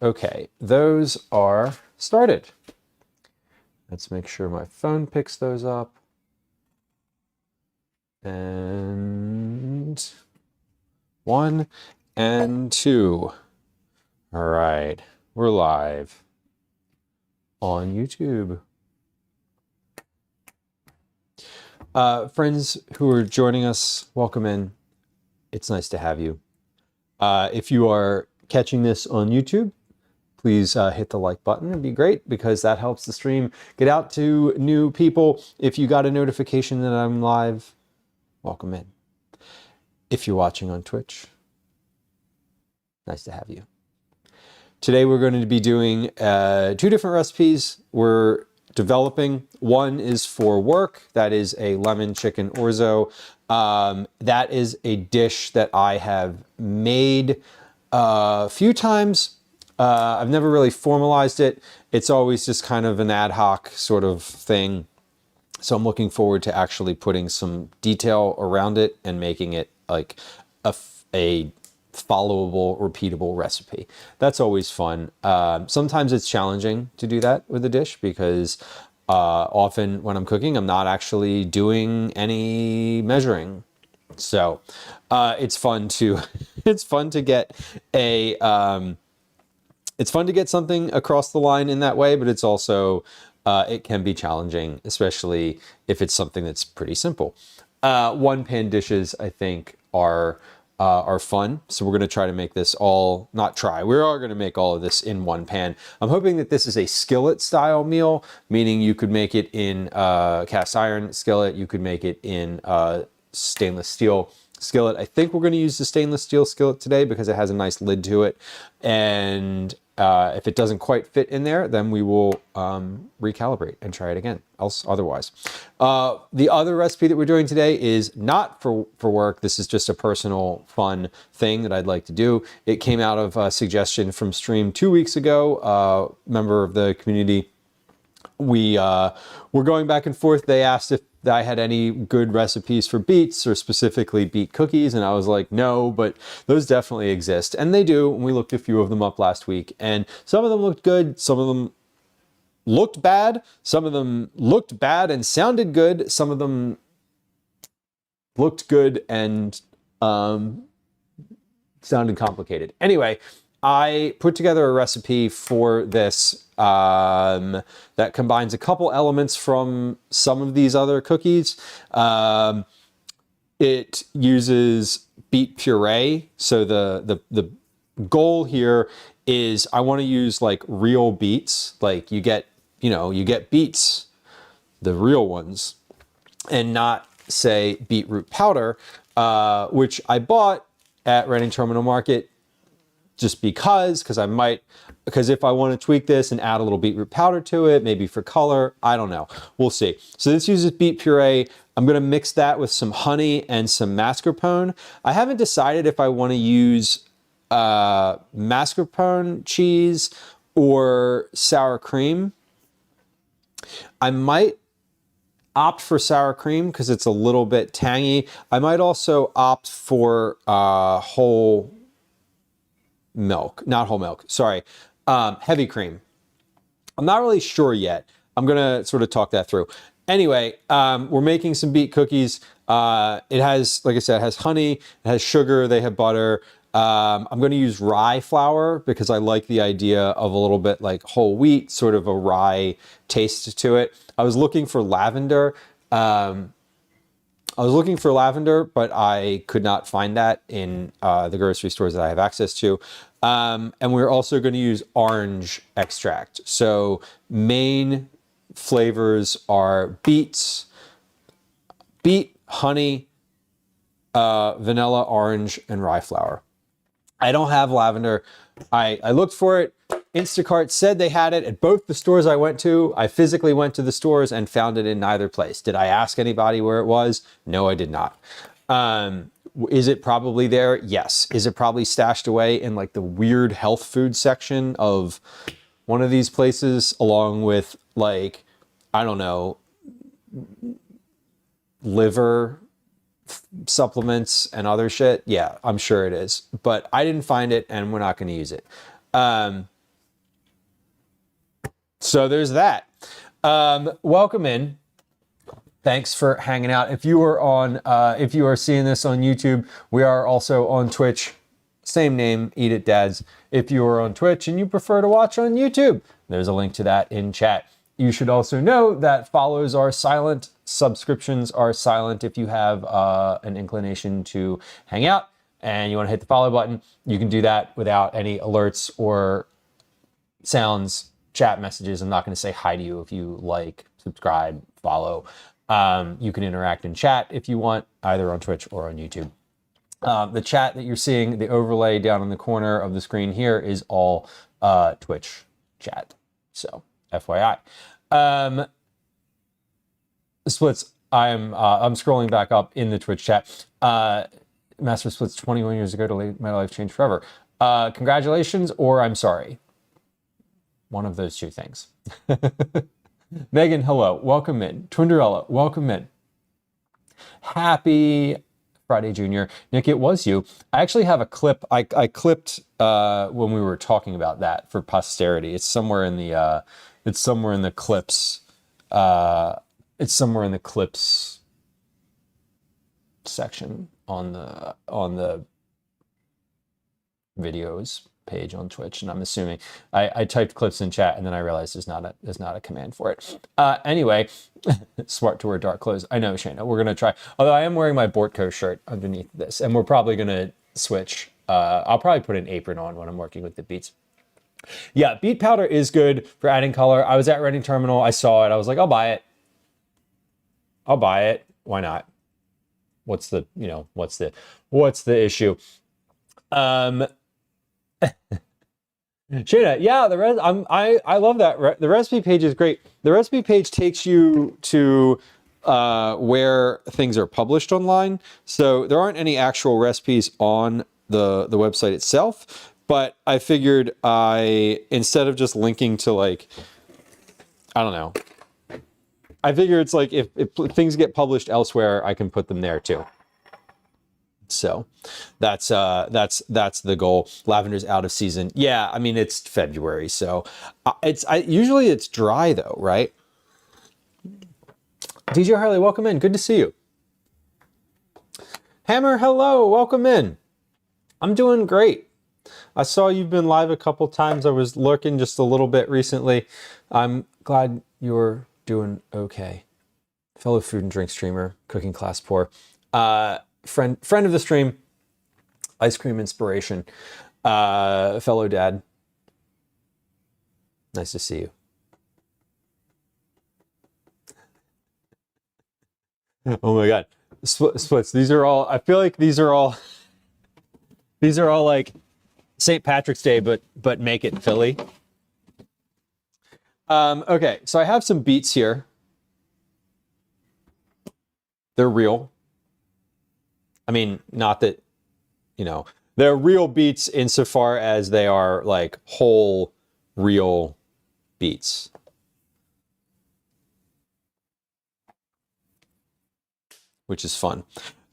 Okay, those are started. Let's make sure my phone picks those up. And 1 and 2. All right, we're live on YouTube. Friends who are joining us, welcome in. It's nice to have you. If you are catching this on YouTube, please hit the like button. It'd be great because that helps the stream get out to new people. If you got a notification that I'm live, welcome in. If you're watching on Twitch, nice to have you. Today we're going to be doing 2 different recipes we're developing. One is for work. That is a lemon chicken orzo. That is a dish that I have made a few times. I've never really formalized it. It's always just kind of an ad hoc sort of thing. So I'm looking forward to actually putting some detail around it and making it like a followable, repeatable recipe. That's always fun. Sometimes it's challenging to do that with a dish because often when I'm cooking, I'm not actually doing any measuring. So it's fun to it's fun to get something across the line in that way, but it's also it can be challenging, especially if it's something that's pretty simple. One pan dishes, I think, are fun. So we're going to try to make this all, not try, we are going to make all of this in one pan. I'm hoping that this is a skillet style meal, meaning you could make it in cast iron skillet, you could make it in stainless steel skillet. I think we're going to use the stainless steel skillet today because it has a nice lid to it. And if it doesn't quite fit in there, then we will recalibrate and try it again, otherwise. The other recipe that we're doing today is not for work. This is just a personal fun thing that I'd like to do. It came out of a suggestion from stream 2 weeks ago, member of the community. We were going back and forth. They asked if I had any good recipes for beets or specifically beet cookies. And I was like, no, but those definitely exist. And they do. And we looked a few of them up last week and some of them looked good. Some of them looked bad. Some of them looked bad and sounded good. Some of them looked good and sounded complicated. Anyway, I put together a recipe for this that combines a couple elements from some of these other cookies. It uses beet puree. So the goal here is I want to use like real beets. Like you get beets, the real ones, and not say beetroot powder, which I bought at Reading Terminal Market just because if I want to tweak this and add a little beetroot powder to it, maybe for color, I don't know. We'll see. So this uses beet puree. I'm going to mix that with some honey and some mascarpone. I haven't decided if I want to use mascarpone cheese or sour cream. I might opt for sour cream because it's a little bit tangy. I might also opt for whole milk, not whole milk, sorry, heavy cream. I'm not really sure yet. I'm gonna sort of talk that through. Anyway, we're making some beet cookies. It has, like I said, it has honey, it has sugar, they have butter. I'm gonna use rye flour because I like the idea of a little bit like whole wheat, sort of a rye taste to it. I was looking for lavender. But I could not find that in the grocery stores that I have access to. And we're also going to use orange extract. So main flavors are beet, honey, vanilla, orange, and rye flour. I don't have lavender. I looked for it. Instacart said they had it at both the stores I went to. I physically went to the stores and found it in neither place. Did I ask anybody where it was? No, I did not. Is it probably there? Yes. Is it probably stashed away in like the weird health food section of one of these places along with like, I don't know, liver supplements and other shit? Yeah, I'm sure it is. But I didn't find it and we're not going to use it. So there's that. Welcome in. Thanks for hanging out. If you are seeing this on YouTube, we are also on Twitch. Same name, Eat It Dads. If you are on Twitch and you prefer to watch on YouTube, there's a link to that in chat. You should also know that follows are silent, subscriptions are silent. If you have an inclination to hang out and you want to hit the follow button, you can do that without any alerts or sounds, chat messages. I'm not going to say hi to you if you like, subscribe, follow. You can interact in chat if you want, either on Twitch or on YouTube. The chat that you're seeing, the overlay down in the corner of the screen here, is all Twitch chat. So, FYI. Splits, I'm scrolling back up in the Twitch chat. Master Splits 21 years ago to my life changed forever. Congratulations, or I'm sorry. One of those two things. Megan, hello. Welcome in. Twinderella, welcome in. Happy Friday, Junior. Nick, it was you. I actually have a clip. I clipped when we were talking about that for posterity. It's somewhere in the clips. It's somewhere in the clips section on the videos page on Twitch, and I'm assuming I typed clips in chat, and then I realized there's not a command for it. Anyway, smart to wear dark clothes. I know, Shayna. We're gonna try. Although I am wearing my Bortco shirt underneath this, and we're probably gonna switch. I'll probably put an apron on when I'm working with the beets. Yeah, beet powder is good for adding color. I was at Reading Terminal. I saw it. I was like, I'll buy it. I'll buy it. Why not? What's the issue? Shayna, yeah, I love that. The recipe page is great. The recipe page takes you to where things are published online. So there aren't any actual recipes on the website itself, but I figured instead of just linking to, like, I don't know, I figure it's like if things get published elsewhere, I can put them there too. So that's the goal. Lavender's out of season. Yeah, I mean, it's February, so usually it's dry though, right? DJ Harley, welcome in. Good to see you. Hammer, hello, welcome in. I'm doing great. I saw you've been live a couple times. I was lurking just a little bit recently. I'm glad you're doing okay. Fellow food and drink streamer, cooking class poor. Friend of the stream, ice cream inspiration, fellow dad. Nice to see you. Oh my God, splits. These are all. I feel like these are all like St. Patrick's Day, but make it Philly. Okay, so I have some beets here. They're real. I mean, not that, they're real beets insofar as they are like whole, real beets. Which is fun.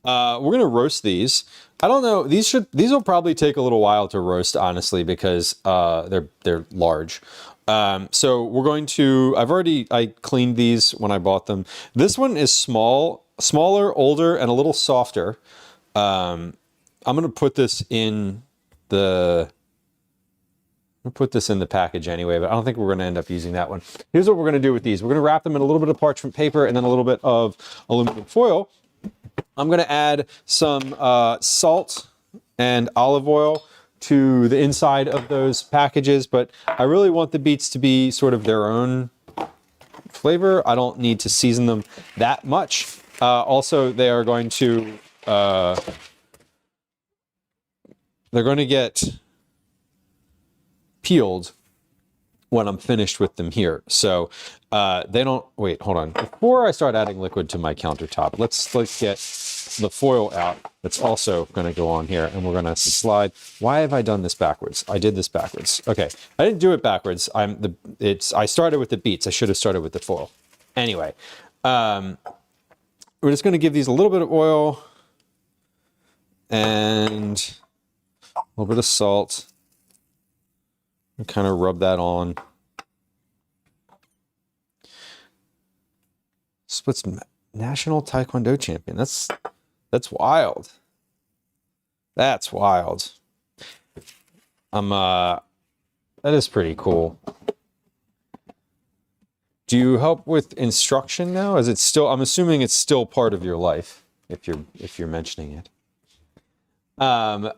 We're gonna roast these. I don't know. These will probably take a little while to roast, honestly, because they're large. So we're going to. I cleaned these when I bought them. This one is smaller, older, and a little softer. I'm gonna put this in the package anyway, but I don't think we're gonna end up using that one. Here's what we're gonna do with these. We're gonna wrap them in a little bit of parchment paper and then a little bit of aluminum foil. I'm gonna add some salt and olive oil to the inside of those packages, but I really want the beets to be sort of their own flavor. I don't need to season them that much. Also, they are going to they're going to get peeled when I'm finished with them here. So they don't, wait, hold on. Before I start adding liquid to my countertop, let's get the foil out. That's also going to go on here, and we're going to slide. Why have I done this backwards? I did this backwards. Okay, I didn't do it backwards. I started with the beets. I should have started with the foil. Anyway, we're just going to give these a little bit of oil and a little bit of salt and kind of rub that on. Splits national taekwondo champion. That's wild. That's wild. That is pretty cool. Do you help with instruction now? Is it still, I'm assuming it's still part of your life if you're mentioning it. All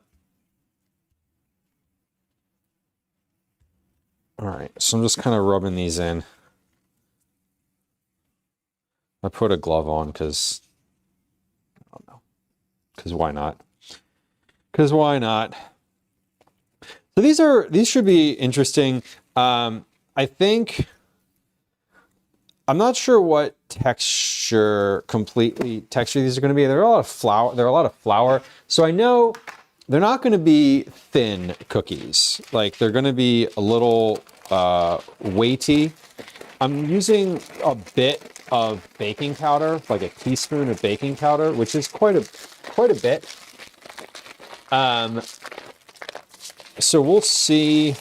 right, so I'm just kind of rubbing these in. I put a glove on because I don't know. Because why not? Because why not? So these should be interesting. I think I'm not sure what texture these are going to be. There are a lot of flour. So I know they're not going to be thin cookies. Like they're going to be a little weighty. I'm using a bit of baking powder, like a teaspoon of baking powder, which is quite a bit. So we'll see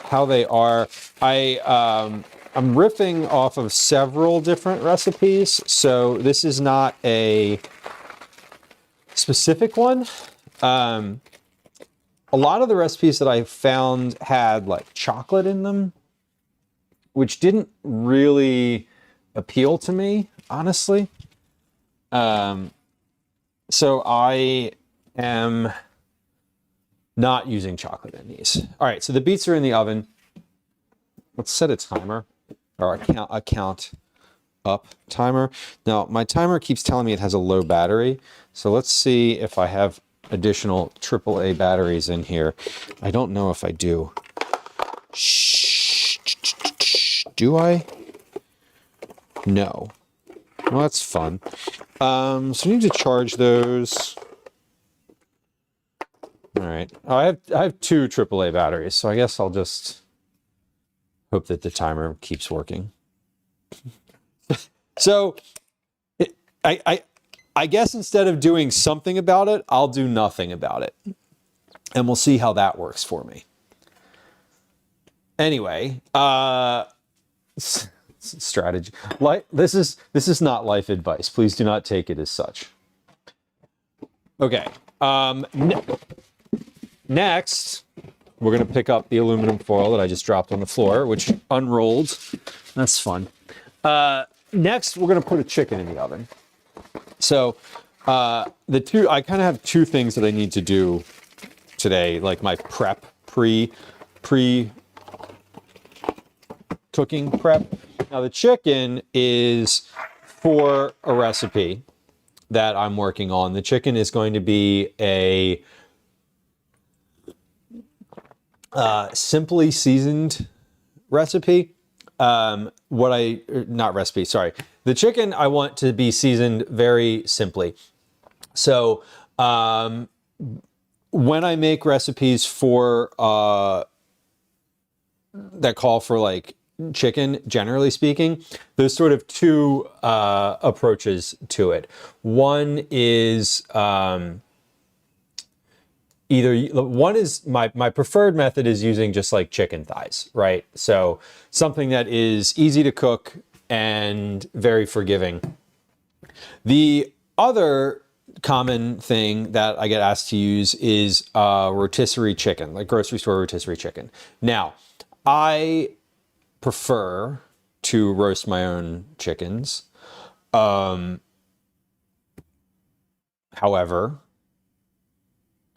how they are. I'm riffing off of several different recipes, so this is not a specific one. A lot of the recipes that I found had like chocolate in them, which didn't really appeal to me, honestly. So I am not using chocolate in these. All right, so the beets are in the oven. Let's set a timer, or a count up timer. Now, my timer keeps telling me it has a low battery, so let's see if I have additional AAA batteries in here. I don't know if I do. Shh. Do I? No. Well, that's fun. So we need to charge those. All right. Oh, I have two AAA batteries, so I guess I'll just hope that the timer keeps working. So I guess instead of doing something about it, I'll do nothing about it. And we'll see how that works for me. Anyway, strategy. This is not life advice. Please do not take it as such. Okay. Next, we're going to pick up the aluminum foil that I just dropped on the floor, which unrolled. That's fun. Next, we're going to put a chicken in the oven. So I kind of have two things that I need to do today, like my prep, pre-cooking prep. Now the chicken is for a recipe that I'm working on. The chicken is going to be a simply seasoned recipe. The chicken I want to be seasoned very simply. So when I make recipes for that call for like chicken, generally speaking, there's sort of two approaches to it. One is my preferred method is using just like chicken thighs, right? So something that is easy to cook and very forgiving. The other common thing that I get asked to use is rotisserie chicken, like grocery store rotisserie chicken. Now, I prefer to roast my own chickens. However,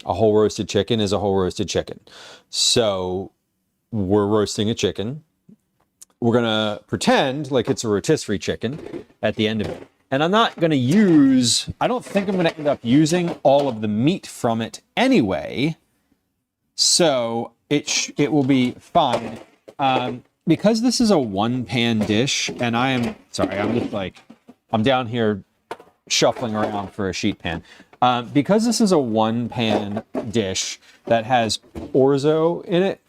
a whole roasted chicken is a whole roasted chicken. So we're roasting a chicken. We're going to pretend like it's a rotisserie chicken at the end of it. And I'm not going to I don't think I'm going to end up using all of the meat from it anyway. So it will be fine. Because this is a one-pan dish, and I'm down here shuffling around for a sheet pan. Because this is a one-pan dish that has orzo in it,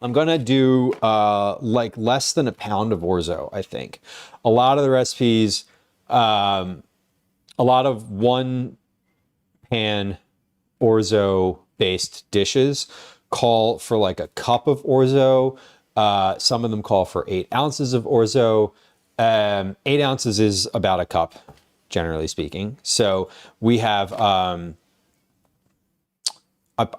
I'm gonna do like less than a pound of orzo, I think. A lot of the recipes, a lot of one-pan orzo-based dishes call for like a cup of orzo. Some of them call for 8 ounces of orzo. 8 ounces is about a cup, generally speaking. So we have, I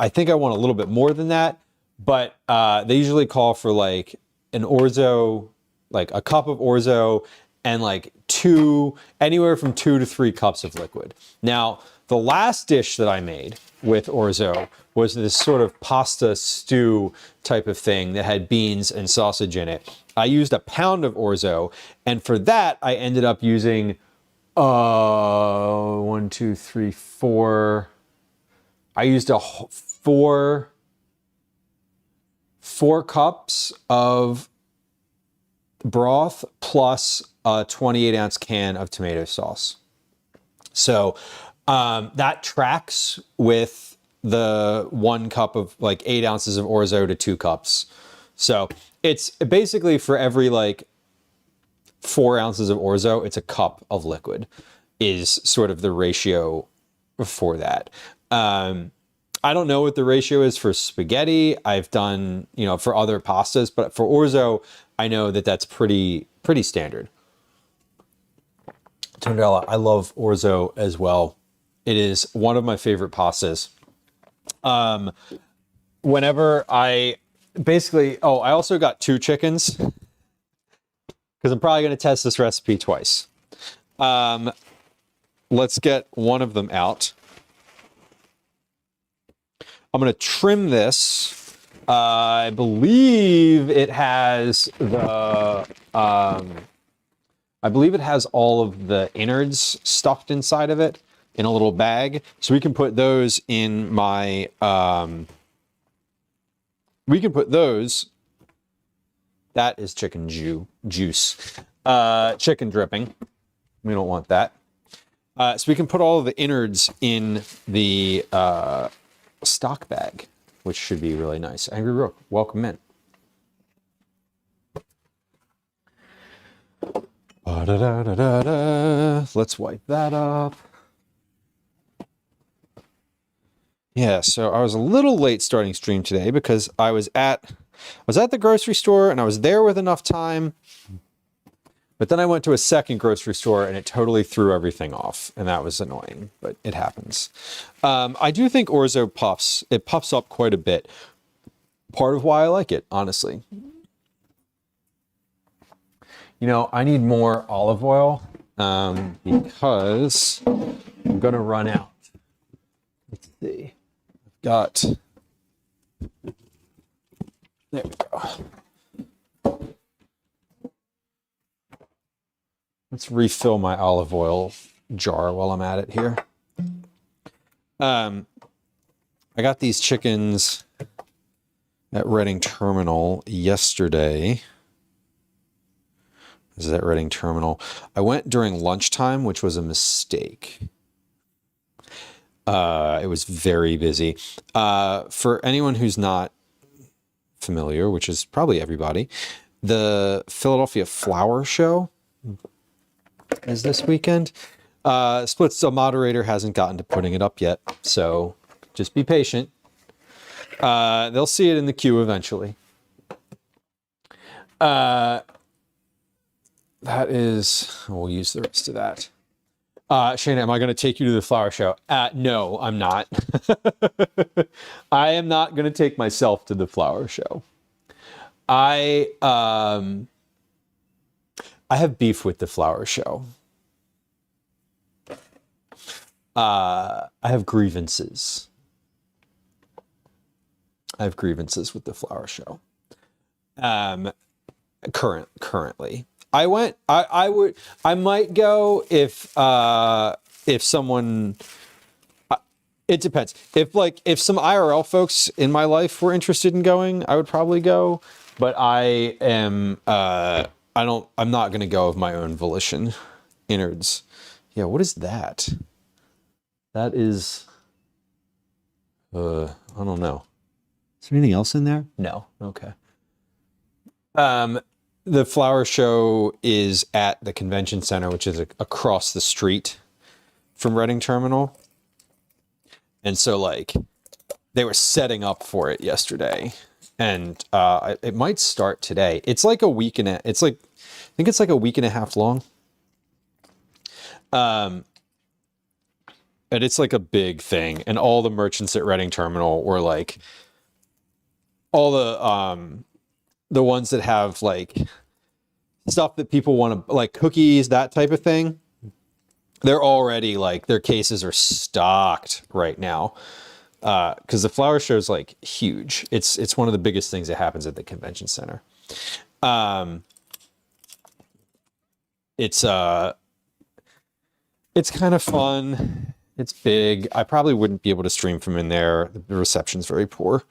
think I want a little bit more than that, but they usually call for like an Orzo, like a cup of Orzo and like anywhere from 2 to 3 cups of liquid. Now, the last dish that I made with Orzo was this sort of pasta stew type of thing that had beans and sausage in it. I used a pound of Orzo, and for that, I ended up using 1, 2, 3, 4. I used four cups of broth plus a 28-ounce can of tomato sauce. So that tracks with the 1 cup of like 8 ounces of Orzo to 2 cups. So it's basically for every like 4 ounces of Orzo, it's a cup of liquid is sort of the ratio for that. I don't know what the ratio is for spaghetti. I've done, for other pastas, but for Orzo, I know that that's pretty standard. Tondela, I love Orzo as well. It is one of my favorite pastas. Whenever I also got 2 chickens because I'm probably going to test this recipe twice. Let's get one of them out. I'm going to trim this. I believe it has all of the innards stuffed inside of it in a little bag. So we can put those in my, that is chicken juice, chicken dripping. We don't want that. So we can put all of the innards in the stock bag, which should be really nice. Angry Rook, welcome in. Let's wipe that up. Yeah, so I was a little late starting stream today because I was at the grocery store and I was there with enough time. But then I went to a second grocery store and it totally threw everything off. And that was annoying, but it happens. I do think Orzo puffs. It puffs up quite a bit. Part of why I like it, honestly. I need more olive oil because I'm going to run out. Let's see. There we go. Let's refill my olive oil jar while I'm at it here. I got these chickens at Reading Terminal yesterday. This is at Reading Terminal. I went during lunchtime, which was a mistake. It was very busy. For anyone who's not familiar, which is probably everybody, the Philadelphia Flower Show is this weekend. Splits, the moderator hasn't gotten to putting it up yet, so just be patient. They'll see it in the queue eventually. We'll use the rest of that. Shana, am I going to take you to the flower show? No, I'm not. I am not going to take myself to the flower show. I have beef with the flower show. I have grievances. With the flower show. Currently. I might go if someone, it depends. If some IRL folks in my life were interested in going, I would probably go, but I'm not going to go of my own volition. Innards. Yeah. What is that? That is, I don't know. Is there anything else in there? No. Okay. The flower show is at the convention center, which is across the street from Reading Terminal. And so they were setting up for it yesterday and, it might start today. It's like a week and it's like think it's like a week and a half long. And it's like a big thing. And all the merchants at Reading Terminal were like, all the ones that have like stuff that people want to, like cookies, that type of thing, they're already like, their cases are stocked right now. Because the flower show is like huge. It's one of the biggest things that happens at the convention center. It's kind of fun. It's big. I probably wouldn't be able to stream from in there. The reception's very poor.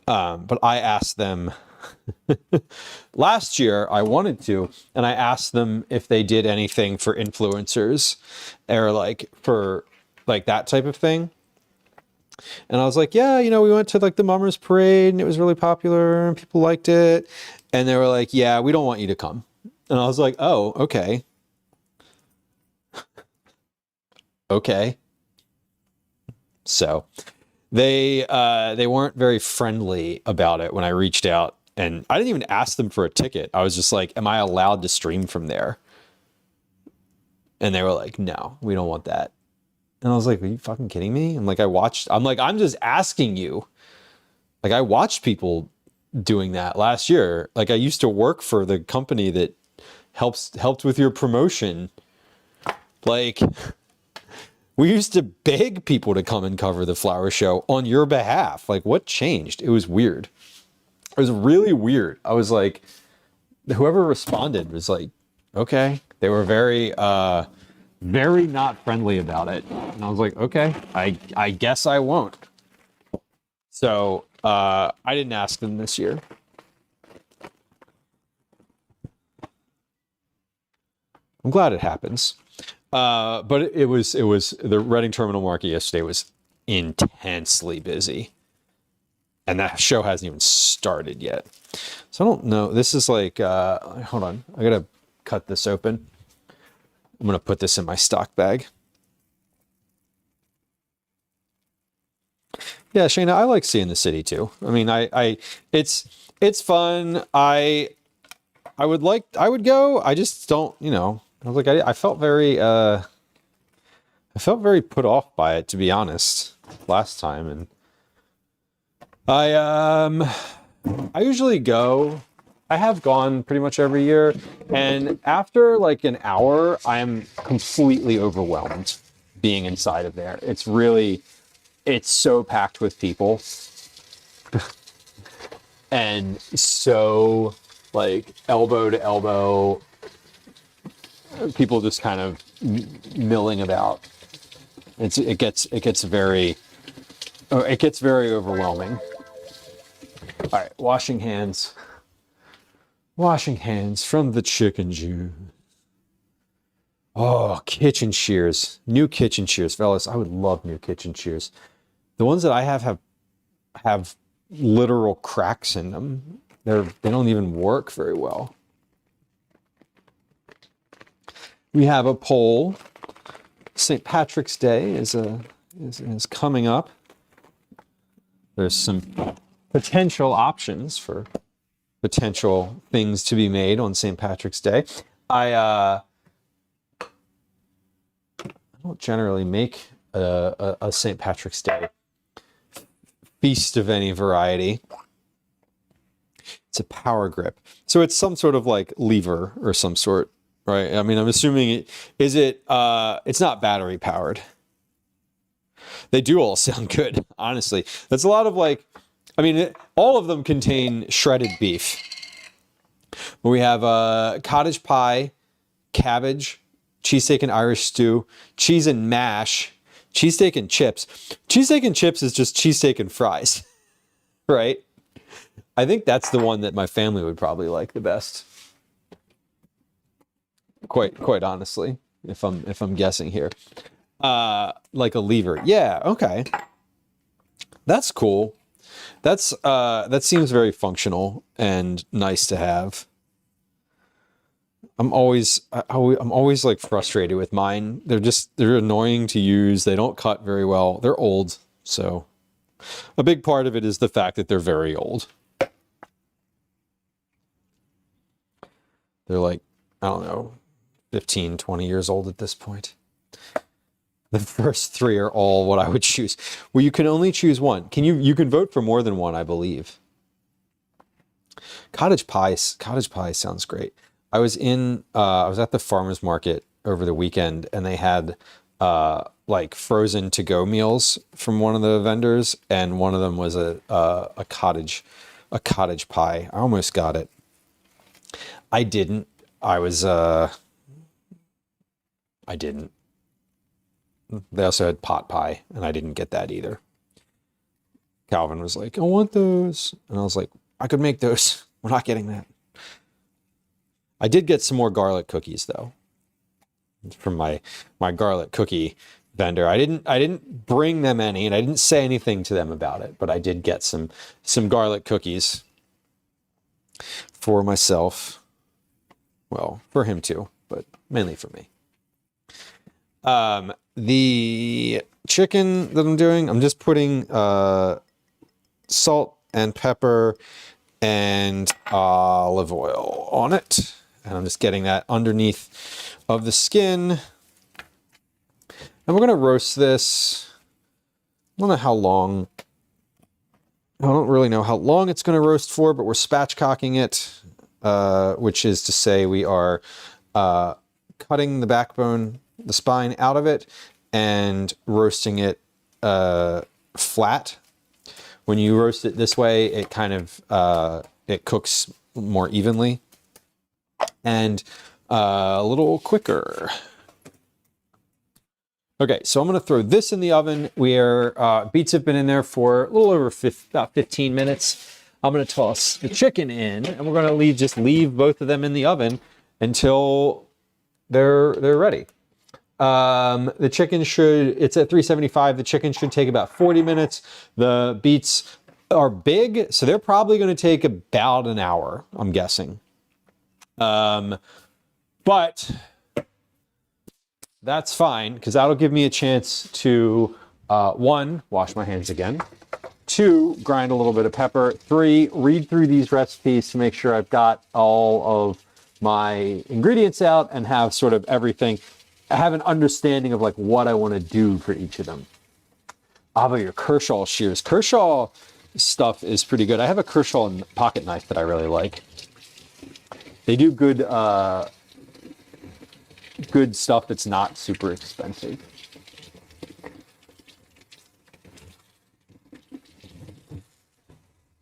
But I asked them last year, I wanted to, and I asked them if they did anything for influencers or like for like that type of thing. And I was like, yeah, you know, we went to like the Mummers Parade and it was really popular and people liked it. And they were like, yeah, we don't want you to come. And I was like, oh, okay. Okay. So they weren't very friendly about it when I reached out, and I didn't even ask them for a ticket. I was just like, am I allowed to stream from there? And they were like, no, we don't want that. And I was like, are you fucking kidding me? I'm like, I'm just asking you. Like, I watched people doing that last year. Like, I used to work for the company that helped with your promotion. Like, we used to beg people to come and cover the flower show on your behalf. Like, what changed? It was weird. It was really weird. I was like, whoever responded was like, okay. They were very, very not friendly about it. And I was like, okay, I guess I won't. So I didn't ask them this year. I'm glad it happens. But it was the Reading Terminal Market yesterday was intensely busy. And that show hasn't even started yet. So I don't know. This is like, hold on. I gotta cut this open. I'm gonna put this in my stock bag. Yeah, Shayna, I like seeing the city too. I mean, it's fun. I would go. I just don't, you know. I was like, I felt very put off by it, to be honest, last time. And I usually go. I have gone pretty much every year, and after like an hour, I'm completely overwhelmed being inside of there. It's so packed with people, and so like elbow to elbow. People just kind of milling about. It gets very overwhelming. All right, washing hands from the chicken juice. Oh, kitchen shears, new kitchen shears, fellas. I would love new kitchen shears. The ones that I have literal cracks in them. They don't even work very well. We have a poll. St. Patrick's Day is coming up. There's some potential options for potential things to be made on St. Patrick's Day. I don't generally make a St. Patrick's Day feast of any variety. It's a power grip. So it's some sort of like lever or some sort. Right. I mean, I'm assuming it's not battery powered. They do all sound good, honestly. That's a lot of like, I mean, all of them contain shredded beef. We have cottage pie, cabbage, cheesesteak and Irish stew, cheese and mash, cheesesteak and chips. Cheesesteak and chips is just cheesesteak and fries, right? I think that's the one that my family would probably like the best. Quite honestly, if I'm guessing here, like a lever. Yeah, okay, that's cool. That seems very functional and nice to have. I'm always like frustrated with mine. They're annoying to use. They don't cut very well. They're old, so a big part of it is the fact that they're very old. They're like, I don't know, 15, 20 years old at this point. The first three are all what I would choose. Well, you can only choose one. You can vote for more than one, I believe. Cottage pie sounds great. I was at the farmer's market over the weekend, and they had like frozen to-go meals from one of the vendors, and one of them was a cottage pie. I almost got it. I didn't. I didn't. They also had pot pie, and I didn't get that either. Calvin was like, I want those. And I was like, I could make those. We're not getting that. I did get some more garlic cookies, though, from my garlic cookie vendor. I didn't bring them any, and I didn't say anything to them about it, but I did get some garlic cookies for myself. Well, for him too, but mainly for me. The chicken that I'm doing, I'm just putting salt and pepper and olive oil on it. And I'm just getting that underneath of the skin. And we're going to roast this. I don't know how long. I don't really know how long it's going to roast for, but we're spatchcocking it, which is to say we are cutting the backbone, the spine out of it, and roasting it flat. When you roast it this way, it kind of it cooks more evenly and a little quicker. Okay, so I'm going to throw this in the oven. Beets have been in there for a little over about 15 minutes. I'm going to toss the chicken in, and we're going to just leave both of them in the oven until they're ready. The chicken it's at 375. The chicken should take about 40 minutes. The beets are big, so they're probably going to take about an hour, I'm guessing. But that's fine, because that'll give me a chance to, 1, wash my hands again. 2, grind a little bit of pepper. 3, read through these recipes to make sure I've got all of my ingredients out and have sort of everything. I have an understanding of like what I want to do for each of them. How about your Kershaw shears? Kershaw stuff is pretty good. I have a Kershaw pocket knife that I really like. They do good stuff that's not super expensive.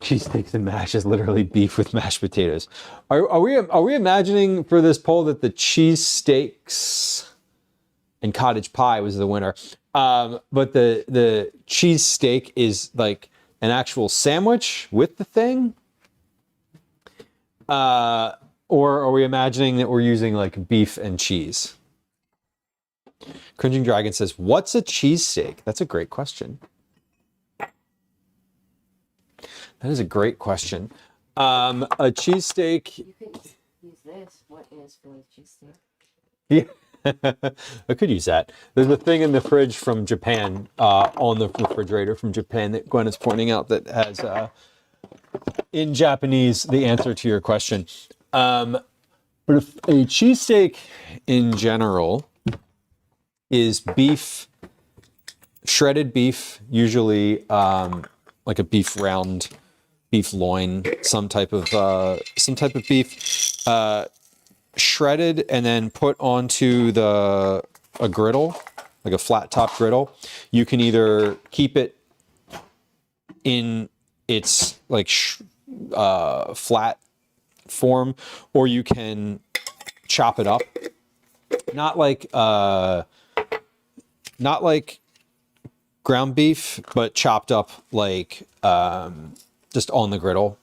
Cheesesteaks and mash is literally beef with mashed potatoes. Are we imagining for this poll that the cheesesteaks and cottage pie was the winner? But the cheese steak is like an actual sandwich with the thing? Or are we imagining that we're using like beef and cheese? Cringing Dragon says, what's a cheesesteak? That's a great question. That is a great question. A cheesesteak. You could use this. What is Philly cheesesteak? Yeah, I could use that. There's a thing in the fridge from Japan, on the refrigerator from Japan that Gwen is pointing out that has, in Japanese, the answer to your question. But if a cheesesteak in general is beef, shredded beef, usually like a beef round, beef loin, some type of beef, shredded and then put onto a griddle, like a flat top griddle. You can either keep it in its like flat form, or you can chop it up, not like ground beef, but chopped up like just on the griddle.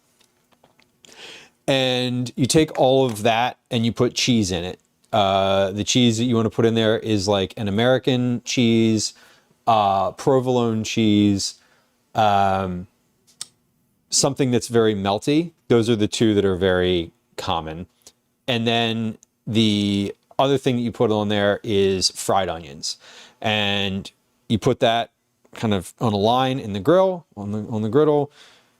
And you take all of that and you put cheese in it. The cheese that you want to put in there is like an American cheese, provolone cheese, something that's very melty. Those are the two that are very common. And then the other thing that you put on there is fried onions. And you put that kind of on a line in the grill, on the griddle.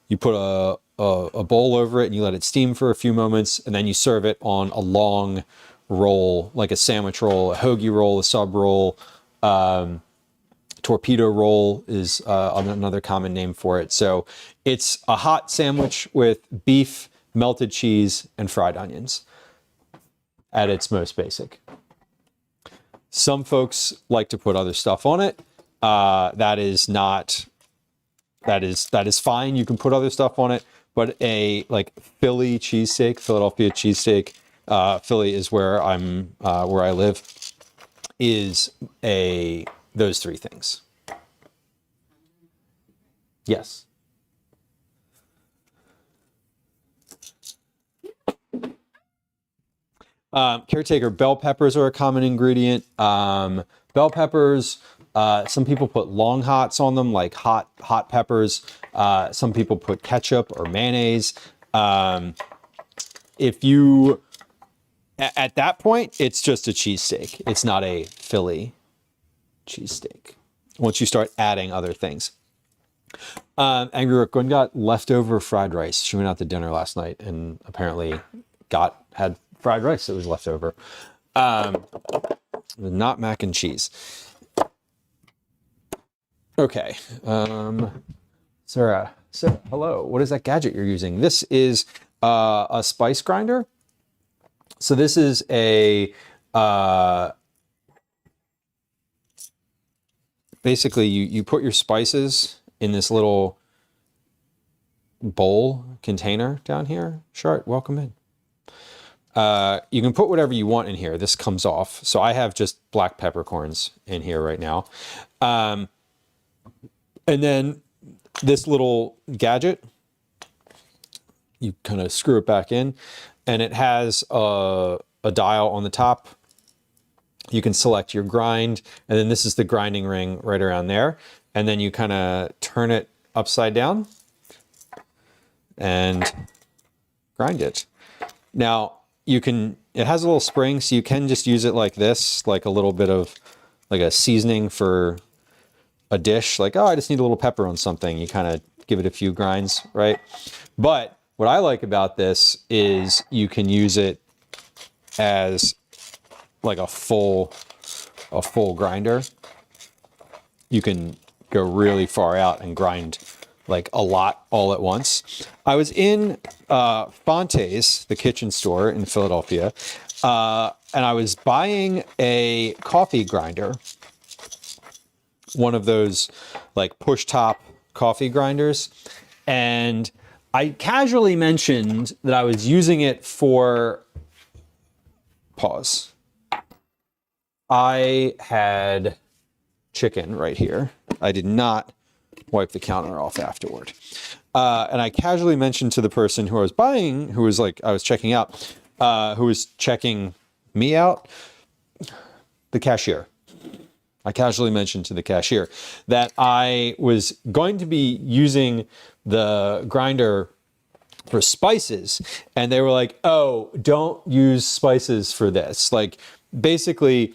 You put a bowl over it and you let it steam for a few moments, and then you serve it on a long roll, like a sandwich roll, a hoagie roll, a sub roll. Torpedo roll is another common name for it. So it's a hot sandwich with beef, melted cheese, and fried onions at its most basic. Some folks like to put other stuff on it. That is fine. You can put other stuff on it, but a like Philly cheesesteak, Philadelphia cheesesteak, Philly is where I live, is those three things. Yes. Caretaker bell peppers are a common ingredient. Bell peppers, some people put long hots on them, like hot peppers. Some people put ketchup or mayonnaise. If you, at that point, it's just a cheesesteak. It's not a Philly cheesesteak. Once you start adding other things. Angry Rook, Gwen got leftover fried rice. She went out to dinner last night and apparently had fried rice that was left over. Not mac and cheese. Okay. Sarah, hello. What is that gadget you're using? This is a spice grinder. So this is basically you put your spices in this little bowl container down here. Shart, welcome in. You can put whatever you want in here. This comes off. So I have just black peppercorns in here right now. And then this little gadget, you kind of screw it back in, and it has a dial on the top. You can select your grind, and then this is the grinding ring right around there. And then you kind of turn it upside down and grind it. Now, it has a little spring, so you can just use it like this, like a little bit of like a seasoning for a dish. Like, oh, I just need a little pepper on something. You kind of give it a few grinds, right? But what I like about this is you can use it as like a full grinder. You can go really far out and grind like a lot all at once. I was in Fonte's, the kitchen store in Philadelphia, and I was buying a coffee grinder, one of those like push top coffee grinders, and I casually mentioned that I was using it for pause. I had chicken right here. I did not wipe the counter off afterward. And I casually mentioned to the person who I was buying, who was like, I was checking out, who was checking me out, the cashier. I casually mentioned to the cashier that I was going to be using the grinder for spices. And they were like, oh, don't use spices for this. Like, basically,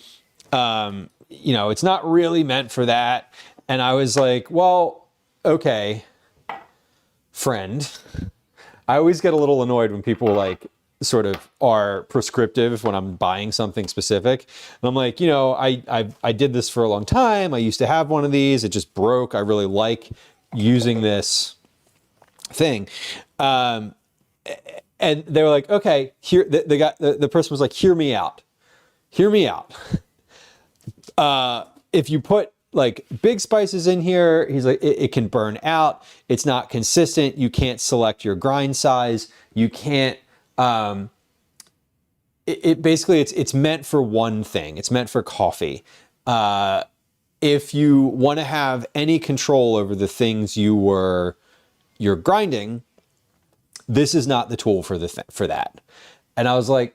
it's not really meant for that. And I was like, well, okay, friend. I always get a little annoyed when people like sort of are prescriptive when I'm buying something specific. And I'm like, I did this for a long time. I used to have one of these. It just broke. I really like using this thing. And they were like, okay, here, the person was like, hear me out. Hear me out. If you put like big spices in here, he's like, it can burn out. It's not consistent. You can't select your grind size. You can't, basically it's meant for one thing. It's meant for coffee. If you want to have any control over the things you're grinding, this is not the tool for that. And I was like,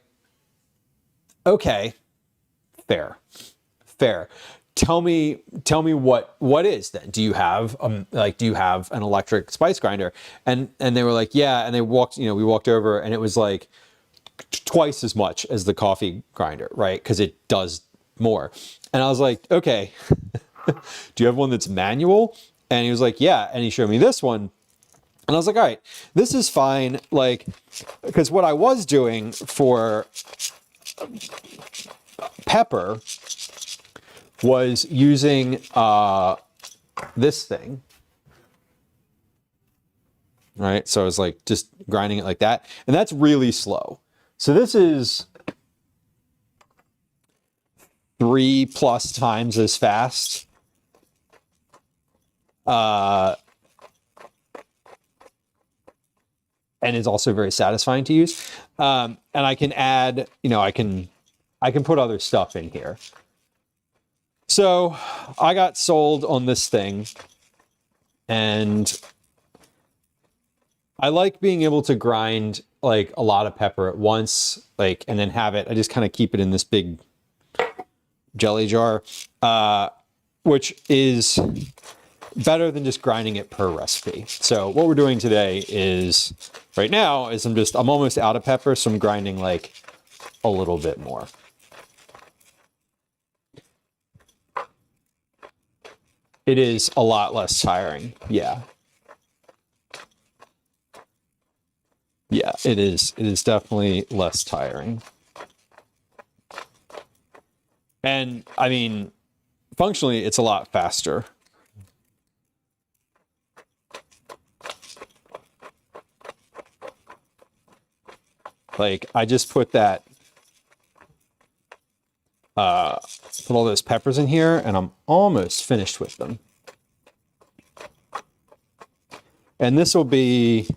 okay, fair. Tell me what is then? Do you have an electric spice grinder? And they were like, yeah. And they we walked over, and it was like twice as much as the coffee grinder, right? Because it does more. And I was like, okay, do you have one that's manual? And he was like, yeah. And he showed me this one, And I was like, all right, this is fine. Like, because what I was doing for pepper was using this thing. Right. So I was like just grinding it like that. And that's really slow. So this is 3+ times as fast. And is also very satisfying to use. And I can add, I can put other stuff in here. So I got sold on this thing, and I like being able to grind like a lot of pepper at once, like, and then have it. I just kind of keep it in this big jelly jar, which is better than just grinding it per recipe. So what we're doing today is, right now, is I'm almost out of pepper, so I'm grinding like a little bit more. It is a lot less tiring. Yeah. Yeah, it is. It is definitely less tiring. And I mean, functionally, it's a lot faster. Like, I just put that, put all those peppers in here, and I'm almost finished with them. And this will be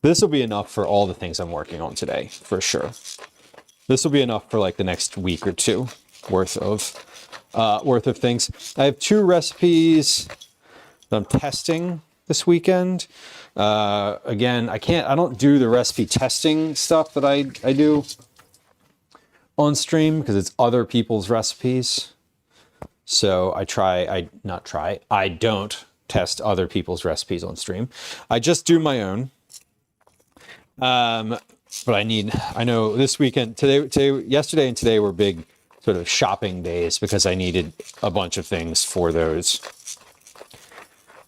enough for all the things I'm working on today, for sure. This will be enough for like the next week or two worth of things. I have 2 recipes that I'm testing this weekend. Again, I don't do the recipe testing stuff that I do on stream because it's other people's recipes. So I don't test other people's recipes on stream. I just do my own. But I know this weekend, yesterday and today were big sort of shopping days because I needed a bunch of things for those.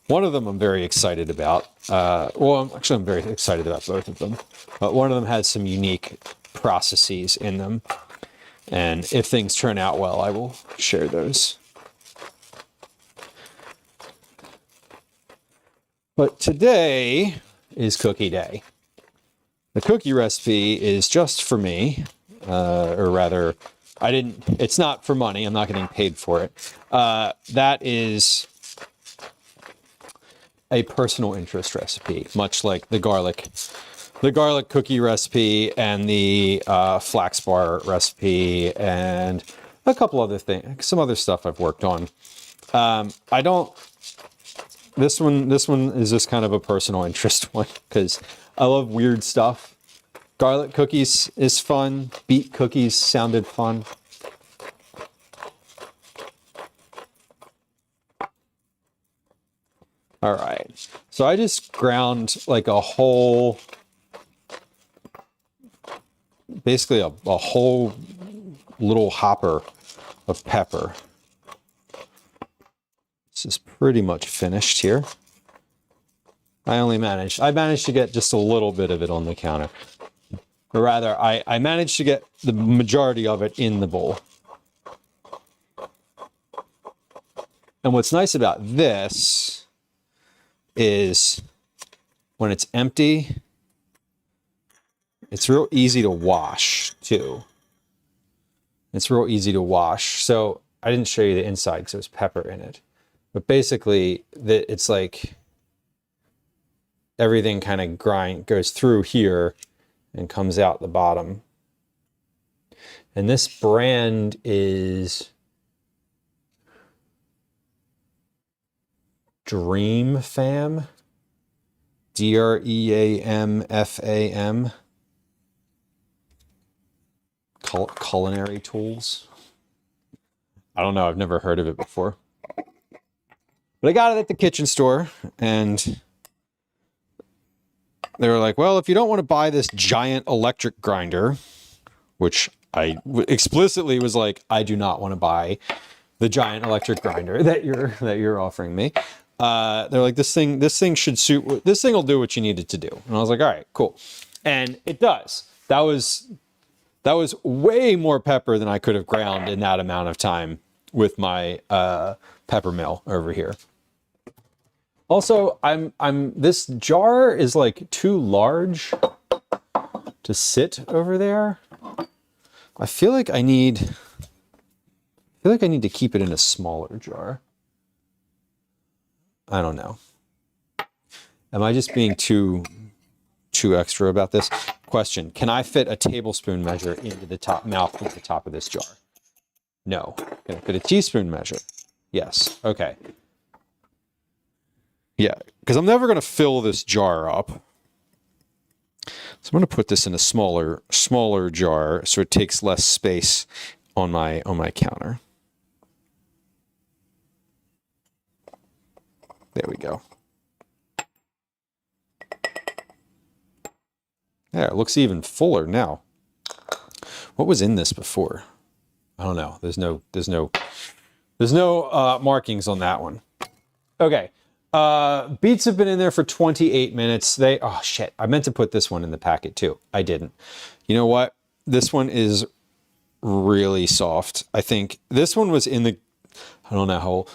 One of them I'm very excited about. I'm very excited about both of them. But one of them has some unique processes in them. And if things turn out well, I will share those. But today is cookie day. The cookie recipe is just for me, or rather, it's not for money. I'm not getting paid for it. That is a personal interest recipe, much like the garlic cookie recipe and the flax bar recipe and a couple other things, some other stuff I've worked on. This one is just kind of a personal interest one because I love weird stuff. Garlic cookies is fun. Beet cookies sounded fun. All right. So I just ground like basically a whole little hopper of pepper. This is pretty much finished here. I managed to get just a little bit of it on the counter. Or rather, I managed to get the majority of it in the bowl. And what's nice about this is when it's empty, it's real easy to wash too. It's real easy to wash. So I didn't show you the inside because there's pepper in it. But basically, it's like everything kind of goes through here and comes out the bottom. And this brand is Dream Fam. DREAMFAM. Culinary tools. I don't know. I've never heard of it before. But I got it at the kitchen store, and they were like, well, if you don't want to buy this giant electric grinder, which I explicitly was like, I do not want to buy the giant electric grinder that you're offering me. They're like, this thing should suit, this thing will do what you need it to do. And I was like, all right, cool. And it does. That was way more pepper than I could have ground in that amount of time with my pepper mill over here. Also, this jar is like too large to sit over there. I feel like I need to keep it in a smaller jar. I don't know. Am I just being too extra about this? Question: can I fit a tablespoon measure into the top mouth at the top of this jar? No. Can I fit a teaspoon measure? Yes. Okay. Yeah, because I'm never going to fill this jar up. So I'm going to put this in a smaller jar so it takes less space on my counter. There we go. Yeah, it looks even fuller now. What was in this before? I don't know. There's no markings on that one. Okay. Beets have been in there for 28 minutes. Oh shit, I meant to put this one in the packet too. I didn't. You know what? This one is really soft. I think this one was in the, I don't know how,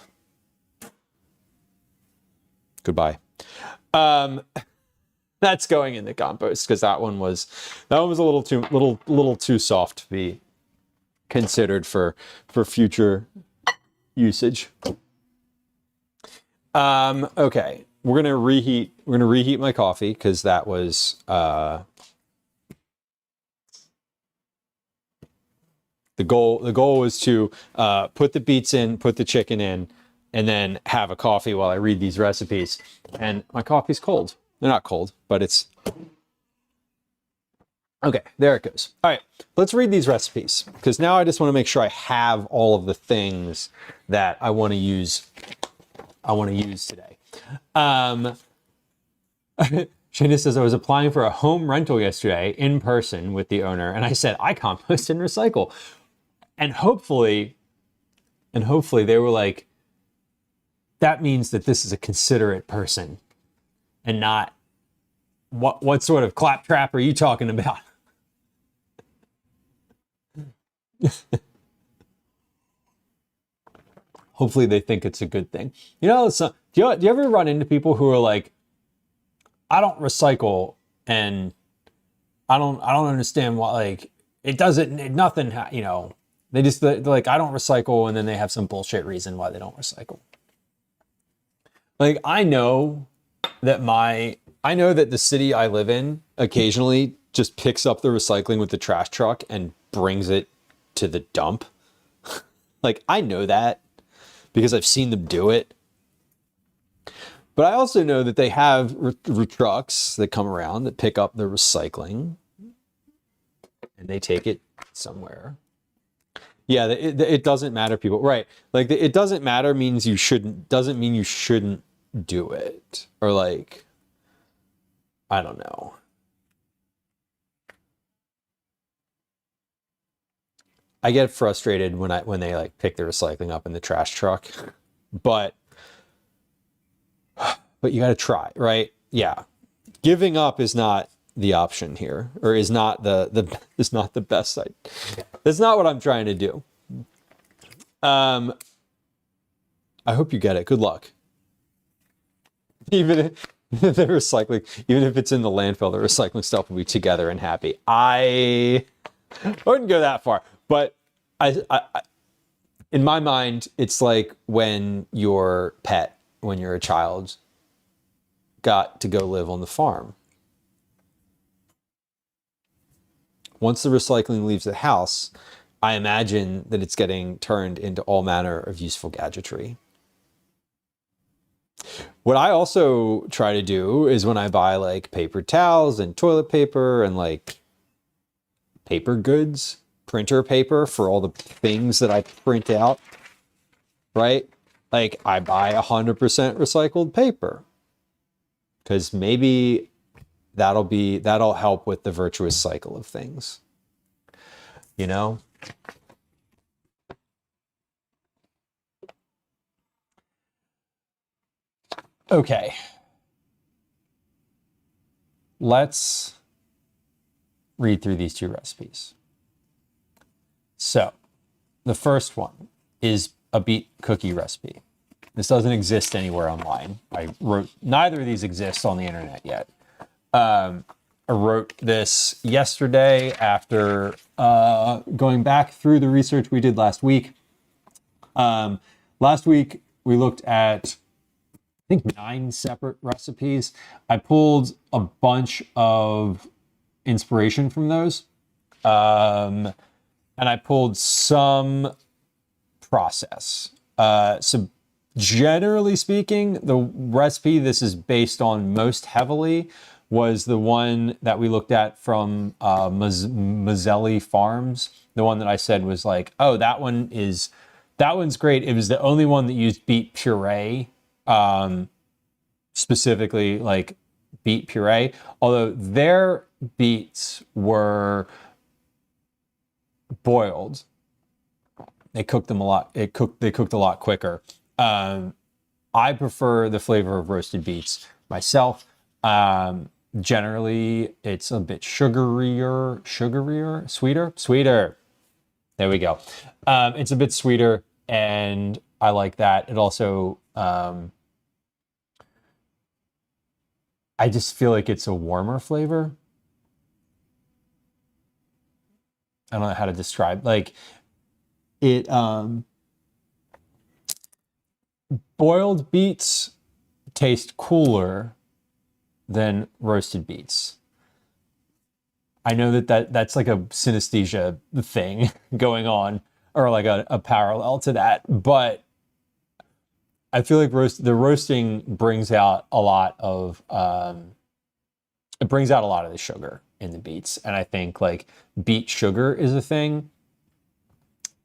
goodbye. That's going in the compost because that one was a little too soft to be considered for future usage. Okay, we're gonna reheat my coffee because that was the goal. The goal was to put the beets in, put the chicken in, and then have a coffee while I read these recipes. And my coffee's cold. They're not cold, but it's okay. There it goes. All right, let's read these recipes because now I just want to make sure I have all of the things that I want to use. Today. Shana says, I was applying for a home rental yesterday in person with the owner, and I said, I compost and recycle. And hopefully they were like, that means that this is a considerate person and not, what sort of claptrap are you talking about? Hopefully they think it's a good thing. You know, do you ever run into people who are like, I don't recycle and I don't understand why, like, it doesn't, nothing, you know, they're like, I don't recycle, and then they have some bullshit reason why they don't recycle. Like, I know that the city I live in occasionally just picks up the recycling with the trash truck and brings it to the dump. Like, I know that because I've seen them do it. But I also know that they have trucks that come around that pick up the recycling and they take it somewhere. Yeah, it doesn't matter, people. Right. Like, it doesn't matter doesn't mean you shouldn't do it. Or like, I don't know. I get frustrated when they like pick the recycling up in the trash truck, but you got to try, right? Yeah, giving up is not the option here, or is not is not the best side. That's not what I'm trying to do. I hope you get it. Good luck. Even if the recycling, even if it's in the landfill, the recycling stuff will be together and happy. I wouldn't go that far. But I, in my mind, it's like when your pet, when you're a child, got to go live on the farm. Once the recycling leaves the house, I imagine that it's getting turned into all manner of useful gadgetry. What I also try to do is when I buy like paper towels and toilet paper and like paper goods, printer paper for all the things that I print out, right? Like, I buy 100% recycled paper because maybe that'll help with the virtuous cycle of things, you know? Okay. Let's read through these two recipes. So the first one is a beet cookie recipe. This doesn't exist anywhere online. Neither of these exist on the internet yet. I wrote this yesterday after going back through the research we did last week. Last week, we looked at, I think, 9 separate recipes. I pulled a bunch of inspiration from those. And I pulled some process. So generally speaking, the recipe this is based on most heavily was the one that we looked at from Mazzelli Farms. The one that I said was like, oh, that one's great. It was the only one that used beet puree, specifically like beet puree. Although their beets were boiled, they cooked them a lot. They cooked a lot quicker. I prefer the flavor of roasted beets myself. Generally, it's a bit sugarier, sweeter. There we go. It's a bit sweeter, and I like that. It also, I just feel like it's a warmer flavor. I don't know how to describe. Like it, boiled beets taste cooler than roasted beets. I know that's like a synesthesia thing going on, or like a parallel to that, but I feel like the roasting brings out a lot of it brings out a lot of the sugar in the beets, and I think like beet sugar is a thing,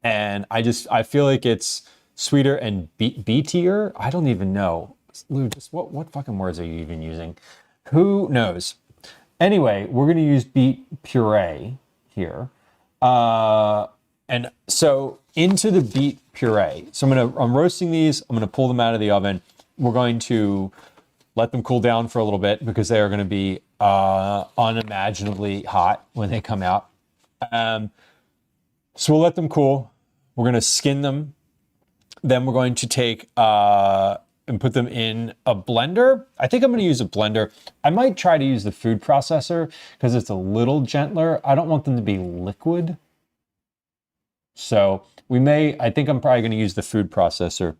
and I feel like it's sweeter and beetier. I don't even know. Lou, just what fucking words are you even using? Who knows? Anyway, we're going to use beet puree here. And so into the beet puree. So I'm roasting these. I'm going to pull them out of the oven. We're going to let them cool down for a little bit because they are going to be unimaginably hot when they come out. So we'll let them cool. We're going to skin them. Then we're going to take and put them in a blender. I think I'm going to use a blender. I might try to use the food processor because it's a little gentler. I don't want them to be liquid. So I think I'm probably going to use the food processor.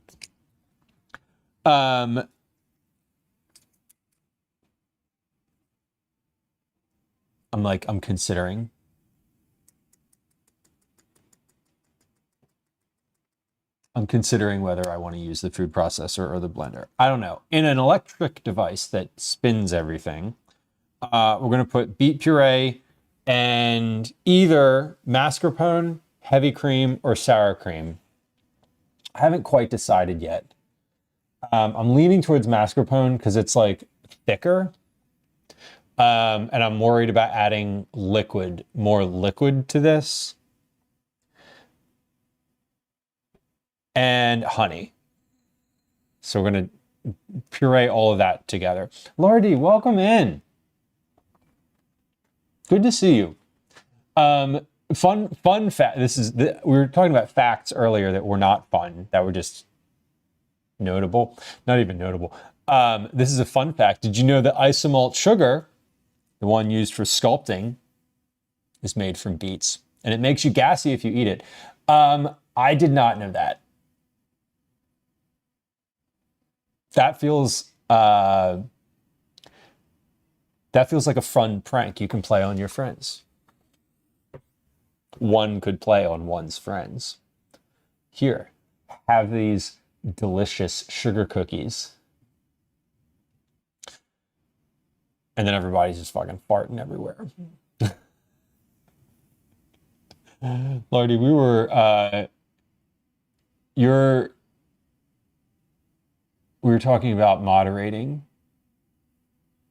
I'm considering. I'm considering whether I want to use the food processor or the blender. I don't know. In an electric device that spins everything, we're going to put beet puree and either mascarpone, heavy cream, or sour cream. I haven't quite decided yet. I'm leaning towards mascarpone because it's like thicker. And I'm worried about adding more liquid to this. And honey. So we're going to puree all of that together. Lordy, welcome in. Good to see you. Fun fact. We were talking about facts earlier that were not fun, that were just notable. Not even notable. This is a fun fact. Did you know that isomalt sugar, the one used for sculpting, is made from beets? And it makes you gassy if you eat it. I did not know that. That feels like a fun prank you can play on your friends. One could play on one's friends. Here, have these delicious sugar cookies. And then everybody's just fucking farting everywhere. Lordy, we were we were talking about moderating,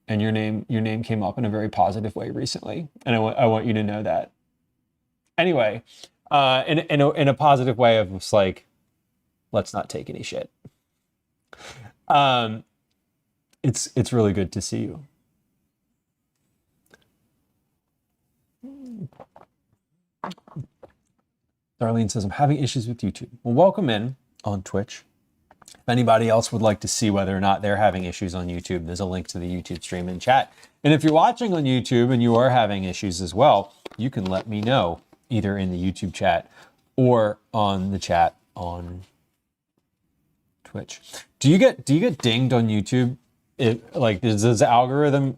and your name came up in a very positive way recently, and I want you to know that. Anyway, in a positive way of just like, let's not take any shit. It's really good to see you. Darlene says, I'm having issues with YouTube. Well, welcome in on Twitch. If anybody else would like to see whether or not they're having issues on YouTube, there's a link to the YouTube stream in chat. And if you're watching on YouTube and you are having issues as well, you can let me know either in the YouTube chat or on the chat on Twitch. Do you get dinged on YouTube? Does the algorithm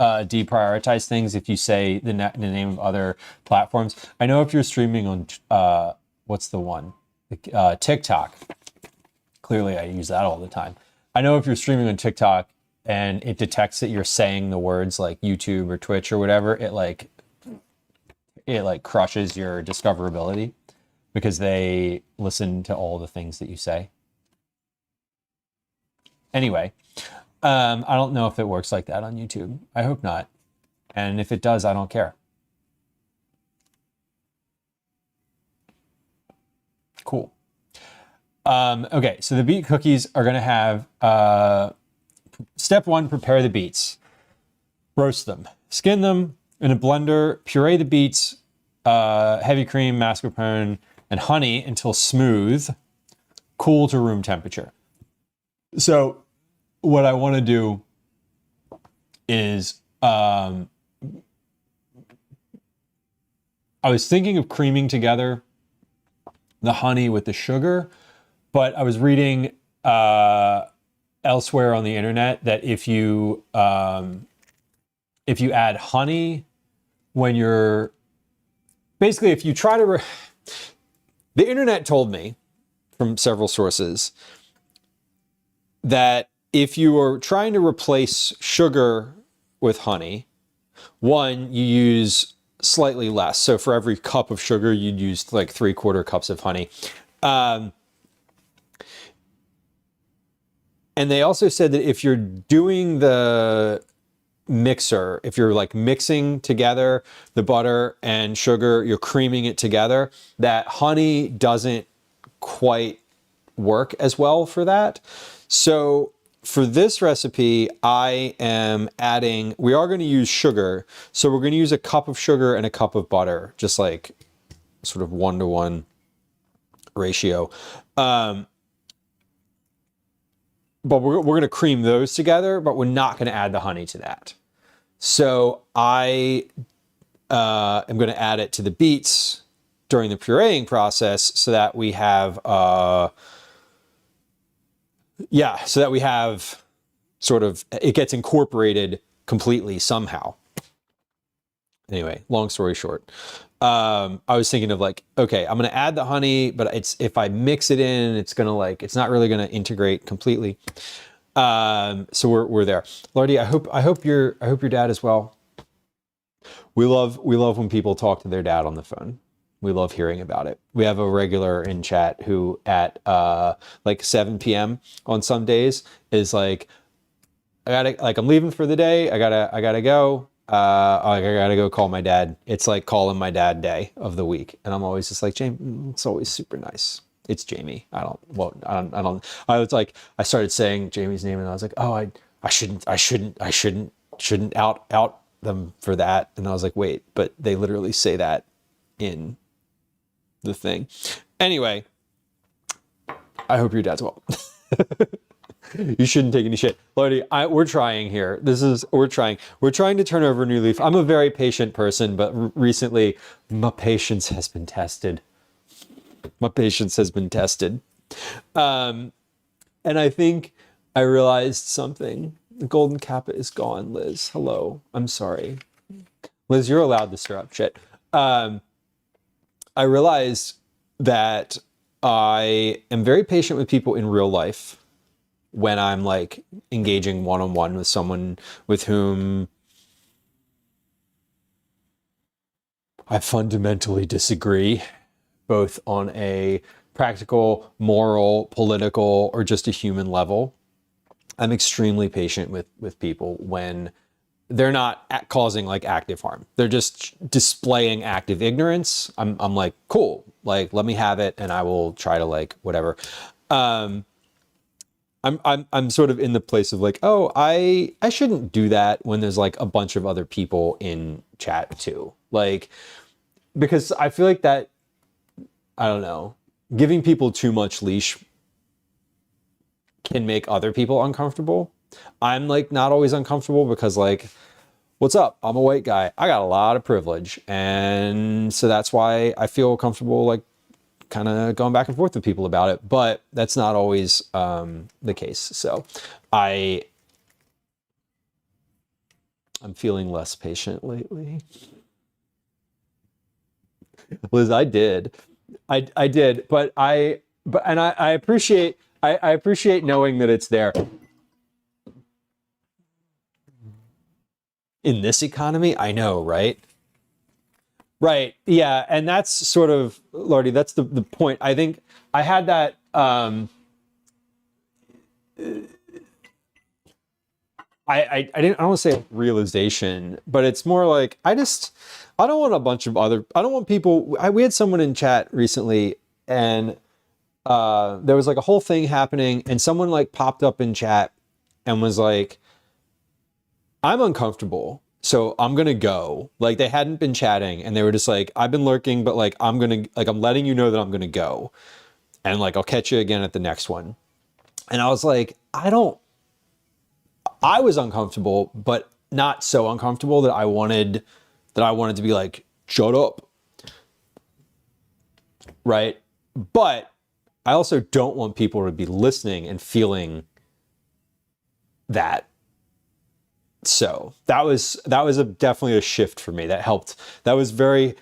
deprioritize things if you say the name of other platforms? I know if you're streaming on what's the one? TikTok. Clearly, I use that all the time. I know if you're streaming on TikTok and it detects that you're saying the words like YouTube or Twitch or whatever, it crushes your discoverability because they listen to all the things that you say. Anyway, I don't know if it works like that on YouTube. I hope not. And if it does, I don't care. Cool. Okay, so the beet cookies are going to have step 1, prepare the beets. Roast them. Skin them in a blender. Puree the beets, heavy cream, mascarpone, and honey until smooth. Cool to room temperature. So what I want to do is I was thinking of creaming together the honey with the sugar, but I was reading elsewhere on the internet that if you add honey when you're basically, if you try to the internet told me from several sources that if you are trying to replace sugar with honey, one, you use slightly less. So for every cup of sugar, you'd use like 3/4 cups of honey. And they also said that if you're doing the mixer, if you're like mixing together the butter and sugar, you're creaming it together, that honey doesn't quite work as well for that. So for this recipe, I am adding, we are going to use sugar. So we're going to use a cup of sugar and a cup of butter, just like sort of 1-to-1 ratio. But we're going to cream those together, but we're not going to add the honey to that. So I am going to add it to the beets during the pureeing process so that we have, sort of, it gets incorporated completely somehow. Anyway, long story short, I was thinking of like, okay, I'm going to add the honey, but if I mix it in, it's going to it's not really going to integrate completely. So we're there. Lardy, I hope your dad is well. We love when people talk to their dad on the phone. We love hearing about it. We have a regular in chat who at like 7 p.m. on some days is like, I'm leaving for the day. I gotta go. I gotta go call my dad. It's like calling my dad day of the week. And I'm always just like, Jamie, it's always super nice. It's Jamie. I was like, I started saying Jamie's name and I was like, oh, I shouldn't out them for that. And I was like, wait, but they literally say that in the thing. Anyway, I hope your dad's well. You shouldn't take any shit. Lordy, we're trying here. We're trying to turn over a new leaf. I'm a very patient person, but recently my patience has been tested. And I think I realized something. The golden kappa is gone, Liz. Hello. I'm sorry. Liz, you're allowed to stir up shit. I realized that I am very patient with people in real life when I'm like engaging one-on-one with someone with whom I fundamentally disagree, both on a practical, moral, political, or just a human level. I'm extremely patient with people when they're not causing like active harm. They're just displaying active ignorance. I'm like, cool, like let me have it and I will try to like whatever. I'm sort of in the place of like, oh, I shouldn't do that when there's like a bunch of other people in chat too. Like, because I feel like that, I don't know, giving people too much leash can make other people uncomfortable. I'm like not always uncomfortable because like, what's up? I'm a white guy. I got a lot of privilege. And so that's why I feel comfortable like kind of going back and forth with people about it. But that's not always the case. So I'm feeling less patient lately. Liz, I did. I did, but I appreciate I appreciate knowing that it's there. In this economy, I know, right? Right. Yeah. And that's sort of, Lordy, that's the point. I think I had that I don't want to say realization, but it's more like I don't want a bunch of other, I don't want people. We had someone in chat recently, and there was like a whole thing happening, and someone like popped up in chat and was like, I'm uncomfortable, so I'm gonna go. Like they hadn't been chatting, and they were just like, I've been lurking, but like I'm letting you know that I'm gonna go, and like I'll catch you again at the next one. And I was like, I was uncomfortable, but not so uncomfortable that I wanted to be like, shut up. Right? But I also don't want people to be listening and feeling that. So that was definitely a shift for me. That helped. That was very,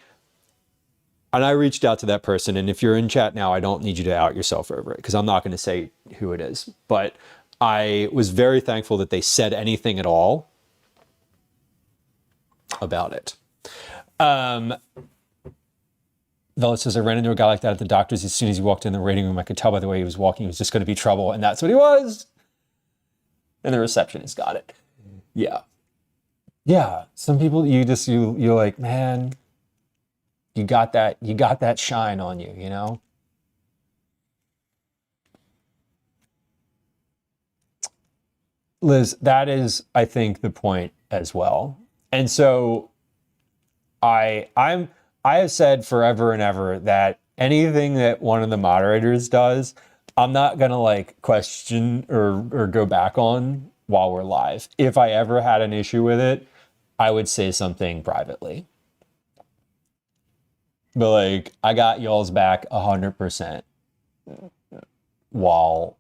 and I reached out to that person. And if you're in chat now, I don't need you to out yourself over it because I'm not going to say who it is. But I was very thankful that they said anything at all about it. Vela says, I ran into a guy like that at the doctor's. As soon as he walked in the waiting room, I could tell by the way he was walking, he was just going to be trouble. And that's what he was. And the receptionist got it. Yeah. Yeah. Some people, you're like, man, you got that shine on you, you know? Liz, that is, I think, the point as well. And so I have said forever and ever that anything that one of the moderators does, I'm not gonna like question or go back on while we're live. If I ever had an issue with it, I would say something privately. But like, I got y'all's back 100% while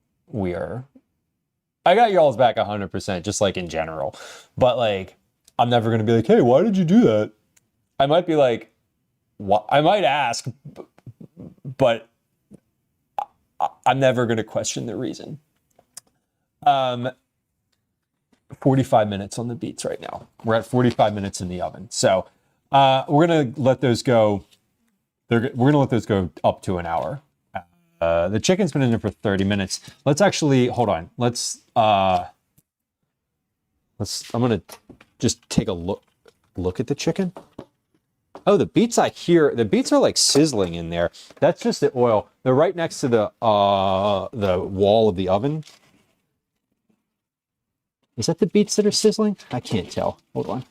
I got y'all's back 100%, just like in general. But like, I'm never gonna be like, hey, why did you do that? I might be like, what? I might ask, but I'm never going to question the reason. 45 minutes on the beets right now. We're at 45 minutes in the oven. So we're going to let those go. We're going to let those go up to an hour. The chicken's been in there for 30 minutes. Let's actually, hold on. I'm going to just take a look at the chicken. Oh, the beets are like sizzling in there. That's just the oil. They're right next to the wall of the oven. Is that the beets that are sizzling? I can't tell. Hold on.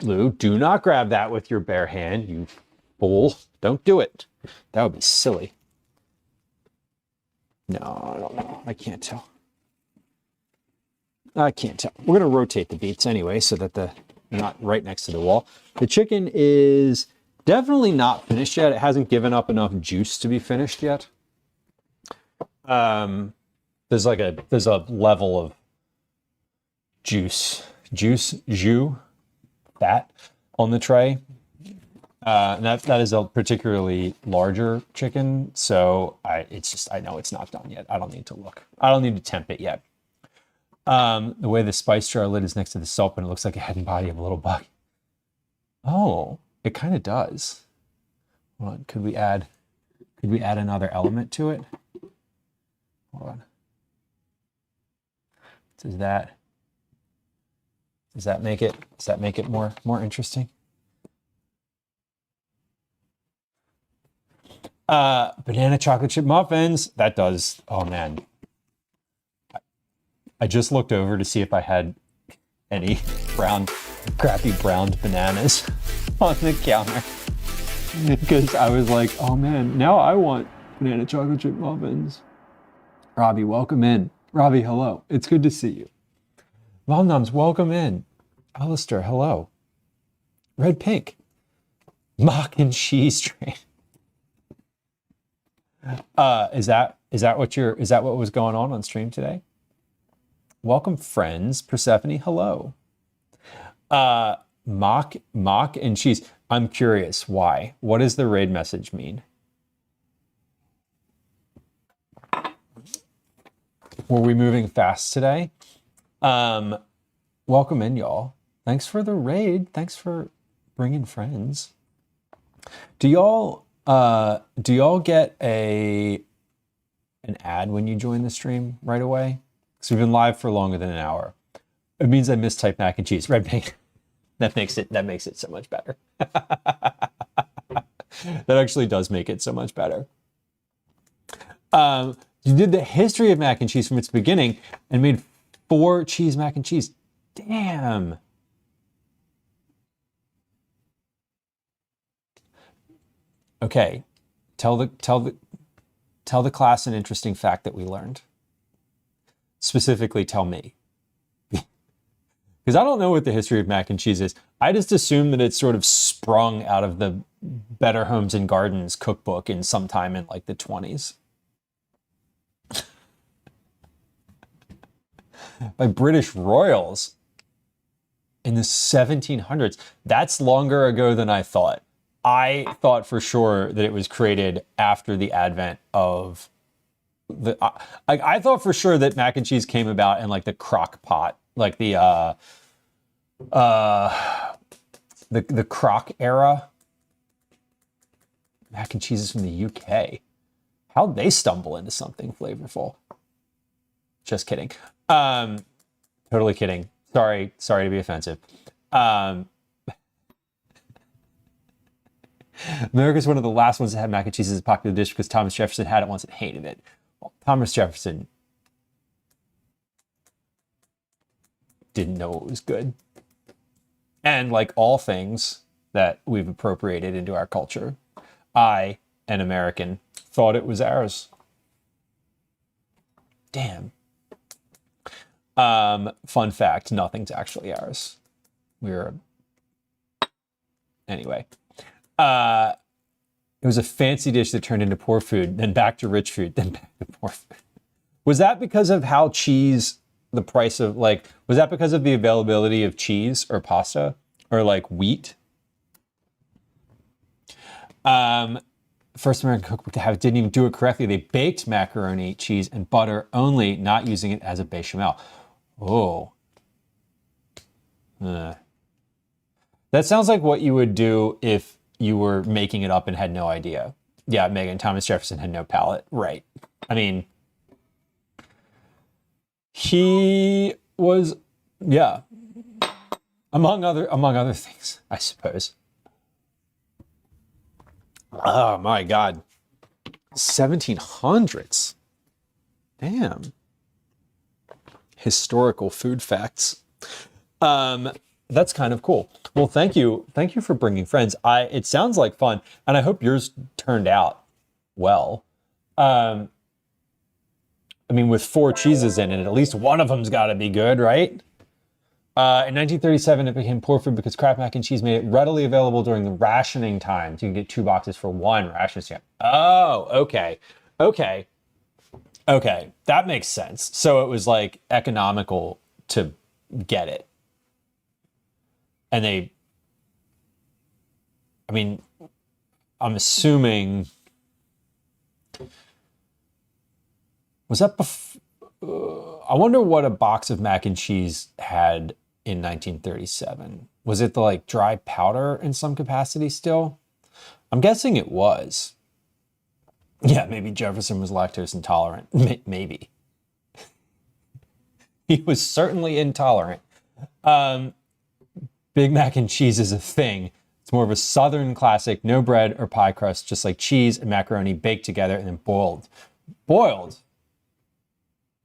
Lou, do not grab that with your bare hand, you fool. Don't do it. That would be silly. No, I don't know. I can't tell. I can't tell. We're going to rotate the beets anyway so that they're not right next to the wall. The chicken is definitely not finished yet. It hasn't given up enough juice to be finished yet. There's a level of jus, fat on the tray. And that is a particularly larger chicken. So I know it's not done yet. I don't need to look. I don't need to temp it yet. The way the spice jar lid is next to the soap, and it looks like a head and body of a little bug. Oh, it kind of does. Hold on, could we add another element to it? Hold on. Does that make it more interesting? Banana chocolate chip muffins. That does. Oh man. I just looked over to see if I had any crappy browned bananas on the counter. Because I was like, oh man, now I want banana chocolate chip muffins. Robbie, welcome in. Robbie, hello. It's good to see you. Mom Noms, welcome in. Alistair, hello. Red Pink. Mac and cheese train. Is that what was going on stream today? Welcome, friends. Persephone, hello. Mock and cheese. I'm curious, why? What does the raid message mean? Were we moving fast today? Welcome in, y'all. Thanks for the raid. Thanks for bringing friends. Do y'all get an ad when you join the stream right away? Because we've been live for longer than an hour. It means I mistyped mac and cheese. Red Pink. That makes it so much better. That actually does make it so much better. You did the history of mac and cheese from its beginning and made 4 cheese mac and cheese. Damn. Okay. Tell the class an interesting fact that we learned. Specifically, tell me. Because I don't know what the history of mac and cheese is. I just assume that it's sort of sprung out of the Better Homes and Gardens cookbook in sometime in like the 20s. By British royals in the 1700s. That's longer ago than I thought. I thought for sure that it was created after the advent of the... I thought for sure that mac and cheese came about in like the crock pot, like the crock era. Mac and cheese is from the UK. How'd they stumble into something flavorful? Just kidding. Totally kidding. Sorry to be offensive. America's one of the last ones that had mac and cheese as a popular dish because Thomas Jefferson had it once and hated it. Well, Thomas Jefferson didn't know it was good. And like all things that we've appropriated into our culture, I, an American, thought it was ours. Damn. Fun fact, nothing's actually ours. Anyway. It was a fancy dish that turned into poor food, then back to rich food, then back to poor food. Was that because of how cheese, the price of like, was that because of the availability of cheese or pasta or like wheat? First American cookbook to have it didn't even do it correctly. They baked macaroni, cheese, and butter only, not using it as a bechamel. Oh. That sounds like what you would do if you were making it up and had no idea. Yeah, Megan, Thomas Jefferson had no palate. Right. I mean, he was, yeah, among other things, I suppose. Oh my God. 1700s. Damn. Historical food facts. That's kind of cool. Well, thank you for bringing friends. It sounds like fun, and I hope yours turned out well. I mean, with 4 cheeses in it, at least one of them's got to be good, right? In 1937, it became poor food because Kraft mac and cheese made it readily available during the rationing times. You can get 2 boxes for 1 ration stamp. Oh, okay. That makes sense. So it was like economical to get it. And I'm assuming, was that I wonder what a box of mac and cheese had in 1937. Was it the like dry powder in some capacity still? I'm guessing it was. Yeah, maybe Jefferson was lactose intolerant. Maybe. He was certainly intolerant. Big Mac and cheese is a thing. It's It's more of a Southern classic, no bread or pie crust, just like cheese and macaroni baked together and then boiled. Boiled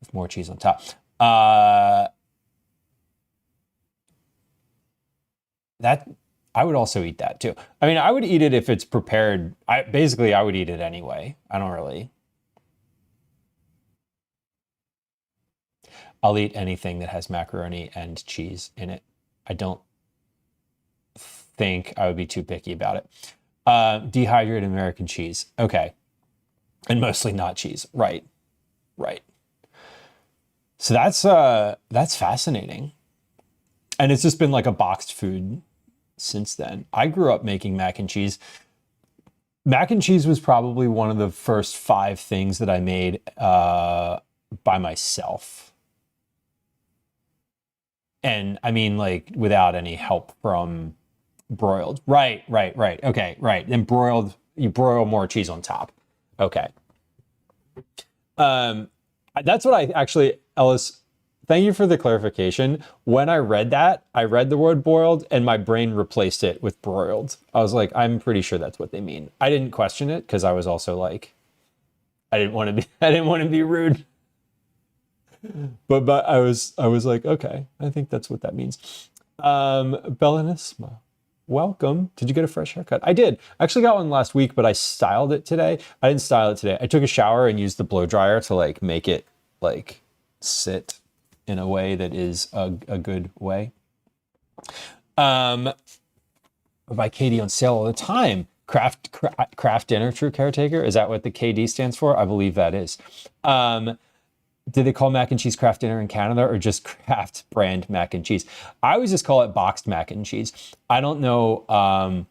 with more cheese on top. That I would also eat that too. I mean, I would eat it if it's prepared. I would eat it anyway. I don't really. I'll eat anything that has macaroni and cheese in it. I don't think I would be too picky about it. Dehydrated American cheese. Okay. And mostly not cheese. Right. Right. So that's fascinating. And it's just been like a boxed food since then. I grew up making mac and cheese. Mac and cheese was probably one of the first 5 things that I made by myself. And I mean, like, without any help from broiled. Right. Okay, right. And broiled, you broil more cheese on top. Okay. That's what I actually, Ellis, thank you for the clarification. When I read that, I read the word boiled and my brain replaced it with broiled. I was like, I'm pretty sure that's what they mean. I didn't question it because I was also like, I didn't want to be rude. But I was like, okay, I think that's what that means. Bellanisma, welcome. Did you get a fresh haircut? I did. I actually got one last week, but I styled it today. I didn't style it today. I took a shower and used the blow dryer to like make it like sit in a way that is a good way. By Katie on sale all the time. Craft dinner, true caretaker. Is that what the KD stands for? I believe that is. Do they call mac and cheese Kraft dinner in Canada or just Kraft brand mac and cheese? I always just call it boxed mac and cheese. I don't know,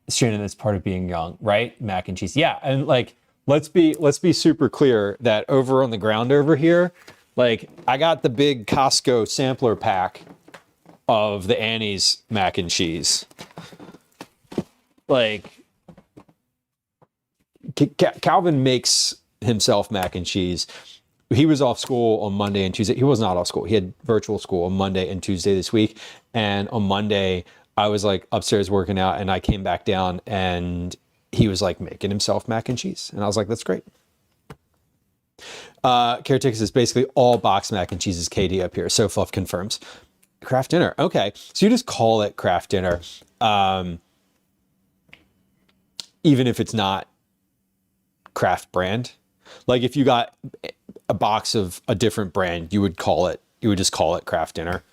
Shannon, that's part of being young, right? Mac and cheese. Yeah, and like, let's be super clear that over on the ground over here, like, I got the big Costco sampler pack of the Annie's mac and cheese. Like, Calvin makes himself mac and cheese. He was off school on Monday and Tuesday. He was not off school. He had virtual school on Monday and Tuesday this week. And on Monday, I was like upstairs working out and I came back down and he was like making himself mac and cheese. And I was like, that's great. Caretaker says basically all boxed mac and cheese is KD up here. So Fluff confirms. Kraft dinner. Okay. So you just call it Kraft dinner. Even if it's not Kraft brand. Like if you got a box of a different brand, you would just call it Kraft dinner.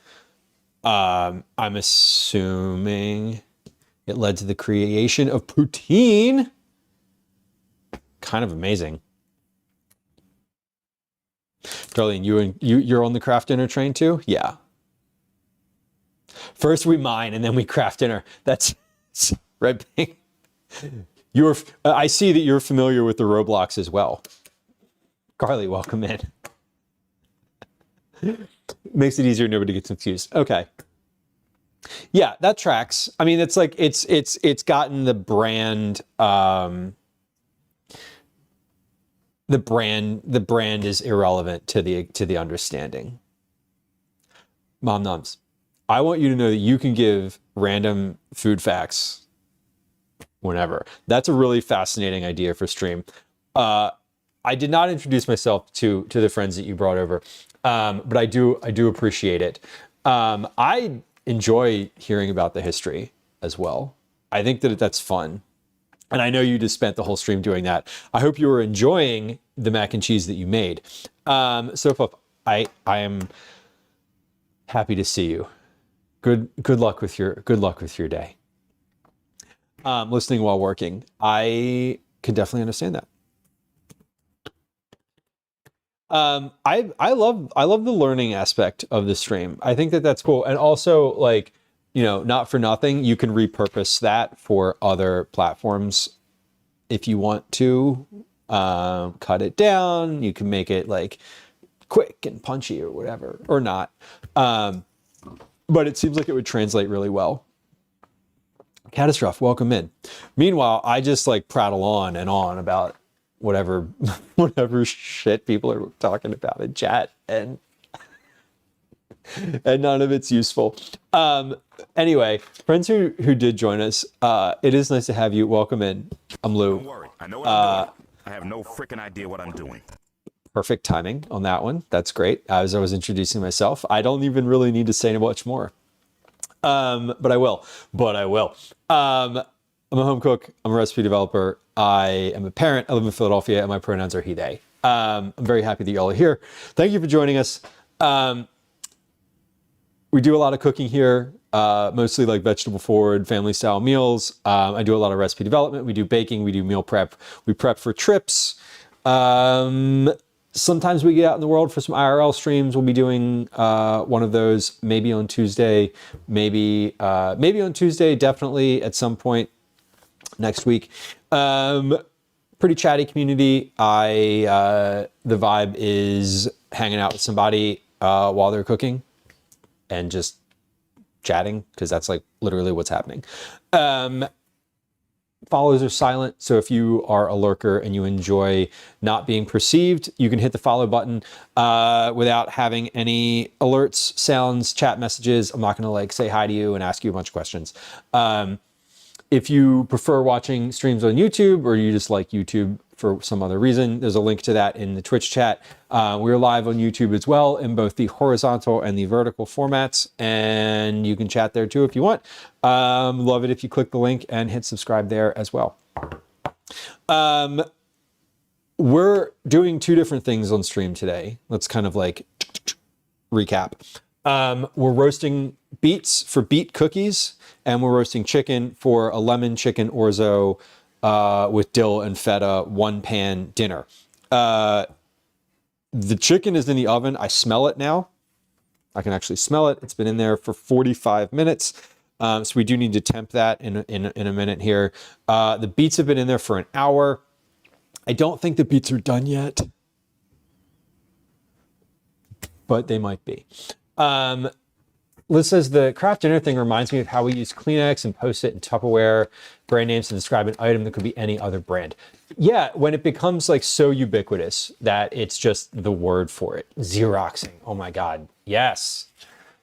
I'm assuming it led to the creation of poutine. Kind of amazing. Darlene, you're on the Kraft dinner train too? Yeah. First we mine and then we Kraft dinner. That's Red Pink. I see that you're familiar with the Roblox as well. Carly, welcome in. Makes it easier, nobody gets confused. Okay. Yeah, that tracks. I mean, it's like it's gotten the brand the brand is irrelevant to the understanding. Mom Nums, I want you to know that you can give random food facts whenever. That's a really fascinating idea for stream. I did not introduce myself to the friends that you brought over, but I do appreciate it. I enjoy hearing about the history as well. I think that that's fun. And I know you just spent the whole stream doing that. I hope you were enjoying the mac and cheese that you made. So I am happy to see you. Good luck with your day. Listening while working. I can definitely understand that. I love the learning aspect of the stream. I think that that's cool. And also, like, you know, not for nothing, you can repurpose that for other platforms if you want to. Cut it down. You can make it like quick and punchy or whatever, or not. But it seems like it would translate really well. Catastrophe, welcome in. Meanwhile, I just like prattle on and on about whatever shit people are talking about in chat, and none of it's useful. Anyway, friends who did join us, it is nice to have you. Welcome in. I'm Lou. Don't worry. I know what I'm doing. I have no freaking idea what I'm doing. Perfect timing on that one. That's great. As I was introducing myself, I don't even really need to say much more. But I will. I'm a home cook. I'm a recipe developer. I am a parent. I live in Philadelphia, and my pronouns are he, they. I'm very happy that y'all are here. Thank you for joining us. We do a lot of cooking here, mostly like vegetable forward, family style meals. I do a lot of recipe development. We do baking. We do meal prep. We prep for trips. Sometimes we get out in the world for some IRL streams. We'll be doing one of those maybe on Tuesday, maybe on Tuesday, definitely at some point next week. Pretty chatty community. The vibe is hanging out with somebody while they're cooking and just chatting, because that's like literally what's happening. Follows are silent, so if you are a lurker and you enjoy not being perceived, you can hit the follow button without having any alerts, sounds, chat messages. I'm not going to like say hi to you and ask you a bunch of questions. If you prefer watching streams on YouTube, or you just like YouTube for some other reason, there's a link to that in the Twitch chat. We're live on YouTube as well in both the horizontal and the vertical formats, and you can chat there too if you want. Love it if you click the link and hit subscribe there as well. We're doing two different things on stream today. Let's kind of like recap. We're roasting beets for beet cookies, and we're roasting chicken for a lemon chicken orzo with dill and feta 1-pan dinner. The chicken is in the oven. I smell it now. I can actually smell it. It's been in there for 45 minutes. So we do need to temp that in a minute here. The beets have been in there for an hour. I don't think the beets are done yet, but they might be. Liz says the craft dinner thing reminds me of how we use Kleenex and Post-it and Tupperware brand names to describe an item that could be any other brand. Yeah, when it becomes like so ubiquitous that it's just the word for it. Xeroxing. Oh my God. Yes.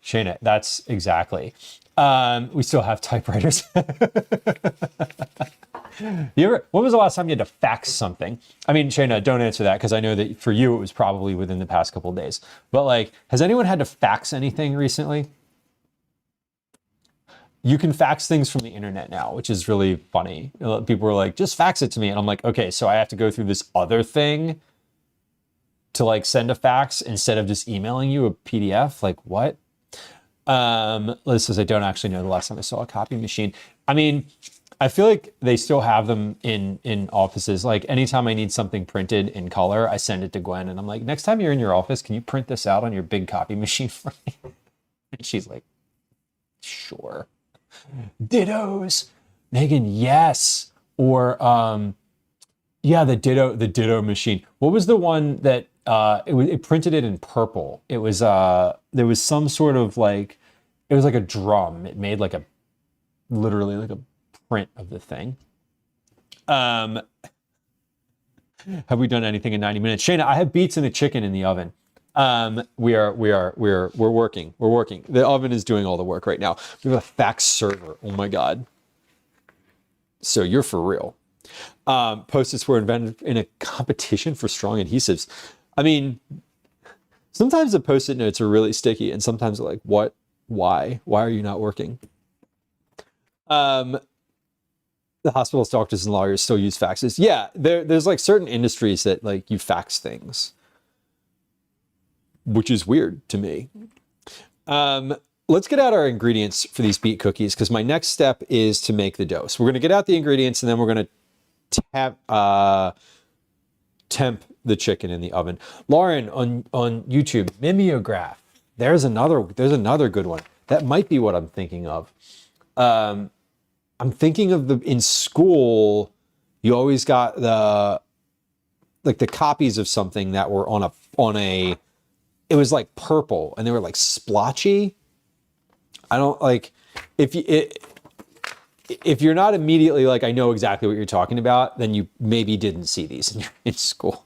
Shayna, that's exactly. We still have typewriters. When was the last time you had to fax something? I mean, Shayna, don't answer that, because I know that for you it was probably within the past couple of days. But like, has anyone had to fax anything recently? You can fax things from the internet now, which is really funny. People are like, just fax it to me. And I'm like, okay, so I have to go through this other thing to like send a fax instead of just emailing you a PDF? Like what? Liz says, I don't actually know the last time I saw a copy machine. I mean, I feel like they still have them in offices. Like anytime I need something printed in color, I send it to Gwen and I'm like, next time you're in your office, can you print this out on your big copy machine for me? And she's like, sure. Dittos. Megan, yes. Or yeah, the ditto machine. What was the one that it printed it in purple? It was there was some sort of like, it was like a drum. It made like literally like a print of the thing. Have we done anything in 90 minutes? Shayna, I have beets and a chicken in the oven. We're working. The oven is doing all the work right now. We have a fax server. Oh my God. So you're for real. Post-its were invented in a competition for strong adhesives. I mean, sometimes the Post-it notes are really sticky, and sometimes they're like, what? Why? Why are you not working? The hospital's doctors and lawyers still use faxes. Yeah, there's like certain industries that like you fax things, which is weird to me. Let's get out our ingredients for these beet cookies, because my next step is to make the dough. So we're going to get out the ingredients, and then we're going to temp the chicken in the oven. Lauren on YouTube, mimeograph. There's another good one. That might be what I'm thinking of. I'm thinking of in school, you always got the copies of something that were on a it was like purple and they were like splotchy. I don't like, if you're not immediately like, I know exactly what you're talking about, then you maybe didn't see these in school.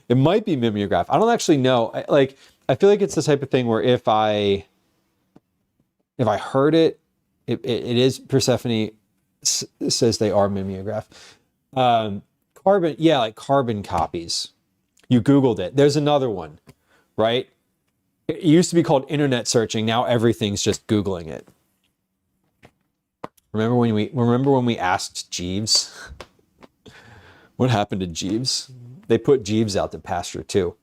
It might be mimeograph. I don't actually know. I feel like it's the type of thing where if I heard it it is. Persephone says they are mimeograph. Carbon, yeah, like carbon copies. You Googled it. There's another one, right? It used to be called internet searching. Now everything's just Googling it. Remember when we asked Jeeves? What happened to Jeeves? They put Jeeves out to pasture too.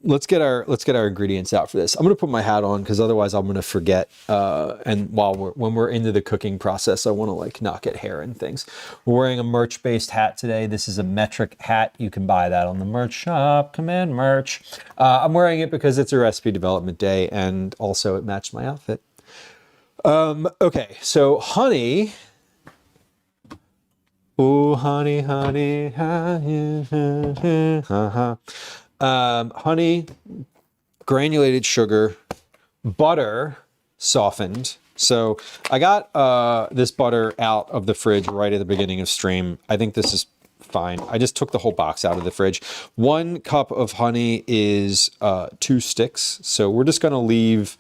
Let's get our ingredients out for this. I'm gonna put my hat on because otherwise I'm gonna forget. And when we're into the cooking process, I want to like not get hair and things. We're wearing a merch-based hat today. This is a metric hat. You can buy that on the merch shop. Command merch. I'm wearing it because it's a recipe development day, and also it matched my outfit. Okay, so honey. Ooh, honey, honey, honey, honey, granulated sugar, butter, softened. So I got this butter out of the fridge right at the beginning of stream. I think this is fine. I just took the whole box out of the fridge. 1 cup of honey is 2 sticks. So we're just gonna leave.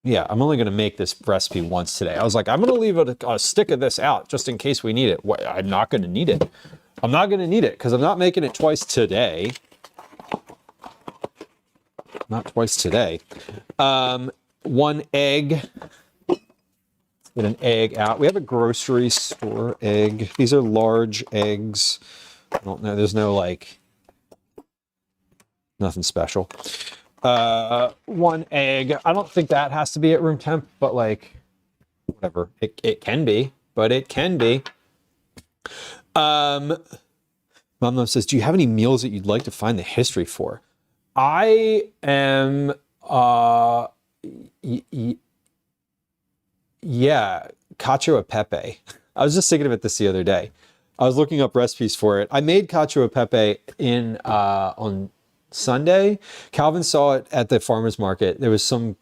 Yeah, I'm only going to make this recipe once today. I was like, I'm going to leave a stick of this out just in case we need it. I'm not going to need it. I'm not going to need it because I'm not making it twice today. Not twice today. 1 egg. Get an egg out. We have a grocery store egg. These are large eggs. I don't know. There's no like, nothing special. 1 egg. I don't think that has to be at room temp, but like, whatever. It can be, but it can be. Mom says, do you have any meals that you'd like to find the history for? I am, yeah, cacio e pepe. I was just thinking of this the other day. I was looking up recipes for it. I made cacio e pepe on Sunday. Calvin saw it at the farmer's market. There was some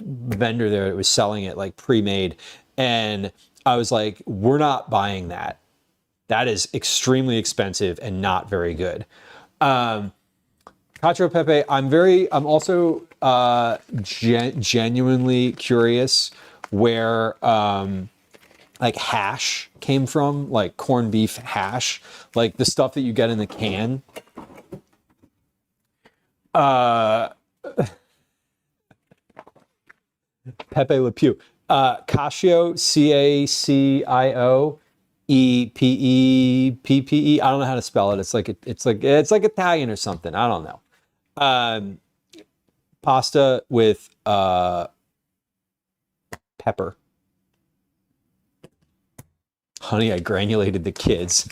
vendor there that was selling it like pre-made. And I was like, we're not buying that. That is extremely expensive and not very good. Cacio e pepe, I'm also genuinely curious where like hash came from, like corned beef hash, like the stuff that you get in the can. Pepe Le Pew. Cacio, Cacio, Epeppe. I don't know how to spell it. It's like Italian or something. I don't know. Pasta with pepper. Honey, I granulated the kids.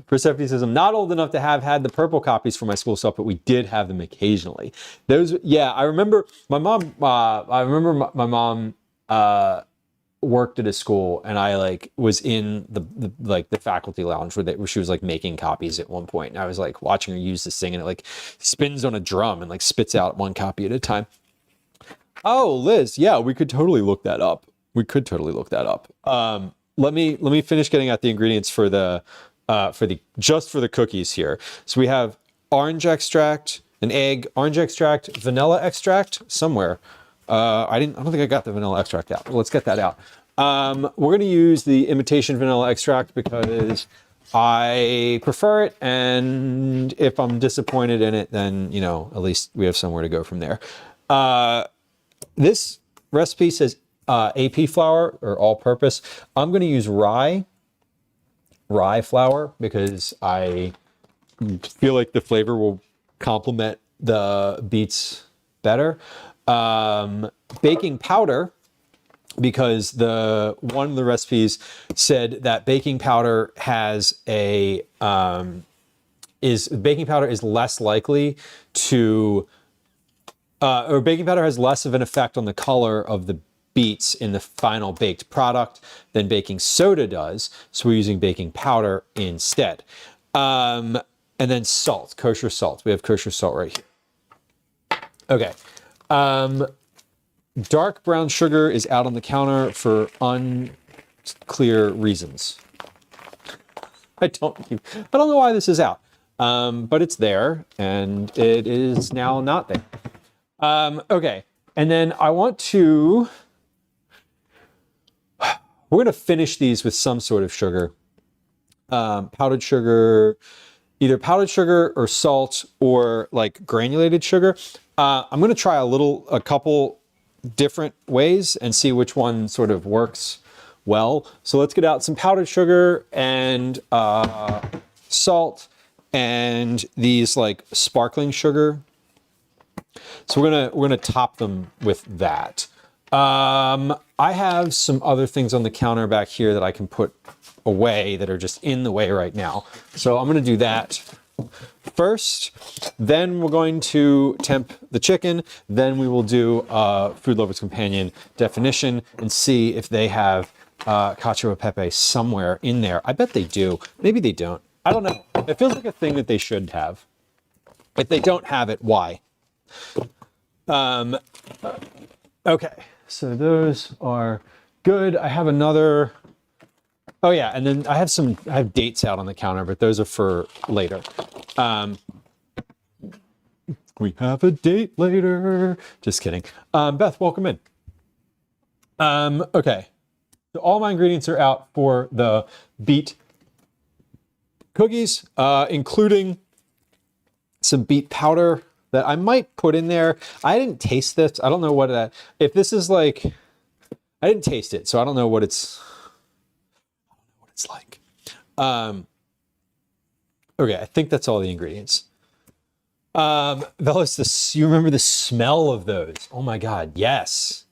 Persephone says, I'm not old enough to have had the purple copies for my school stuff, but we did have them occasionally. Those, yeah, I remember my mom, my mom worked at a school, and I like was in the faculty lounge where she was like making copies at one point. And I was like watching her use this thing, and it like spins on a drum and like spits out 1 copy at a time. Oh, Liz, yeah, we could totally look that up. Let me finish getting out the ingredients for the cookies here. So we have orange extract, an egg, orange extract, vanilla extract somewhere. I don't think I got the vanilla extract out. Well, let's get that out. We're going to use the imitation vanilla extract because I prefer it, and if I'm disappointed in it, then you know at least we have somewhere to go from there. This recipe says AP flour or all-purpose. I'm going to use rye flour because I feel like the flavor will complement the beets better. Baking powder, because one of the recipes said that baking powder is less likely to or baking powder has less of an effect on the color of the beets in the final baked product than baking soda does. So we're using baking powder instead. And then salt, kosher salt. We have kosher salt right here. Okay. Dark brown sugar is out on the counter for unclear reasons. I don't know why this is out. but it's there, and it is now not there. Okay, and then we're going to finish these with some sort of sugar. Powdered sugar, either powdered sugar or salt or like granulated sugar. I'm going to try a couple different ways and see which one sort of works well. So let's get out some powdered sugar and salt and these like sparkling sugar. So we're gonna top them with that. I have some other things on the counter back here that I can put away that are just in the way right now. So I'm gonna do that first. Then we're going to temp the chicken. Then we will do Food Lover's Companion definition and see if they have cacio e pepe somewhere in there. I bet they do. Maybe they don't. I don't know. It feels like a thing that they should have. If they don't have it, why? Okay, so those are good. I have another. Oh yeah, and then I have dates out on the counter, but those are for later. We have a date later. Just kidding. Beth, welcome in. Okay, so all my ingredients are out for the beet cookies, including some beet powder that I might put in there. I didn't taste this. I don't know if this is like, I didn't taste it, so I don't know what it's like. Okay, I think that's all the ingredients. Bellis, you remember the smell of those? Oh my God, yes.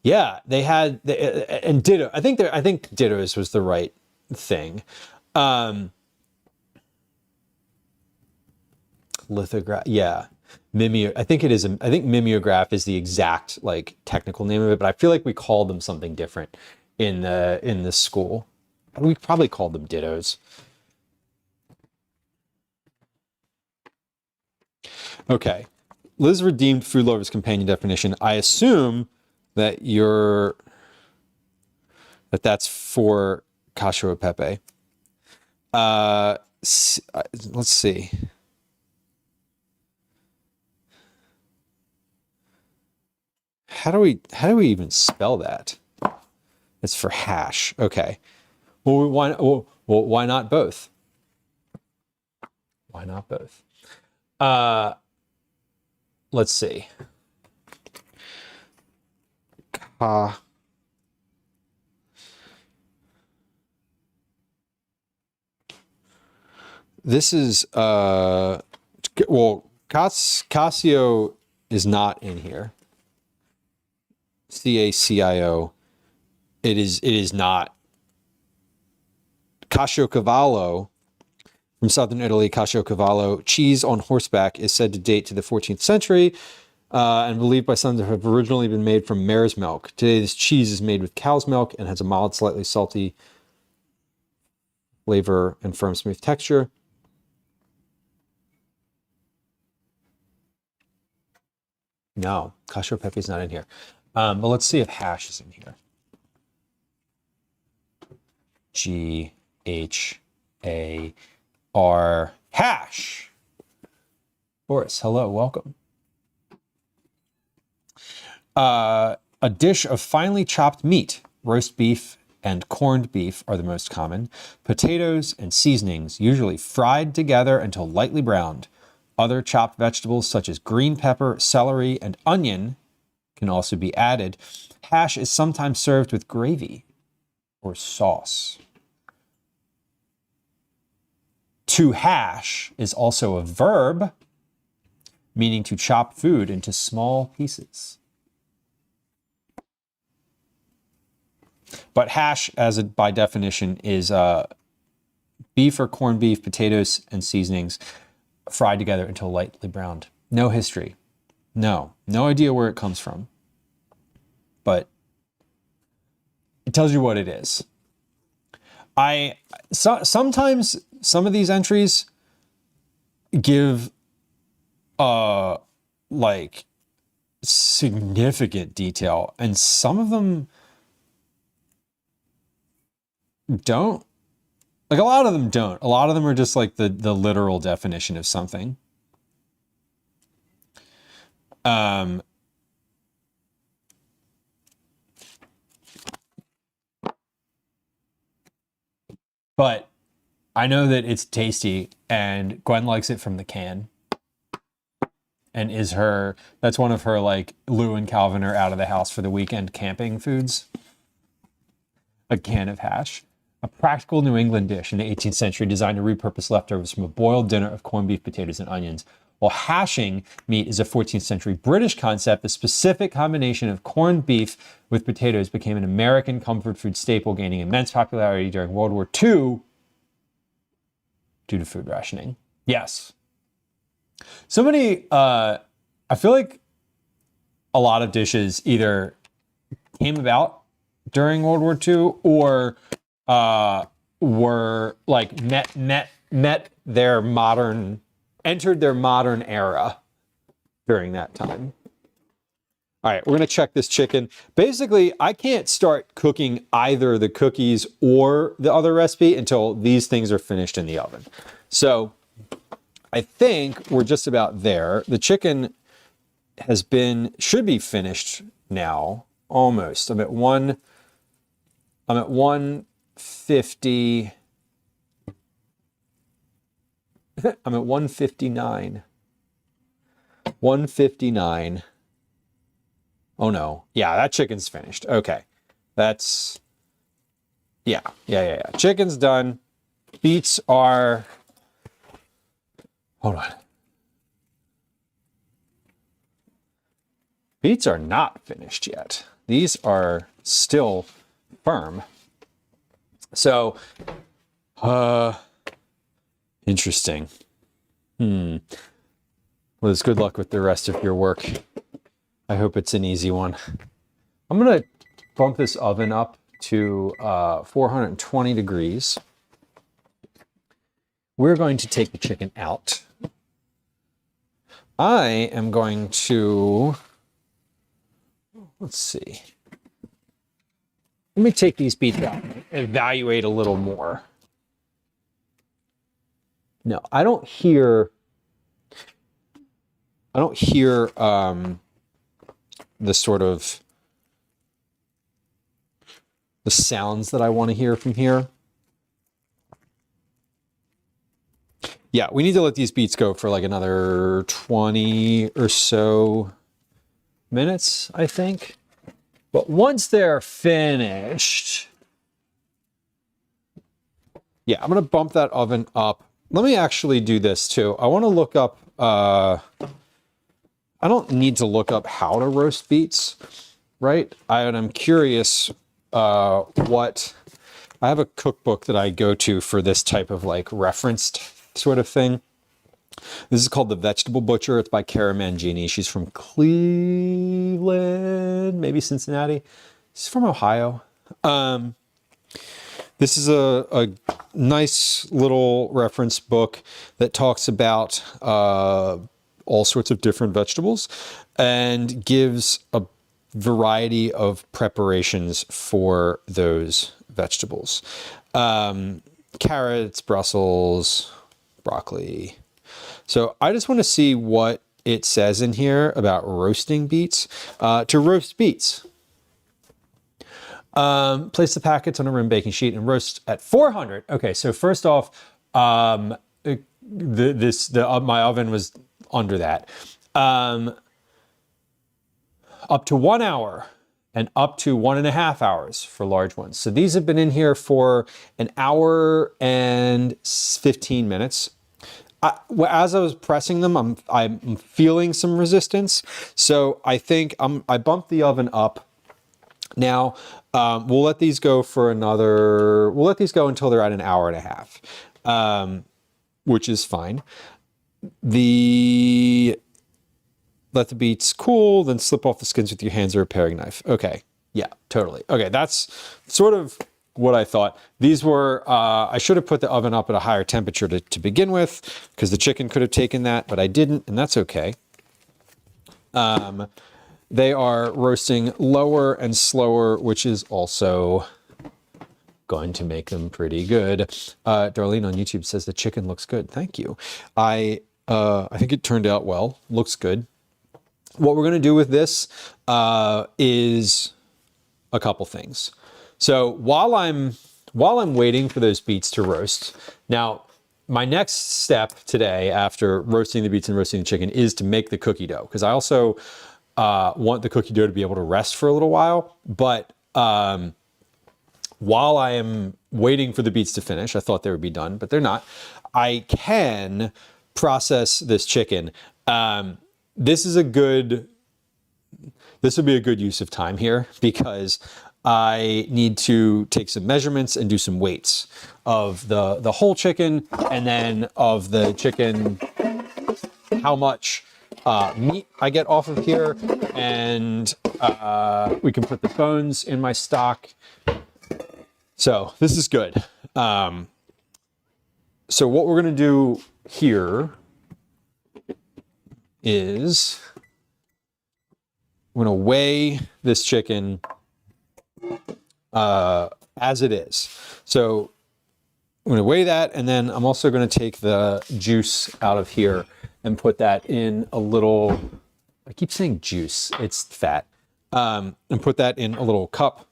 Yeah, they had, and Ditto, I think Ditto's was the right thing. Lithograph, yeah. I think it is. I think mimeograph is the exact like technical name of it, but I feel like we called them something different in the school. We probably called them dittos. Okay, Liz redeemed Food Lover's Companion definition. I assume that that's for cacio e pepe. Let's see. How do we even spell that? It's for hash. Okay. Well, why not both? Why not both? Let's see. This is Casio is not in here. CACIO. It is not. Caciocavallo from southern Italy. Caciocavallo cheese on horseback is said to date to the 14th century and believed by some to have originally been made from mare's milk. Today, this cheese is made with cow's milk and has a mild, slightly salty flavor and firm, smooth texture. No, cacio e pepe is not in here. But let's see if hash is in here. GHAR hash. Boris, hello, welcome. A dish of finely chopped meat, roast beef and corned beef are the most common. Potatoes and seasonings, usually fried together until lightly browned. Other chopped vegetables such as green pepper, celery, and onion can also be added. Hash is sometimes served with gravy or sauce. To hash is also a verb, meaning to chop food into small pieces. But hash, by definition, is beef or corned beef, potatoes, and seasonings fried together until lightly browned. No history. No idea where it comes from. But it tells you what it is. Sometimes some of these entries give like significant detail, and some of them don't. Like a lot of them don't. A lot of them are just like the literal definition of something. But I know that it's tasty, and Gwen likes it from the can. And that's one of her, like, Lou and Calvin are out of the house for the weekend camping foods. A can of hash. A practical New England dish in the 18th century designed to repurpose leftovers from a boiled dinner of corned beef, potatoes, and onions. While hashing meat is a 14th century British concept, the specific combination of corned beef with potatoes became an American comfort food staple, gaining immense popularity during World War II due to food rationing. Yes. So many, I feel like a lot of dishes either came about during World War II or were like entered their modern era during that time. All right, we're gonna check this chicken. Basically, I can't start cooking either the cookies or the other recipe until these things are finished in the oven. So I think we're just about there. The chicken should be finished now, almost. I'm at 150. I'm at 159. 159. Oh no. Yeah, that chicken's finished. Okay. Yeah. Chicken's done. Beets are, hold on. Beets are not finished yet. These are still firm. So, interesting. Well, it's good luck with the rest of your work. I hope it's an easy one. I'm gonna bump this oven up to 420 degrees. We're going to take the chicken out. I am going to, let's see. Let me take these beets out and evaluate a little more. No, I don't hear the sort of the sounds that I want to hear from here. Yeah, we need to let these beets go for like another 20 or so minutes, I think. But once they're finished, yeah, I'm going to bump that oven up. Let me actually do this too. I want to look up, I don't need to look up how to roast beets, right? I'm curious I have a cookbook that I go to for this type of like referenced sort of thing. This is called The Vegetable Butcher. It's by Cara Mangini. She's from Cleveland, maybe Cincinnati. She's from Ohio. This is a nice little reference book that talks about all sorts of different vegetables and gives a variety of preparations for those vegetables. Carrots, Brussels, broccoli. So I just want to see what it says in here about roasting beets. To roast beets, place the packets on a rim baking sheet and roast at 400. Okay, so first off, my oven was under that. Up to 1 hour and up to 1.5 hours for large ones. So these have been in here for an hour and 15 minutes. As I was pressing them, I'm feeling some resistance. So I think I bumped the oven up. Now, we'll let these go until they're at an hour and a half, which is fine. Let the beets cool, then slip off the skins with your hands or a paring knife. Okay, yeah, totally. Okay, that's sort of what I thought. These were, I should have put the oven up at a higher temperature to begin with, because the chicken could have taken that, but I didn't, and that's okay. They are roasting lower and slower, which is also going to make them pretty good. Darlene on YouTube says the chicken looks good. Thank you. I think it turned out well. Looks good. What we're going to do with this is a couple things. So while I'm waiting for those beets to roast, now my next step today after roasting the beets and roasting the chicken is to make the cookie dough, because I also want the cookie dough to be able to rest for a little while. But while I am waiting for the beets to finish, I thought they would be done, but they're not. I can process this chicken. This would be a good use of time here, because I need to take some measurements and do some weights of the whole chicken, and then of the chicken, how much meat I get off of here, and we can put the bones in my stock. So this is good. So what we're gonna do here is we're gonna weigh this chicken as it is. So I'm gonna weigh that, and then I'm also gonna take the juice out of here and put that in a little, I keep saying juice, it's fat, and put that in a little cup.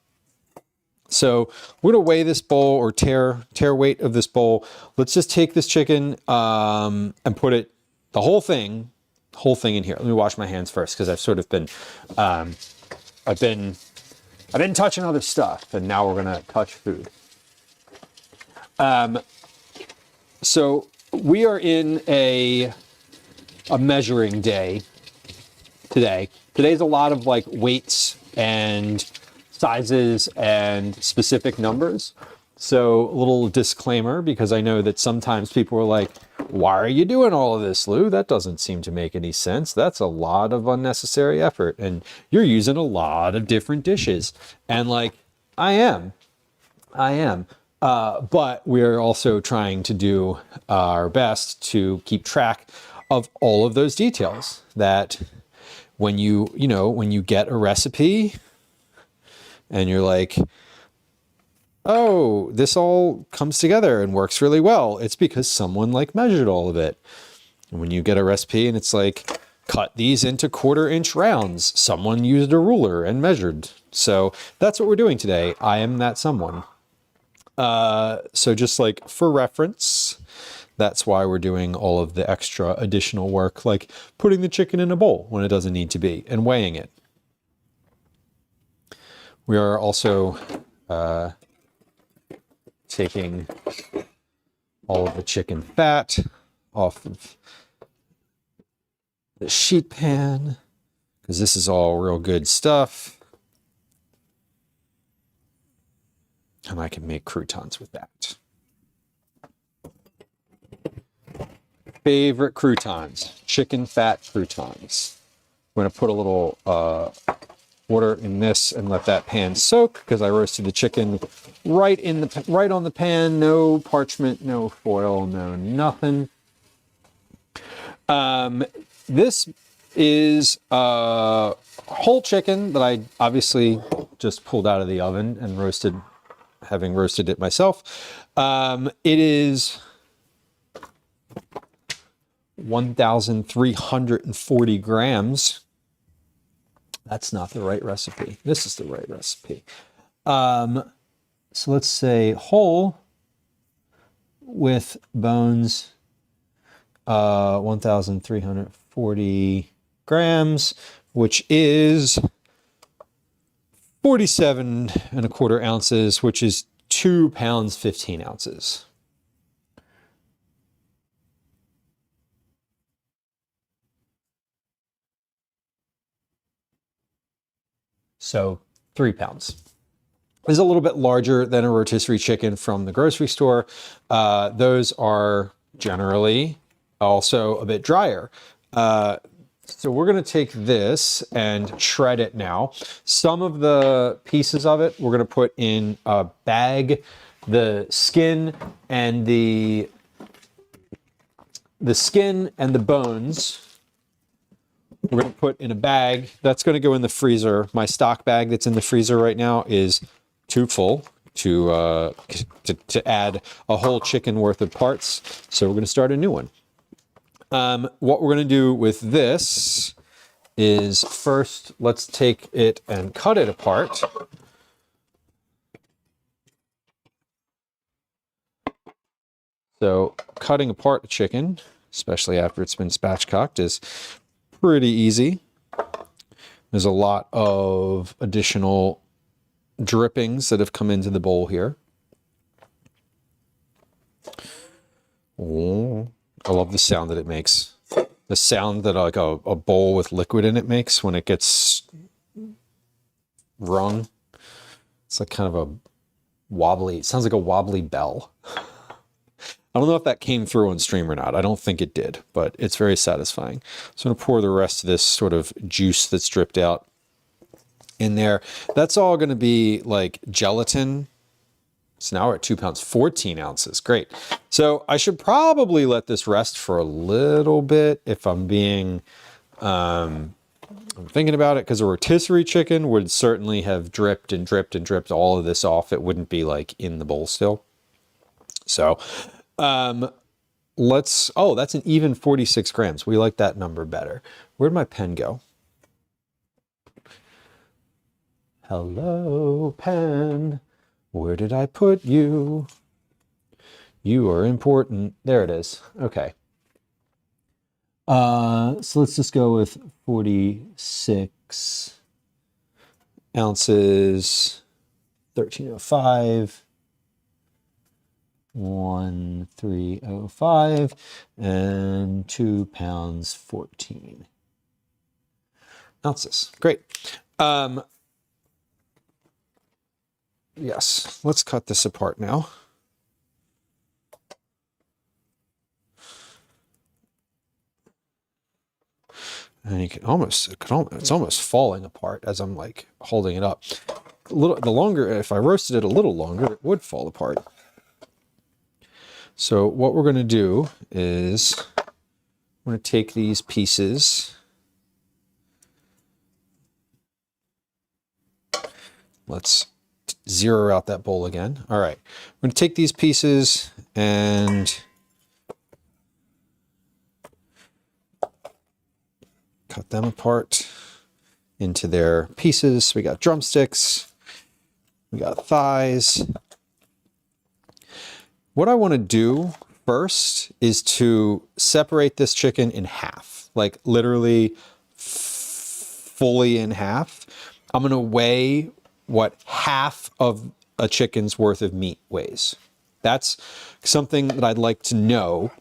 So we're gonna weigh this bowl, or tear weight of this bowl. Let's just take this chicken and put it, the whole thing in here. Let me wash my hands first, because I've sort of been, I've been touching other stuff, and now we're gonna touch food. So we are in a measuring day today. Today's a lot of like weights and sizes and specific numbers. So a little disclaimer, because I know that sometimes people are like, why are you doing all of this, Lou? That doesn't seem to make any sense. That's a lot of unnecessary effort, and you're using a lot of different dishes. And like, I am. But we're also trying to do our best to keep track of all of those details, that when you get a recipe and you're like, oh, this all comes together and works really well, it's because someone like measured all of it. And when you get a recipe and it's like, cut these into 1/4 inch rounds, someone used a ruler and measured. So that's what we're doing today. I am that someone. So just like for reference, that's why we're doing all of the extra additional work, like putting the chicken in a bowl when it doesn't need to be, and weighing it. We are also taking all of the chicken fat off of the sheet pan, because this is all real good stuff. And I can make croutons with that. Favorite croutons, chicken fat croutons. I'm going to put a little water in this and let that pan soak, because I roasted the chicken right on the pan. No parchment, no foil, no nothing. This is a whole chicken that I obviously just pulled out of the oven and roasted, having roasted it myself. It is 1,340 grams. That's not the right recipe. This is the right recipe. So let's say whole with bones, 1,340 grams, which is 47¼ ounces, which is 2 pounds, 15 ounces. So 3 pounds. Is a little bit larger than a rotisserie chicken from the grocery store. Those are generally also a bit drier. So we're going to take this and shred it now. Some of the pieces of it we're going to put in a bag. The skin and the bones we're going to put in a bag. That's going to go in the freezer. My stock bag that's in the freezer right now is too full to add a whole chicken worth of parts. So we're going to start a new one. What we're going to do with this is first, let's take it and cut it apart. So cutting apart the chicken, especially after it's been spatchcocked, is pretty easy. There's a lot of additional drippings that have come into the bowl here. Oh, I love the sound that it makes. The sound that like a bowl with liquid in it makes when it gets wrung. It's like kind of a wobbly, it sounds like a wobbly bell. I don't know if that came through on stream or not. I don't think it did, but it's very satisfying. So I'm going to pour the rest of this sort of juice that's dripped out in there. That's all going to be like gelatin. So now we're at 2 pounds, 14 ounces. Great. So I should probably let this rest for a little bit if I'm being, I'm thinking about it, because a rotisserie chicken would certainly have dripped and dripped and dripped all of this off. It wouldn't be like in the bowl still. So let's, oh, that's an even 46 grams. We like that number better. Where'd my pen go? Hello, pen. Where did I put you? You are important. There it is. Okay. So let's just go with 46 ounces, 1305. 1305 and 2 pounds 14 ounces. Great. Yes, let's cut this apart now. And you can almost, it's almost falling apart as I'm like holding it up. A little, the longer, if I roasted it a little longer, it would fall apart. So what we're going to do is I'm going to take these pieces. Let's zero out that bowl again. All right. I'm going to take these pieces and cut them apart into their pieces. We got drumsticks. We got thighs. What I want to do first is to separate this chicken in half, like literally fully in half. I'm going to weigh what half of a chicken's worth of meat weighs. That's something that I'd like to know,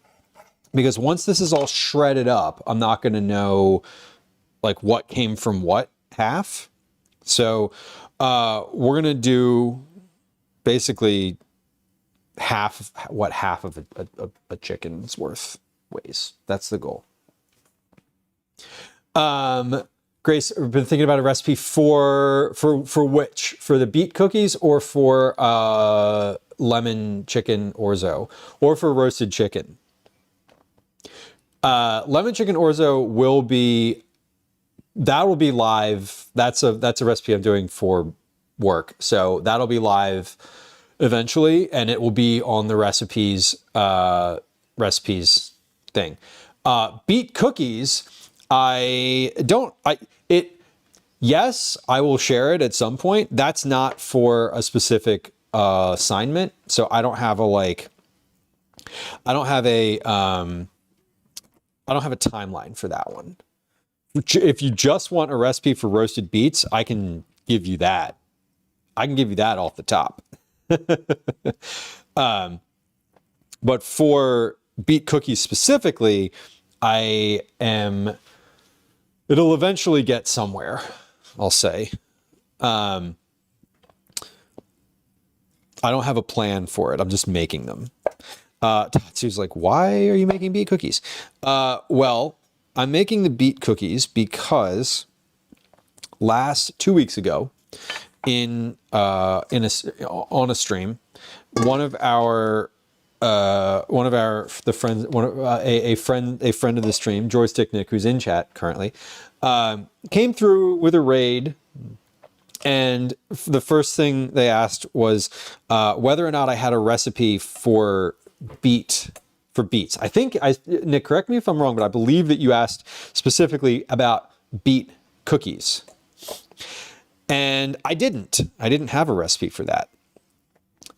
because once this is all shredded up, I'm not going to know like what came from what half. So we're going to do basically half of a chicken's worth weighs. That's the goal. Grace, we've been thinking about a recipe for which? For the beet cookies or for lemon chicken orzo or for roasted chicken? Lemon chicken orzo will be live. That's a recipe I'm doing for work. So that'll be live eventually, and it will be on the recipes thing. Beet cookies, yes, I will share it at some point. That's not for a specific assignment, so I don't have a timeline for that one. If you just want a recipe for roasted beets, I can give you that. I can give you that off the top. But for beet cookies specifically, it'll eventually get somewhere, I'll say. I don't have a plan for it. I'm just making them. Tatsu's like, why are you making beet cookies? Well, I'm making the beet cookies because 2 weeks ago, on a stream, a friend of the stream, Joystick Nick, who's in chat currently, came through with a raid And the first thing they asked was whether or not I had a recipe for beets. I think, Nick, correct me if I'm wrong, but I believe that you asked specifically about beet cookies. And I didn't have a recipe for that.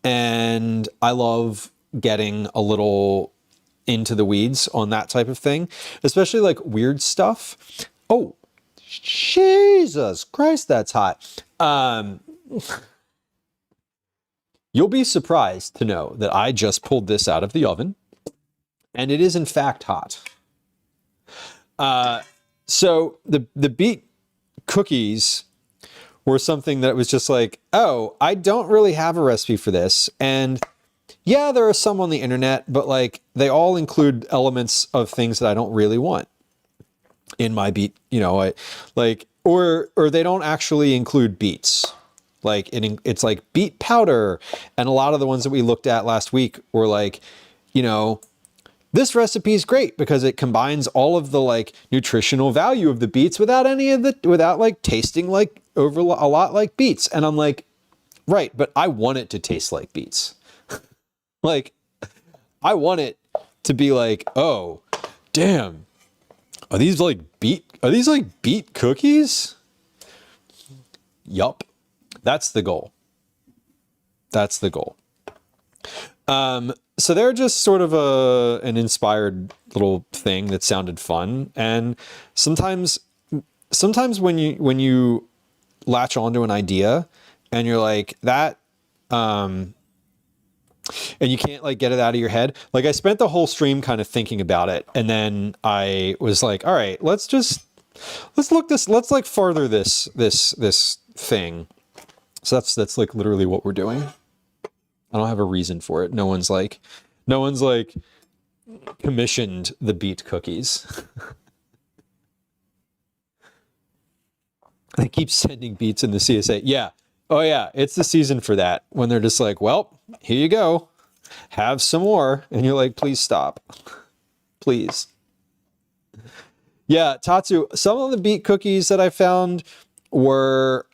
And I love getting a little into the weeds on that type of thing, especially like weird stuff. Oh, Jesus Christ, that's hot. You'll be surprised to know that I just pulled this out of the oven, and it is in fact hot. So the beet cookies were something that was just like, oh, I don't really have a recipe for this. And yeah, there are some on the internet, but like they all include elements of things that I don't really want in my beet, you know, or they don't actually include beets. Like it's like beet powder. And a lot of the ones that we looked at last week were like, you know, this recipe is great because it combines all of the like nutritional value of the beets without like tasting like a lot like beets. And I'm like, right, but I want it to taste like beets. Like, I want it to be like, oh, damn, are these like beet cookies? Yup. That's the goal. So they're just sort of an inspired little thing that sounded fun. And sometimes when you latch onto an idea and you're like that, and you can't like get it out of your head. Like I spent the whole stream kind of thinking about it. And then I was like, all right, let's like further this thing. So that's like literally what we're doing. I don't have a reason for it. No one's like commissioned the beet cookies. They keep sending beets in the CSA. Yeah. Oh yeah. It's the season for that. When they're just like, well, here you go. Have some more. And you're like, please stop. Please. Yeah. Tatsu, some of the beet cookies that I found were,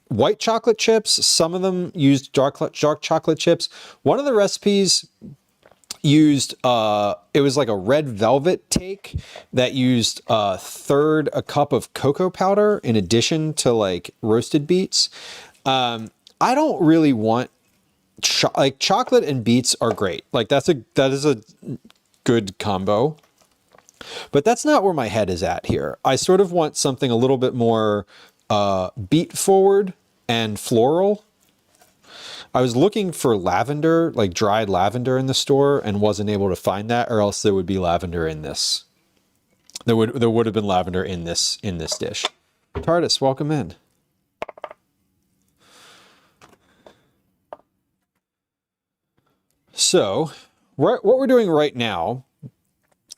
white chocolate chips. Some of them used dark chocolate chips. One of the recipes used, it was like a red velvet take that used a cup of cocoa powder in addition to like roasted beets. I don't really want like chocolate and beets are great. Like that is a good combo, but that's not where my head is at here. I sort of want something a little bit more beet forward and floral. I was looking for lavender, like dried lavender in the store, and wasn't able to find that, or else there would be lavender in this. There would have been lavender in this dish. TARDIS, welcome in. So, what we're doing right now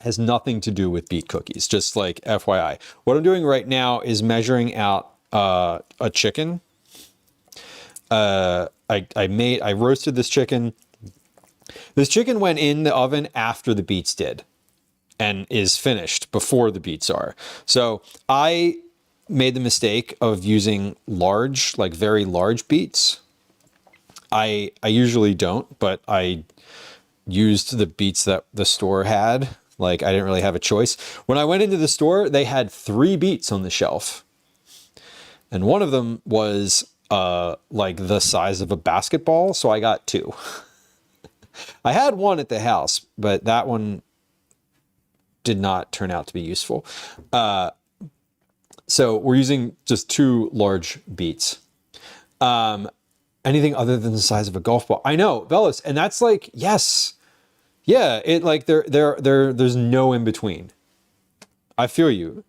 has nothing to do with beet cookies, just like FYI. What I'm doing right now is measuring out a chicken. I roasted this chicken. This chicken went in the oven after the beets did and is finished before the beets are. So I made the mistake of using large, like very large beets. I usually don't, but I used the beets that the store had. Like I didn't really have a choice. When I went into the store, they had 3 beets on the shelf. And one of them was like the size of a basketball, so I got 2. I had one at the house, but that one did not turn out to be useful. So we're using just 2 large beets. Anything other than the size of a golf ball. I know, Velos, and that's like, yes. Yeah, it like there's no in between. I feel you.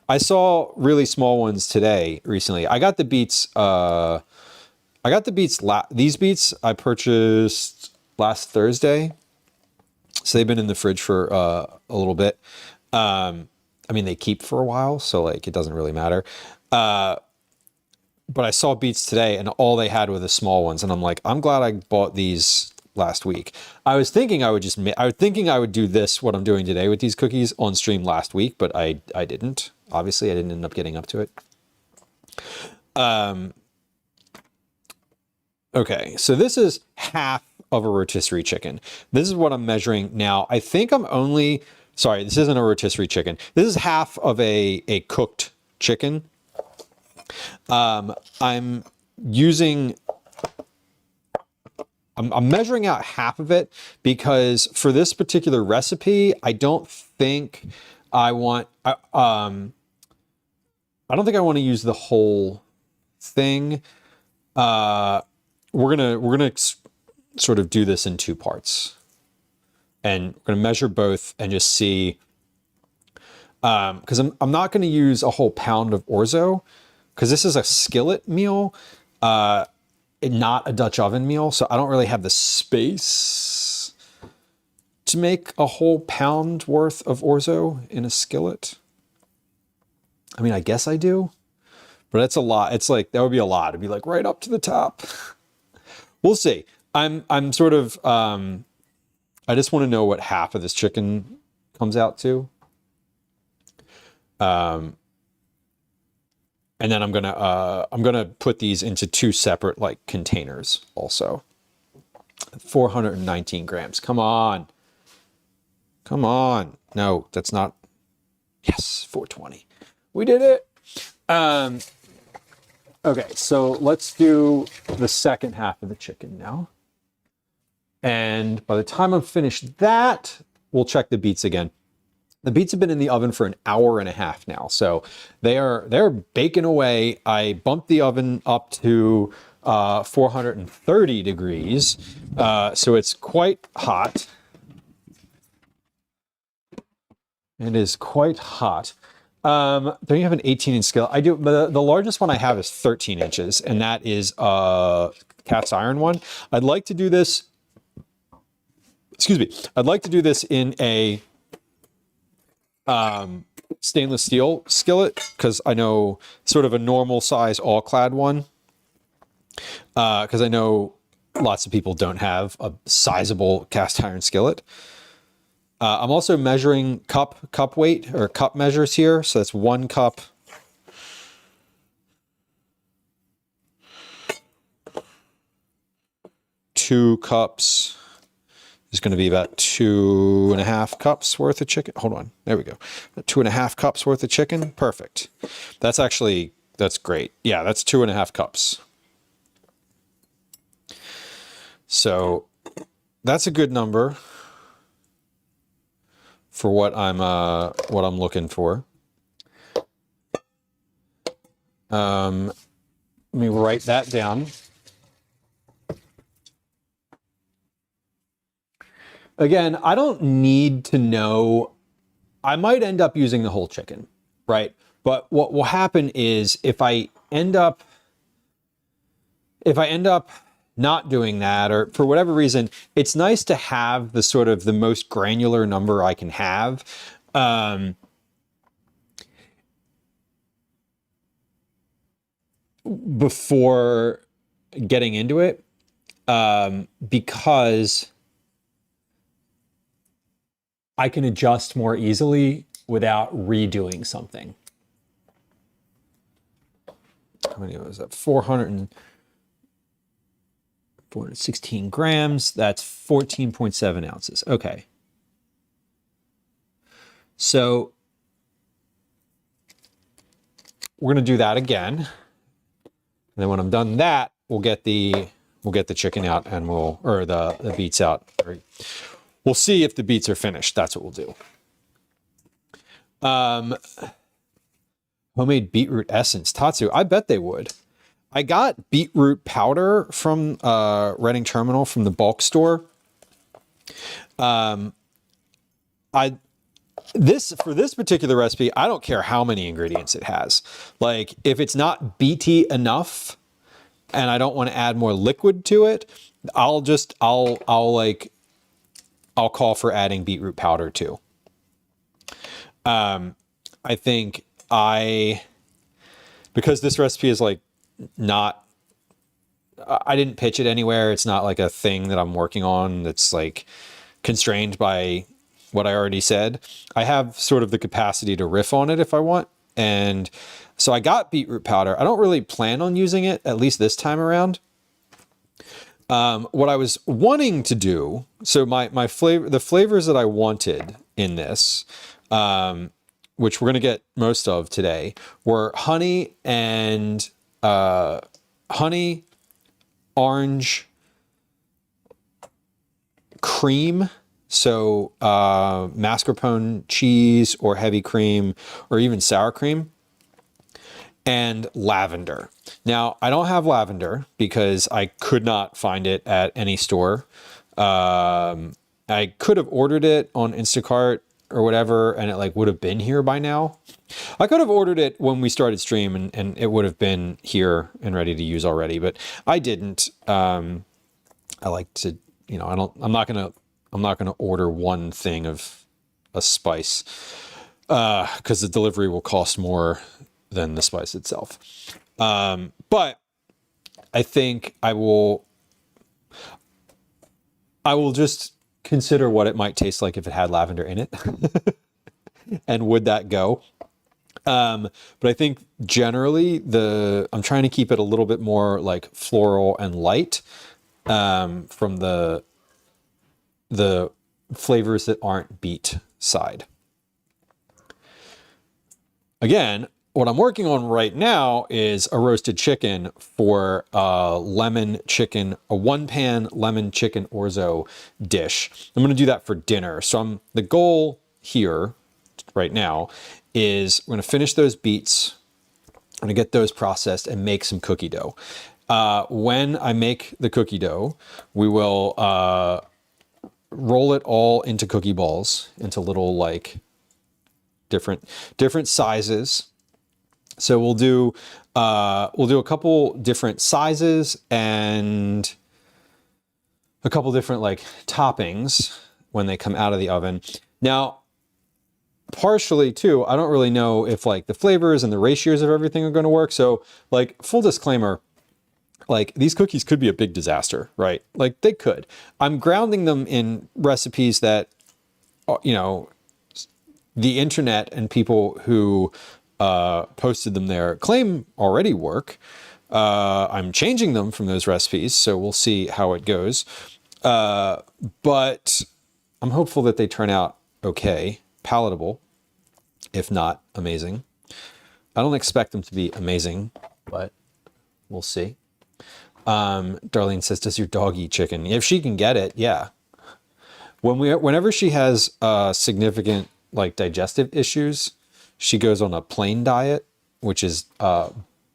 I saw really small ones today recently. I got the beets. These beets I purchased last Thursday, so they've been in the fridge for a little bit. I mean, they keep for a while, so like it doesn't really matter. But I saw beets today, and all they had were the small ones, and I'm like, I'm glad I bought these last week. I was thinking I would do this, what I'm doing today with these cookies on stream last week, but I didn't. Obviously, I didn't end up getting up to it. Okay, so this is half of a rotisserie chicken. This is what I'm measuring now. I think I'm only, sorry, this isn't a rotisserie chicken. This is half of a cooked chicken. I'm using, I'm measuring out half of it because for this particular recipe, I don't think I want, I don't think I want to use the whole thing. We're gonna sort of do this in two parts, and we're gonna measure both and just see. Because I'm not going to use a whole pound of orzo, because this is a skillet meal, not a Dutch oven meal, so I don't really have the space to make a whole pound worth of orzo in a skillet. I mean, I guess I do, but it's a lot. It's like, that would be a lot. It'd be like right up to the top. We'll see. I'm sort of, I just want to know what half of this chicken comes out to. And then I'm gonna put these into two separate like containers also. 419 grams. Come on. Come on. No, that's not. Yes, 420. We did it. Okay, so let's do the second half of the chicken now. And by the time I'm finished that, we'll check the beets again. The beets have been in the oven for an hour and a half now, so they're baking away. I bumped the oven up to 430 degrees, so it's quite hot. It is quite hot. Don't you have an 18-inch skillet? I do, but the largest one I have is 13 inches, and that is a cast iron one. I'd like to do this, excuse me, I'd like to do this in a stainless steel skillet, because I know sort of a normal size all-clad one, because I know lots of people don't have a sizable cast iron skillet. I'm also measuring cup weight or cup measures here. So that's 1 cup. Two cups is going to be about 2.5 cups worth of chicken. Hold on. There we go. 2.5 cups worth of chicken. Perfect. That's actually, that's great. Yeah, that's 2.5 cups. So that's a good number for what I'm looking for. Let me write that down. Again, I don't need to know. I might end up using the whole chicken, right? But what will happen is if I end up not doing that, or for whatever reason, it's nice to have the sort of the most granular number I can have. Before getting into it, because I can adjust more easily without redoing something. How many was that? 416 grams. That's 14.7 ounces. Okay. So we're going to do that again. And then when I'm done that, we'll get the chicken out, and or the beets out. We'll see if the beets are finished. That's what we'll do. Homemade beetroot essence. Tatsu, I bet they would. I got beetroot powder from Reading Terminal from the bulk store. For this particular recipe, I don't care how many ingredients it has. Like, if it's not beety enough and I don't want to add more liquid to it, I'll call for adding beetroot powder too. I think because this recipe is like not, I didn't pitch it anywhere. It's not like a thing that I'm working on that's like constrained by what I already said. I have sort of the capacity to riff on it if I want. And so I got beetroot powder. I don't really plan on using it, at least this time around. What I was wanting to do, so the flavors that I wanted in this, which we're going to get most of today, were honey and honey, orange, cream. So mascarpone cheese or heavy cream or even sour cream, and lavender. Now, I don't have lavender because I could not find it at any store. I could have ordered it on Instacart or whatever, and it like would have been here by now. I could have ordered it when we started stream and it would have been here and ready to use already, but I didn't. I like to, I'm not gonna order one thing of a spice because the delivery will cost more than the spice itself. But I think I will just consider what it might taste like if it had lavender in it. And would that go? But I think generally I'm trying to keep it a little bit more like floral and light from the flavors that aren't beet side. Again, what I'm working on right now is a roasted chicken for a one-pan lemon chicken orzo dish. I'm going to do that for dinner. So the goal here right now is we're going to finish those beets. I'm going to get those processed and make some cookie dough. When I make the cookie dough, we will roll it all into cookie balls, into little like different sizes. So we'll do a couple different sizes and a couple different like toppings when they come out of the oven. Now, partially too, I don't really know if like the flavors and the ratios of everything are going to work. So like full disclaimer, like these cookies could be a big disaster, right? Like they could. I'm grounding them in recipes that, the internet and people who posted them there claim already work. I'm changing them from those recipes, so we'll see how it goes. But I'm hopeful that they turn out okay, palatable, if not amazing. I don't expect them to be amazing, but we'll see. Darlene says, does your dog eat chicken? If she can get it, yeah. Whenever she has significant like digestive issues, she goes on a plain diet, which is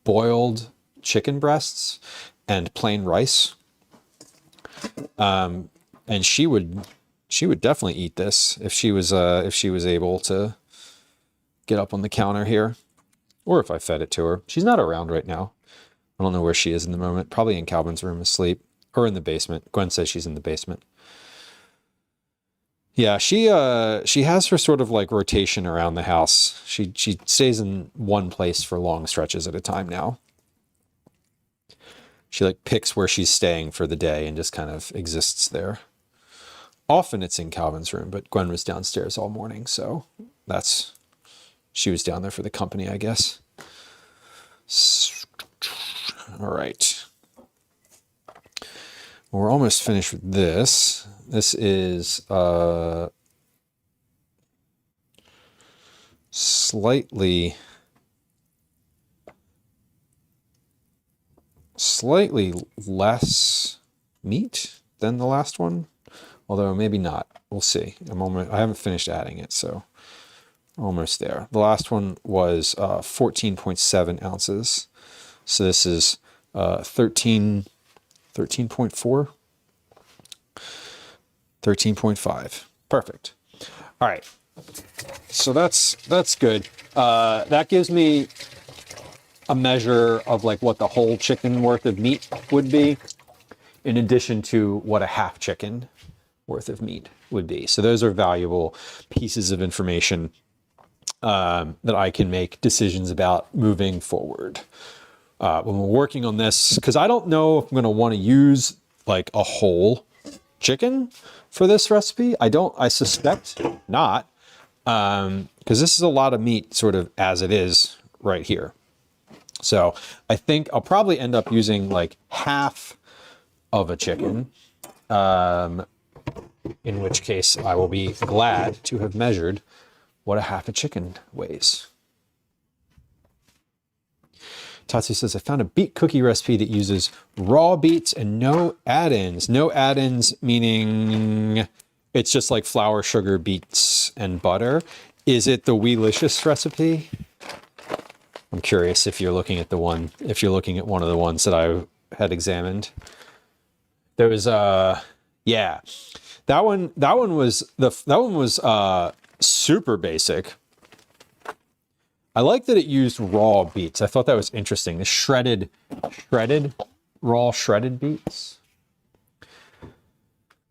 boiled chicken breasts and plain rice. And she would definitely eat this if she was able to get up on the counter here, or if I fed it to her. She's not around right now. I don't know where she is in the moment. Probably in Calvin's room asleep or in the basement. Gwen says she's in the basement. Yeah, she has her sort of like rotation around the house. She stays in one place for long stretches at a time now. She like picks where she's staying for the day and just kind of exists there. Often it's in Calvin's room, but Gwen was downstairs all morning, so she was down there for the company, I guess. All right. Well, we're almost finished with this. This is slightly less meat than the last one, although maybe not. We'll see. I haven't finished adding it, so almost there. The last one was 14.7 ounces. So this is 13.4, 13.5. Perfect. All right. So that's good. That gives me a measure of like what the whole chicken worth of meat would be, in addition to what a half chicken worth of meat would be. So those are valuable pieces of information that I can make decisions about moving forward. When we're working on this, because I don't know if I'm going to want to use like a whole chicken for this recipe. I suspect not. because this is a lot of meat sort of as it is right here. So I think I'll probably end up using like half of a chicken, in which case I will be glad to have measured what a half a chicken weighs. Tatsu says, I found a beet cookie recipe that uses raw beets and no add-ins. No add-ins meaning it's just like flour, sugar, beets, and butter. Is it the Weelicious recipe? I'm curious if you're looking at one of the ones that I had examined. There was yeah. That one was super basic. I like that it used raw beets. I thought that was interesting. The raw shredded beets.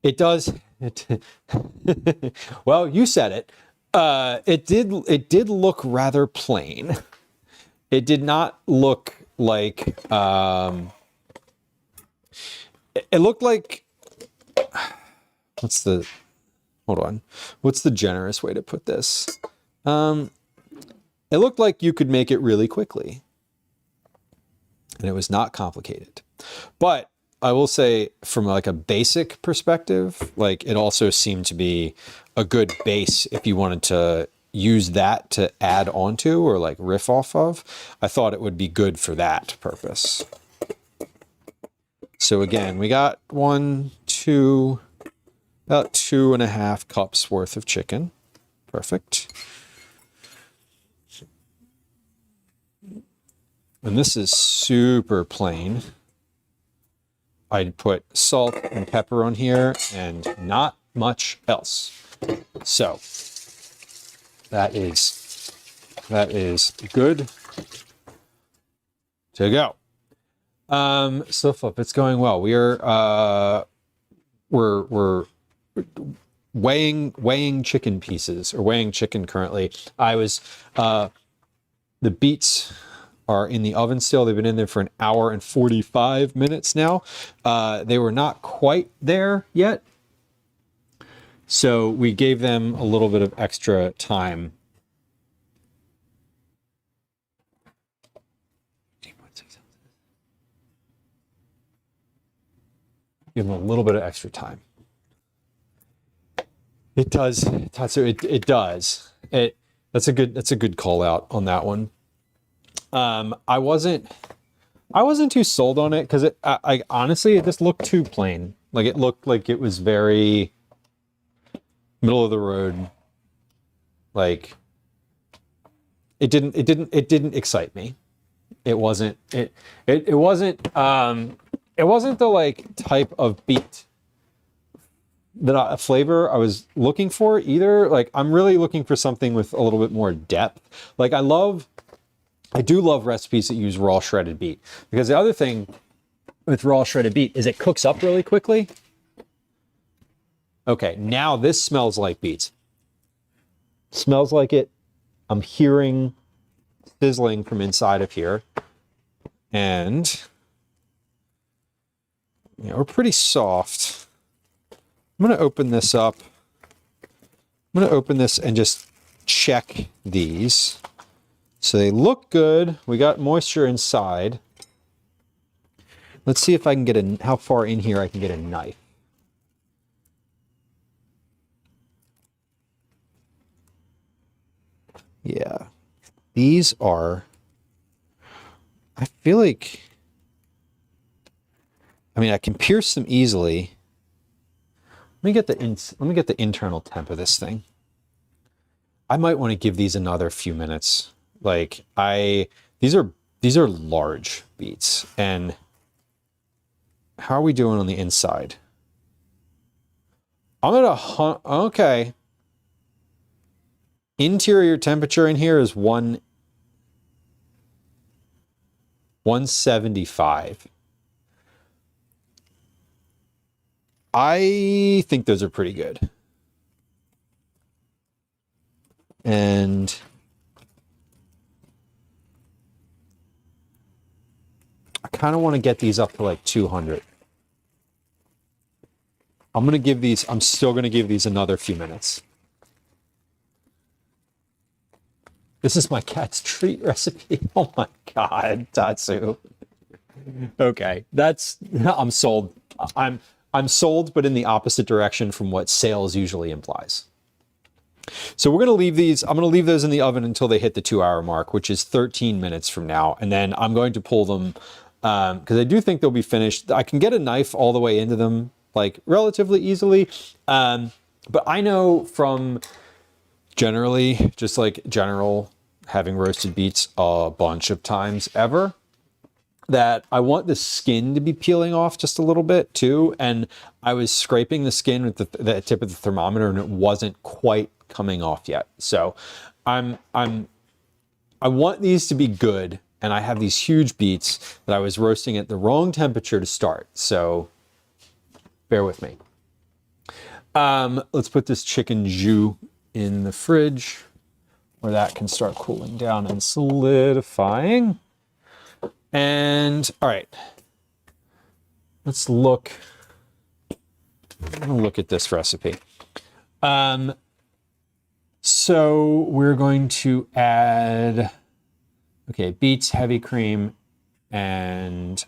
It does. Well, you said it. It did look rather plain. It did not look like. It looked like. Hold on. What's the generous way to put this? It looked like you could make it really quickly. And it was not complicated. But I will say from like a basic perspective, like it also seemed to be a good base if you wanted to use that to add onto or like riff off of. I thought it would be good for that purpose. So again, we got about 2.5 cups worth of chicken. Perfect. And this is super plain. I'd put salt and pepper on here and not much else. So that is good to go. So flip, it's going well. We're weighing chicken pieces, or weighing chicken currently. The beets are in the oven still. They've been in there for 1 hour and 45 minutes now. They were not quite there yet. So we gave them a little bit of extra time. Give them a little bit of extra time. It does. It does. That's a good call out on that one. I wasn't too sold on it because I honestly, it just looked too plain. Like it looked like it was very middle of the road. Like it didn't excite me. It wasn't the like type of beet that flavor I was looking for either. Like I'm really looking for something with a little bit more depth. Like I do love recipes that use raw shredded beet, because the other thing with raw shredded beet is it cooks up really quickly. Okay, now this smells like beets. Smells like it. I'm hearing sizzling from inside of here. And we're pretty soft. I'm going to open this up. I'm going to open this and just check these. So they look good. We got moisture inside. Let's see if I can get how far in here I can get a knife. Yeah. These are, I feel like, I mean, I can pierce them easily. Let me get the internal temp of this thing. I might want to give these another few minutes. Like these are large beets, and how are we doing on the inside? I'm gonna okay. Interior temperature in here is 175. I think those are pretty good. And I kind of want to get these up to like 200. I'm still going to give these another few minutes. This is my cat's treat recipe. Oh my God, Tatsu. Okay, I'm sold. I'm sold, but in the opposite direction from what sales usually implies. So we're going to leave these. I'm going to leave those in the oven until they hit the 2-hour mark, which is 13 minutes from now. And then I'm going to pull them because I do think they'll be finished. I can get a knife all the way into them like relatively easily. But I know from generally just like general having roasted beets a bunch of times ever, that I want the skin to be peeling off just a little bit too. And I was scraping the skin with the tip of the thermometer and it wasn't quite coming off yet. So I want these to be good. And I have these huge beets that I was roasting at the wrong temperature to start. So bear with me. Let's put this chicken jus in the fridge where that can start cooling down and solidifying. And all right, let's look. I'm gonna look at this recipe. So we're going to add, okay, beets, heavy cream, and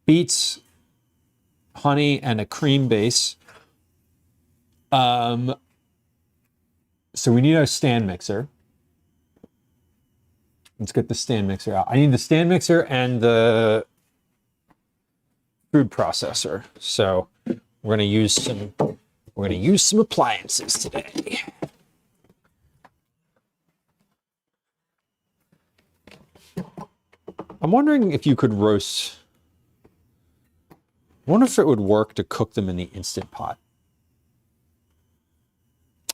beets, honey, and a cream base. So we need our stand mixer. Let's get the stand mixer out. I need the stand mixer and the food processor. So we're gonna use some appliances today. I'm wondering if you could roast. I wonder if it would work to cook them in the Instant Pot.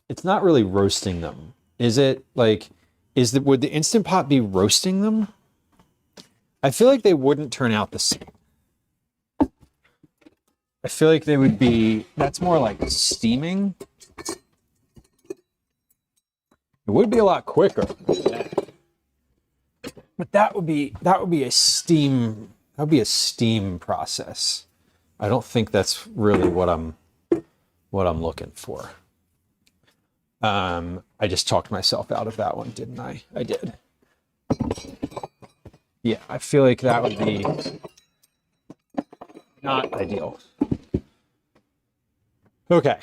It's not really roasting them, is it? Like, would the Instant Pot be roasting them? I feel like they wouldn't turn out the same. I feel like they would be, that's more like steaming. It would be a lot quicker. But that would be a steam process. I don't think that's really what I'm looking for. I just talked myself out of that one, didn't I? I did. Yeah, I feel like that would be not ideal. Okay.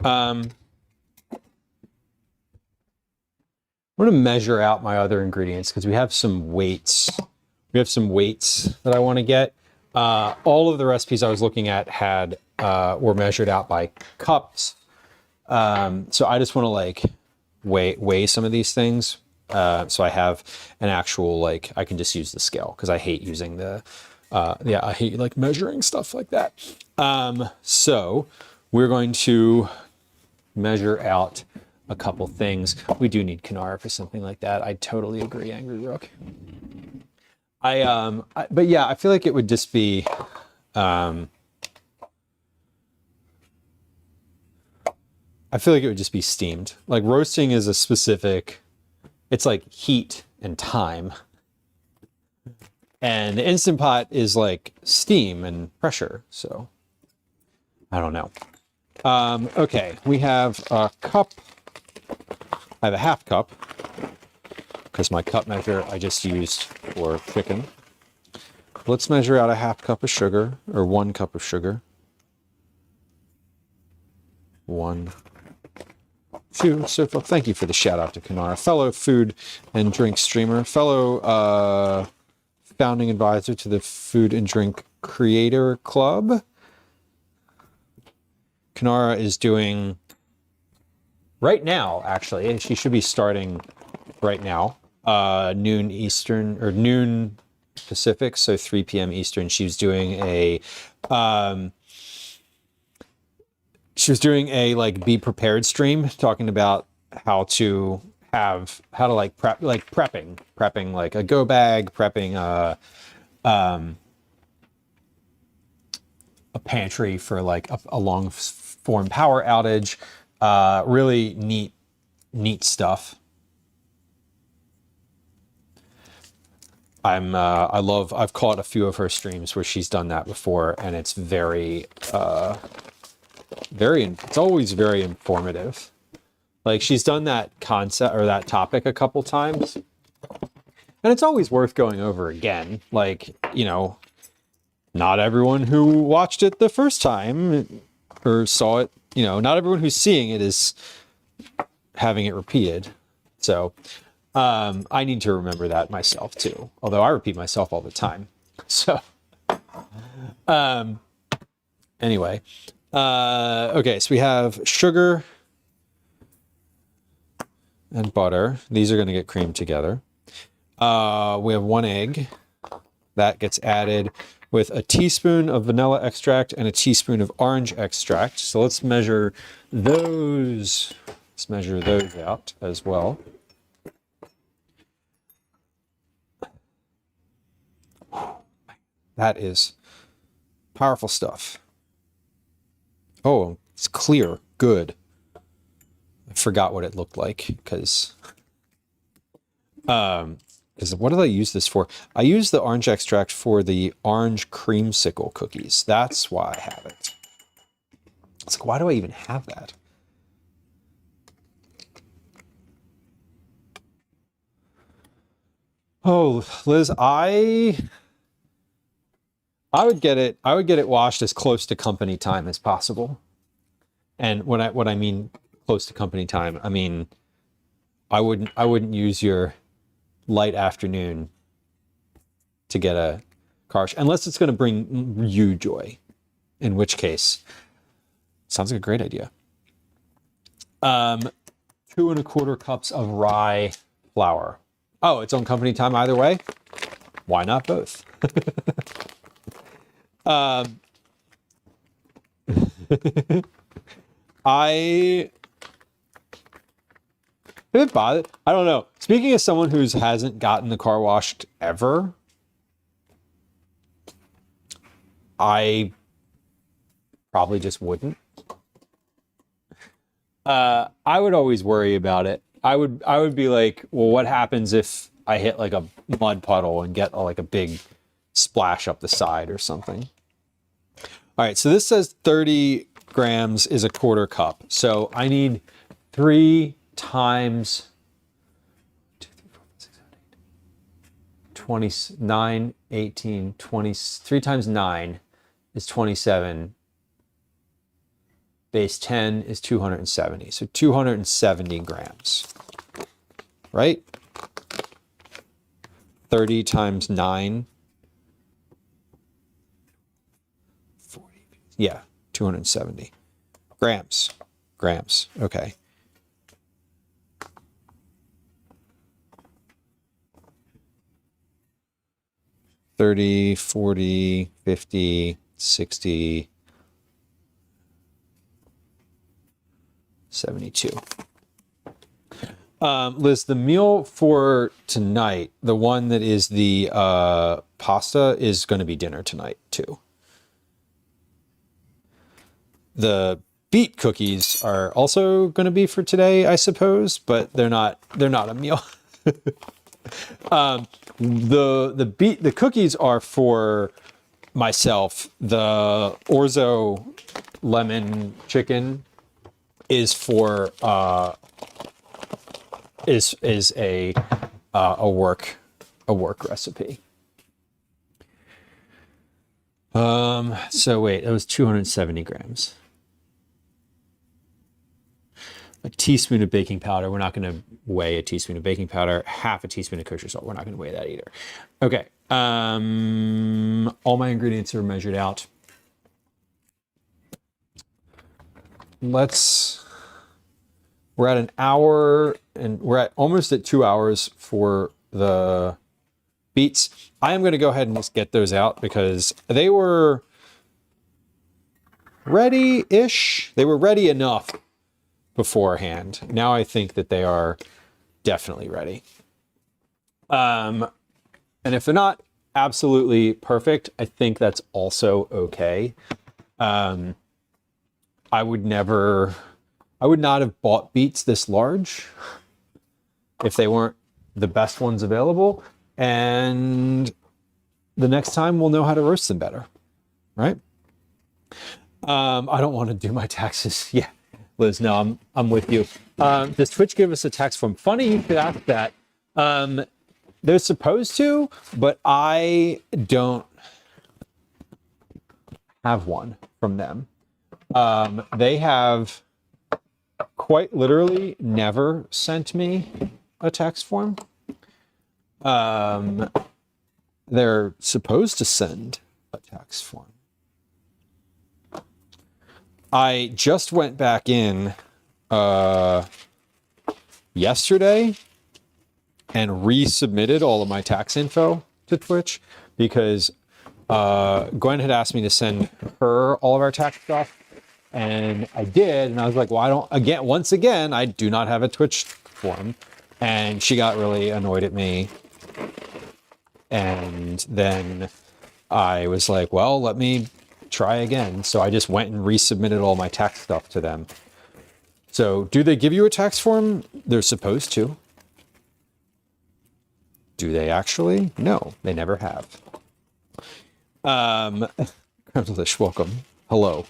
I'm going to measure out my other ingredients because we have some weights. We have some weights that I want to get. All of the recipes I was looking at were measured out by cups. So I just want to like weigh some of these things. So I have an actual, like, I can just use the scale because I hate using I hate like measuring stuff like that. So we're going to measure out a couple things. We do need Kanara for something like that. I totally agree, Angry Rook. But yeah, I feel like it would just be, I feel like it would just be steamed. Like roasting is a specific, it's like heat and time. And the Instant Pot is like steam and pressure. So I don't know. Okay, we have a cup. I have a half cup because my cup measure I just used for chicken. Let's measure out a half cup of sugar, or 1 cup of sugar. 1, 2. So thank you for the shout out to Kanara, fellow food and drink streamer, fellow founding advisor to the Food and Drink Creator Club. Kanara is doing right now, actually. She should be starting right now, noon Eastern or noon Pacific, so 3 p.m. Eastern. She was doing a like be prepared stream talking about how to like prepping like a go bag, prepping a pantry for like a long form power outage. Really neat stuff. I've caught a few of her streams where she's done that before, and it's it's always very informative. Like she's done that concept or that topic a couple times. And it's always worth going over again. Like, you know, not everyone who watched it the first time or saw it, you know, not everyone who's seeing it is having it repeated. So I need to remember that myself too. Although I repeat myself all the time. So anyway. Okay, so we have sugar and butter. These are going to get creamed together. We have 1 egg that gets added with a teaspoon of vanilla extract and a teaspoon of orange extract. So let's measure those. Let's measure those out as well. That is powerful stuff. Oh, it's clear. Good. I forgot what it looked like because what did I use this for? I used the orange extract for the orange creamsicle cookies. That's why I have it. It's like, why do I even have that? Oh, Liz, I would get it washed as close to company time as possible. And what I mean close to company time, I mean I wouldn't use your light afternoon to get a car wash unless it's going to bring you joy, in which case sounds like a great idea. 2 1/4 cups of rye flour. Oh, it's on company time either way. Why not both? I don't know. Speaking as someone who hasn't gotten the car washed ever, I probably just wouldn't. I would always worry about it. I would be like, well, what happens if I hit like a mud puddle and get like a big splash up the side or something? All right, so this says 30 grams is a 1/4 cup. So I need 3 times 29, 18, 20, 3 times 9 is 27. Base 10 is 270. So 270 grams, right? 30 times 9. 40. Yeah, 270 grams. Grams. Okay. $30, $40, $50, $60, $72. Liz, the meal for tonight, the one that is the pasta, is going to be dinner tonight too. The beet cookies are also going to be for today, I suppose, but they're not a meal. The cookies are for myself. The Orzo lemon chicken is for is a work recipe. So wait, it was 270 grams. A teaspoon of baking powder. We're not going to weigh a teaspoon of baking powder. Half a teaspoon of kosher salt. We're not going to weigh that either. Okay. All my ingredients are measured out. We're at an hour and we're almost at 2 hours for the beets. I am going to go ahead and just get those out because they were ready-ish. They were ready enough beforehand. Now I think that they are definitely ready. And if they're not absolutely perfect, I think that's also okay. I would not have bought beets this large if they weren't the best ones available. And the next time we'll know how to roast them better, right? I don't want to do my taxes. Yeah. Liz, no, I'm with you. Does Twitch give us a tax form? Funny you could ask that. They're supposed to, but I don't have one from them. They have quite literally never sent me a tax form. They're supposed to send a tax form. I just went back in yesterday and resubmitted all of my tax info to Twitch because Gwen had asked me to send her all of our tax stuff, and I did, and I was like, well, once again, I do not have a Twitch form, and she got really annoyed at me, and then I was like, well, let me try again. So I just went and resubmitted all my tax stuff to them. So do they give you a tax form? They're supposed to. Do they actually? No, they never have. Delish, welcome. Hello.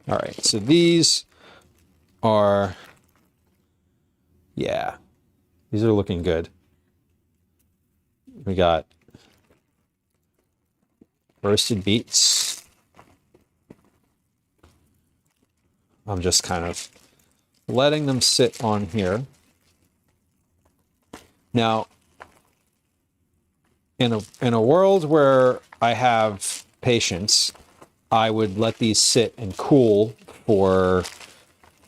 All right, so these are, yeah, these are looking good. We got roasted beets. I'm just kind of letting them sit on here. Now, in a world where I have patience, I would let these sit and cool for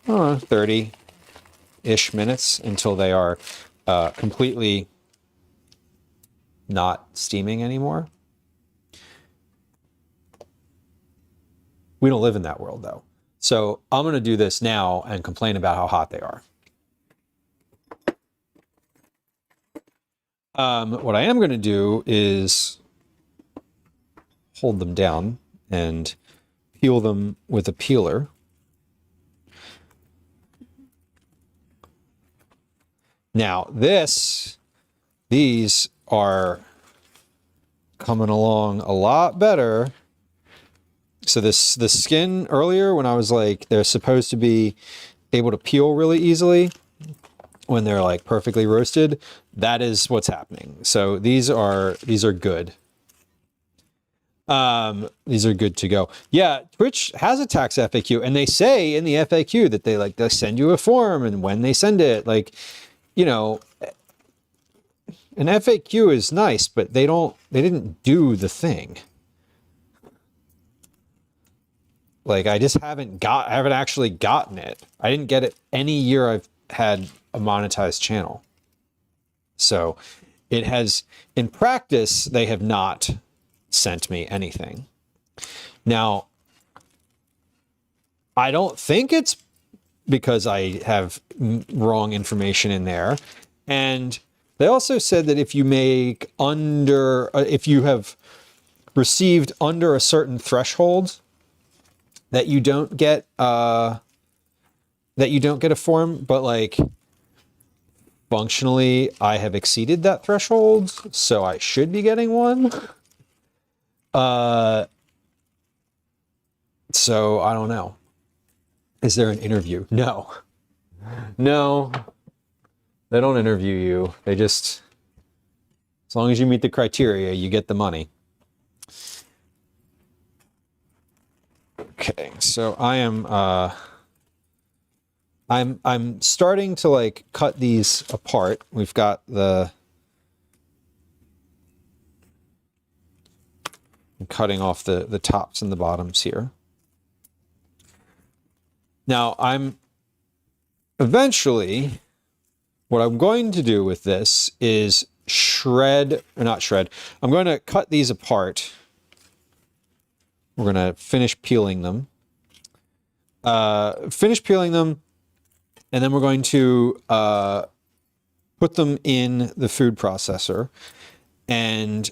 30-ish minutes until they are completely not steaming anymore. We don't live in that world, though. So I'm going to do this now and complain about how hot they are. What I am going to do is hold them down and peel them with a peeler. Now, these are coming along a lot better. So the skin earlier, when I was like, they're supposed to be able to peel really easily when they're like perfectly roasted, that is what's happening. So these are good. These are good to go. Yeah, Twitch has a tax FAQ, and they say in the FAQ that they send you a form, and when they send it, like, you know, an FAQ is nice, but they didn't do the thing. Like, I just haven't actually gotten it. I didn't get it any year I've had a monetized channel. So it has, in practice, they have not sent me anything. Now, I don't think it's because I have wrong information in there. And they also said that if you make if you have received under a certain threshold, that you don't get a form, but like functionally I have exceeded that threshold, so I should be getting one. So I don't know. Is there an interview? No, they don't interview you. They just, as long as you meet the criteria, you get the money. Okay, so I am I'm starting to like cut these apart. We've got I'm cutting off the tops and the bottoms here. Now eventually what I'm going to do with this is I'm going to cut these apart. We're going to finish peeling them. And then we're going to put them in the food processor and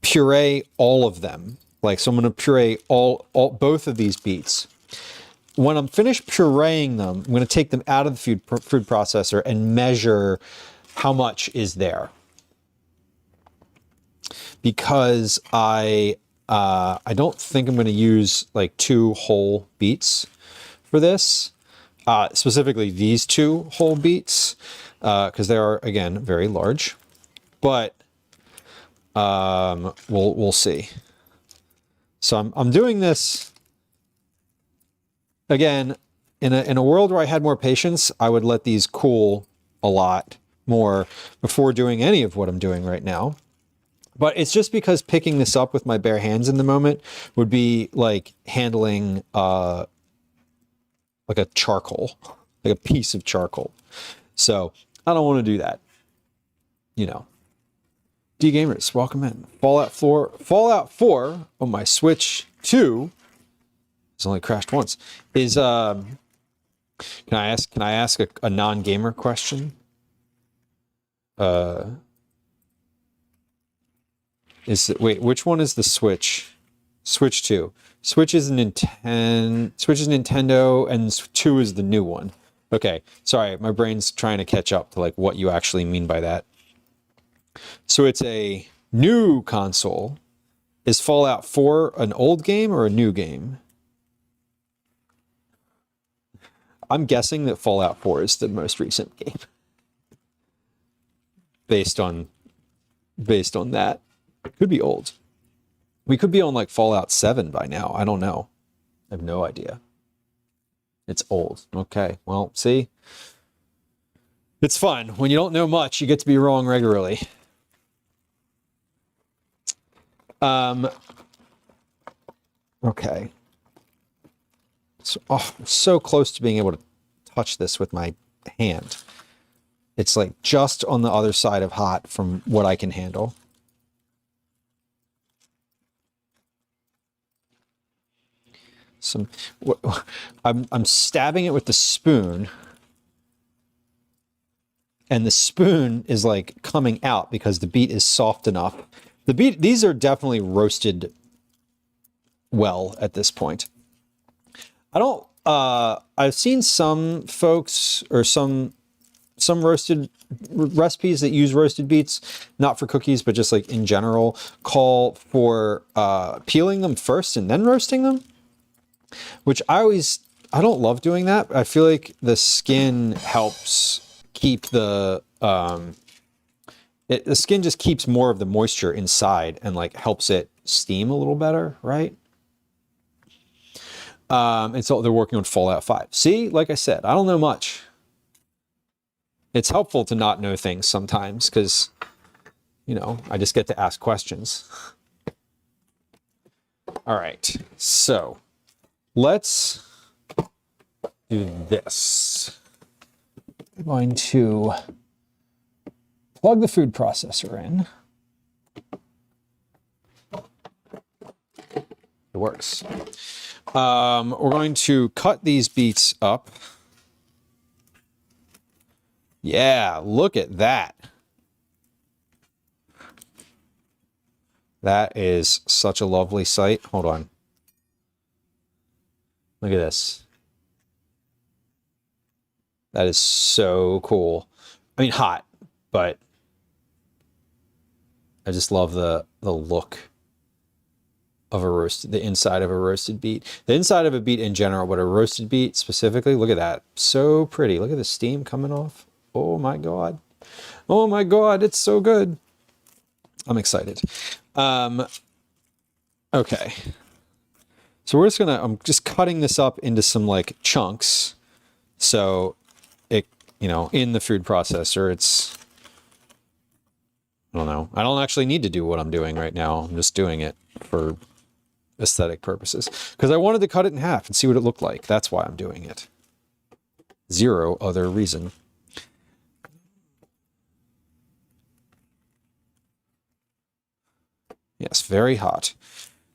puree all of them. Like, so I'm going to puree both of these beets. When I'm finished pureeing them, I'm going to take them out of the food processor and measure how much is there. Because I I don't think I'm going to use like 2 whole beets for this. Specifically these 2 whole beets, because they are, again, very large. But we'll see. So I'm doing this again in a world where I had more patience. I would let these cool a lot more before doing any of what I'm doing right now. But it's just because picking this up with my bare hands in the moment would be like handling like a charcoal, like a piece of charcoal. So I don't want to do that. You know. D gamers, welcome in. Fallout 4 on my Switch 2. It's only crashed once. Is can I ask a non-gamer question? Wait, which one is the Switch? Switch 2. Switch is Nintendo, and 2 is the new one. Okay, sorry, my brain's trying to catch up to like what you actually mean by that. So it's a new console. Is Fallout 4 an old game or a new game? I'm guessing that Fallout 4 is the most recent game. Based on that. Could be old. We could be on like Fallout 7 by now. I don't know. I have no idea. It's old. Okay. Well, see? It's fun. When you don't know much, you get to be wrong regularly. Okay. So, I'm so close to being able to touch this with my hand. It's like just on the other side of hot from what I can handle. I'm stabbing it with the spoon, and the spoon is like coming out because the beet is soft enough. These are definitely roasted well at this point. I've seen some folks or some roasted recipes that use roasted beets, not for cookies, but just like in general, call for peeling them first and then roasting them, which I don't love doing that. I feel like the skin helps keep the skin just keeps more of the moisture inside and like helps it steam a little better, right? And so they're working on Fallout 5. See, like I said, I don't know much. It's helpful to not know things sometimes because, you know, I just get to ask questions. All right, so let's do this. I'm going to plug the food processor in. It works. We're going to cut these beets up. Yeah, look at that. That is such a lovely sight. Hold on. Look at this. That is so cool. I mean, hot, but I just love the look of the inside of a roasted beet. The inside of a beet in general, but a roasted beet specifically, look at that. So pretty. Look at the steam coming off. Oh my God. Oh my God, it's so good. I'm excited. Okay. So I'm just cutting this up into some like chunks. So it, you know, in the food processor, I don't know. I don't actually need to do what I'm doing right now. I'm just doing it for aesthetic purposes because I wanted to cut it in half and see what it looked like. That's why I'm doing it. Zero other reason. Yes, very hot.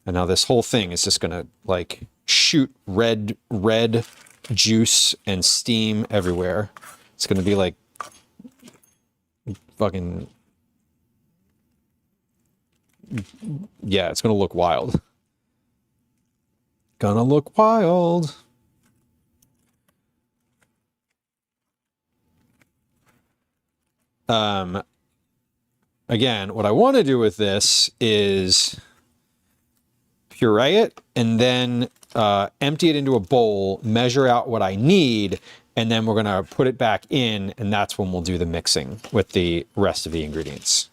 And now this whole thing is just gonna like shoot red juice and steam everywhere. It's gonna be like fucking, yeah, it's gonna look wild. Gonna look wild. Again, what I want to do with this is puree it, and then empty it into a bowl, measure out what I need, and then we're gonna put it back in, and that's when we'll do the mixing with the rest of the ingredients.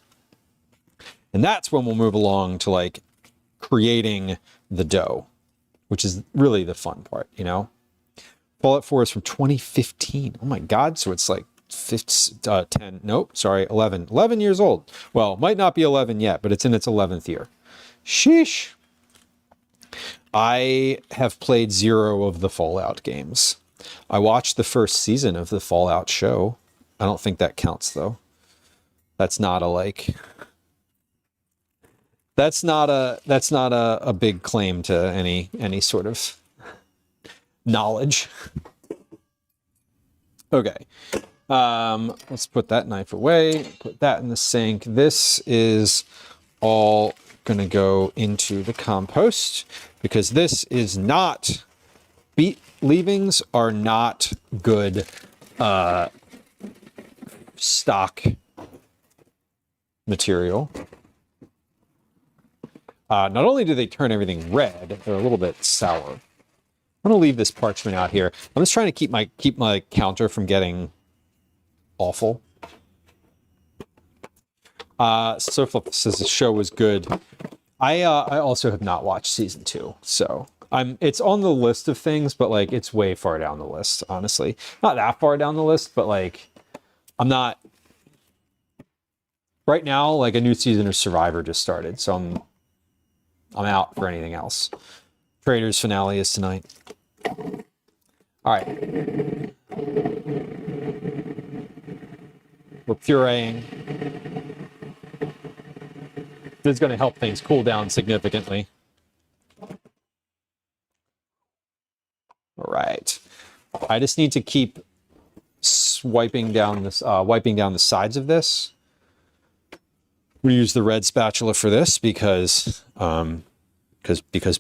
And that's when we'll move along to like creating the dough, which is really the fun part, you know? Fallout 4 is from 2015. Oh my God. So it's like 10, nope, sorry, 11 years old. Well, might not be 11 yet, but it's in its 11th year. Sheesh. I have played 0 of the Fallout games. I watched the first season of the Fallout show. I don't think that counts though. That's not a big claim to any sort of knowledge. Okay. Let's put that knife away, put that in the sink. This is all gonna go into the compost because this is not, beet leavings are not good stock material. Not only do they turn everything red, they're a little bit sour. I'm gonna leave this parchment out here. I'm just trying to keep my counter from getting awful. Sofa says the show was good. I also have not watched season 2, so it's on the list of things, but like it's way far down the list, honestly. Not that far down the list, but like I'm not right now. Like a new season of Survivor just started, so I'm out for anything else. Traitors finale is tonight. All right. We're pureeing. This is going to help things cool down significantly. All right. I just need to keep wiping down the sides of this. We use the red spatula for this because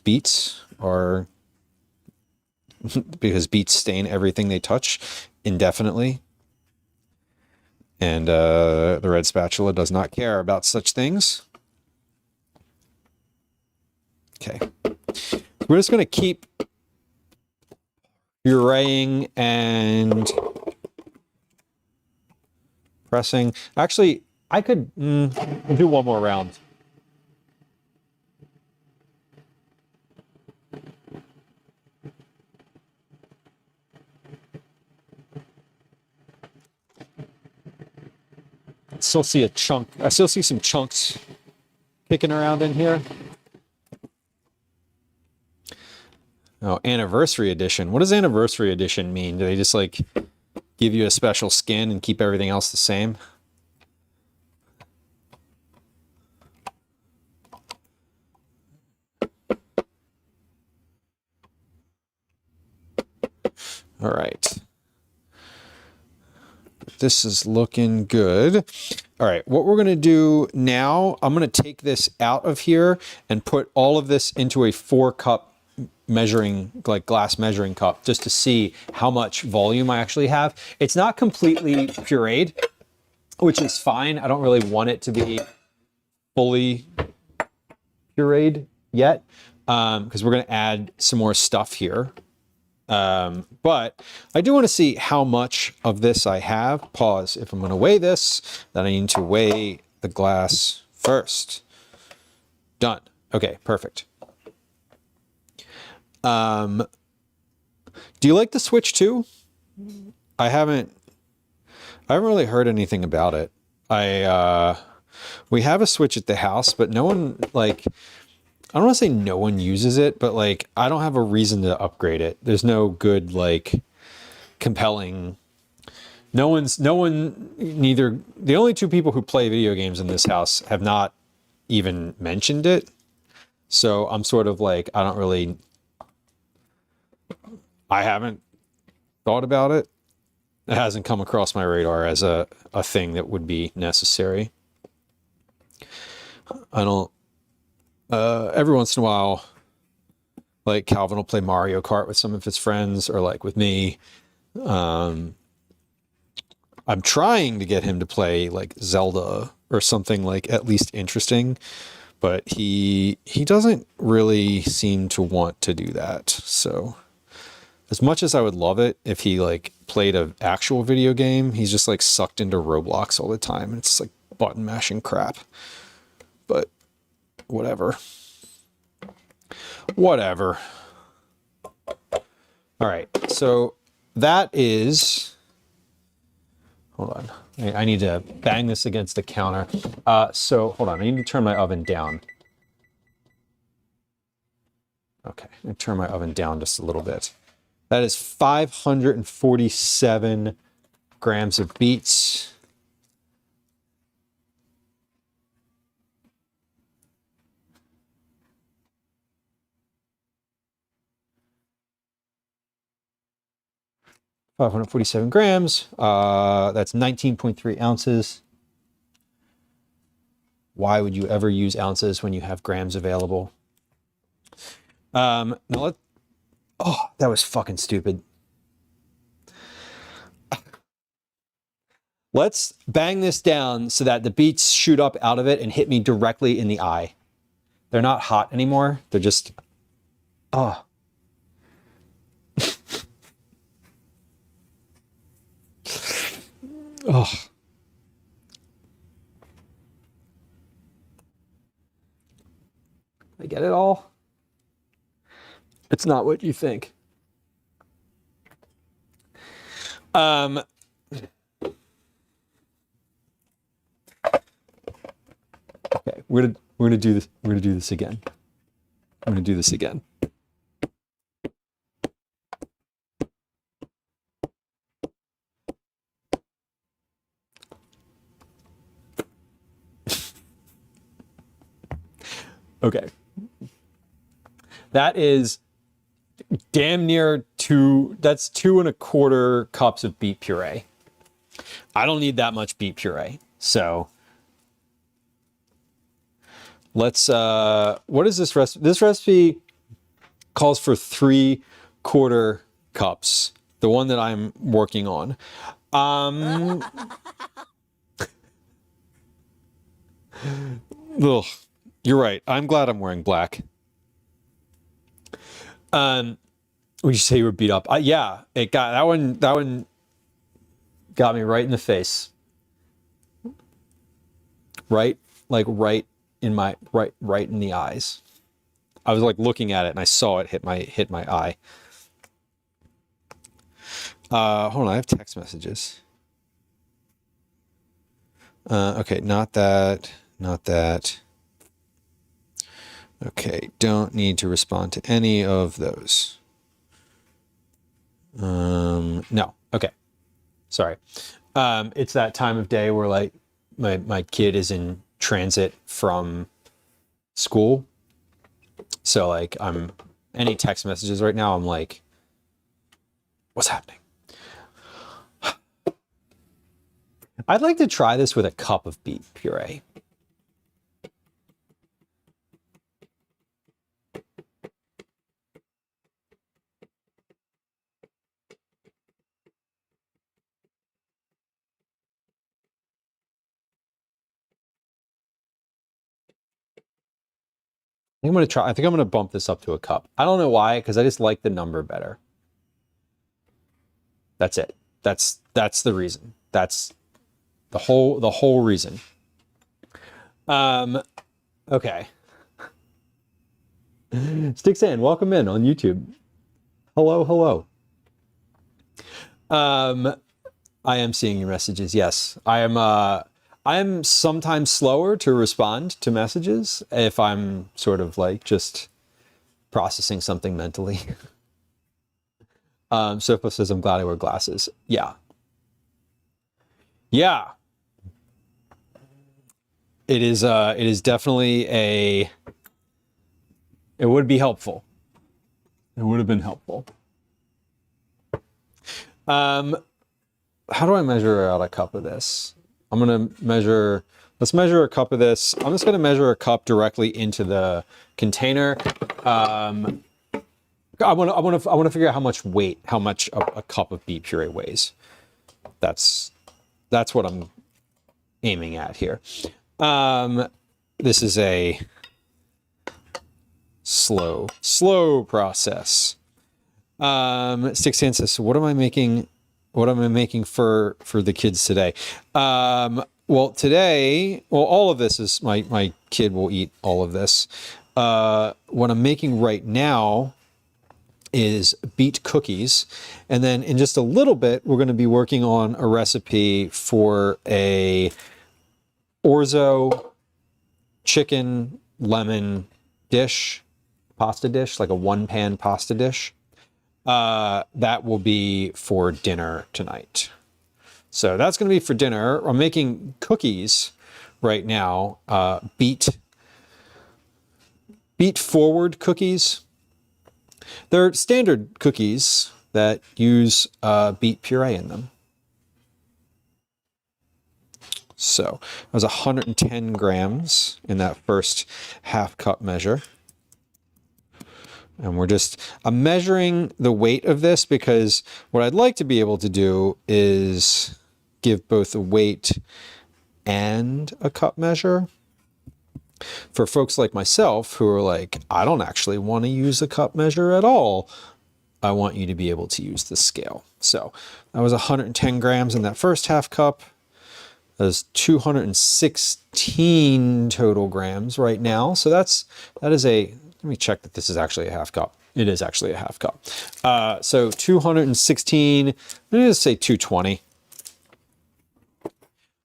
beets are because beets stain everything they touch indefinitely, and the red spatula does not care about such things. Okay, we're just going to keep pureeing and pressing. Actually, I could do one more round. Still see a chunk. I still see some chunks kicking around in here. Oh, anniversary edition. What does anniversary edition mean? Do they just like give you a special skin and keep everything else the same? All right. This is looking good. All right, what we're gonna do now, I'm gonna take this out of here and put all of this into a 4-cup measuring, like glass measuring cup, just to see how much volume I actually have. It's not completely pureed, which is fine. I don't really want it to be fully pureed yet, because we're gonna add some more stuff here. But I do want to see how much of this I have. Pause. If I'm going to weigh this, then I need to weigh the glass first. Done. Okay, perfect. Do you like the Switch 2? I haven't really heard anything about it. We have a Switch at the house, but no one, like, I don't want to say no one uses it, but like I don't have a reason to upgrade it. There's no good, like, compelling. Neither the only 2 people who play video games in this house have not even mentioned it. So I'm sort of like, I haven't thought about it. It hasn't come across my radar as a thing that would be necessary. Every once in a while, like Calvin will play Mario Kart with some of his friends or like with me. I'm trying to get him to play like Zelda or something like at least interesting, but he doesn't really seem to want to do that. So as much as I would love it if he like played an actual video game, he's just like sucked into Roblox all the time. It's like button mashing crap. But whatever. Whatever. All right. So that is, hold on. I need to bang this against the counter. So hold on. I need to turn my oven down. Okay. I turn my oven down just a little bit. That is 547 grams of beets. That's 19.3 ounces. Why would you ever use ounces when you have grams available? Now oh, that was fucking stupid. Let's bang this down so that the beets shoot up out of it and hit me directly in the eye. They're not hot anymore. They're just, oh. Oh. I get it all. It's not what you think. Okay, we're gonna do this. We're gonna do this again. I'm gonna do this again. Okay. That is damn near that's 2¼ cups of beet puree. I don't need that much beet puree. So let's, what is this recipe? This recipe calls for 3/4 cups. The one that I'm working on. Ugh, you're right. I'm glad I'm wearing black. Would you say you were beat up? Yeah, it got that one. That one got me right in the face. Right, like right in my right in the eyes. I was like looking at it and I saw it hit my eye. Hold on, I have text messages. Okay, not that. Okay, don't need to respond to any of those. No. Okay. Sorry. It's that time of day where like my kid is in transit from school. So like any text messages right now, I'm like, what's happening? I'd like to try this with a cup of beet puree. I'm going to try. I think I'm going to bump this up to a cup. I don't know why, because I just like the number better. That's it. That's the reason. That's the whole reason. Okay. Sticks in. Welcome in on YouTube. Hello. I am seeing your messages. Yes, I am sometimes slower to respond to messages if I'm sort of like just processing something mentally. Sofa says, I'm glad I wear glasses. Yeah. It is definitely it would be helpful. It would have been helpful. How do I measure out a cup of this? I'm going to measure, let's measure a cup of this. I'm just going to measure a cup directly into the container. I want to figure out how much a cup of beet puree weighs. That's what I'm aiming at here. This is a slow process. Six Hand says, so what am I making? What am I making for the kids today? Well, today, all of this is my kid will eat all of this. What I'm making right now is beet cookies. And then in just a little bit, we're going to be working on a recipe for a Orzo chicken lemon dish, pasta dish, like a one-pan pasta dish. That will be for dinner tonight. So that's going to be for dinner. I'm making cookies right now, beet forward cookies. They're standard cookies that use beet puree in them. So it was 110 grams in that first half cup measure. And I'm measuring the weight of this because what I'd like to be able to do is give both a weight and a cup measure. For folks like myself who are like, I don't actually want to use a cup measure at all, I want you to be able to use the scale. So that was 110 grams in that first half cup. There's 216 total grams right now. So that is let me check that this is actually a half cup. It is actually a half cup. So 216, let me just say 220.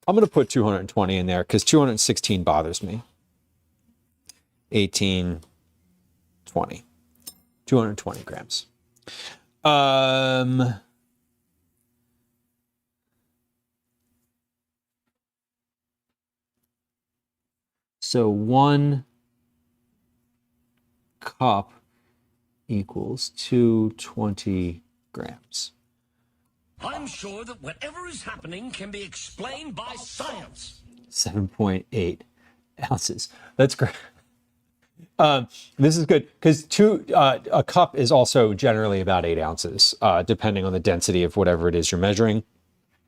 I'm going to put 220 in there because 216 bothers me. 18, 20, 220 grams. So 1 cup equals 220 grams. I'm sure that whatever is happening can be explained by science. 7.8 ounces. That's great. This is good because a cup is also generally about 8 ounces, depending on the density of whatever it is you're measuring.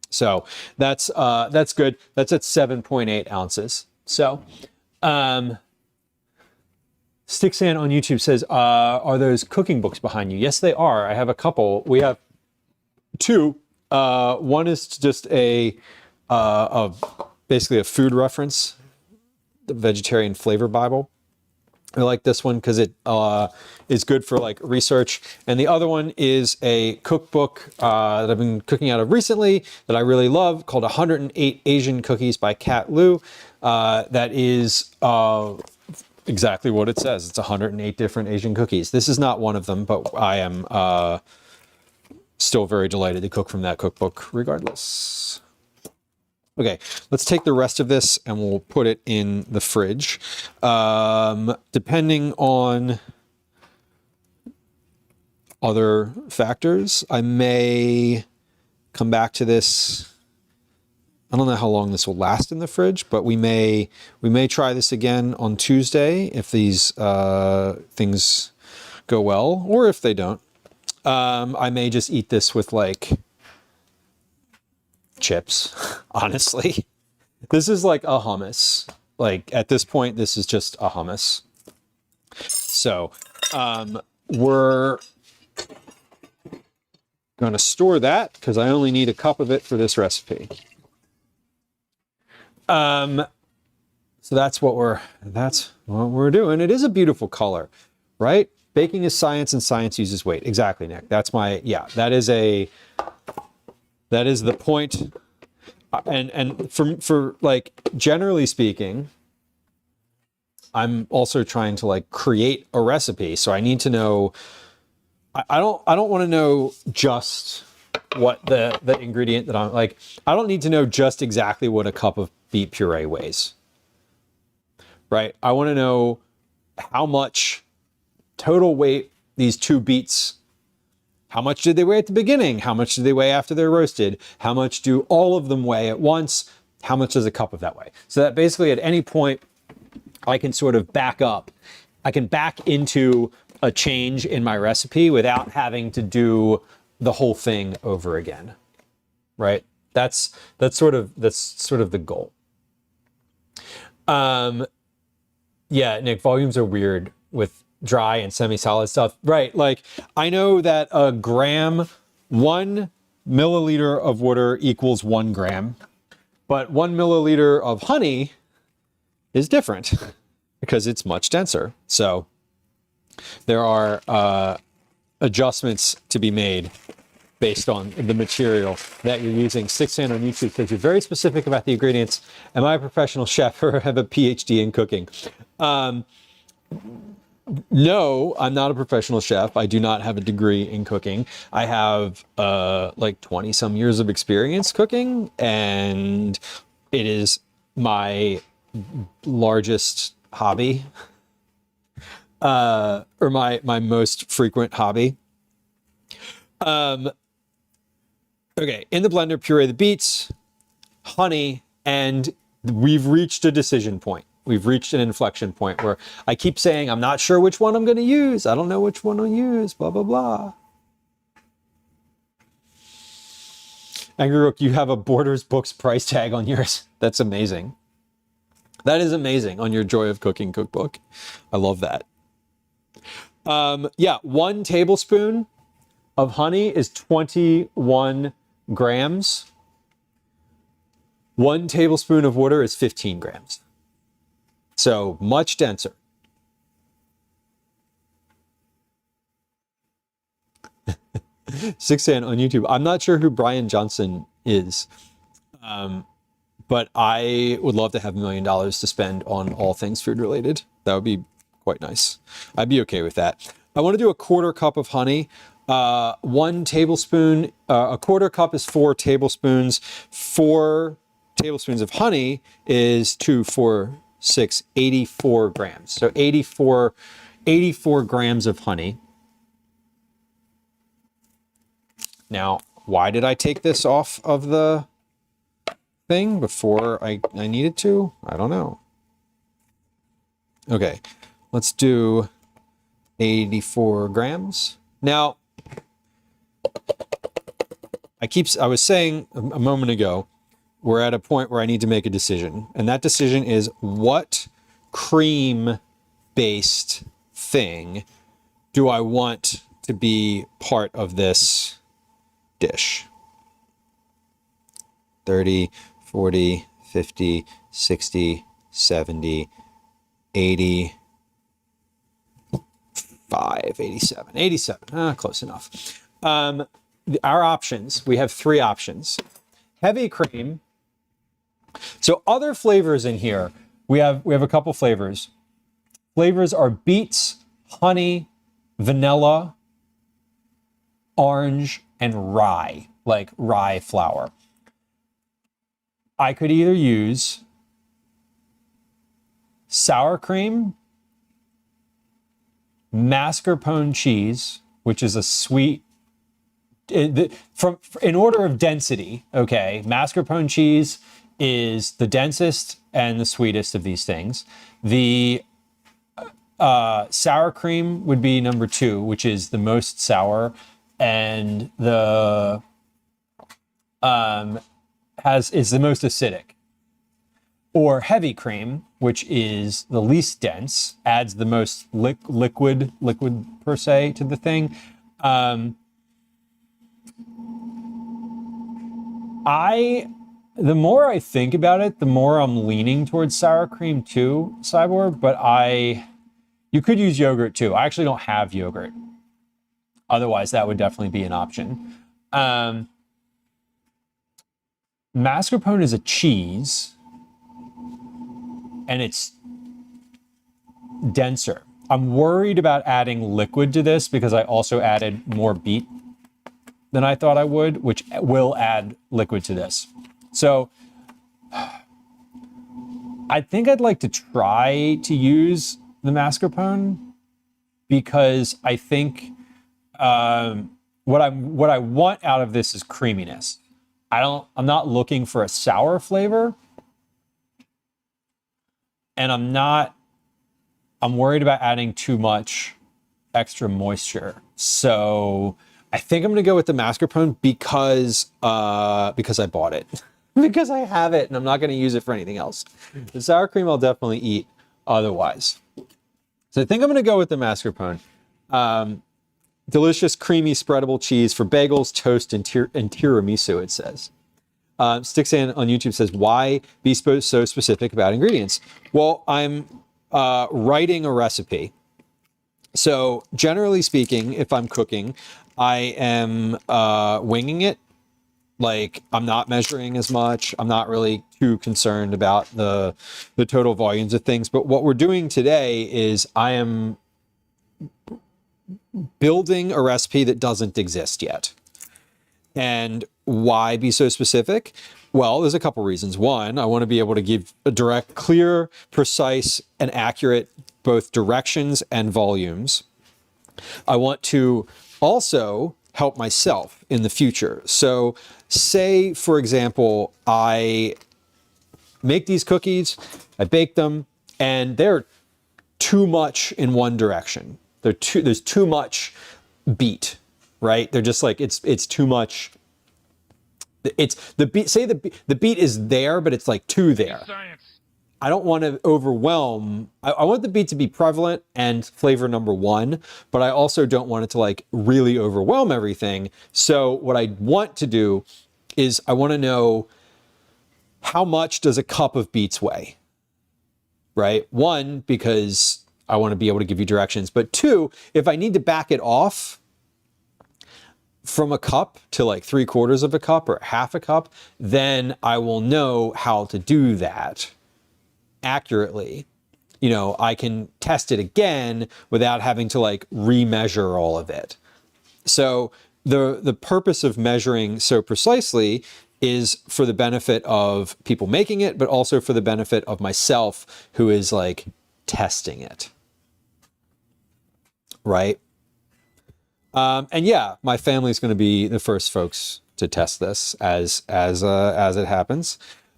So that's good. That's at 7.8 ounces. So, Sticksan on YouTube says, are those cooking books behind you? Yes, they are. I have a couple. We have 2. One is just basically a food reference, the Vegetarian Flavor Bible. I like this one because it is good for like research. And the other one is a cookbook that I've been cooking out of recently that I really love called 108 Asian Cookies by Kat Liu. That is exactly what it says. It's 108 different Asian cookies. This is not one of them, but I am still very delighted to cook from that cookbook regardless. Okay, let's take the rest of this and we'll put it in the fridge. Depending on other factors, I may come back to this. I don't know how long this will last in the fridge, but we may try this again on Tuesday if these things go well, or if they don't. I may just eat this with like chips, honestly. This is like a hummus. Like at this point, this is just a hummus. So we're going to store that because I only need a cup of it for this recipe. So that's what we're doing. It is a beautiful color, right? Baking is science and science uses weight. Exactly, Nick. That's that is the point. And for like, generally speaking, I'm also trying to like create a recipe. So I need to know, I don't want to know just what the ingredient that I'm like, I don't need to know just exactly what a cup of beet puree weighs, right? I want to know how much total weight these 2 beets, how much did they weigh at the beginning? How much do they weigh after they're roasted? How much do all of them weigh at once? How much does a cup of that weigh? So that basically at any point I can sort of back up. I can back into a change in my recipe without having to do the whole thing over again, right? That's sort of the goal. Yeah, Nick, volumes are weird with dry and semi-solid stuff. Right. Like I know that a gram, 1 milliliter of water equals 1 gram, but 1 milliliter of honey is different because it's much denser. So there are adjustments to be made based on the material that you're using. 6chan on YouTube says you're very specific about the ingredients. Am I a professional chef or have a PhD in cooking? No, I'm not a professional chef. I do not have a degree in cooking. I have like 20 some years of experience cooking, and it is my largest hobby, or my most frequent hobby. Okay, in the blender, puree the beets, honey, and we've reached a decision point. We've reached an inflection point where I keep saying, I'm not sure which one I'm going to use. I don't know which one I'll use, blah, blah, blah. Angry Rook, you have a Borders Books price tag on yours. That's amazing. That is amazing on your Joy of Cooking cookbook. I love that. Yeah, 1 tablespoon of honey is 21 grams. 1 tablespoon of water is 15 grams. So much denser. Sixan on YouTube. I'm not sure who Brian Johnson is, but I would love to have $1 million to spend on all things food related. That would be quite nice. I'd be okay with that. I want to do a 1/4 cup of honey. 1 tablespoon, a 1/4 cup is 4 tablespoons. 4 tablespoons of honey is 2, 4, 6, 84 grams. So 84 grams of honey. Now, why did I take this off of the thing before I needed to? I don't know. Okay, let's do 84 grams. Now, I was saying a moment ago, we're at a point where I need to make a decision. And that decision is, what cream-based thing do I want to be part of this dish? 30, 40, 50, 60, 70, 80, 87. Close enough. Our options, we have 3 options. Heavy cream. So other flavors in here, we have a couple flavors. Flavors are beets, honey, vanilla, orange, and rye, like rye flour. I could either use sour cream, mascarpone cheese, which is a sweet, in order of density, okay, mascarpone cheese is the densest and the sweetest of these things. The sour cream would be number 2, which is the most sour, and the is the most acidic. Or heavy cream, which is the least dense, adds the most liquid per se to the thing. The more I think about it, the more I'm leaning towards sour cream too, Cyborg, but you could use yogurt too. I actually don't have yogurt. Otherwise, that would definitely be an option. Mascarpone is a cheese, and it's denser. I'm worried about adding liquid to this because I also added more beet than I thought I would, which will add liquid to this. So I think I'd like to try to use the mascarpone because I think what I want out of this is creaminess. I'm not looking for a sour flavor, and I'm worried about adding too much extra moisture. So I think I'm going to go with the mascarpone because I bought it. Because I have it and I'm not going to use it for anything else. The sour cream I'll definitely eat otherwise. So I think I'm going to go with the mascarpone. Delicious, creamy, spreadable cheese for bagels, toast, and tiramisu, it says. Sticksan on YouTube says, why be so specific about ingredients? Well, I'm writing a recipe. So generally speaking, if I'm cooking, I am winging it. Like, I'm not measuring as much. I'm not really too concerned about the total volumes of things. But what we're doing today is I am building a recipe that doesn't exist yet. And why be so specific? Well, there's a couple reasons. One, I want to be able to give a direct, clear, precise, and accurate both directions and volumes. I want to also help myself in the future. So say, for example, I make these cookies, I bake them, and they're too much in one direction. There's too much beet, right? They're just like, it's too much. It's the beet, say the beet is there, but it's like too there. Science. I don't want to overwhelm. I want the beet to be prevalent and flavor number one, but I also don't want it to like really overwhelm everything. So what I want to do is I want to know, how much does a cup of beets weigh? Right? One, because I want to be able to give you directions, but two, if I need to back it off from a cup to like 3/4 of a cup or half a cup, then I will know how to do that accurately. You know, I can test it again without having to like remeasure all of it. So the purpose of measuring so precisely is for the benefit of people making it, but also for the benefit of myself who is like testing it. Right? And yeah, my family's going to be the first folks to test this as it happens.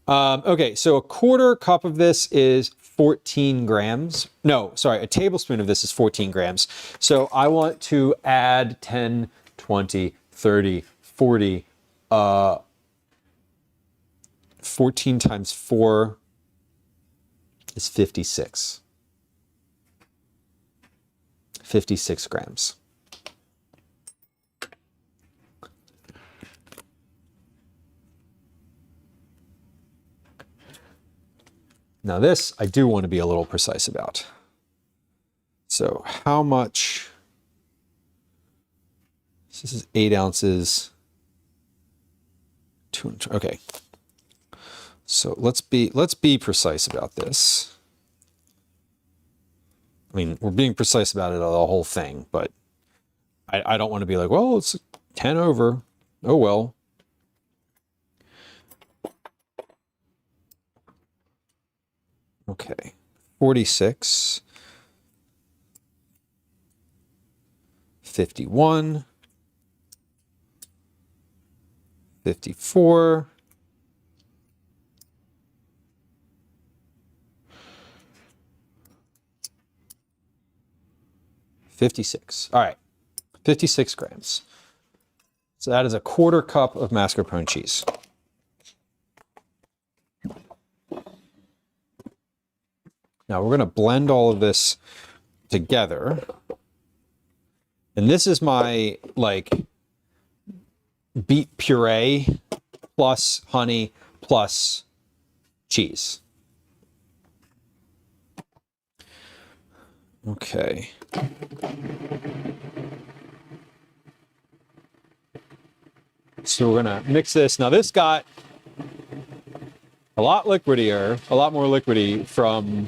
Okay, so 1/4 cup of this is 14 grams. No, sorry, a tablespoon of this is 14 grams. So I want to add 10, 20, 30, 40, 14 times 4 is 56. 56 grams. Now this, I do want to be a little precise about. So how much, this is 8 ounces, 200, okay. So let's be precise about this. I mean, we're being precise about it, the whole thing, but I don't want to be like, well, it's 10 over. Oh, well. Okay, 46, 51, 54, 56. All right, 56 grams. So that is 1/4 cup of mascarpone cheese. Now we're going to blend all of this together. And this is my like beet puree plus honey plus cheese. Okay. So we're going to mix this. Now this got a lot liquidier, a lot more liquidy from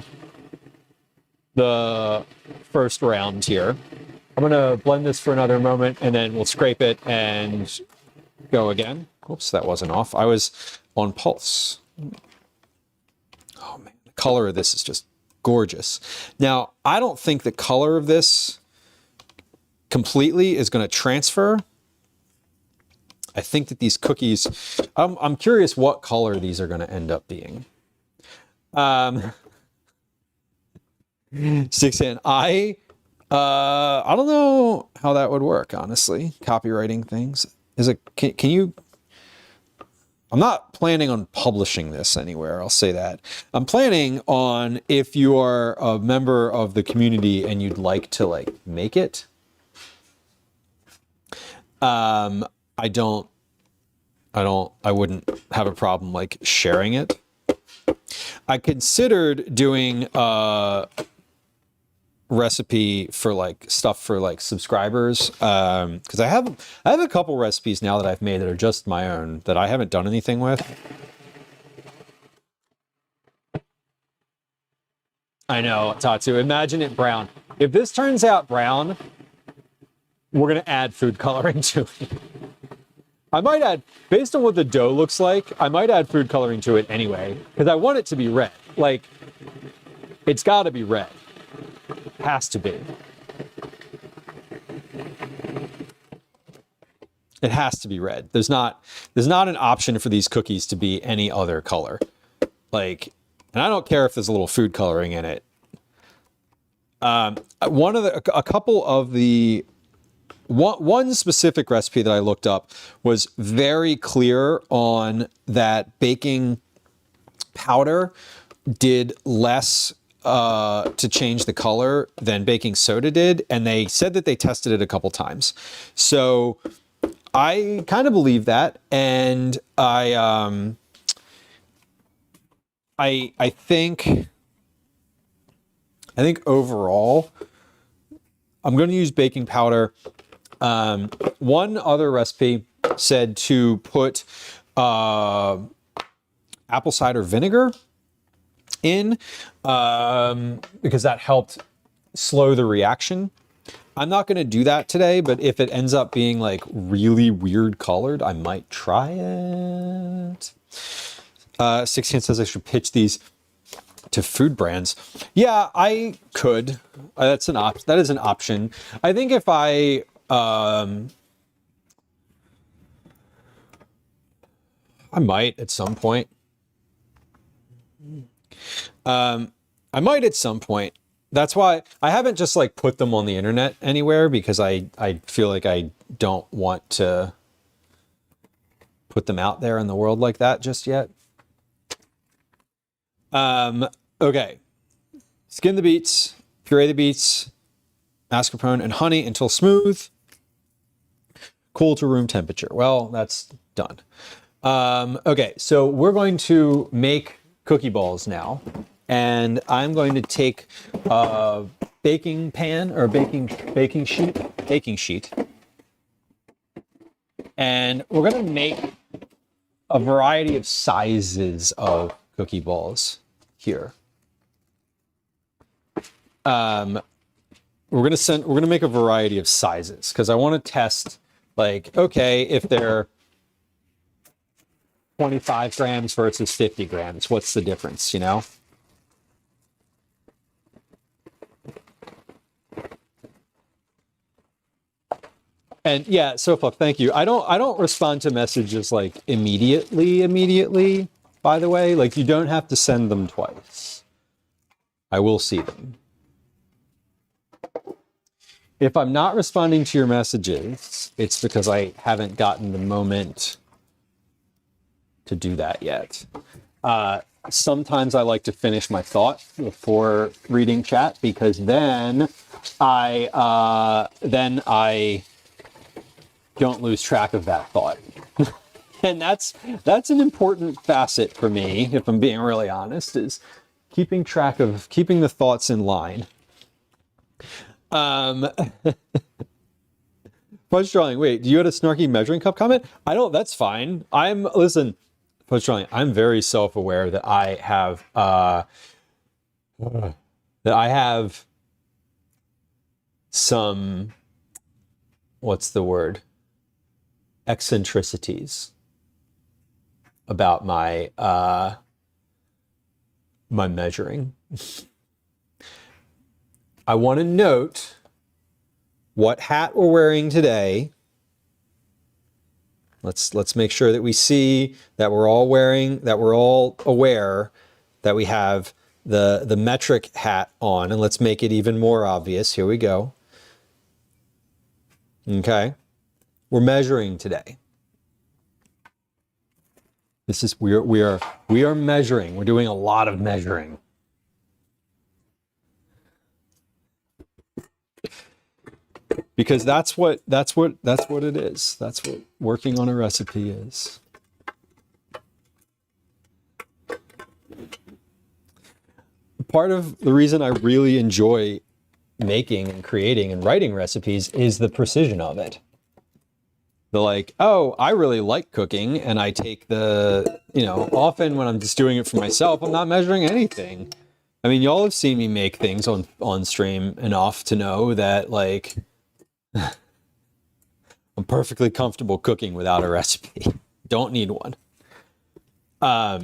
the first round here. I'm going to blend this for another moment and then we'll scrape it and go again. Oops, that wasn't off. I was on pulse. Oh man, the color of this is just gorgeous. Now, I don't think the color of this completely is going to transfer. I think that these cookies, I'm curious what color these are going to end up being. Sticks in. I don't know how that would work, honestly. Copywriting things. Is it, can you, I'm not planning on publishing this anywhere. I'll say that. I'm planning on, if you are a member of the community and you'd like to like make it. I wouldn't have a problem like sharing it. I considered doing a recipe for like stuff for like subscribers, because I have a couple recipes now that I've made that are just my own that I haven't done anything with. I know, Tatsu, imagine it brown. If this turns out brown, we're gonna add food coloring to it. I might add, based on what the dough looks like, I might add food coloring to it anyway, because I want it to be red. Like, it's gotta be red. Has to be. It has to be red. There's not an option for these cookies to be any other color. Like, and I don't care if there's a little food coloring in it. One specific recipe that I looked up was very clear on that baking powder did less to change the color than baking soda did, and they said that they tested it a couple times. So I kind of believe that, and I think overall I'm going to use baking powder. One other recipe said to put apple cider vinegar in, because that helped slow the reaction. I'm not going to do that today, but if it ends up being like really weird colored, I might try it. 16 says I should pitch these to food brands. Yeah, I could. That is an option. I think if I might at some point. I might at some point. That's why I haven't just like put them on the internet anywhere, because I feel like I don't want to put them out there in the world like that just yet. Okay. Skin the beets, puree the beets, mascarpone and honey until smooth. Cool to room temperature. Well, that's done. Okay, so we're going to make cookie balls now, and I'm going to take a baking pan or baking sheet, and we're going to make a variety of sizes of cookie balls here. We're gonna make a variety of sizes because I want to test, like, okay, if they're 25 grams versus 50 grams, what's the difference, you know? And yeah, Sofa, thank you. I don't respond to messages like immediately, by the way. Like, you don't have to send them twice. I will see them. If I'm not responding to your messages, it's because I haven't gotten the moment to do that yet. Sometimes I like to finish my thought before reading chat, because then I don't lose track of that thought. And that's an important facet for me, if I'm being really honest, is keeping the thoughts in line. Fudge Drawing, wait, do you have a snarky measuring cup comment? That's fine. Listen, Fudge Drawing, I'm very self-aware that I have some, what's the word? Eccentricities about my my measuring. I want to note what hat we're wearing today. Let's make sure that we see that we're all aware that we have the metric hat on, and let's make it even more obvious. Here we go. Okay. We're measuring today. This is we are measuring. We're doing a lot of measuring. Because that's what it is. That's what working on a recipe is. Part of the reason I really enjoy making and creating and writing recipes is the precision of it. The like, oh, I really like cooking, and I take the, often when I'm just doing it for myself, I'm not measuring anything. I mean, y'all have seen me make things on stream enough to know that, like, I'm perfectly comfortable cooking without a recipe. Don't need one. But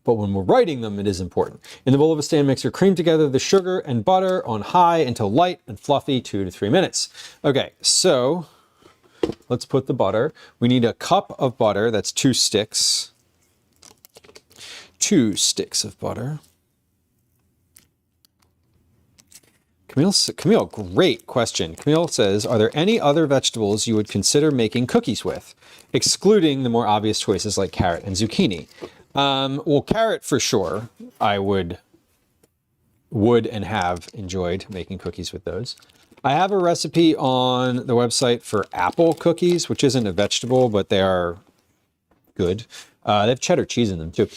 when we're writing them, it is important. In the bowl of a stand mixer, cream together the sugar and butter on high until light and fluffy, 2 to 3 minutes. Okay, so let's put the butter. We need a cup of butter. That's 2 sticks. 2 sticks of butter. Camille, great question. Camille says, are there any other vegetables you would consider making cookies with, excluding the more obvious choices like carrot and zucchini? Well, carrot for sure. I would and have enjoyed making cookies with those. I have a recipe on the website for apple cookies, which isn't a vegetable, but they are good. They have cheddar cheese in them too.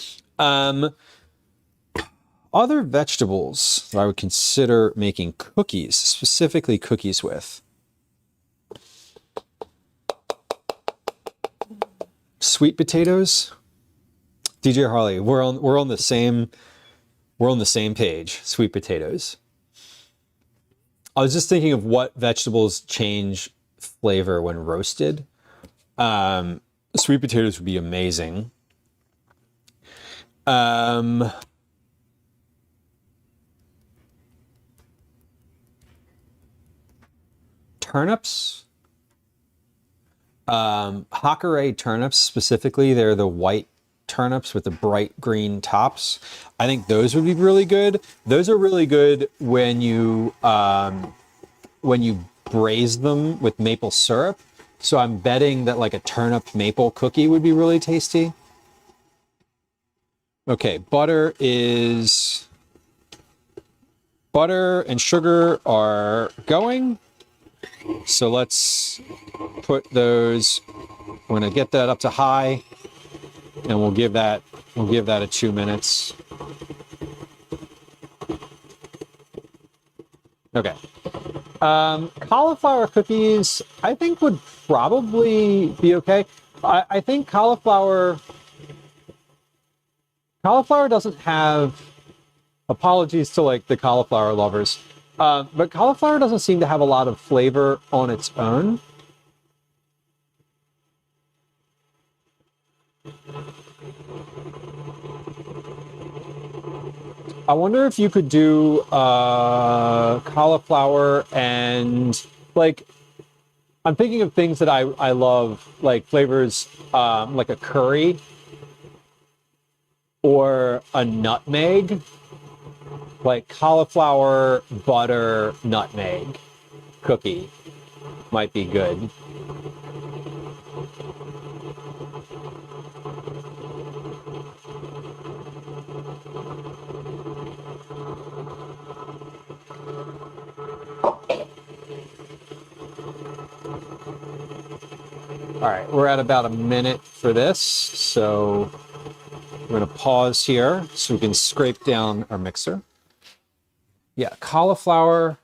Other vegetables that I would consider making cookies, specifically cookies with. Sweet potatoes. DJ Harley, we're on the same page. Sweet potatoes. I was just thinking of what vegetables change flavor when roasted. Sweet potatoes would be amazing. Turnips. Hackeré turnips specifically, they're the white turnips with the bright green tops. I think those would be really good. Those are really good when you braise them with maple syrup. So I'm betting that like a turnip maple cookie would be really tasty. Okay, butter and sugar are going. So let's put those, we're gonna get that up to high, and we'll give that a 2 minutes. Okay. Cauliflower cookies, I think would probably be okay. I think cauliflower doesn't have, apologies to like the cauliflower lovers, but cauliflower doesn't seem to have a lot of flavor on its own. I wonder if you could do cauliflower and like, I'm thinking of things that I love, like flavors like a curry or a nutmeg, like cauliflower, butter, nutmeg cookie might be good. All right, we're at about a minute for this, so we're going to pause here so we can scrape down our mixer. Yeah, cauliflower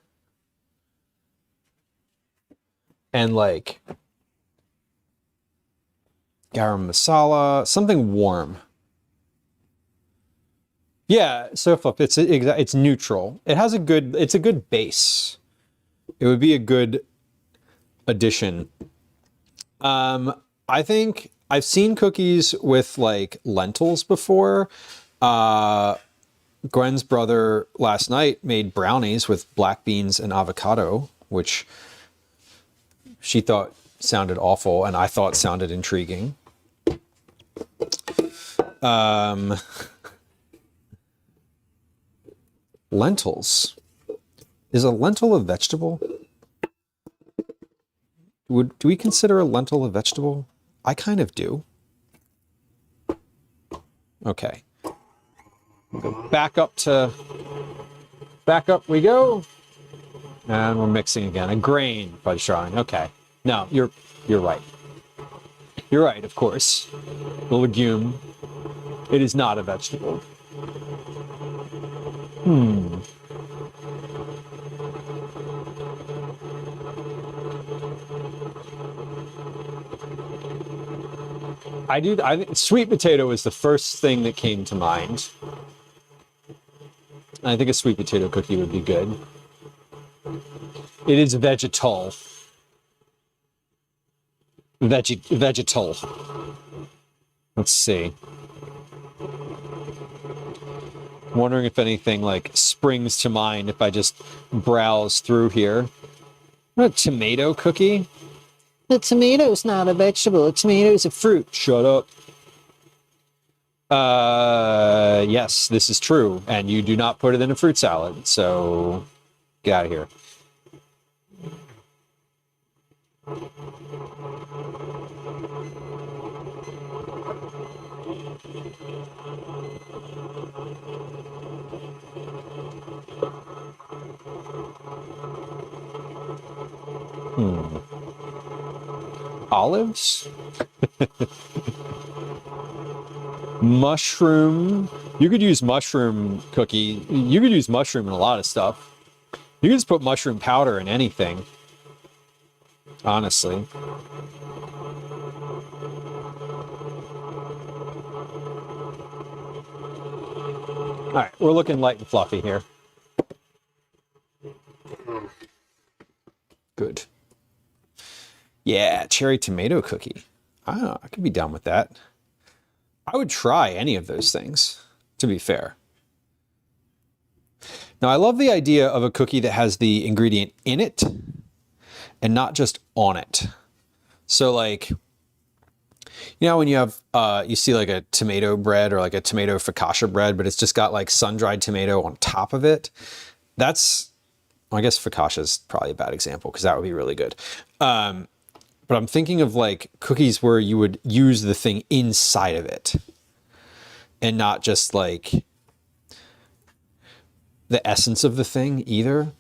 and like garam masala, something warm. Yeah, sofa, it's neutral. It's a good base. It would be a good addition. I think I've seen cookies with like lentils before. Gwen's brother last night made brownies with black beans and avocado, which she thought sounded awful and I thought sounded intriguing. Lentils. Is a lentil a vegetable? Do we consider a lentil a vegetable? I kind of do. Okay. We'll go back up we go. And we're mixing again. A grain fudge drawing. Okay. No, you're right. You're right, of course. The legume. It is not a vegetable. I think sweet potato is the first thing that came to mind. I think a sweet potato cookie would be good. It is vegetal. Vegetal. Let's see. I'm wondering if anything like springs to mind if I just browse through here. A tomato cookie? A tomato's not a vegetable. A tomato's a fruit. Shut up. Yes, this is true. And you do not put it in a fruit salad. So get out of here. Olives? Mushroom. You could use mushroom cookie. You could use mushroom in a lot of stuff. You can just put mushroom powder in anything. Honestly. All right, we're looking light and fluffy here. Good. Yeah, cherry tomato cookie. I could be down with that. I would try any of those things, to be fair. Now, I love the idea of a cookie that has the ingredient in it and not just on it. So like, you know, when you have, you see like a tomato bread or like a tomato focaccia bread, but it's just got like sun-dried tomato on top of it. That's, well, I guess focaccia is probably a bad example because that would be really good. But I'm thinking of like cookies where you would use the thing inside of it and not just like the essence of the thing either.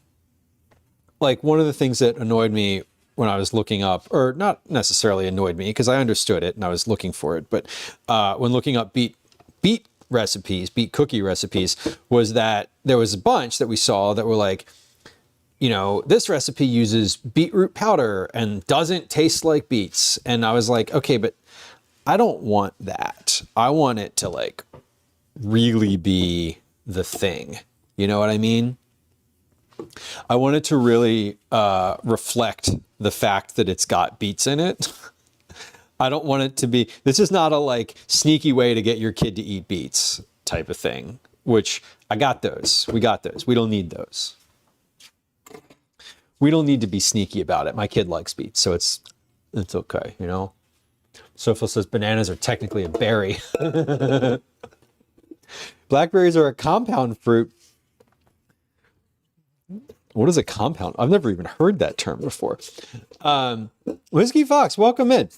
Like one of the things that annoyed me when I was looking up, or not necessarily annoyed me because I understood it and I was looking for it, but when looking up beet recipes, beet cookie recipes, was that there was a bunch that we saw that were like, you know, this recipe uses beetroot powder and doesn't taste like beets. And I was like, okay, but I don't want that. I want it to like really be the thing. You know what I mean? I want it to really reflect the fact that it's got beets in it. I don't want it to be, this is not a like sneaky way to get your kid to eat beets type of thing, which I got those. We got those. We don't need those. We don't need to be sneaky about it. My kid likes beets, so it's okay, you know? Sophia says bananas are technically a berry. Blackberries are a compound fruit. What is a compound? I've never even heard that term before. Whiskey Fox, welcome in.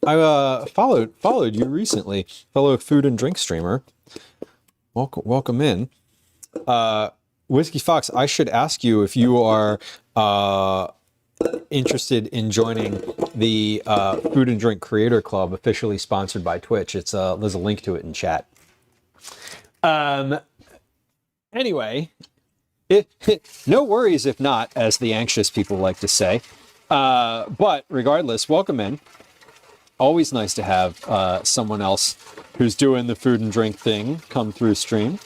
I followed you recently, fellow food and drink streamer. Welcome in. Whiskey Fox, I should ask you if you are interested in joining the Food and Drink Creator Club, officially sponsored by Twitch. There's a link to it in chat. Anyway, no worries if not, as the anxious people like to say. But regardless, welcome in. Always nice to have someone else who's doing the food and drink thing come through stream.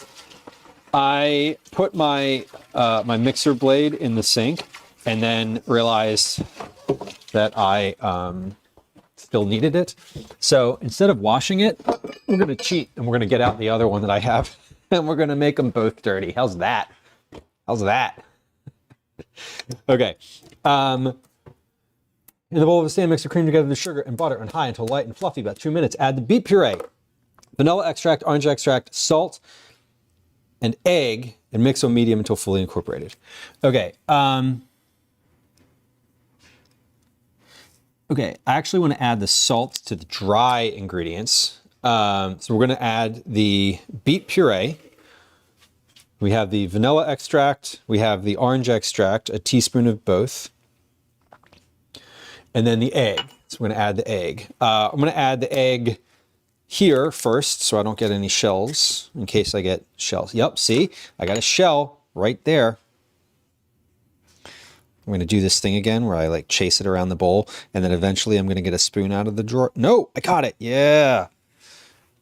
I put my my mixer blade in the sink and then realized that I still needed it. So instead of washing it, we're going to cheat and we're going to get out the other one that I have and we're going to make them both dirty. How's that? How's that? Okay. In the bowl of a stand, mix the cream together with the sugar and butter on high until light and fluffy, about 2 minutes. Add the beet puree, vanilla extract, orange extract, salt, and egg, and mix on medium until fully incorporated. Okay. Okay, I actually want to add the salt to the dry ingredients. So we're going to add the beet puree. We have the vanilla extract. We have the orange extract, a teaspoon of both. And then the egg. So we're going to add the egg. I'm going to add the egg here first so I don't get any shells in case I get shells. Yep, see? I got a shell right there. I'm going to do this thing again where I like chase it around the bowl, and then eventually I'm going to get a spoon out of the drawer. No, I got it. Yeah.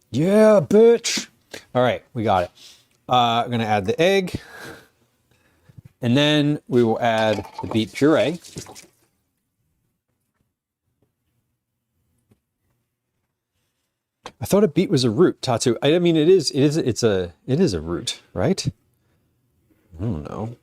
Yeah, bitch. All right, we got it. I'm going to add the egg, and then we will add the beet puree. I thought a beet was a root, Tatsu. I mean, it is a root, right? I don't know.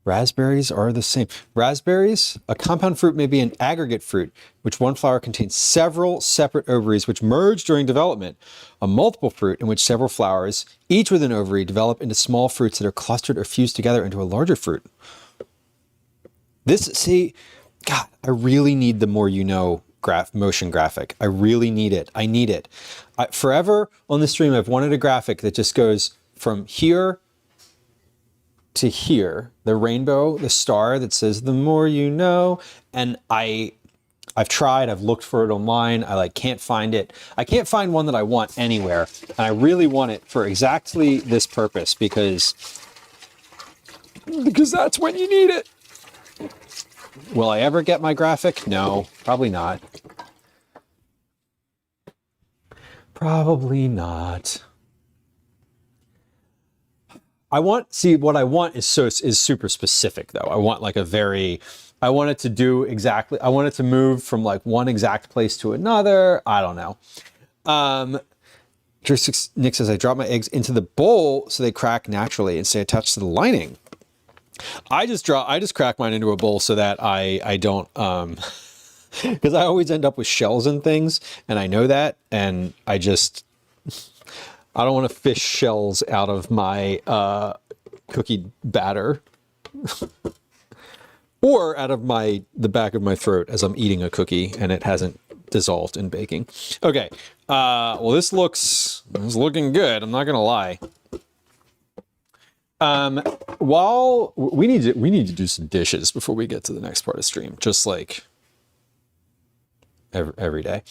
Raspberries are the same. Raspberries, a compound fruit may be an aggregate fruit, which one flower contains several separate ovaries which merge during development. A multiple fruit in which several flowers, each with an ovary, develop into small fruits that are clustered or fused together into a larger fruit. God, I really need the more you know motion graphic. I really need it. I need it. Forever on the stream, I've wanted a graphic that just goes from here to here, the rainbow, the star that says the more you know. And I've tried, I've looked for it online. I can't find it. I can't find one that I want anywhere. And I really want it for exactly this purpose because that's when you need it. Will I ever get my graphic? No, probably not. Probably not. What I want is super specific though. I want I want it to do exactly, I want it to move from like one exact place to another. I don't know. Nick says, I drop my eggs into the bowl so they crack naturally and stay attached to the lining. I just crack mine into a bowl so that I don't, because I always end up with shells and things, and I know that, and I don't want to fish shells out of my cookie batter or out of the back of my throat as I'm eating a cookie and it hasn't dissolved in baking. Okay, well this looking good. I'm not gonna lie. While we need to do some dishes before we get to the next part of stream, just like every day.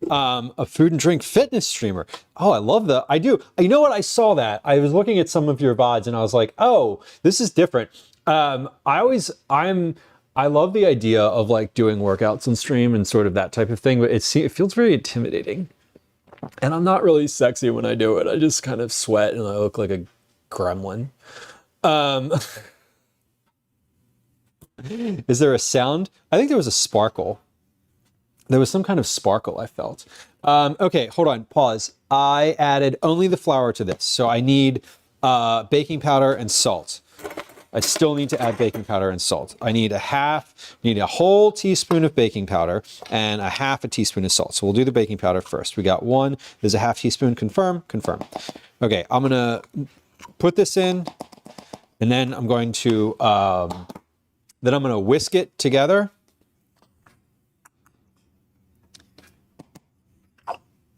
A food and drink fitness streamer. Oh, I love that. I do. You know what? I saw that. I was looking at some of your VODs and I was like, oh, this is different. I love the idea of like doing workouts on stream and sort of that type of thing, but it feels very intimidating. And I'm not really sexy when I do it. I just kind of sweat and I look like a gremlin. Is there a sound? I think there was a sparkle. There was some kind of sparkle I felt. Okay, hold on, pause. I added only the flour to this. So I need baking powder and salt. I still need to add baking powder and salt. I need a whole teaspoon of baking powder and a half a teaspoon of salt. So we'll do the baking powder first. We got one, there's a half teaspoon, confirm. Okay, I'm gonna put this in and then I'm going to whisk it together.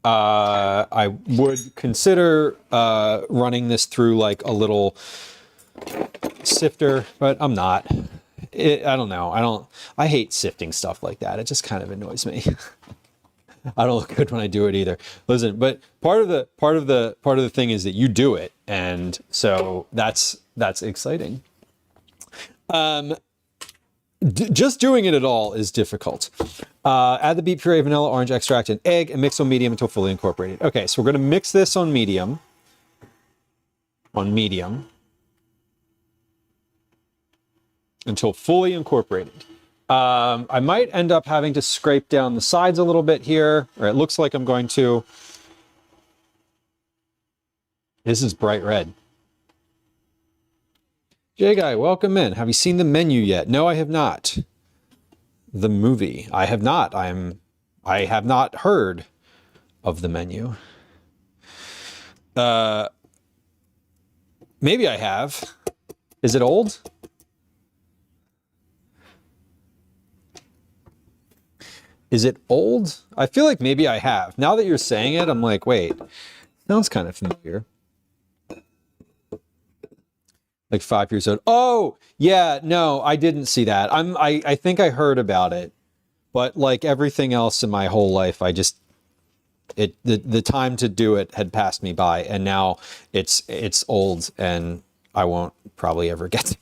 I would consider running this through like a little sifter, but I'm not. I don't know. I hate sifting stuff like that. It just kind of annoys me. I don't look good when I do it either. Listen, but part of the thing is that you do it, and so that's exciting. Just doing it at all is difficult. Add the beet puree, vanilla, orange extract, and egg, and mix on medium until fully incorporated. Okay, so we're going to mix this on medium. Until fully incorporated. I might end up having to scrape down the sides a little bit here, or it looks like I'm going to. This is bright red. Jay Guy, welcome in. Have you seen the menu yet? No, I have not. The movie. I have not. I have not heard of the menu. Maybe I have. Is it old? Is it old? I feel like maybe I have. Now that you're saying it, I'm like, wait, sounds kind of familiar. Like 5 years old. Oh, yeah, no, I didn't see that. I think I heard about it, but like everything else in my whole life, the time to do it had passed me by, and now it's old, and I won't probably ever get to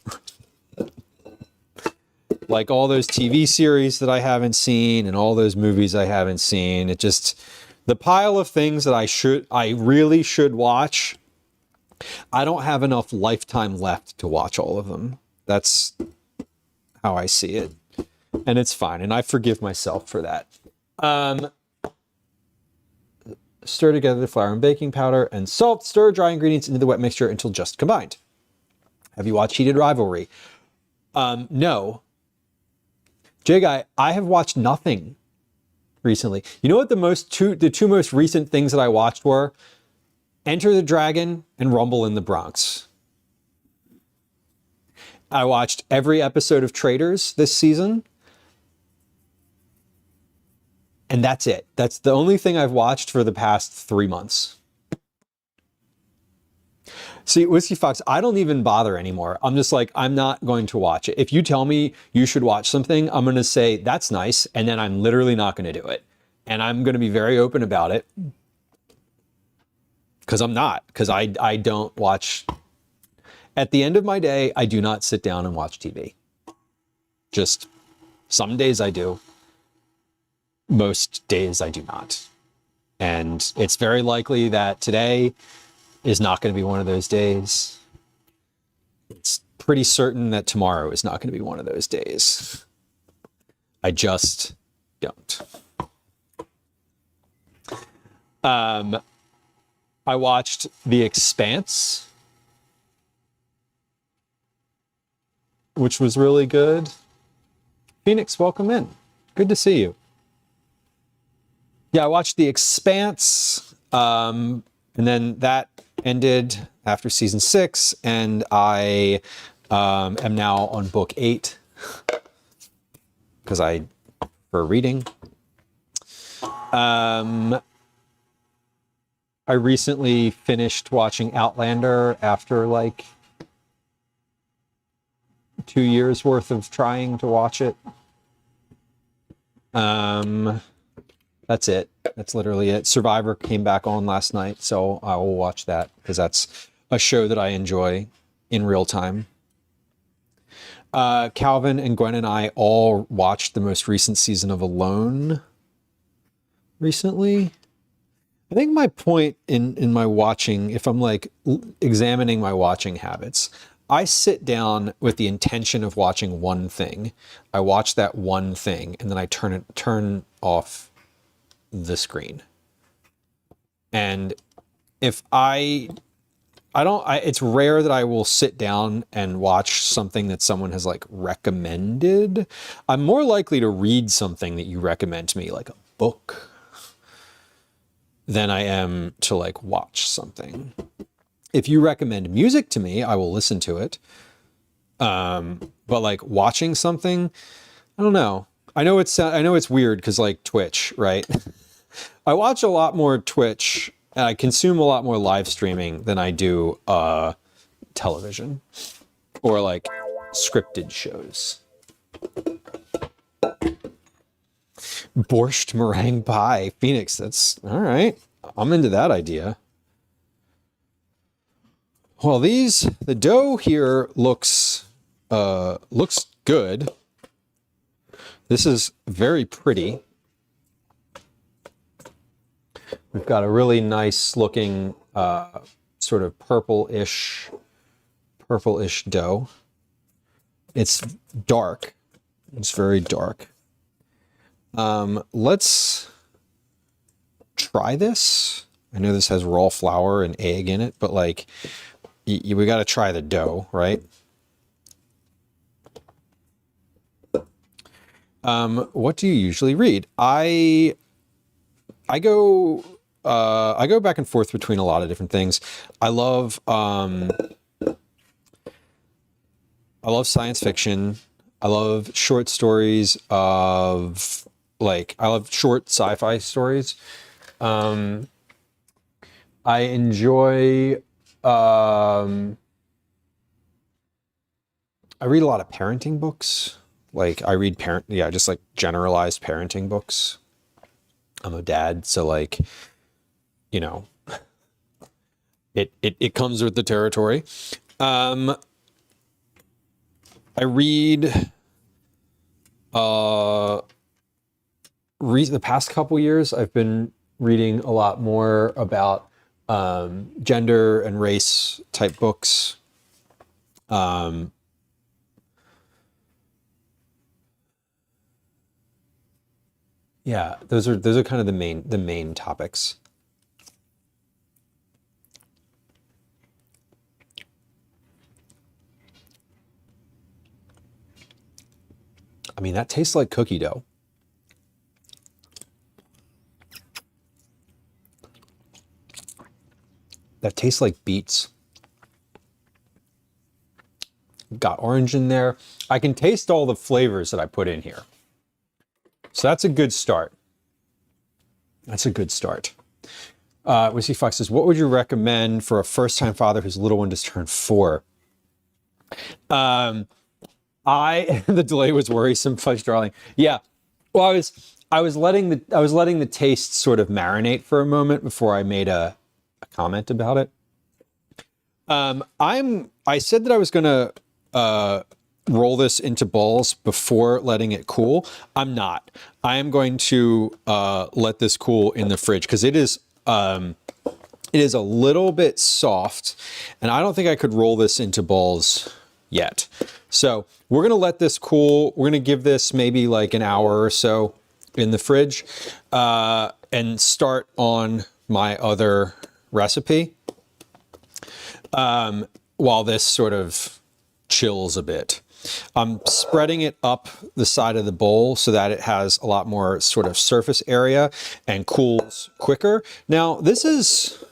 like all those TV series that I haven't seen and all those movies I haven't seen. It just, the pile of things that I really should watch, I don't have enough lifetime left to watch all of them. That's how I see it. And it's fine. And I forgive myself for that. Stir together the flour and baking powder and salt. Stir dry ingredients into the wet mixture until just combined. Have you watched Heated Rivalry? No. J-Guy, I have watched nothing recently. You know what the two most recent things that I watched were? Enter the Dragon and Rumble in the Bronx. I watched every episode of Traitors this season. And that's it. That's the only thing I've watched for the past 3 months. See, Whiskey Fox, I don't even bother anymore. I'm just like, I'm not going to watch it. If you tell me you should watch something, I'm going to say, that's nice. And then I'm literally not going to do it. And I'm going to be very open about it. Because I'm not. Because I don't watch. At the end of my day, I do not sit down and watch TV. Just some days I do. Most days I do not. And it's very likely that today is not going to be one of those days. It's pretty certain that tomorrow is not going to be one of those days. I just don't. I watched The Expanse, which was really good. Phoenix, welcome in. Good to see you. Yeah, I watched The Expanse, and then that ended after season 6, and I am now on book 8 because I prefer reading. I recently finished watching Outlander after like 2 years worth of trying to watch it. That's it. That's literally it. Survivor came back on last night, so I will watch that because that's a show that I enjoy in real time. Calvin and Gwen and I all watched the most recent season of Alone recently. I think my point in my watching, if I'm like examining my watching habits, I sit down with the intention of watching one thing. I watch that one thing, and then I turn off the screen. And if it's rare that I will sit down and watch something that someone has like recommended. I'm more likely to read something that you recommend to me, like a book, than I am to like watch something. If you recommend music to me, I will listen to it. But like watching something, I don't know. I know it's weird because like Twitch, right? I watch a lot more Twitch and I consume a lot more live streaming than I do television or like scripted shows. Borscht meringue pie, Phoenix. That's all right. I'm into that idea. Well, the dough here looks good. This is very pretty. We've got a really nice looking sort of purple-ish dough. It's dark. It's very dark. Let's try this. I know this has raw flour and egg in it, but like we got to try the dough, right? What do you usually read? I go back and forth between a lot of different things. I love science fiction. I love short stories of I love short sci-fi stories. I enjoy, I read a lot of parenting books. Like I read just like generalized parenting books. I'm a dad, so like, you know, it comes with the territory. I read, the past couple years, I've been reading a lot more about gender and race type books. Yeah, those are kind of the main topics. I mean, that tastes like cookie dough. That tastes like beets. Got orange in there. I can taste all the flavors that I put in here. So that's a good start. That's a good start. Whiskey Fox says, what would you recommend for a first-time father whose little one just turned 4? The delay was worrisome, Fudge Darling. Yeah. Well, I was letting the taste sort of marinate for a moment before I made a comment about it. I said that I was gonna roll this into balls before letting it cool. I'm not. I am going to let this cool in the fridge because it is a little bit soft, and I don't think I could roll this into balls yet. So we're gonna let this cool. We're gonna give this maybe like an hour or so in the fridge, and start on my other recipe while this sort of chills a bit. I'm spreading it up the side of the bowl so that it has a lot more sort of surface area and cools quicker. Now, this is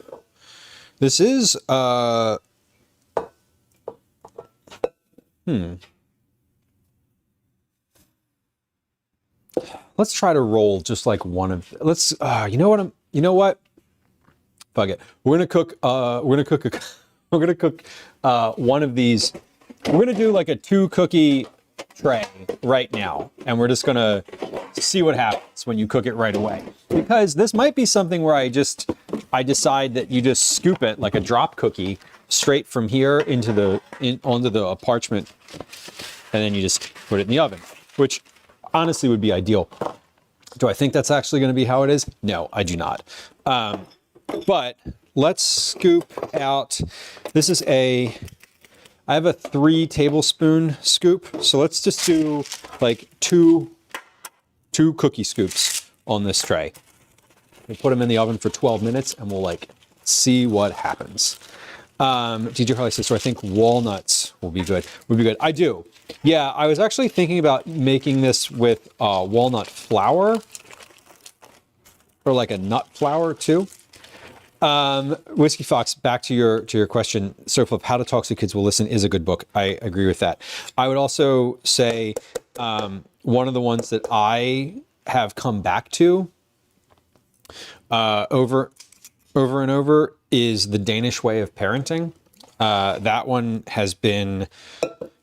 let's try to roll just like one of, you know what? Fuck it. We're gonna cook one of these. We're gonna do like a 2 cookie tray right now, and we're just gonna see what happens when you cook it right away. Because this might be something where I decide that you just scoop it like a drop cookie straight from here onto the parchment, and then you just put it in the oven, which honestly would be ideal. Do I think that's actually going to be how it is? No, I do not. But let's scoop out. I have a 3 tablespoon scoop. So let's just do like two cookie scoops on this tray. We put them in the oven for 12 minutes and we'll like see what happens. DJ Harley says, so I think walnuts will be good. I do. Yeah, I was actually thinking about making this with walnut flour or like a nut flour too. Whiskey Fox, back to your question. Surflip, How to Talk So Kids Will Listen is a good book. I agree with that. I would also say one of the ones that I have come back to over and over is The Danish Way of Parenting. That one has been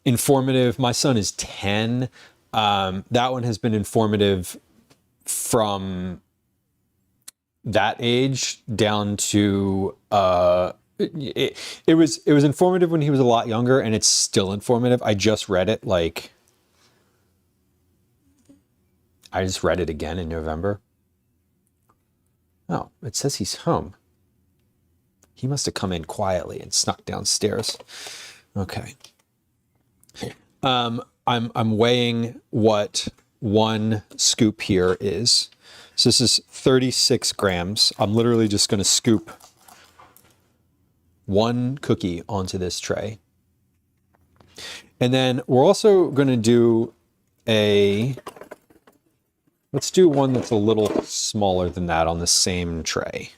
informative. My son is 10. That one has been informative from that age down to it was informative when he was a lot younger, and it's still informative. I just read it again in November. Oh, it says he's home. He must have come in quietly and snuck downstairs. Okay. I'm weighing what 1 scoop here is. So this is 36 grams. I'm literally just going to scoop 1 cookie onto this tray. And then we're also going to do let's do one that's a little smaller than that on the same tray.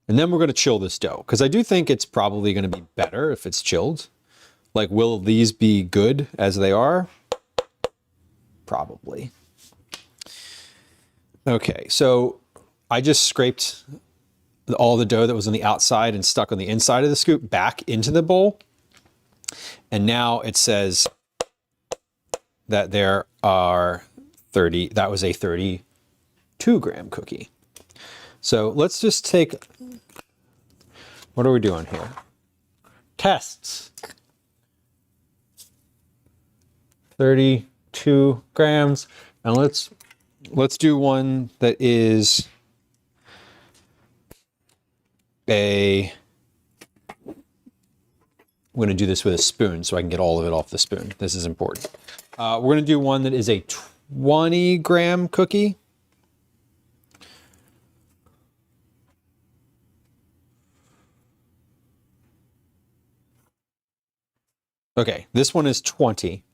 And then we're going to chill this dough, because I do think it's probably going to be better if it's chilled. Like, will these be good as they are? Probably. Okay, so I just scraped all the dough that was on the outside and stuck on the inside of the scoop back into the bowl. And now it says that there are 30, that was a 32-gram cookie. So let's just take, what are we doing here? Tests. 32 grams. And let's do one that is I'm going to do this with a spoon so I can get all of it off the spoon. This is important. We're going to do one that is a 20-gram cookie. Okay, this one is 20.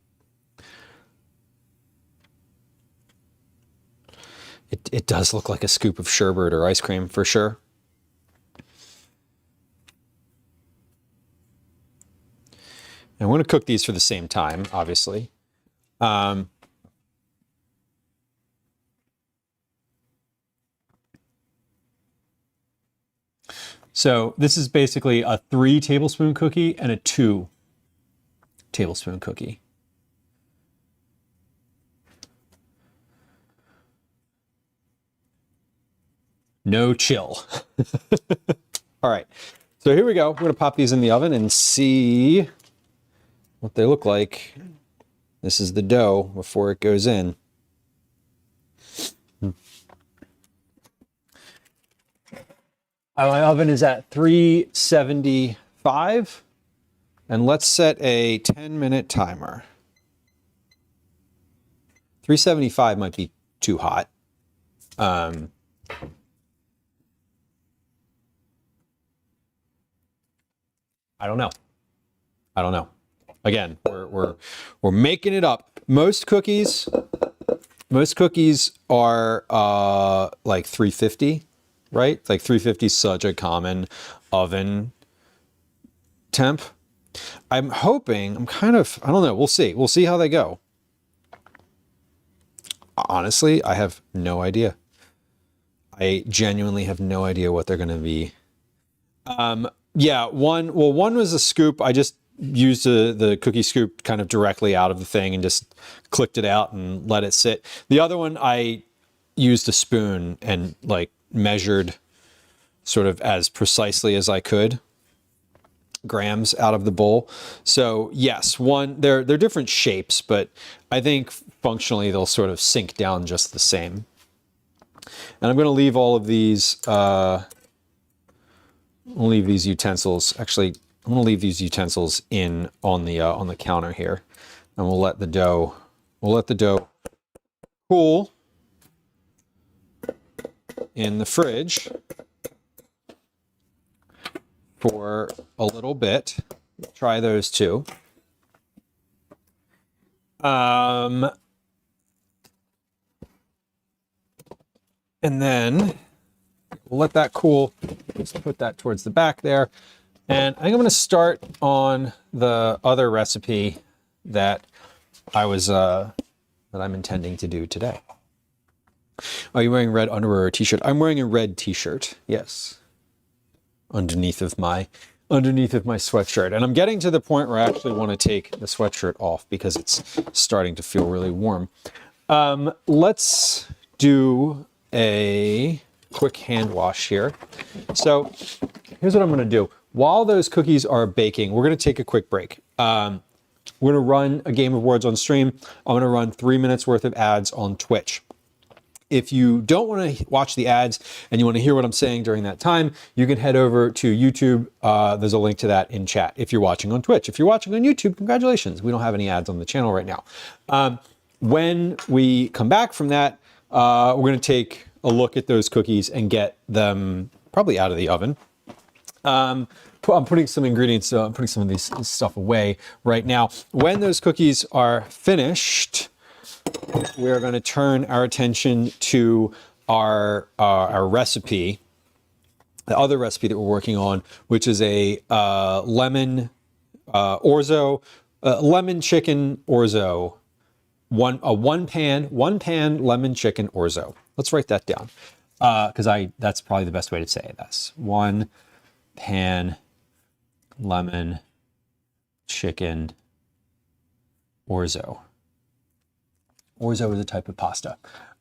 It does look like a scoop of sherbet or ice cream for sure. And we're going to cook these for the same time, obviously. So this is basically a 3-tablespoon cookie and a 2-tablespoon cookie. No chill. All right, so here we go. We're going to pop these in the oven and see what they look like. This is the dough before it goes in. My oven is at 375, and let's set a 10-minute timer. 375 might be too hot. I don't know. Again, we're making it up. Most cookies are like 350, right? Like 350 is such a common oven temp. I don't know. We'll see. We'll see how they go. Honestly, I have no idea. I genuinely have no idea what they're going to be. Yeah, one was a scoop. I just used the cookie scoop kind of directly out of the thing and just clicked it out and let it sit. The other one, I used a spoon and like measured sort of as precisely as I could grams out of the bowl. So yes, they're different shapes, but I think functionally they'll sort of sink down just the same. And I'm going to leave all of these, I'll leave these utensils. Actually, I'm going to leave these utensils on the counter here, and we'll let the dough cool in the fridge for a little bit. Try those too. And then we'll let that cool. Just put that towards the back there. And I think I'm going to start on the other recipe that I'm intending to do today. Are you wearing red underwear or t-shirt? I'm wearing a red t-shirt. Yes. Underneath of my sweatshirt. And I'm getting to the point where I actually want to take the sweatshirt off because it's starting to feel really warm. Let's do a quick hand wash here. So here's what I'm going to do. While those cookies are baking, we're going to take a quick break. We're going to run a game of words on stream. I'm going to run 3 minutes worth of ads on Twitch. If you don't want to watch the ads and you want to hear what I'm saying during that time, you can head over to YouTube. There's a link to that in chat if you're watching on Twitch. If you're watching on YouTube, congratulations. We don't have any ads on the channel right now. When we come back from that, we're going to take a look at those cookies and get them probably out of the oven. I'm putting some ingredients, I'm putting some of this stuff away right now. When those cookies are finished, we're going to turn our attention to our recipe, the other recipe that we're working on, which is a lemon orzo, lemon chicken orzo, one pan lemon chicken orzo. Let's write that down because that's probably the best way to say this. 1 pan lemon chicken orzo. Orzo is a type of pasta.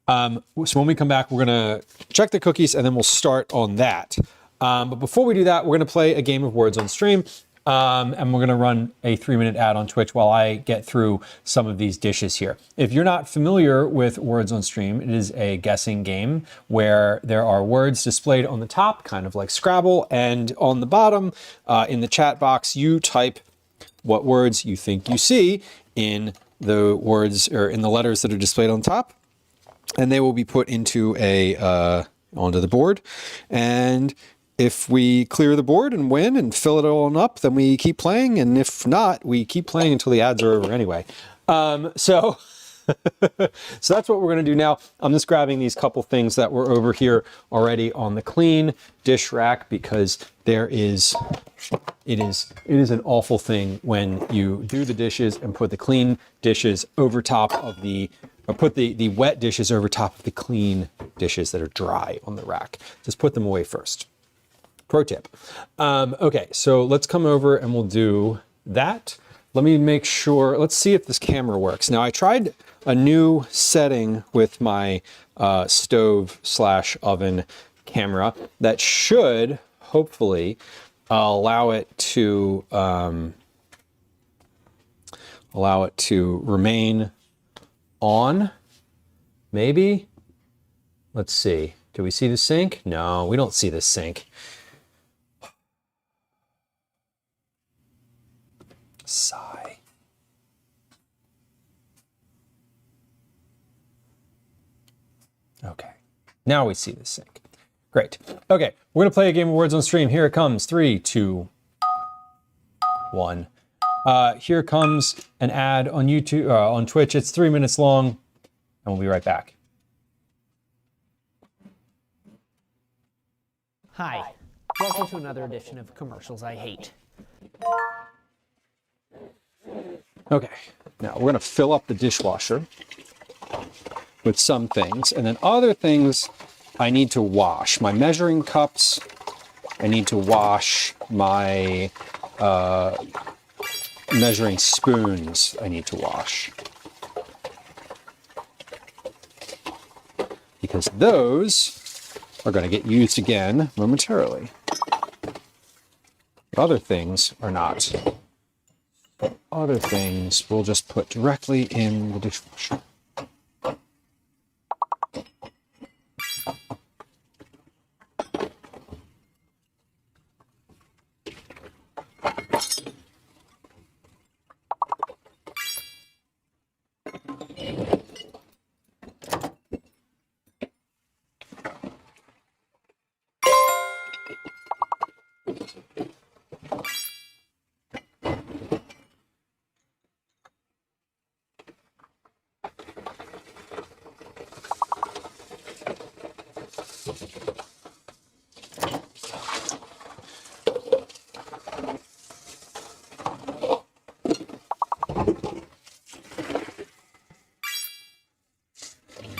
So when we come back, we're going to check the cookies and then we'll start on that. But before we do that, we're going to play a game of words on stream. And we're going to run a 3-minute ad on Twitch while I get through some of these dishes here. If you're not familiar with Words on Stream, it is a guessing game where there are words displayed on the top, kind of like Scrabble, and on the bottom, in the chat box, you type what words you think you see in the words or in the letters that are displayed on top, and they will be put into onto the board. And if we clear the board and win and fill it all up, then we keep playing. And if not, we keep playing until the ads are over anyway. So that's what we're going to do now. I'm just grabbing these couple things that were over here already on the clean dish rack because it is an awful thing when you do the dishes and put the clean dishes over top of or put the wet dishes over top of the clean dishes that are dry on the rack. Just put them away first. Pro tip. Okay, so let's come over and we'll do that. Let me make sure, let's see if this camera works. Now I tried a new setting with my stove/oven camera that should hopefully allow it to remain on, maybe. Let's see. Do we see the sink? No, we don't see the sink. Sigh. Okay, now we see the sink. Great. Okay, we're gonna play a game of words on stream. Here it comes. 3, 2, 1. Here comes an ad on YouTube, on Twitch. It's 3 minutes long, and we'll be right back. Hi, welcome to another edition of Commercials I Hate. Okay, now we're gonna fill up the dishwasher with some things, and then other things I need to wash. My measuring cups, I need to wash. My measuring spoons, I need to wash. Because those are gonna get used again momentarily. Other things are not. Other things we'll just put directly in the dishwasher.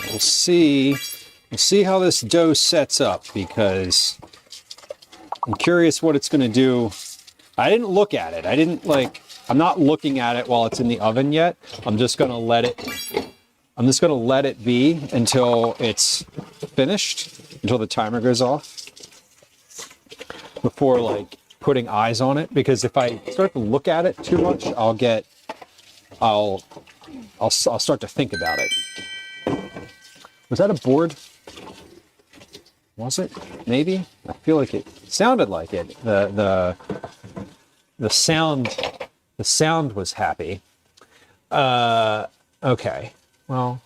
We'll see how this dough sets up, because I'm curious what it's going to do. I didn't look at it. I'm not looking at it while it's in the oven yet. I'm just going to let it be until it's finished, until the timer goes off, before putting eyes on it, because if I start to look at it too much, I'll start to think about it. Was that a board? Was it? Maybe? I feel like it sounded like it. The sound was happy. Okay. Well,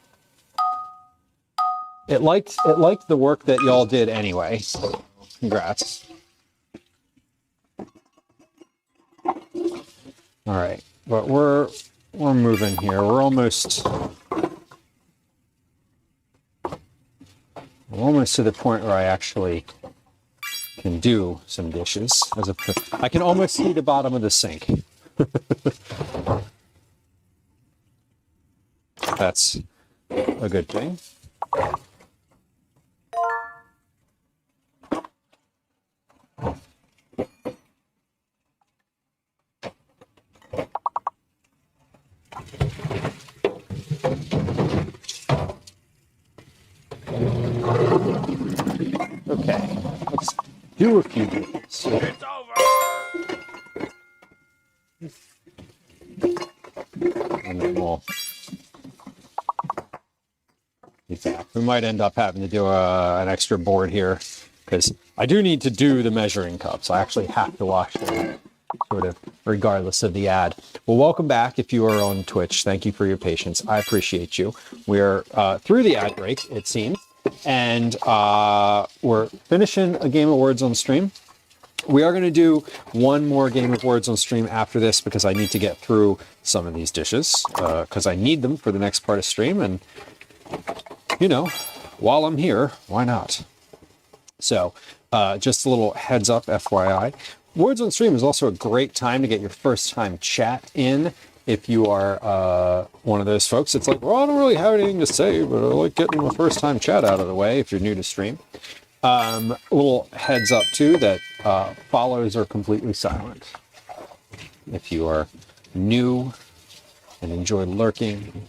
it liked the work that y'all did anyway. So congrats. All right. But we're moving here. We're almost to the point where I actually can do some dishes. I can almost see the bottom of the sink. That's a good thing. do a few dishes. It's over! And then we'll be back. We might end up having to do an extra board here because I do need to do the measuring cups. I actually have to wash them, sort of regardless of the ad. Well, welcome back if you are on Twitch. Thank you for your patience. I appreciate you. We're through the ad break, it seems, and we're finishing a game of words on stream. We are going to do one more game of words on stream after this because I need to get through some of these dishes because I need them for the next part of stream. And, you know, while I'm here, why not? So just a little heads up, FYI. Words on stream is also a great time to get your first time chat in. If you are one of those folks, it's like, well, I don't really have anything to say, but I like getting my first time chat out of the way if you're new to stream. A little heads up too that follows are completely silent. If you are new and enjoy lurking,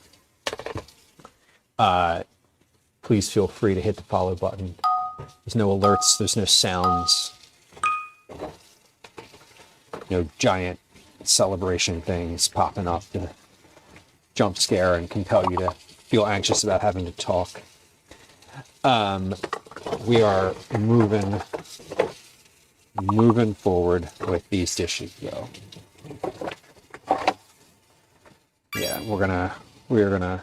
please feel free to hit the follow button. There's no alerts, there's no sounds, no giant celebration things popping up to jump scare and compel you to feel anxious about having to talk. We are moving forward with these dishes though. Yeah, we are gonna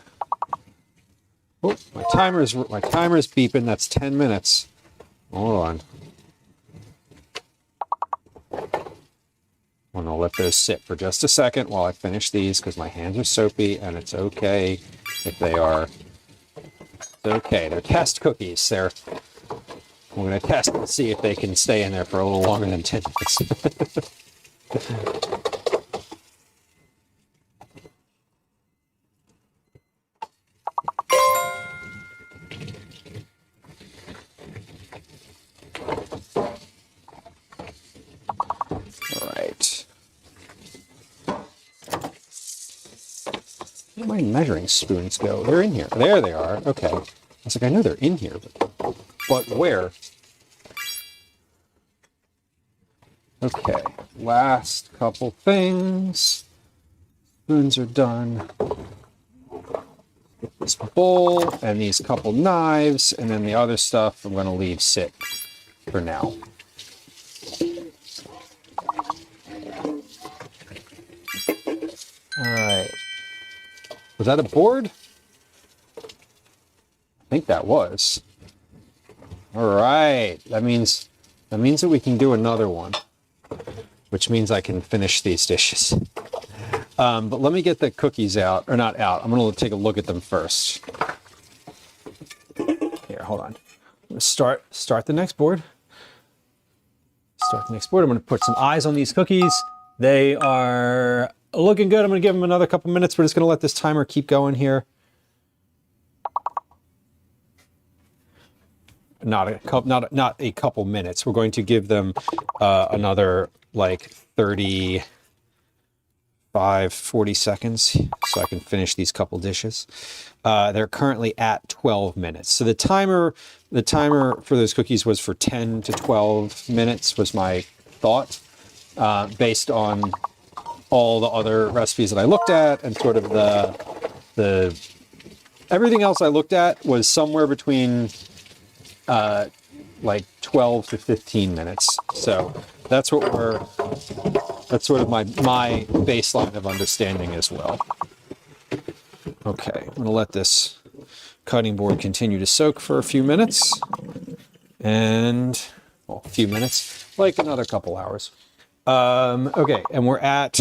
oh, my timer's beeping. That's 10 minutes. Hold on. I'm gonna let those sit for just a second while I finish these because my hands are soapy and it's okay if they are. It's okay. They're test cookies. We're going to test and see if they can stay in there for a little longer than 10 minutes. All right. Where did my measuring spoons go? They're in here. There they are. Okay. I was like, I know they're in here, but where? Okay, last couple things. Spoons are done. Get this bowl and these couple knives, and then the other stuff I'm going to leave sit for now. All right. Was that a board? I think that was. All right. That means that we can do another one, which means I can finish these dishes. But let me get the cookies out, or not out. I'm going to take a look at them first. Here, hold on. I'm going to start the next board. Start the next board. I'm going to put some eyes on these cookies. They are looking good. I'm going to give them another couple minutes. We're just going to let this timer keep going here. Not a couple minutes. We're going to give them another like 40 seconds so I can finish these couple dishes. They're currently at 12 minutes. So the timer for those cookies was for 10 to 12 minutes was my thought, based on all the other recipes that I looked at and sort of the everything else I looked at was somewhere between like 12 to 15 minutes. So that's sort of my baseline of understanding as well. Okay, I'm gonna let this cutting board continue to soak for a few minutes, and well, a few minutes, like another couple hours. Okay, and we're at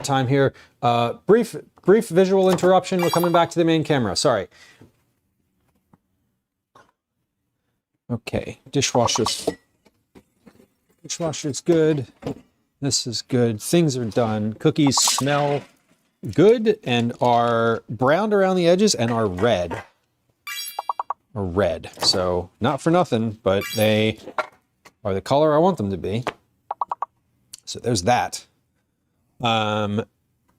time here. Brief visual interruption. We're coming back to the main camera. Sorry. Okay, dishwasher's good. This is good. Things are done. Cookies smell good and are browned around the edges and are red. So not for nothing, but they are the color I want them to be. So there's that. And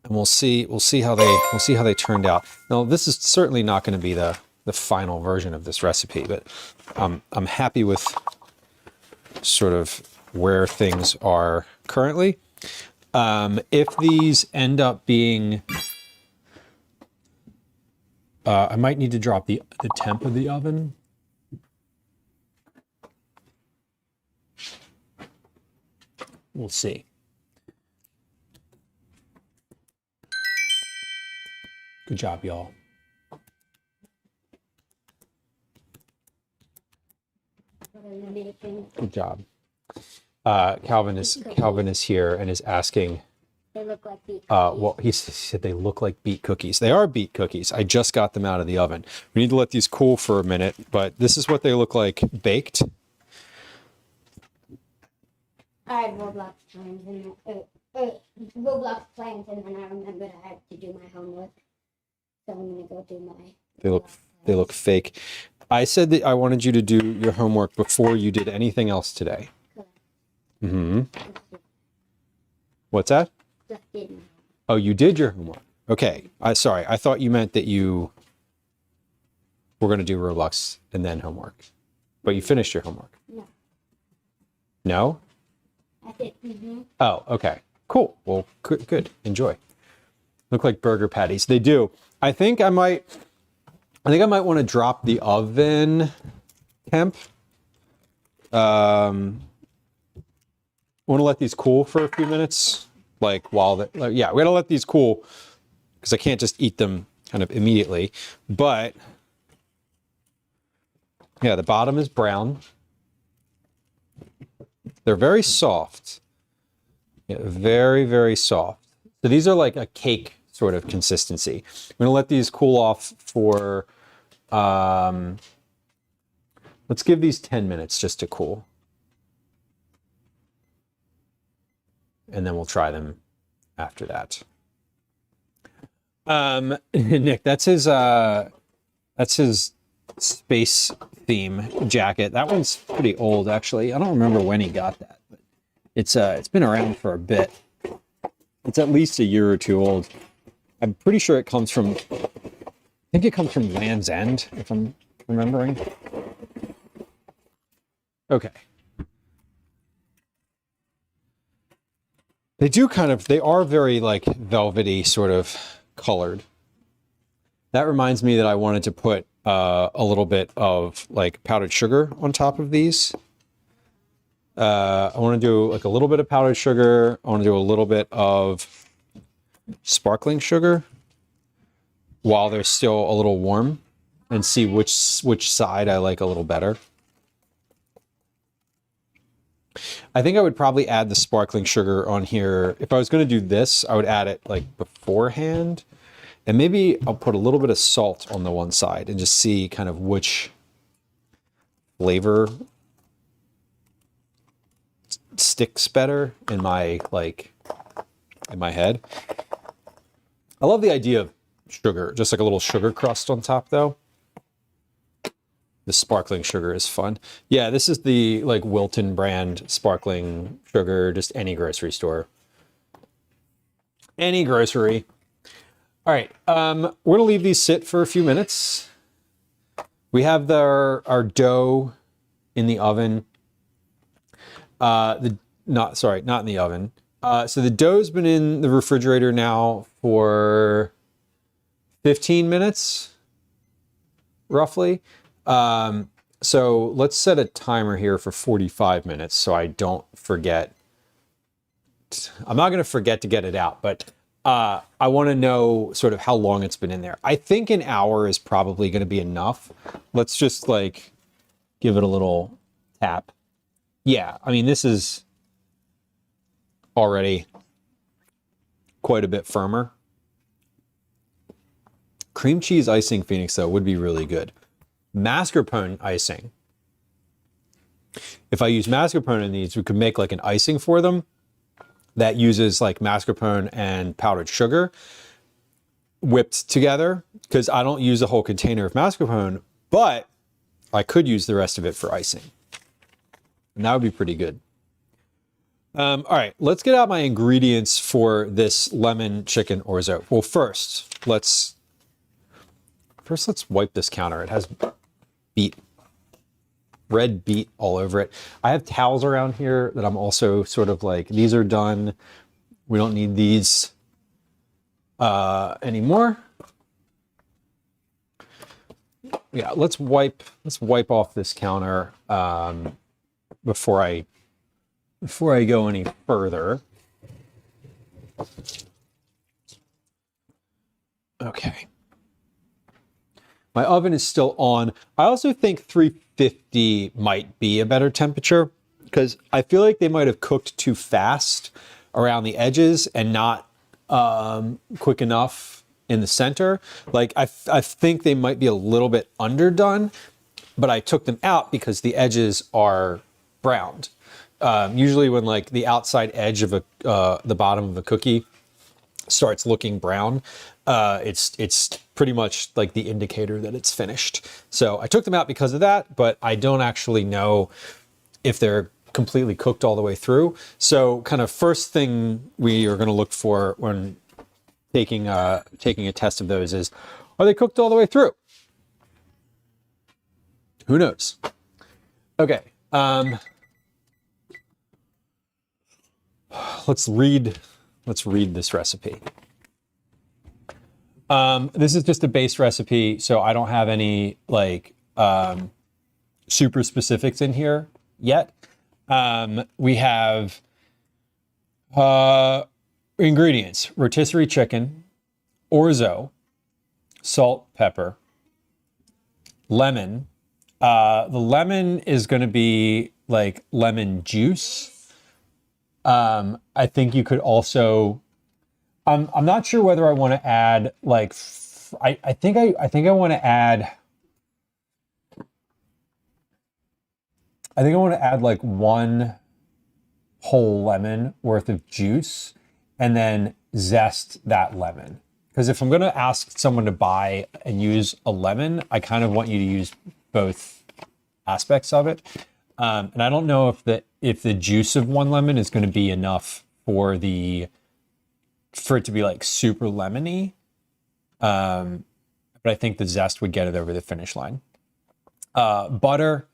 we'll see how they turned out. Now this is certainly not going to be the final version of this recipe, but I'm happy with sort of where things are currently. If these end up being, I might need to drop the temp of the oven. We'll see. Good job, y'all. Good job. Calvin is here and is asking. They look like beet Well, he said they look like beet cookies. They are beet cookies. I just got them out of the oven. We need to let these cool for a minute, but this is what they look like baked. I had Roblox plans and Roblox plans, and then I remembered I had to do my homework, so I'm gonna go do my. They look fake. I said that I wanted you to do your homework before you did anything else today. Mm-hmm. What's that? Just did my Oh, you did your homework. Okay. Sorry. I thought you meant that you were going to do Roblox and then homework. But you finished your homework. No. No? I did. Mm-hmm. Oh, okay. Cool. Well, good. Enjoy. Look like burger patties. They do. I think I might want to drop the oven temp. I want to let these cool for a few minutes. Like yeah, we gotta let these cool because I can't just eat them kind of immediately. But yeah, the bottom is brown. They're very soft. Yeah, very, very soft. So these are like a cake sort of consistency. I'm gonna let these cool off for, let's give these 10 minutes just to cool. And then we'll try them after that. Nick, that's his space theme jacket. That one's pretty old, actually. I don't remember when he got that, but it's been around for a bit. It's at least a year or two old. I'm pretty sure it comes from, I think it comes from Land's End, if I'm remembering. Okay. They are very like velvety sort of colored. That reminds me that I wanted to put a little bit of like powdered sugar on top of these. I want to do like a little bit of powdered sugar. I want to do a little bit of sparkling sugar while they're still a little warm and see which side I like a little better. I think I would probably add the sparkling sugar on here. If I was going to do this, I would add it like beforehand. And maybe I'll put a little bit of salt on the one side and just see kind of which flavor sticks better in my head. I love the idea of sugar, just like a little sugar crust on top though. The sparkling sugar is fun. Yeah, this is the like Wilton brand sparkling sugar, just any grocery store. Any grocery. All right, we're gonna leave these sit for a few minutes. We have our dough in the oven. Not in the oven. So the dough's been in the refrigerator now for 15 minutes, roughly. So let's set a timer here for 45 minutes so I don't forget. I'm not going to forget to get it out, but I want to know sort of how long it's been in there. I think an hour is probably going to be enough. Let's just like give it a little tap. Yeah, I mean, this is already quite a bit firmer. Cream cheese icing Phoenix, though, would be really good. Mascarpone icing. If I use mascarpone in these, we could make like an icing for them that uses like mascarpone and powdered sugar whipped together, because I don't use a whole container of mascarpone, but I could use the rest of it for icing. And that would be pretty good. All right, let's get out my ingredients for this lemon chicken orzo. Well, first let's wipe this counter. It has beet red beet all over it. I have towels around here that I'm also sort of like, these are done. We don't need these anymore. Yeah, let's wipe off this counter before I go any further. Okay. My oven is still on. I also think 350 might be a better temperature because I feel like they might have cooked too fast around the edges and not quick enough in the center. Like I think they might be a little bit underdone, but I took them out because the edges are browned. Usually when like the outside edge of the bottom of a cookie starts looking brown, it's pretty much like the indicator that it's finished. So I took them out because of that, but I don't actually know if they're completely cooked all the way through. So kind of first thing we are going to look for when taking a test of those is, are they cooked all the way through? Who knows? Okay. Let's read this recipe. This is just a base recipe, so I don't have any like super specifics in here yet. We have ingredients: rotisserie chicken, orzo, salt, pepper, lemon. The lemon is going to be like lemon juice. I think you could also, I'm not sure whether I want to add like, I think I want to add, like one whole lemon worth of juice and then zest that lemon. Because if I'm going to ask someone to buy and use a lemon, I kind of want you to use both aspects of it. And I don't know if the juice of one lemon is going to be enough for it to be like super lemony. But I think the zest would get it over the finish line. Butter,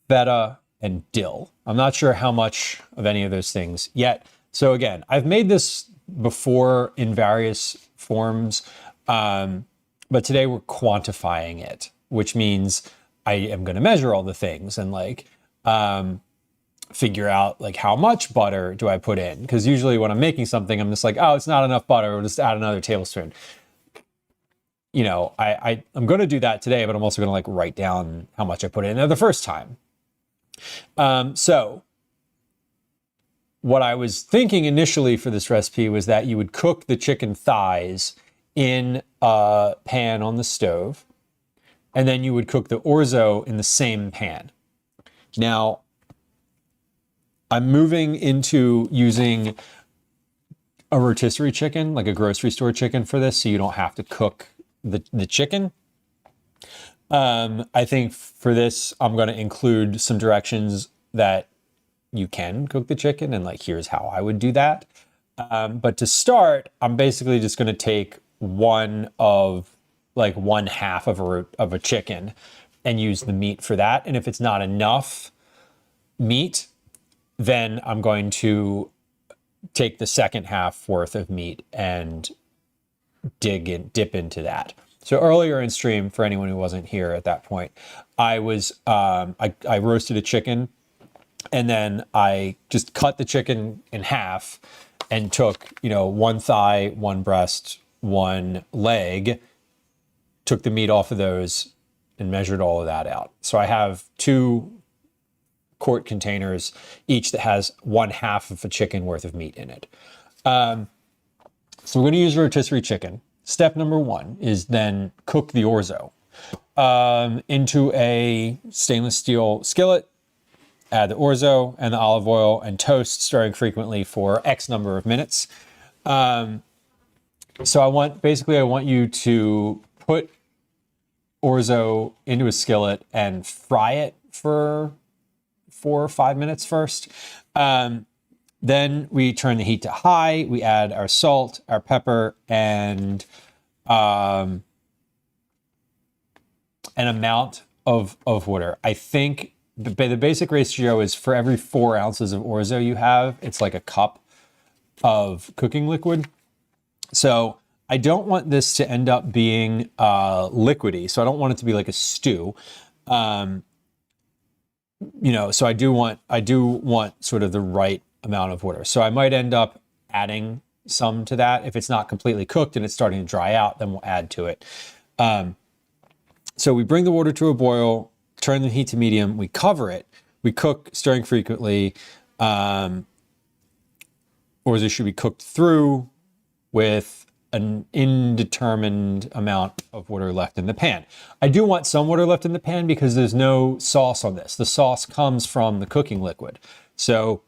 feta, and dill. I'm not sure how much of any of those things yet. So again, I've made this before in various forms, but today we're quantifying it, which means I am going to measure all the things and like figure out like how much butter do I put in? Because usually when I'm making something, I'm just like, oh, it's not enough butter. We'll just add another tablespoon. You know, I'm going to do that today, but I'm also going to like write down how much I put in there the first time. So what I was thinking initially for this recipe was that you would cook the chicken thighs in a pan on the stove, and then you would cook the orzo in the same pan. Now, I'm moving into using a rotisserie chicken, like a grocery store chicken for this, so you don't have to cook the chicken. I think for this, I'm going to include some directions that you can cook the chicken, and like, here's how I would do that. But to start, I'm basically just going to take one half of a chicken and use the meat for that. And if it's not enough meat, then I'm going to take the second half worth of meat and dip into that. So earlier in stream, for anyone who wasn't here at that point, I roasted a chicken, and then I just cut the chicken in half and took, one thigh, one breast, one leg, took the meat off of those and measured all of that out. So I have 2 quart containers, each that has 1/2 of a chicken worth of meat in it. So we're going to use rotisserie chicken. Step number 1 is then cook the orzo into a stainless steel skillet. Add the orzo and the olive oil and toast, stirring frequently for X number of minutes. So I want you to put orzo into a skillet and fry it for 4 or 5 minutes first. Then we turn the heat to high. We add our salt, our pepper, and an amount of water. I think the basic ratio is for every 4 ounces of orzo you have, it's like a cup of cooking liquid. So I don't want this to end up being liquidy. So I don't want it to be like a stew. You know, so I do want sort of the right amount of water. So I might end up adding some to that. If it's not completely cooked and it's starting to dry out, then we'll add to it. So we bring the water to a boil, turn the heat to medium, we cover it, we cook, stirring frequently. Orzo should be cooked through with an indeterminate amount of water left in the pan. I do want some water left in the pan because there's no sauce on this. The sauce comes from the cooking liquid. So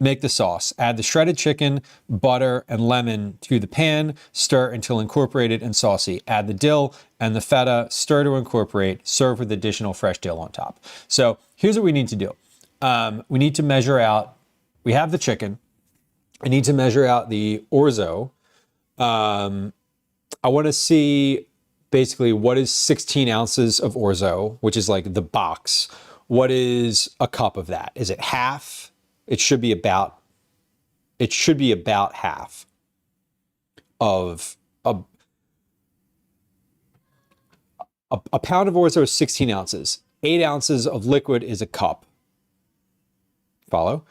make the sauce. Add the shredded chicken, butter, and lemon to the pan. Stir until incorporated and saucy. Add the dill and the feta. Stir to incorporate. Serve with additional fresh dill on top. So here's what we need to do. We need to measure out. We have the chicken. I need to measure out the orzo. I want to see basically what is 16 ounces of orzo, which is like the box. What is a cup of that? Is it half? It should be about half of a pound of orzo is 16 ounces. 8 ounces of liquid is a cup. Follow?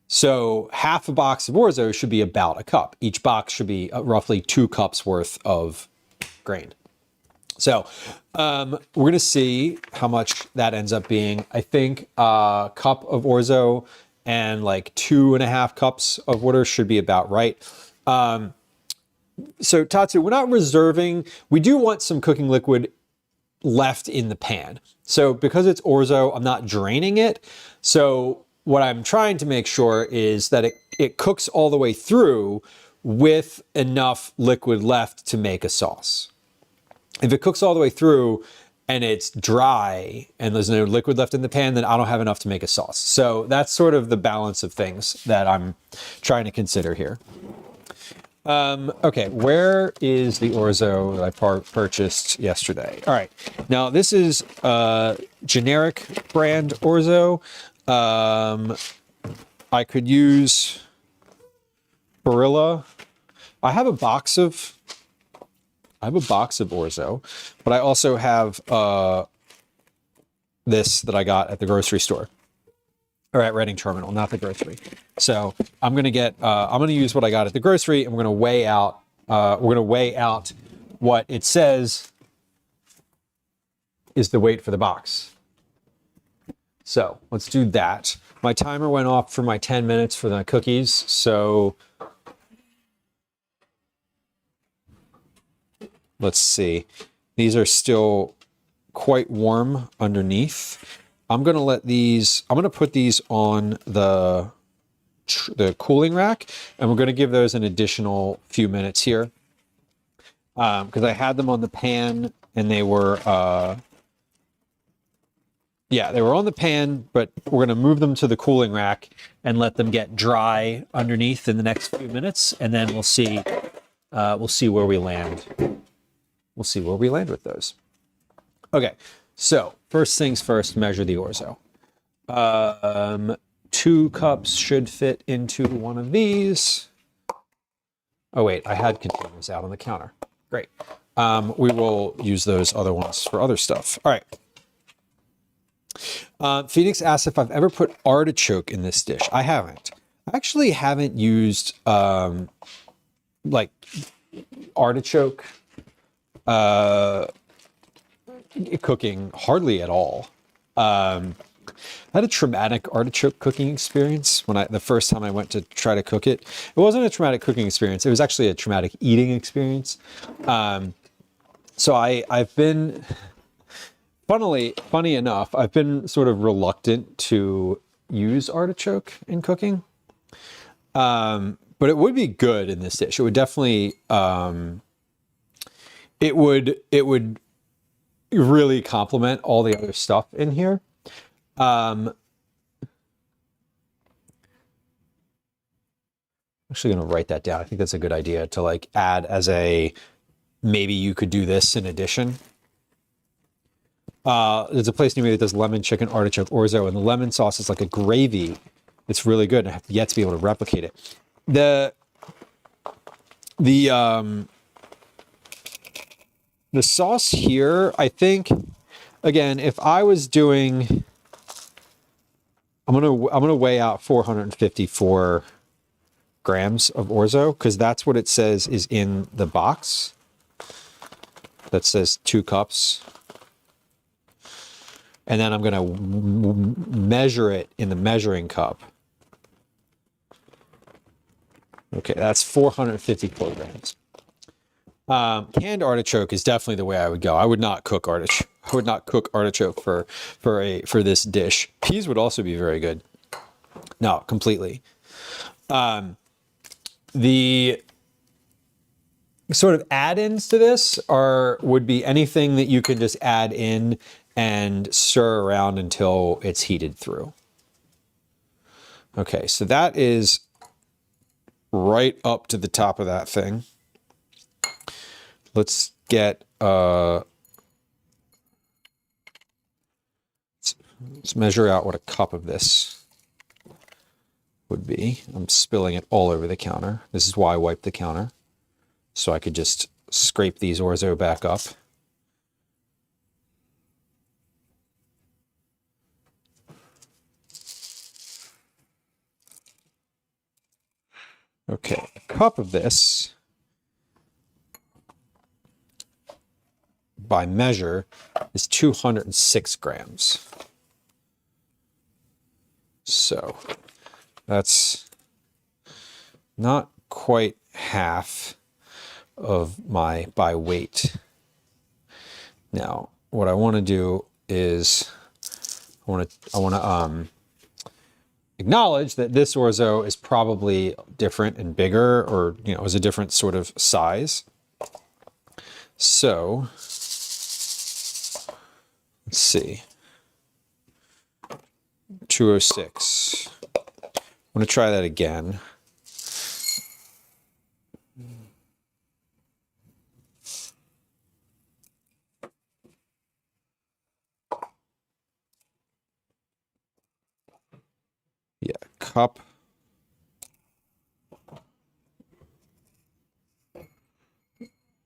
So half a box of orzo should be about a cup. Each box should be roughly 2 cups worth of grain. So we're going to see how much that ends up being. I think a cup of orzo and like 2.5 cups of water should be about right. So Tatsu, we're not reserving. We do want some cooking liquid left in the pan. So because it's orzo, I'm not draining it. So what I'm trying to make sure is that it cooks all the way through with enough liquid left to make a sauce. If it cooks all the way through and it's dry and there's no liquid left in the pan, then I don't have enough to make a sauce. So that's sort of the balance of things that I'm trying to consider here. Okay, where is the orzo that I purchased yesterday? All right, now this is generic brand orzo. I could use Barilla. I have a box of orzo, but I also have this that I got at the grocery store, or at Reading Terminal, not the grocery. So I'm gonna use what I got at the grocery, and we're gonna weigh out what it says is the weight for the box. So let's do that. My timer went off for my 10 minutes for the cookies. So let's see. These are still quite warm underneath. I'm going to put these on the cooling rack, and we're going to give those an additional few minutes here. Because I had them on the pan and they were, they were on the pan, but we're going to move them to the cooling rack and let them get dry underneath in the next few minutes, and then we'll see where we land. We'll see where we land with those. Okay, so first things first, measure the orzo. 2 cups should fit into one of these. Oh wait, I had containers out on the counter. Great. We will use those other ones for other stuff. All right. Phoenix asks if I've ever put artichoke in this dish. I haven't. I actually haven't used like artichoke cooking hardly at all. I had a traumatic artichoke cooking experience the first time I went to try to cook it. It wasn't a traumatic cooking experience. It was actually a traumatic eating experience. So I've been, funny enough, I've been sort of reluctant to use artichoke in cooking. But it would be good in this dish. It would definitely, it would really complement all the other stuff in here. I'm actually going to write that down. I think that's a good idea to like add as maybe you could do this in addition. There's a place near me that does lemon chicken artichoke orzo, and the lemon sauce is like a gravy. It's really good, and I have yet to be able to replicate it. The sauce here, I think, again, if I was doing, I'm gonna weigh out 454 grams of orzo, because that's what it says is in the box. That says 2 cups. And then I'm gonna measure it in the measuring cup. Okay, that's 454 grams. Canned artichoke is definitely the way I would go. I would not cook artichoke. I would not cook artichoke for this dish. Peas would also be very good. No, completely. The sort of add-ins to this would be anything that you can just add in and stir around until it's heated through. Okay, so that is right up to the top of that thing. Let's get let's measure out what a cup of this would be. I'm spilling it all over the counter. This is why I wiped the counter, so I could just scrape these orzo back up. Okay, a cup of this, by measure, is 206 grams. So that's not quite half of my by weight. Now, what I want to do is I want to acknowledge that this orzo is probably different and bigger, or is a different sort of size. So let's see. 206. I'm going to try that again. Yeah, cup.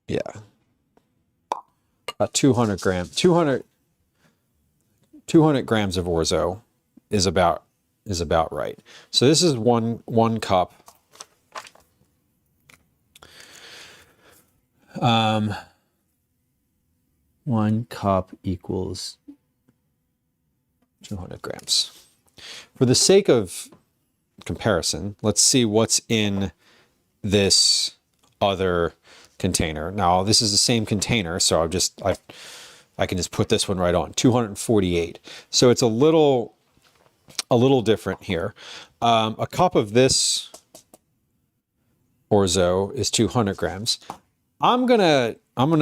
Yeah. About 200 grams. 200 grams of orzo is about right. So this is one cup. 1 cup equals 200 grams. For the sake of comparison, let's see what's in this other container. Now, this is the same container, so I can just put this one right on. 248. So it's a little different here. A cup of this orzo is 200 grams. I'm gonna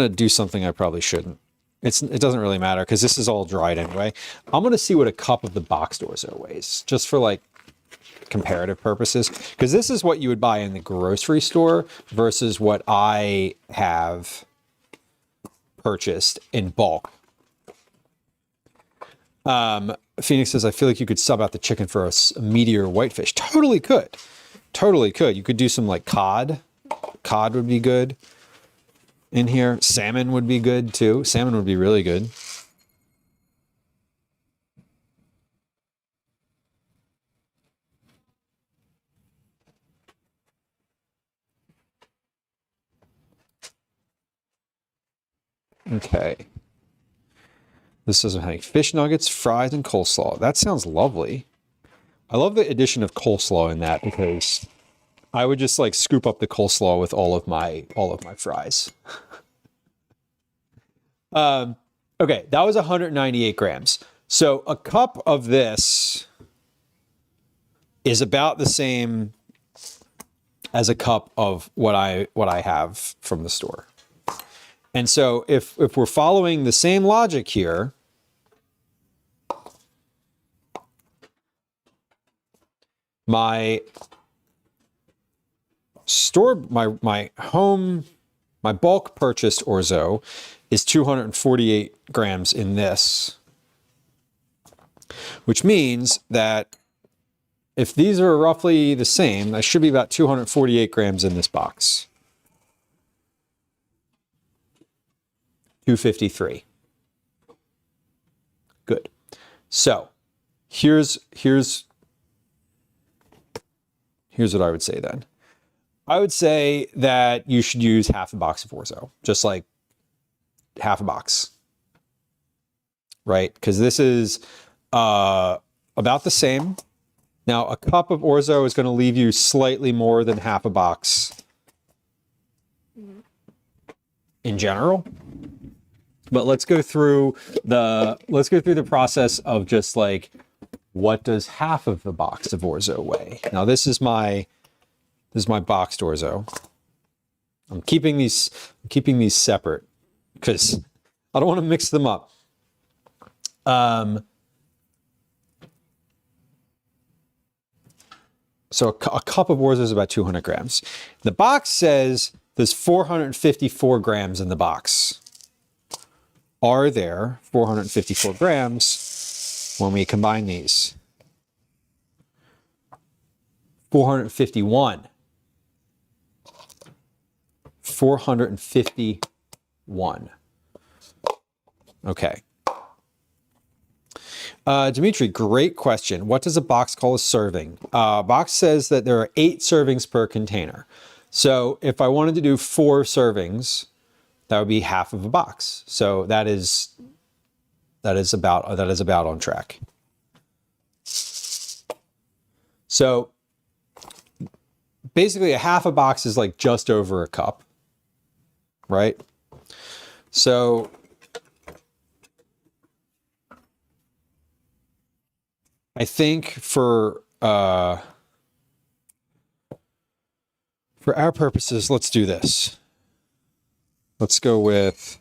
do something I probably shouldn't. It doesn't really matter because this is all dried anyway. I'm gonna see what a cup of the boxed orzo weighs, just for like comparative purposes, because this is what you would buy in the grocery store versus what I have purchased in bulk. Phoenix says, I feel like you could sub out the chicken for a meatier whitefish. Totally could. Totally could. You could do some like cod. Cod would be good in here. Salmon would be good too. Salmon would be really good. Okay. This doesn't have any fish nuggets, fries, and coleslaw. That sounds lovely. I love the addition of coleslaw in that because I would just like scoop up the coleslaw with all of my fries. Okay, that was 198 grams. So a cup of this is about the same as a cup of what I have from the store. And so if we're following the same logic here, my home My bulk purchased Orzo is 248 grams in this, which means that if these are roughly the same, that should be about 248 grams in this box. 253. Good. So here's what I would say then. I would say that you should use half a box of Orzo, just like half a box, right? Because this is about the same. Now, a cup of Orzo is going to leave you slightly more than half a box in general. But let's go through the process of just like, what does half of the box of Orzo weigh? Now, this is my boxed Orzo. I'm keeping these separate because I don't want to mix them up. So a cup of Orzo is about 200 grams. The box says there's 454 grams in the box. Are there 454 grams when we combine these? 451. 451. Okay. Dimitri, great question. What does a box call a serving? Box says that there are 8 servings per container. So if I wanted to do 4 servings, that would be half of a box. So that is about on track. So basically a half a box is like just over a cup, right? So I think for our purposes, let's do this. Let's go with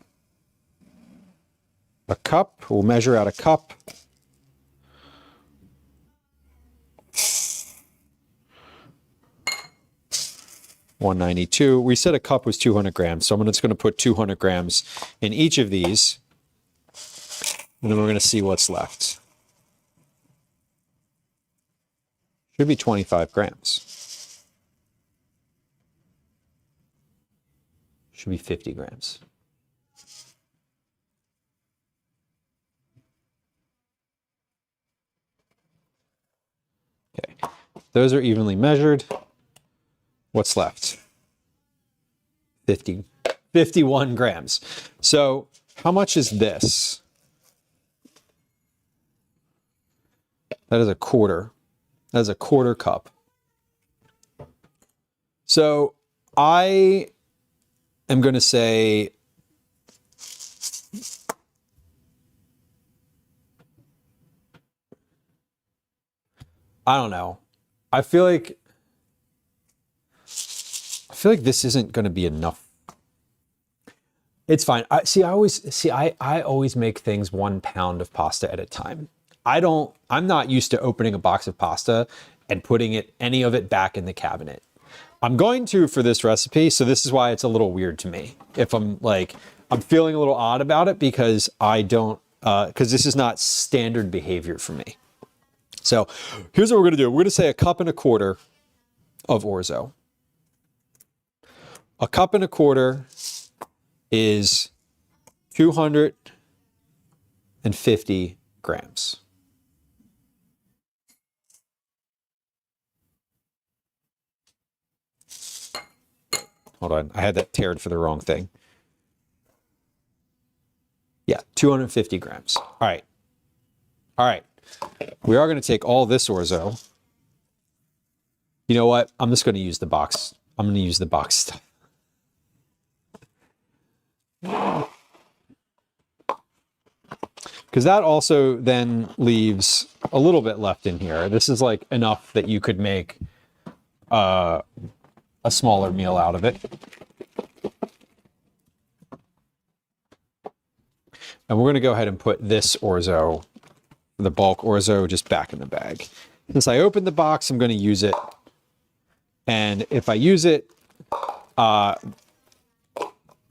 a cup. We'll measure out a cup. $192. We said a cup was 200 grams, so I'm just going to put 200 grams in each of these, and then we're going to see what's left. Should be 25 grams. Should be 50 grams. Okay, those are evenly measured. What's left? 51 grams. So how much is this? That is a quarter. That is a quarter cup. So I am going to say I don't know. I feel like this isn't going to be enough. It's fine. I always make things 1 pound of pasta at a time. I'm not used to opening a box of pasta and putting any of it back in the cabinet. I'm going to for this recipe, so this is why it's a little weird to me. If I'm feeling a little odd about it because because this is not standard behavior for me. So here's what we're going to do. We're going to say a cup and a quarter of Orzo. A cup and a quarter is 250 grams. Hold on, I had that tared for the wrong thing. Yeah, 250 grams. All right. All right. We are going to take all this Orzo. You know what? I'm just going to use the box. I'm going to use the box stuff. Because that also then leaves a little bit left in here. This is like enough that you could make a smaller meal out of it. And we're going to go ahead and put this Orzo, the bulk Orzo, just back in the bag. Since I opened the box, I'm going to use it. And if I use it,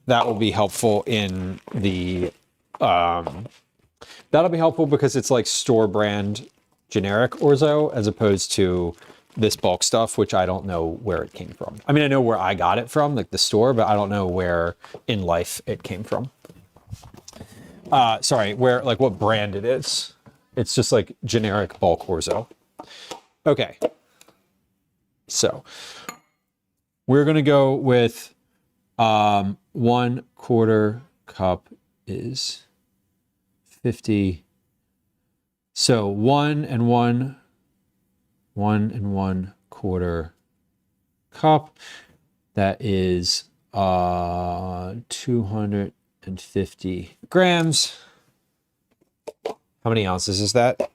that will be helpful in the, that'll be helpful because it's like store brand generic Orzo as opposed to this bulk stuff, which I don't know where it came from. I mean, I know where I got it from, like the store, but I don't know where in life it came from. Sorry, where, like what brand it is. It's just like generic bulk Orzo. Okay. So we're going to go with 1/4 cup is 50. So 1 and 1/4 cup. That is 250 grams. How many ounces is that?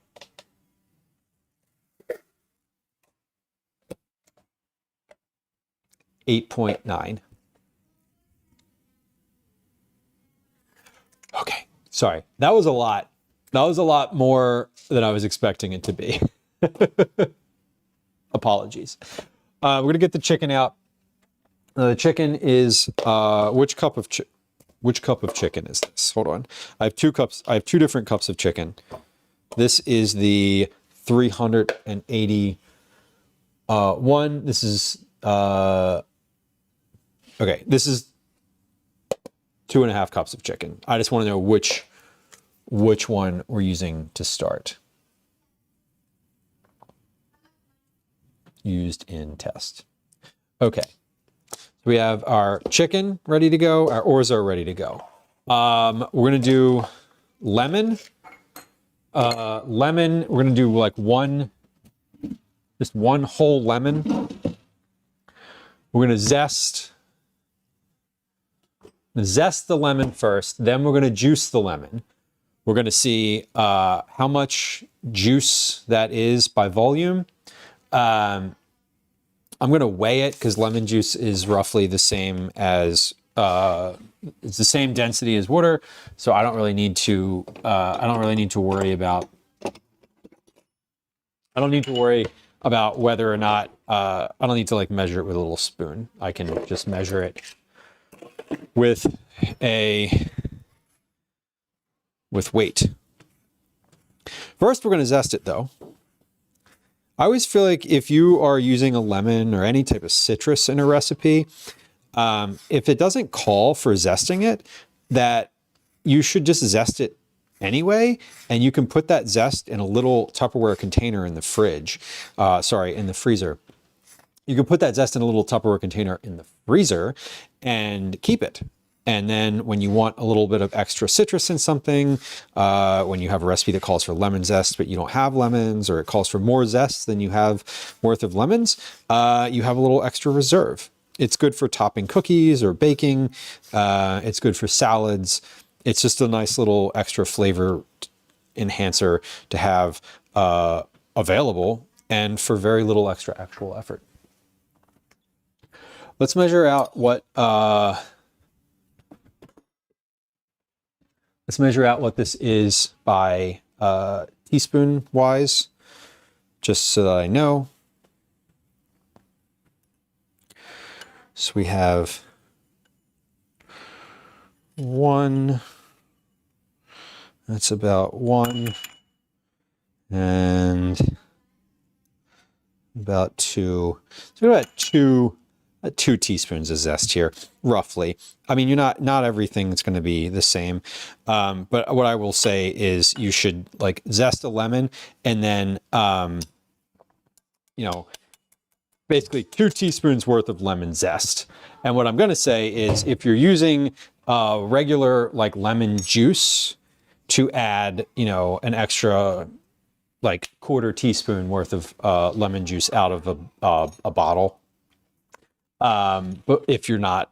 $8.9. Okay, sorry. That was a lot. That was a lot more than I was expecting it to be. Apologies. We're gonna get the chicken out. The chicken is which cup of chicken is this? Hold on. I have 2 cups. I have 2 different cups of chicken. This is the 380 one. This is okay. This is 2.5 cups of chicken. I just want to know which one we're using to start. Used in test. Okay. So we have our chicken ready to go, our Orzo ready to go. We're going to do lemon. Lemon, we're going to do like just one whole lemon. We're going to zest the lemon first, then we're going to juice the lemon. We're going to see how much juice that is by volume. I'm going to weigh it because lemon juice is roughly the same as it's the same density as water, so I don't really need to worry about whether or not I don't need to like measure it with a little spoon. I can just measure it with weight. First, we're going to zest it though. I always feel like if you are using a lemon or any type of citrus in a recipe, if it doesn't call for zesting it, that you should just zest it anyway, and you can put that zest in a little Tupperware container in the fridge. In the freezer. You can put that zest in a little Tupperware container in the freezer and keep it. And then when you want a little bit of extra citrus in something, when you have a recipe that calls for lemon zest, but you don't have lemons, or it calls for more zest than you have worth of lemons, you have a little extra reserve. It's good for topping cookies or baking. It's good for salads. It's just a nice little extra flavor enhancer to have available, and for very little extra actual effort. Let's measure out what this is by teaspoon wise, just so that I know. So we have 1, that's about 1, and about 2. So about 2 teaspoons of zest here, roughly. I mean, not everything's going to be the same, but what I will say is you should like zest a lemon, and then basically 2 teaspoons worth of lemon zest. And what I'm going to say is, if you're using regular like lemon juice, to add an extra like 1/4 teaspoon worth of lemon juice out of a bottle. But if you're not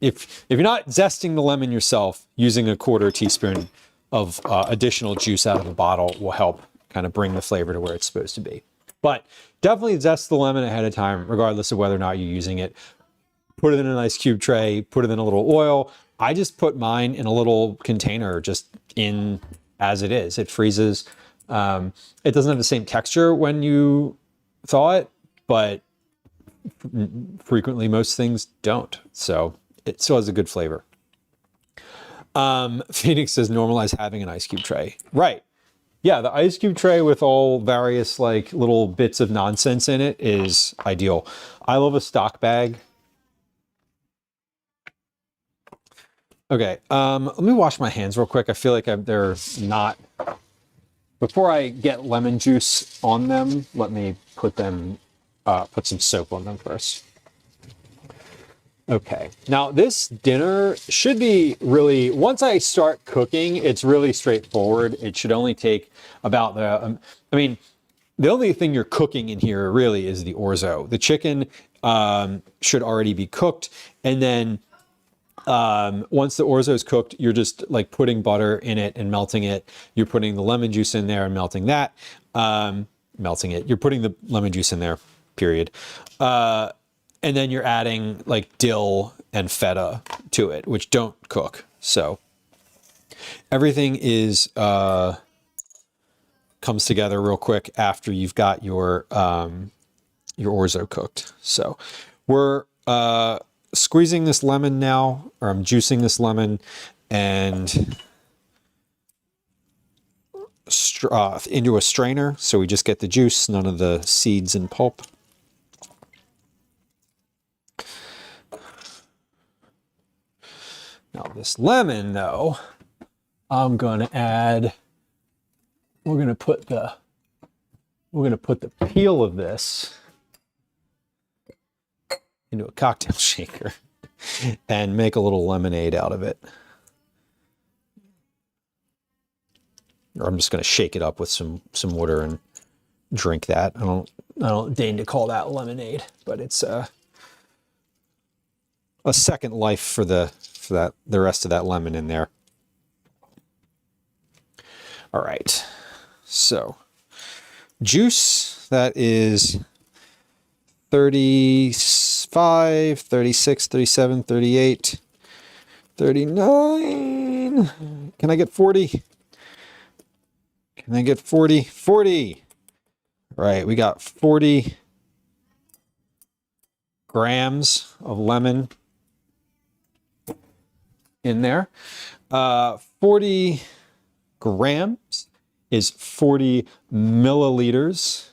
zesting the lemon yourself, using a 1/4 teaspoon of additional juice out of a bottle will help kind of bring the flavor to where it's supposed to be. But definitely zest the lemon ahead of time, regardless of whether or not you're using it. Put it in a nice cube tray, put it in a little oil. I just put mine in a little container, just in as it is. It freezes. It doesn't have the same texture when you thaw it, but frequently most things don't. So it still has a good flavor. Phoenix says normalize having an ice cube tray. Right. Yeah, the ice cube tray with all various like little bits of nonsense in it is ideal. I love a stock bag. Okay, let me wash my hands real quick. I feel like they're not... Before I get lemon juice on them, let me put them, put some soap on them first. Okay, now this dinner should be really, once I start cooking, it's really straightforward. It should only take about the, I mean, the only thing you're cooking in here really is the orzo. The chicken should already be cooked. And then once the orzo is cooked, you're just like putting butter in it and melting it. You're putting the lemon juice in there and melting that. Melting it. You're putting the lemon juice in there, period. And then you're adding like dill and feta to it, which don't cook. So everything is comes together real quick after you've got your orzo cooked. So we're squeezing this lemon now, or I'm juicing this lemon and into a strainer. So we just get the juice, none of the seeds and pulp. Now this lemon though, I'm going to add, we're going to put the peel of this into a cocktail shaker and make a little lemonade out of it. Or I'm just going to shake it up with some water and drink that. I don't deign to call that lemonade, but it's a second life for the rest of that lemon in there. All right. So juice, that is 35, 36, 37, 38, 39. Can I get 40? Can I get 40? 40. All right, we got 40 grams of lemon in there. 40 grams is 40 milliliters.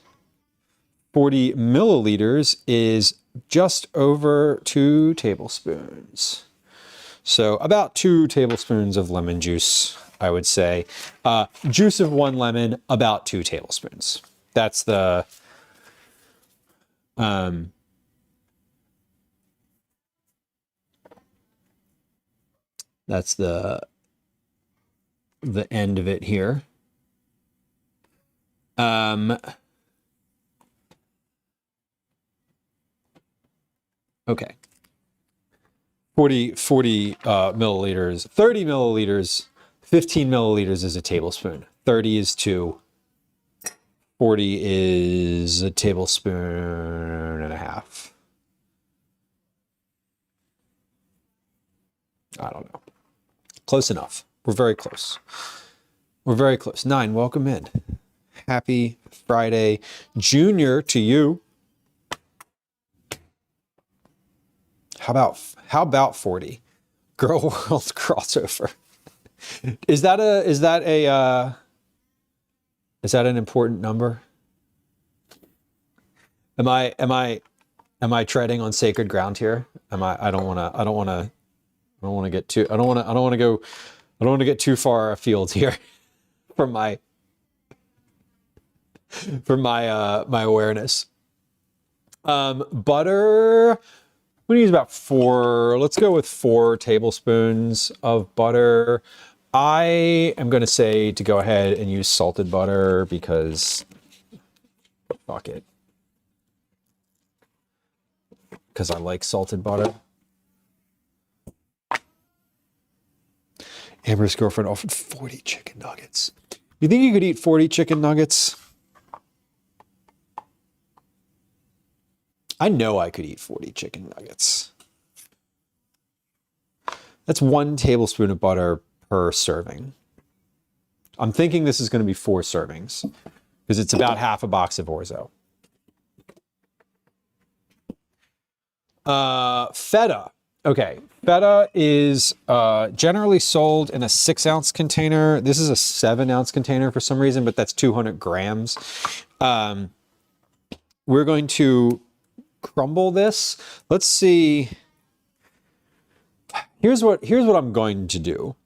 40 milliliters is just over 2 tablespoons. So about 2 tablespoons of lemon juice, I would say. Juice of 1 lemon, about 2 tablespoons. That's the end of it here. Okay. 40 milliliters, 30 milliliters, 15 milliliters is a tablespoon. 30 is 2. 40 is a tablespoon and a half. I don't know. Close enough. We're very close. We're very close. 9, welcome in. Happy Friday, Junior, to you. How about 40? Girl World crossover. Is that an important number? Am I treading on sacred ground here? I don't want to get too far afield here from my awareness. Butter, we use about 4, let's go with 4 tablespoons of butter. I am going to say to go ahead and use salted butter because fuck it. Because I like salted butter. Amber's girlfriend offered 40 chicken nuggets. You think you could eat 40 chicken nuggets? I know I could eat 40 chicken nuggets. That's 1 tablespoon of butter per serving. I'm thinking this is going to be 4 servings because it's about half a box of orzo. Feta. Okay, feta is generally sold in a 6-ounce container. This is a 7-ounce container for some reason, but that's 200 grams. We're going to crumble this. Let's see. Here's what I'm going to do.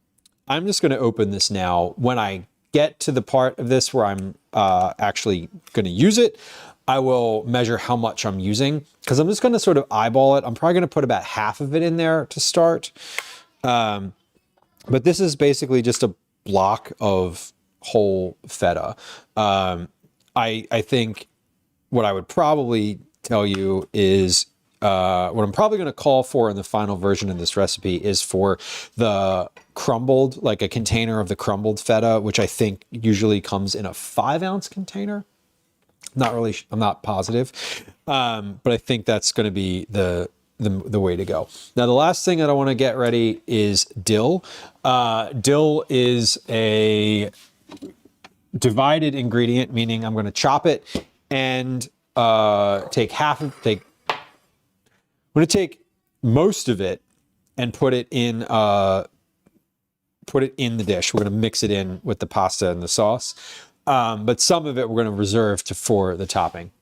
I'm just going to open this now. When I get to the part of this where I'm actually going to use it, I will measure how much I'm using, because I'm just going to sort of eyeball it. I'm probably going to put about half of it in there to start. But this is basically just a block of whole feta. I think what I would probably tell you is what I'm probably going to call for in the final version of this recipe is for the crumbled, like a container of the crumbled feta, which I think usually comes in a 5-ounce container. Not really, I'm not positive, but I think that's going to be the way to go. Now, the last thing that I want to get ready is dill. Dill is a divided ingredient, meaning I'm going to chop it and take most of it and put it in the dish. We're going to mix it in with the pasta and the sauce. But some of it we're going to reserve for the topping.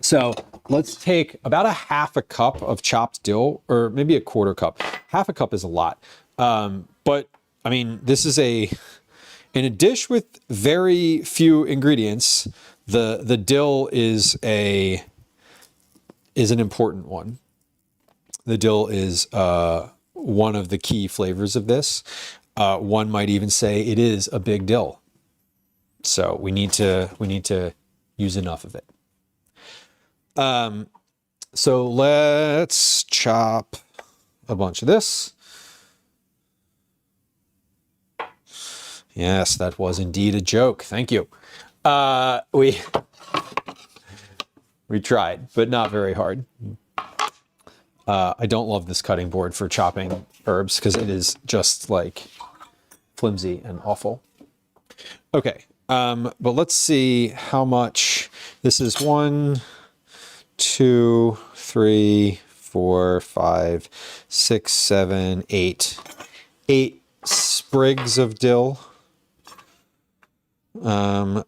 So let's take about a half a cup of chopped dill, or maybe a quarter cup. Half a cup is a lot. But I mean, this is in a dish with very few ingredients, the dill is an important one. The dill is one of the key flavors of this. One might even say it is a big dill. So we need to use enough of it. So let's chop a bunch of this. Yes, that was indeed a joke. Thank you. We tried, but not very hard. I don't love this cutting board for chopping herbs because it is just like flimsy and awful. Okay. But let's see how much this is. 1, 2, 3, 4, 5, 6, 7, 8. 8 sprigs of dill. We're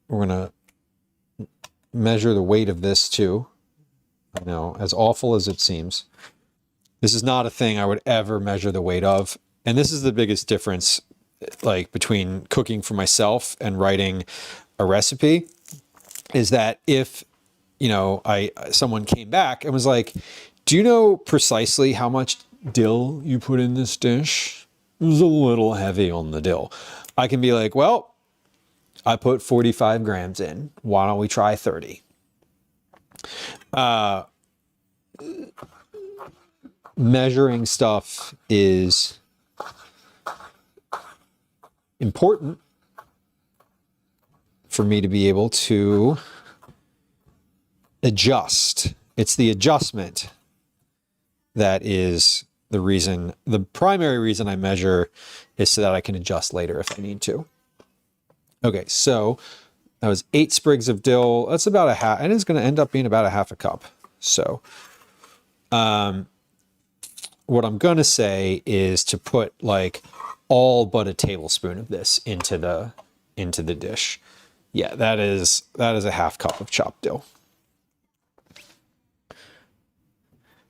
gonna measure the weight of this too. I know, as awful as it seems. This is not a thing I would ever measure the weight of. And this is the biggest difference, like, between cooking for myself and writing a recipe, is that if, someone came back and was like, do you know precisely how much dill you put in this dish? It was a little heavy on the dill. I can be like, well, I put 45 grams in. Why don't we try 30? Measuring stuff is important for me to be able to adjust. It's the adjustment that is the primary reason I measure is so that I can adjust later if I need to. Okay, so that was 8 sprigs of dill. That's about a half, and it's going to end up being about a half a cup. So, what I'm going to say is to put like all but a tablespoon of this into the dish. Yeah, that is a half cup of chopped dill,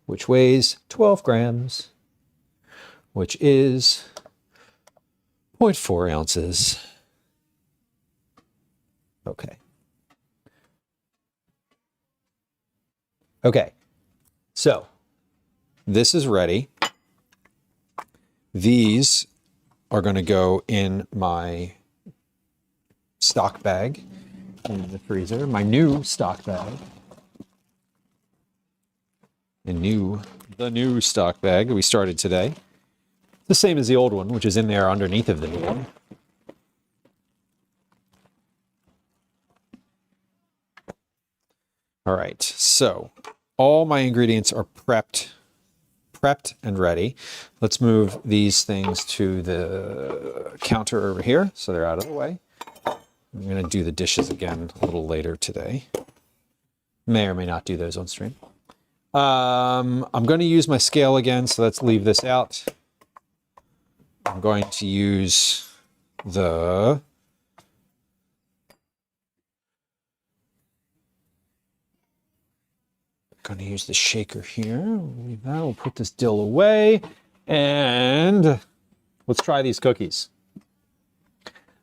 which weighs 12 grams, which is 0.4 ounces. Okay. Okay. So this is ready. These are going to go in my stock bag in the freezer, my new stock bag. The new stock bag we started today. The same as the old one, which is in there underneath of the new one. All right, so all my ingredients are prepped and ready. Let's move these things to the counter over here so they're out of the way. I'm going to do the dishes again a little later today. May or may not do those on stream. I'm going to use my scale again, so let's leave this out. I'm going to use the shaker here. Leave that. We'll put this dill away, and let's try these cookies.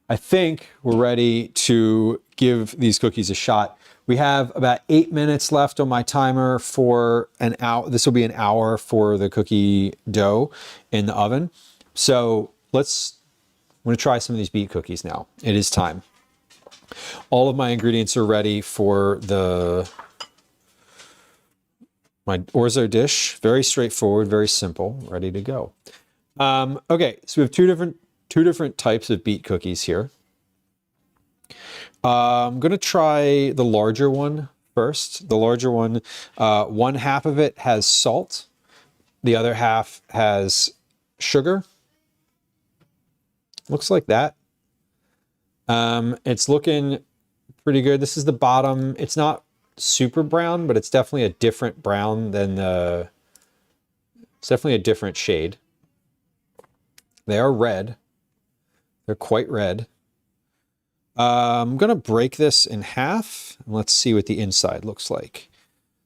I think we're ready to give these cookies a shot. We have about 8 minutes left on my timer for an hour. This will be an hour for the cookie dough in the oven. So I'm going to try some of these beet cookies now. It is time. All of my ingredients are ready for my orzo dish. Very straightforward, very simple, ready to go. Okay, so we have two different types of beet cookies here. I'm going to try the larger one first. The larger one, one half of it has salt. The other half has sugar. Looks like that. It's looking pretty good. This is the bottom. It's not super brown, but it's definitely a different brown than it's definitely a different shade. They are red. They're quite red. I'm going to break this in half, and let's see what the inside looks like.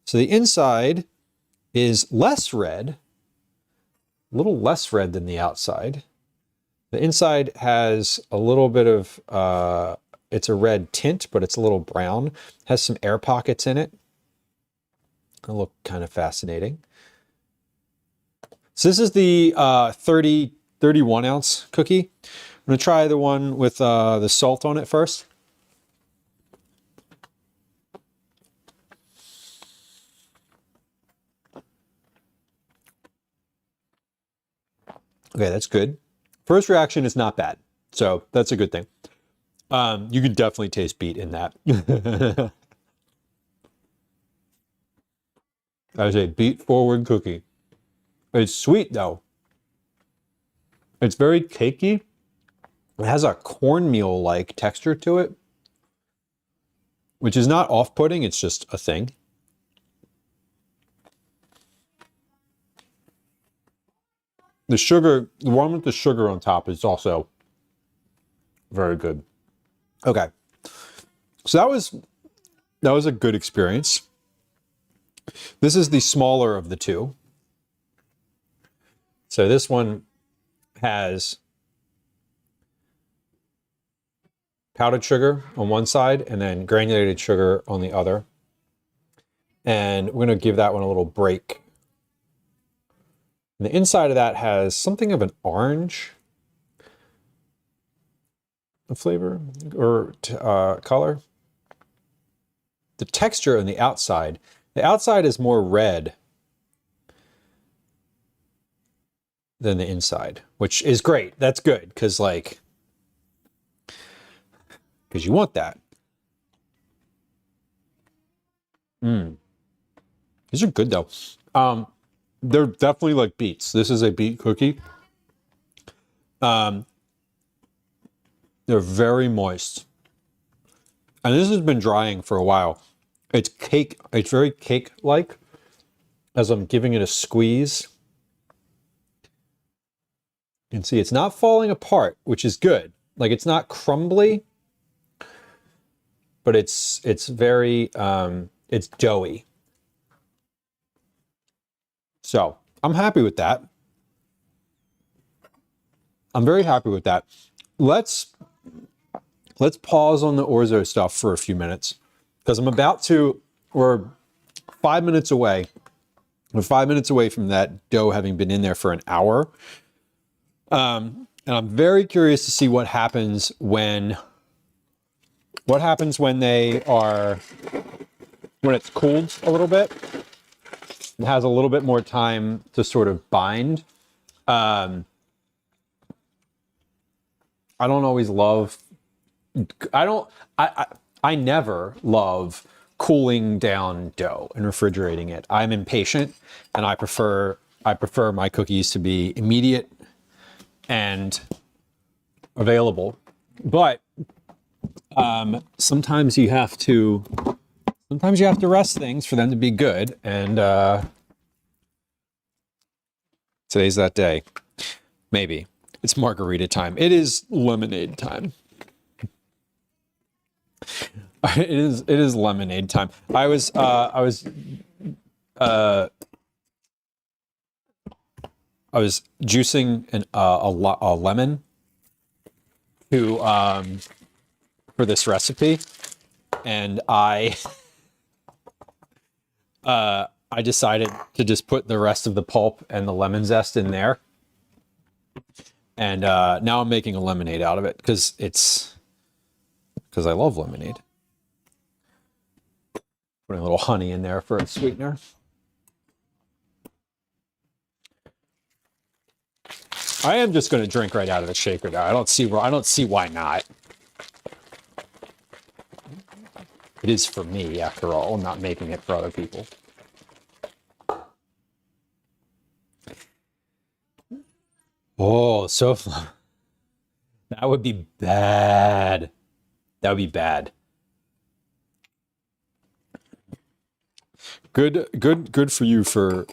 So the inside is less red, a little less red than the outside. The inside has a little bit of, it's a red tint, but it's a little brown. Has some air pockets in it. It'll look kind of fascinating. So this is the 31 ounce cookie. I'm going to try the one with the salt on it first. Okay, that's good. First reaction is not bad, so that's a good thing. You can definitely taste beet in that. That is a beet forward cookie. It's sweet though. It's very cakey. It has a cornmeal-like texture to it, which is not off-putting, it's just a thing. The sugar, the one with the sugar on top is also very good. Okay. So that was a good experience. This is the smaller of the two. So this one has powdered sugar on one side and then granulated sugar on the other. And we're going to give that one a little break. And the inside of that has something of an orange flavor or color. The texture on the outside is more red than the inside, which is great. That's good because you want that. These are good though. They're definitely like beets. This is a beet cookie. They're very moist. And this has been drying for a while. It's cake. It's very cake-like as I'm giving it a squeeze. You can see it's not falling apart, which is good. Like it's not crumbly, but it's very, it's doughy. So I'm happy with that. I'm very happy with that. Let's pause on the orzo stuff for a few minutes because we're 5 minutes away. We're 5 minutes away from that dough having been in there for an hour. And I'm very curious to see what happens when it's cooled a little bit. It has a little bit more time to sort of bind. I never love cooling down dough and refrigerating it. I'm impatient and I prefer my cookies to be immediate and available. But Sometimes you have to rest things for them to be good, and today's that day. Maybe. It's margarita time. It is lemonade time. It is lemonade time. I was juicing a lemon to for this recipe, and I decided to just put the rest of the pulp and the lemon zest in there, and now I'm making a lemonade out of it because I love lemonade. Putting a little honey in there for a sweetener. I am just going to drink right out of the shaker now. I don't see why not. It is for me, after all. I'm not making it for other people. Oh, so that would be bad. That would be bad. Good for you for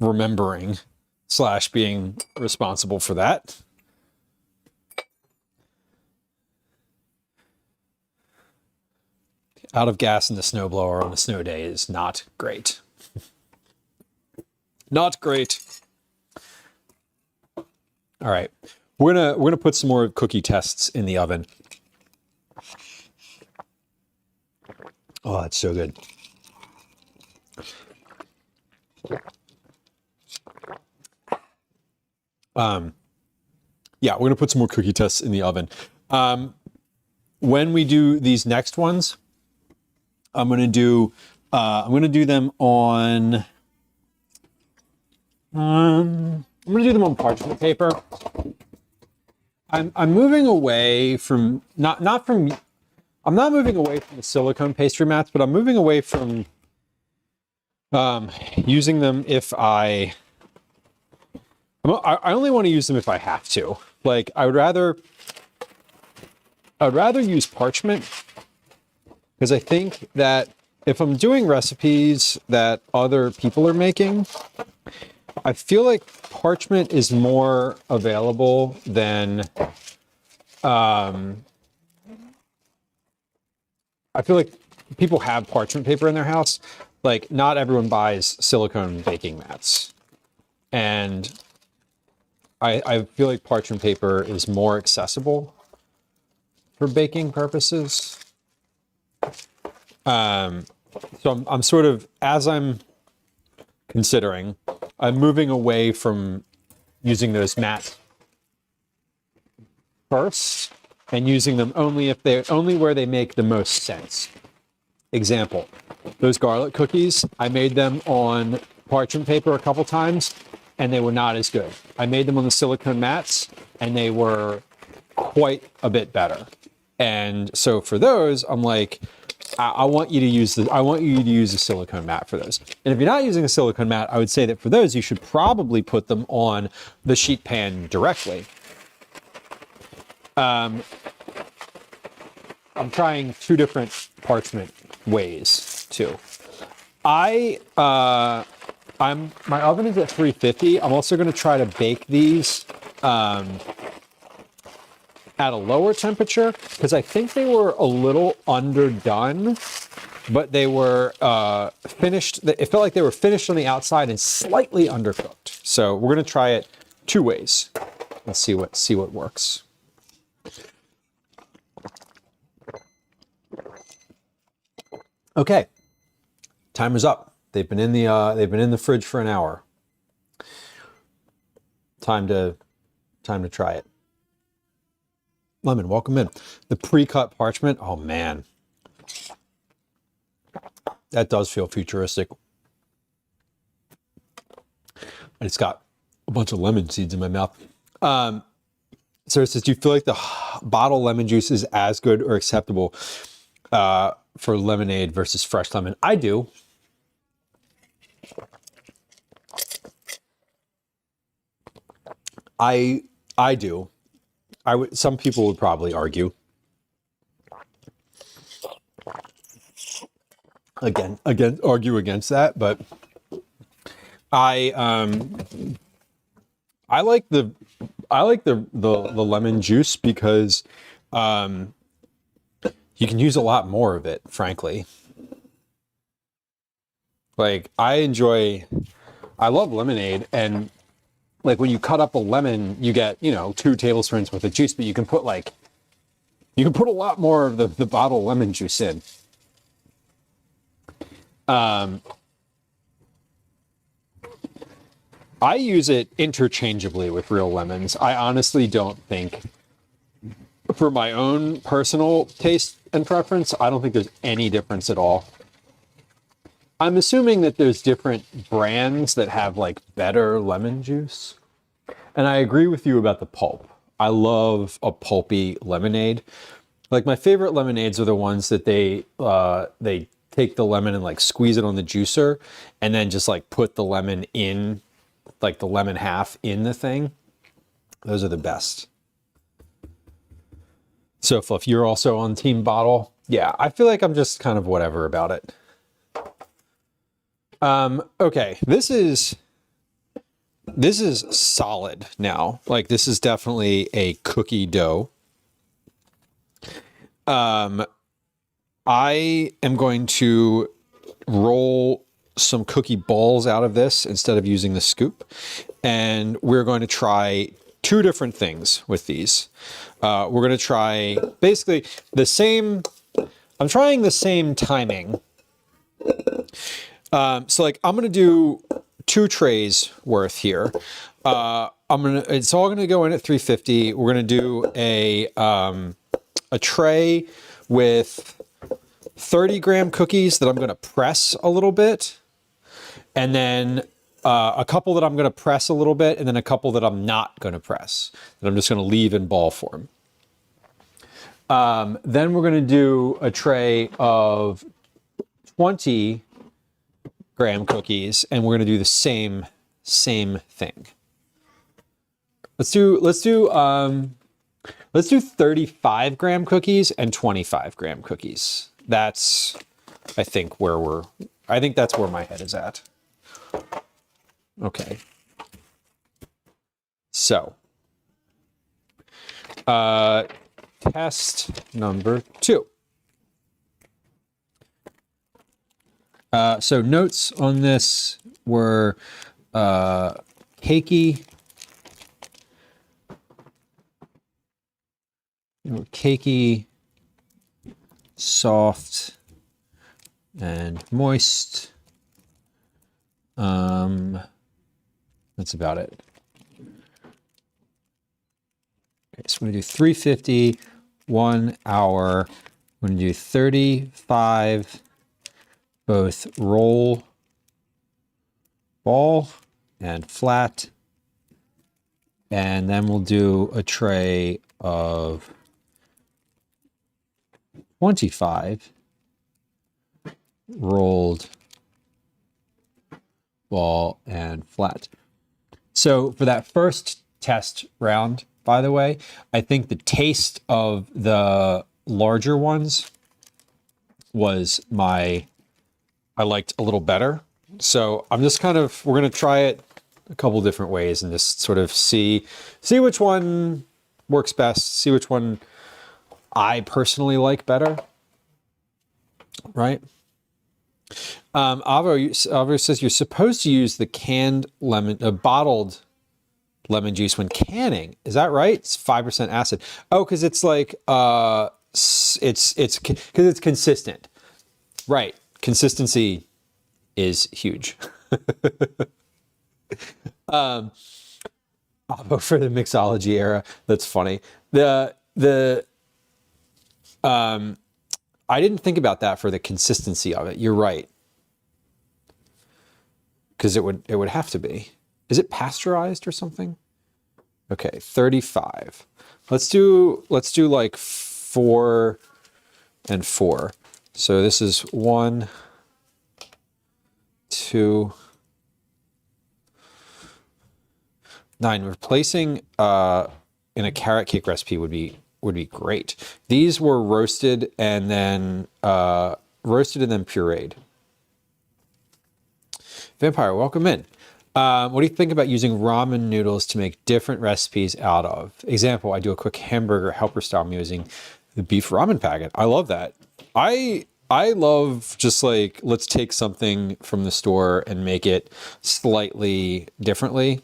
remembering / being responsible for that. Out of gas in the snowblower on a snow day is not great. Not great. All right, we're gonna put some more cookie tests in the oven. Oh, that's so good. Yeah, we're gonna put some more cookie tests in the oven. When we do these next ones, I'm gonna do them on. I'm gonna do them on parchment paper. I'm moving away from I'm not moving away from the silicone pastry mats, but I'm moving away from using them if I only want to use them if I have to. Like I would rather use parchment, because I think that if I'm doing recipes that other people are making, I feel like parchment is more available than I feel like people have parchment paper in their house. Like not everyone buys silicone baking mats. And I feel like parchment paper is more accessible for baking purposes. So I'm sort of, as I'm considering, I'm moving away from using those mats first and using them only where they make the most sense. Example, those garlic cookies, I made them on parchment paper a couple times and they were not as good. I made them on the silicone mats and they were quite a bit better. And so for those, I'm like, I want you to use a silicone mat for those. And if you're not using a silicone mat, I would say that for those, you should probably put them on the sheet pan directly. I'm trying 2 different parchment ways too. My oven is at 350. I'm also going to try to bake these at a lower temperature because I think they were a little underdone, but they were finished. It felt like they were finished on the outside and slightly undercooked. So we're going to try it 2 ways and see what works. Okay, timer's up. They've been in the fridge for an hour. Time to try it. Lemon, welcome in. The pre-cut parchment. Oh man, that does feel futuristic. I just got a bunch of lemon seeds in my mouth. So it says, do you feel like the bottled lemon juice is as good or acceptable for lemonade versus fresh lemon? I do. I do. Some people would probably argue. again argue against that, but I like the lemon juice because you can use a lot more of it, frankly. Like I love lemonade, and like when you cut up a lemon, you get, 2 tablespoons worth of juice, but you can put a lot more of the bottle lemon juice in. I use it interchangeably with real lemons. I honestly don't think, for my own personal taste and preference, I don't think there's any difference at all. I'm assuming that there's different brands that have like better lemon juice. And I agree with you about the pulp. I love a pulpy lemonade. Like my favorite lemonades are the ones that they take the lemon and like squeeze it on the juicer and then just like put the lemon in, like the lemon half in the thing. Those are the best. So if you're also on team bottle, yeah, I feel like I'm just kind of whatever about it. Okay, this is solid now. Like this is definitely a cookie dough. I am going to roll some cookie balls out of this instead of using the scoop. And we're going to try 2 different things with these. We're going to try basically the same. I'm trying the same timing. So like I'm going to do 2 trays worth here. It's all going to go in at 350. We're going to do a tray with 30-gram cookies that I'm going to press a little bit, and then a couple that I'm going to press a little bit, and then a couple that I'm not going to press, that I'm just going to leave in ball form. Then we're going to do a tray of 20-gram cookies, and we're going to do the same thing. Let's do 35-gram cookies and 25-gram cookies. That's, I think that's where my head is at. Okay. So, test number 2. So notes on this were cakey, soft, and moist. That's about it. Okay, so we're gonna do 350, 1 hour. We're gonna do 35, both roll, ball, and flat. And then we'll do a tray of 25 rolled, ball, and flat. So for that first test round, by the way, I think the taste of the larger ones I liked a little better. So I'm just we're going to try it a couple different ways and just sort of see which one works best, see which one I personally like better, right? Avo says you're supposed to use the bottled lemon juice when canning. Is that right? It's 5% acid. Oh, because it's like it's because it's consistent, right? Consistency is huge. Avo for the mixology era. That's funny. I didn't think about that for the consistency of it. You're right. Because it would have to be. Is it pasteurized or something? Okay, 35. Let's do like 4 and 4. So this is 1, 2, 9. Replacing in a carrot cake recipe would be great. These were roasted and then pureed. Vampire, welcome in. What do you think about using ramen noodles to make different recipes out of? Example, I do a quick hamburger helper style. I'm using the beef ramen packet. I love that. I love just like, let's take something from the store and make it slightly differently.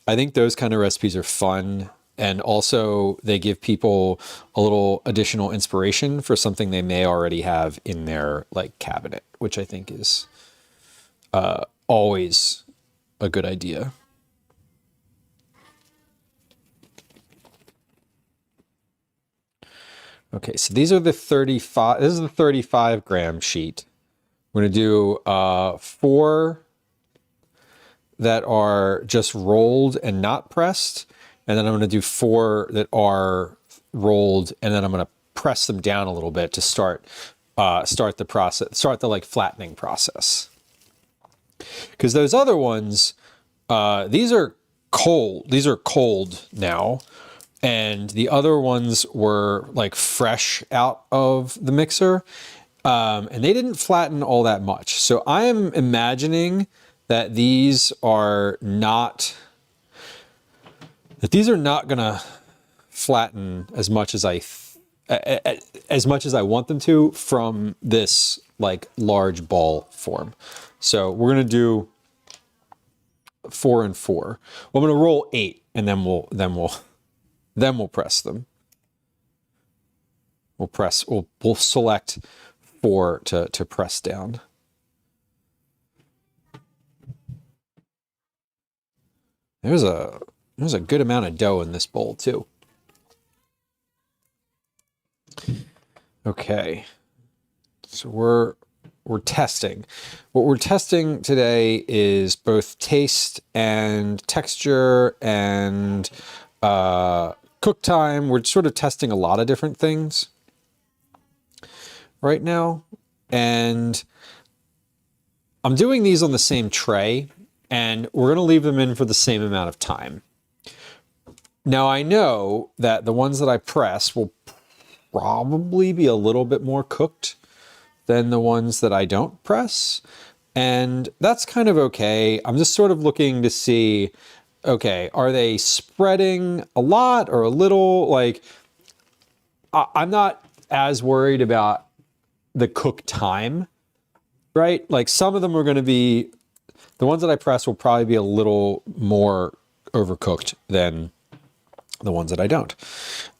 I think those kind of recipes are fun. And also they give people a little additional inspiration for something they may already have in their like cabinet, which I think is always a good idea. Okay, so these are the 35, this is the 35 gram sheet. We're gonna do 4 that are just rolled and not pressed. And then I'm gonna do 4 that are rolled, and then I'm gonna press them down a little bit to start the process, start the like flattening process. Because those other ones, these are cold now. And the other ones were like fresh out of the mixer. And they didn't flatten all that much. So I am imagining that these are not gonna flatten as much as I want them to from this like large ball form. So we're gonna do 4 and 4. Well, I'm gonna roll 8, and then we'll press them. We'll select 4 to press down. There's a good amount of dough in this bowl too. Okay. So we're testing. What we're testing today is both taste and texture and cook time. We're sort of testing a lot of different things right now. And I'm doing these on the same tray, and we're going to leave them in for the same amount of time. Now, I know that the ones that I press will probably be a little bit more cooked than the ones that I don't press. And that's kind of okay. I'm just sort of looking to see, okay, are they spreading a lot or a little? Like, I'm not as worried about the cook time, right? Like some of them are going to be, the ones that I press will probably be a little more overcooked than the ones that I don't.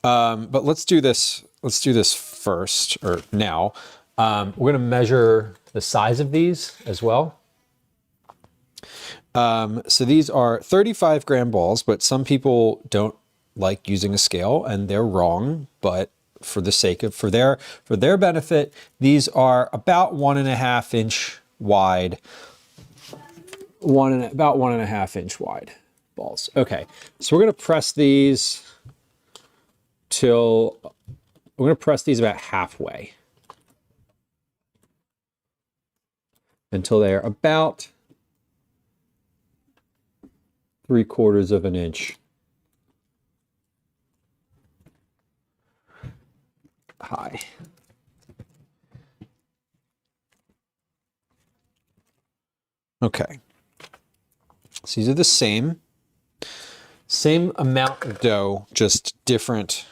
But let's do this. Let's do this first, or now. We're going to measure the size of these as well. So these are 35 gram balls, but some people don't like using a scale, and they're wrong. But for the sake of, for their benefit, these are about 1.5 inch wide, about 1.5 inch wide balls. Okay, so we're going to press these till, we're going to press these about halfway until they're about 3/4 of an inch high. Okay. So these are the same amount of dough, just different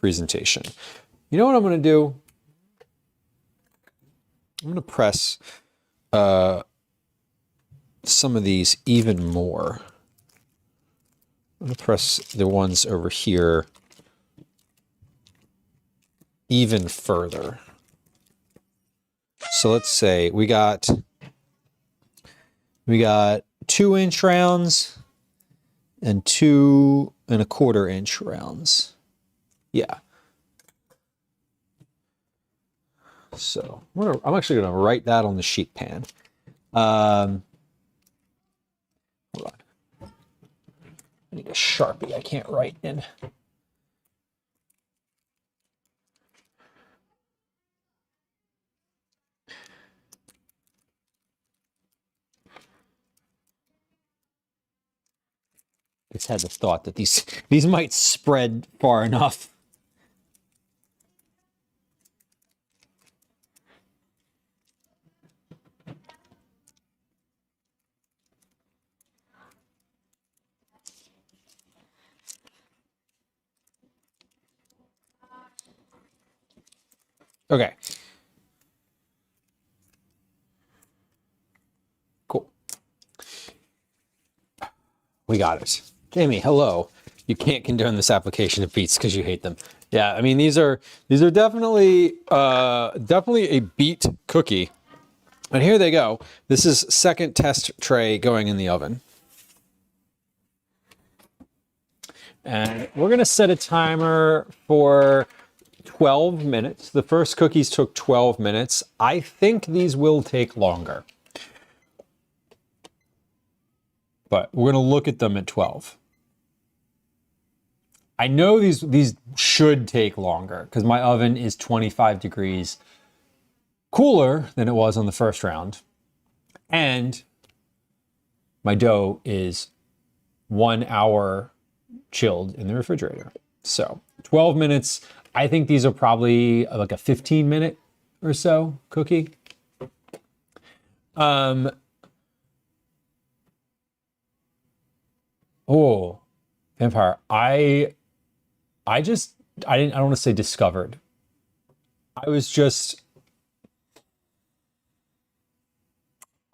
presentation. You know what I'm going to do? I'm going to press some of these even more. I'm going to press the ones over here even further. So let's say we got 2 inch rounds and 2.25 inch rounds. Yeah. So I'm actually going to write that on the sheet pan. Hold on. I need a Sharpie. I can't write in. Just had the thought that these might spread far enough. Okay. Cool. We got it. Jamie, hello. You can't condone this application of beets because you hate them. Yeah, I mean these are definitely definitely a beet cookie. And here they go. This is second test tray going in the oven. And we're gonna set a timer for 12 minutes. The first cookies took 12 minutes. I think these will take longer. But we're gonna look at them at 12. I know these should take longer because my oven is 25 degrees cooler than it was on the first round. And my dough is 1 hour chilled in the refrigerator. So 12 minutes. I think these are probably like a 15-minute or so cookie. Oh, Vampire. I don't want to say discovered. I was just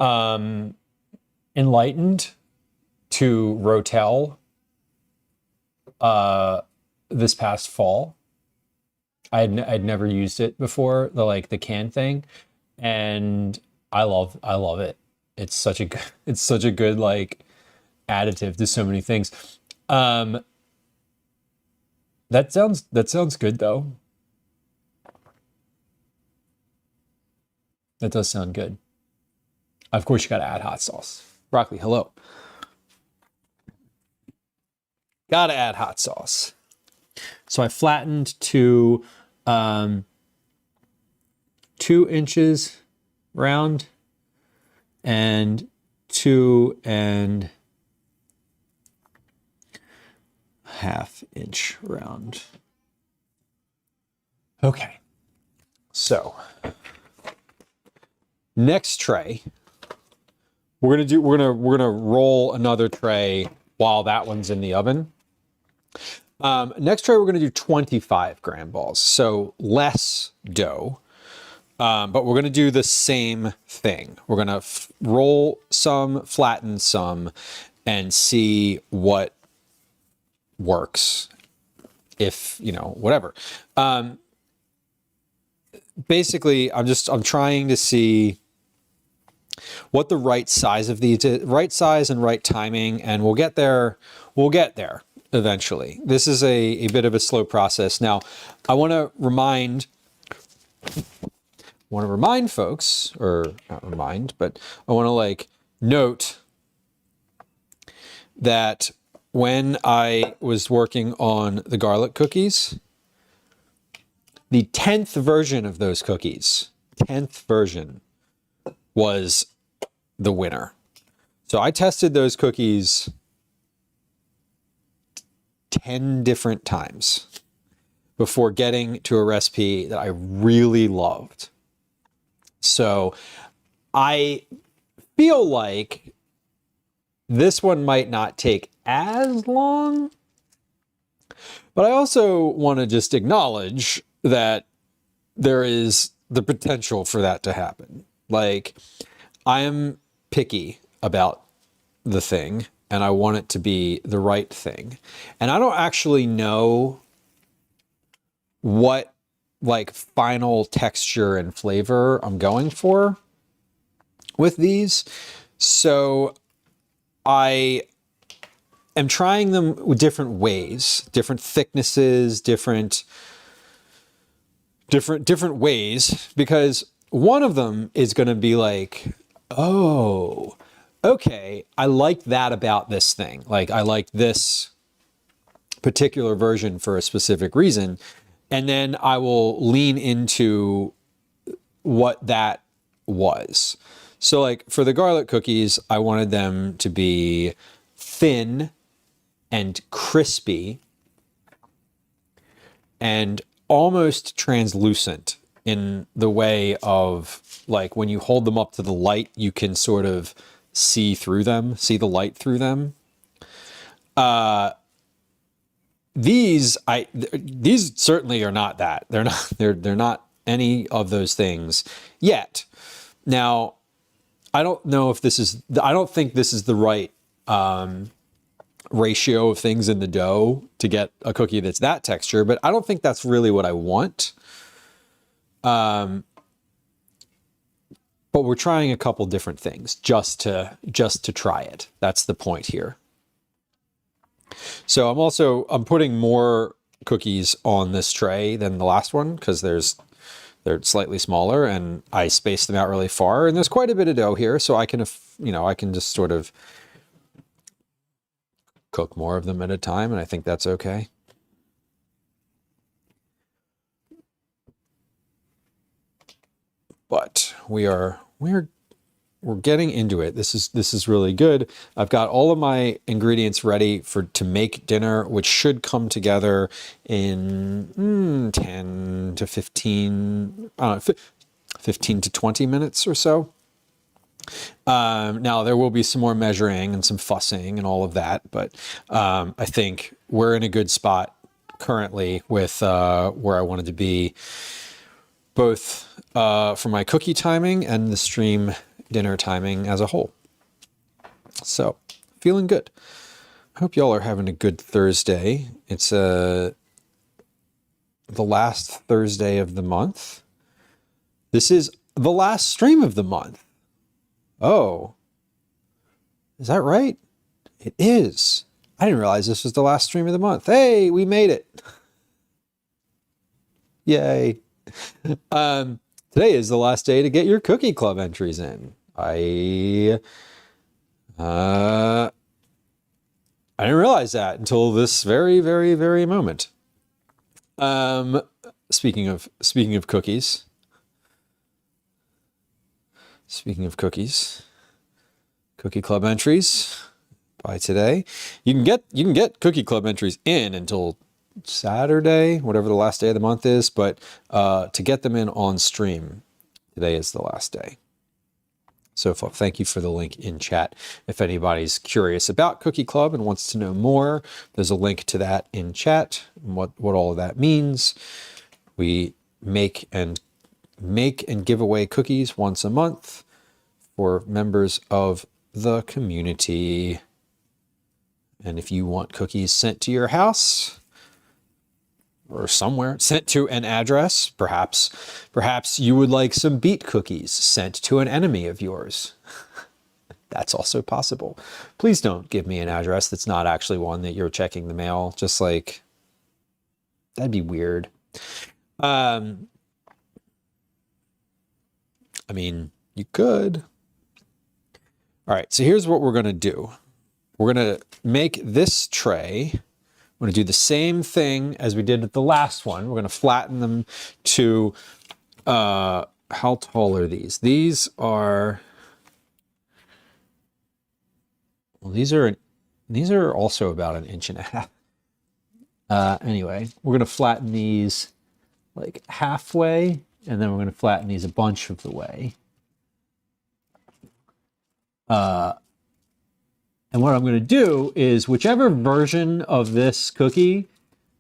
enlightened to Rotel this past fall. I'd never used it before, the can thing, and I love it. It's such a good like additive to so many things. That sounds good though. That does sound good. Of course, you got to add hot sauce. Broccoli, hello. Got to add hot sauce. So I flattened to 2 inches round and 2.5 inch round. Okay. So next tray, we're gonna roll another tray while that one's in the oven. Next tray, we're gonna do 25 gram balls, so less dough, but we're gonna do the same thing. We're gonna roll some, flatten some, and see what works. If whatever. Basically, I'm trying to see what the right size of these is, right size and right timing, and we'll get there eventually. This is a bit of a slow process. Now, I want to remind folks, or not remind, but I want to note that when I was working on the garlic cookies, the 10th version of those cookies, 10th version, was the winner. So I tested those cookies 10 different times before getting to a recipe that I really loved. So I feel like this one might not take as long, but I also want to just acknowledge that there is the potential for that to happen. Like, I am picky about the thing, and I want it to be the right thing. And I don't actually know what final texture and flavor I'm going for with these. So I am trying them with different ways, different thicknesses, different ways, because one of them is going to be like, oh, okay, I like that about this thing. Like, I like this particular version for a specific reason. And then I will lean into what that was. So for the garlic cookies, I wanted them to be thin and crispy and almost translucent in the way of when you hold them up to the light, you can sort of see through them, see the light through them. These certainly are not that. They're not any of those things yet. Now, I don't know if this is, I don't think this is the right ratio of things in the dough to get a cookie that's that texture, but I don't think that's really what I want. But we're trying a couple different things just to try it. That's the point here. So I'm putting more cookies on this tray than the last one because they're slightly smaller and I spaced them out really far, and there's quite a bit of dough here, so I can, I can just sort of cook more of them at a time, and I think that's okay. But we're getting into it. This is really good. I've got all of my ingredients ready to make dinner, which should come together in 10 to 15, 15 to 20 minutes or so. Now there will be some more measuring and some fussing and all of that, but I think we're in a good spot currently with where I wanted to be, both for my cookie timing and the stream dinner timing as a whole. So, feeling good. I hope y'all are having a good Thursday. It's the last Thursday of the month. This is the last stream of the month. Oh, is that right? It is. I didn't realize this was the last stream of the month. Hey, we made it. Yay. Today is the last day to get your cookie club entries in. I didn't realize that until this very, very, very moment. Speaking of cookies. Speaking of cookies, cookie club entries by today. You can get cookie club entries in until Saturday, whatever the last day of the month is, but to get them in on stream, today is the last day. So thank you for the link in chat. If anybody's curious about Cookie Club and wants to know more, there's a link to that in chat, and what all of that means. We make and give away cookies once a month for members of the community. And if you want cookies sent to your house or somewhere, sent to an address, perhaps you would like some beet cookies sent to an enemy of yours. That's also possible. Please don't give me an address that's not actually one that you're checking the mail. Just like, that'd be weird. I mean, you could. All right, so here's what we're going to do. We're going to make this tray. We're going to do the same thing as we did with the last one. We're going to flatten them to, how tall are these? These are, well, these are also about 1.5 inches. Anyway, we're going to flatten these like halfway, and then we're going to flatten these a bunch of the way. And what I'm going to do is whichever version of this cookie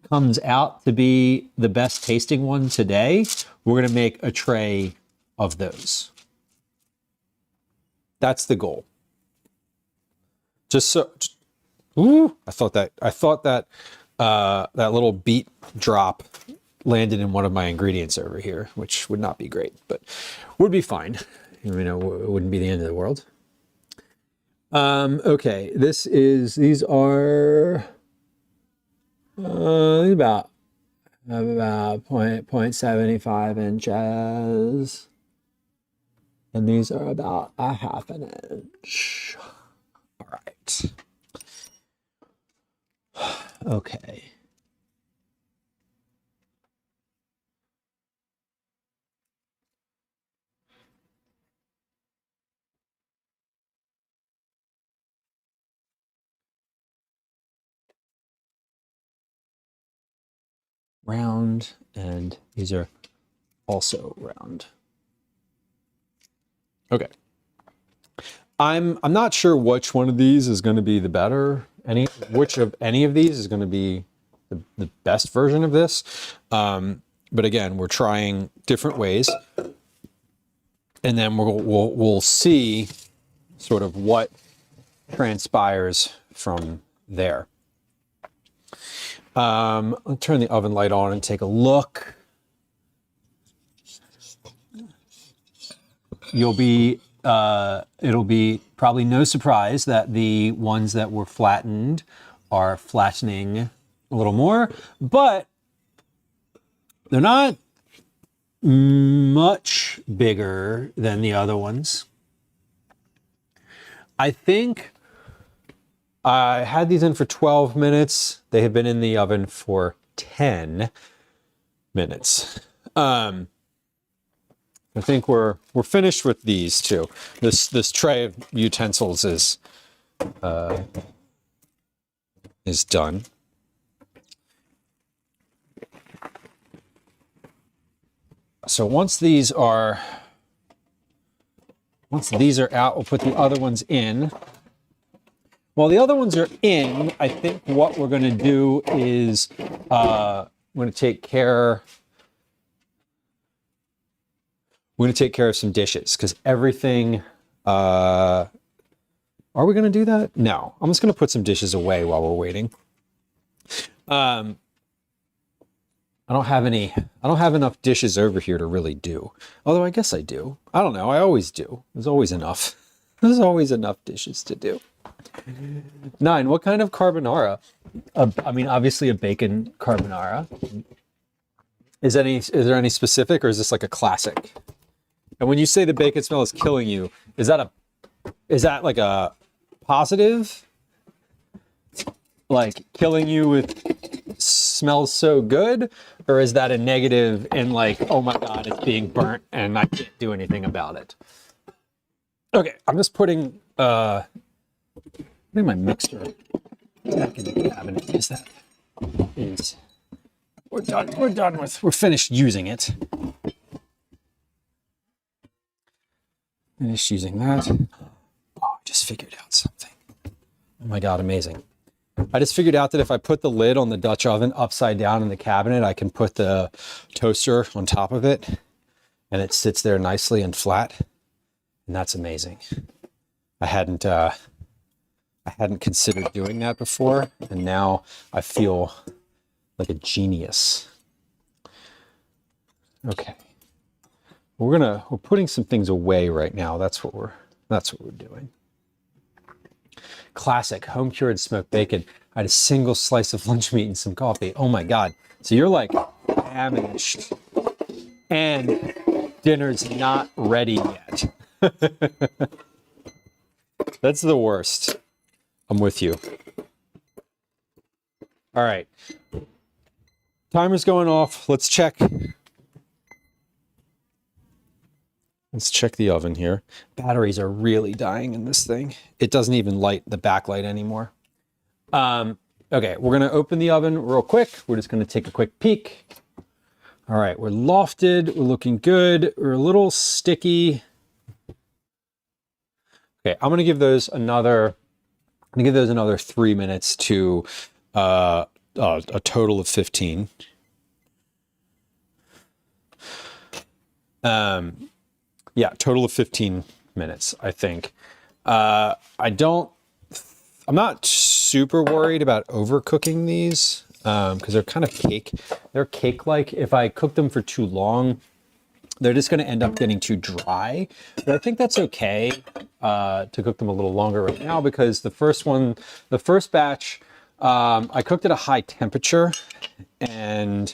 comes out to be the best tasting one today, we're going to make a tray of those. That's the goal. Just so, ooh, I thought that that little beet drop landed in one of my ingredients over here, which would not be great, but would be fine. You know, it wouldn't be the end of the world. Okay, these are about 0.75 inches, and these are about 1/2 inch. All right. Okay. Round, and these are also round. Okay. I'm not sure which one of these is going to be the better. Which of any of these is going to be the best version of this. But again, we're trying different ways, and then we'll see sort of what transpires from there. I'll turn the oven light on and take a look. It'll be probably no surprise that the ones that were flattened are flattening a little more, but they're not much bigger than the other ones. I think I had these in for 12 minutes. They have been in the oven for 10 minutes. I think we're finished with these two. This tray of utensils is done. So once these are out, we'll put the other ones in. While the other ones are in, I think what we're going to do is we're going to take care of some dishes, because everything, are we going to do that? No, I'm just going to put some dishes away while we're waiting. I don't have enough dishes over here to really do. Although I guess I do. I don't know. I always do. There's always enough. There's always enough dishes to do. 9, what kind of carbonara? I mean, obviously a bacon carbonara. Is there any specific, or is this like a classic? And when you say the bacon smell is killing you, is that like a positive? Like killing you with smells so good? Or is that a negative and like, oh my God, it's being burnt and I can't do anything about it? Okay, I'm just putting my mixer back in the cabinet. We're finished using it. Finished using that. Oh, I just figured out something. Oh my God, amazing. I just figured out that if I put the lid on the Dutch oven upside down in the cabinet, I can put the toaster on top of it and it sits there nicely and flat. And that's amazing. I hadn't considered doing that before, and now I feel like a genius. Okay. We're putting some things away right now. That's what we're doing. Classic home cured smoked bacon. I had a single slice of lunch meat and some coffee. Oh my God. So you're like famished and dinner's not ready yet. That's the worst. I'm with you. All right. Timer's going off. Let's check the oven here. Batteries are really dying in this thing. It doesn't even light the backlight anymore. Okay, we're gonna open the oven real quick. We're just gonna take a quick peek. All right, we're lofted, we're looking good. We're a little sticky. Okay, I'm gonna give those another 3 minutes to a total of 15. Yeah, total of 15 minutes, I think. I'm not super worried about overcooking these because they're kind of cake-like. If I cook them for too long, they're just going to end up getting too dry. But I think that's okay to cook them a little longer right now, because the first batch, I cooked at a high temperature and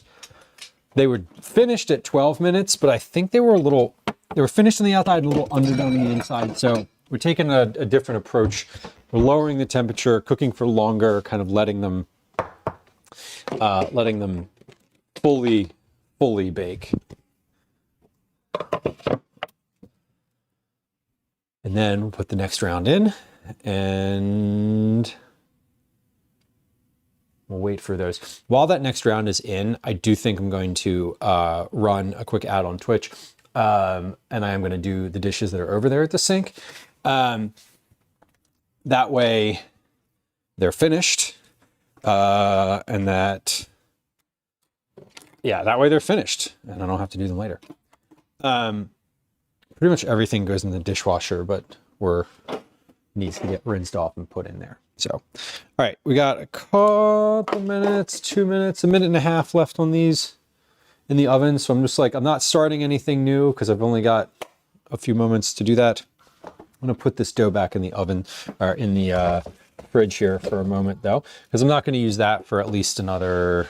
they were finished at 12 minutes, but I think they were finished on the outside, a little underdone on the inside. So we're taking a different approach. We're lowering the temperature, cooking for longer, kind of letting them fully bake. And then we'll put the next round in and we'll wait for those. While that next round is in, I do think I'm going to run a quick ad on Twitch. And I am going to do the dishes that are over there at the sink. That way they're finished. And that yeah, that way they're finished and I don't have to do them later. Pretty much everything goes in the dishwasher, but needs to get rinsed off and put in there. So, all right, we got a couple minutes, 2 minutes, a minute and a half left on these in the oven. So I'm just like, I'm not starting anything new because I've only got a few moments to do that. I'm gonna put this dough back in the oven or in the fridge here for a moment though, because I'm not gonna use that for at least another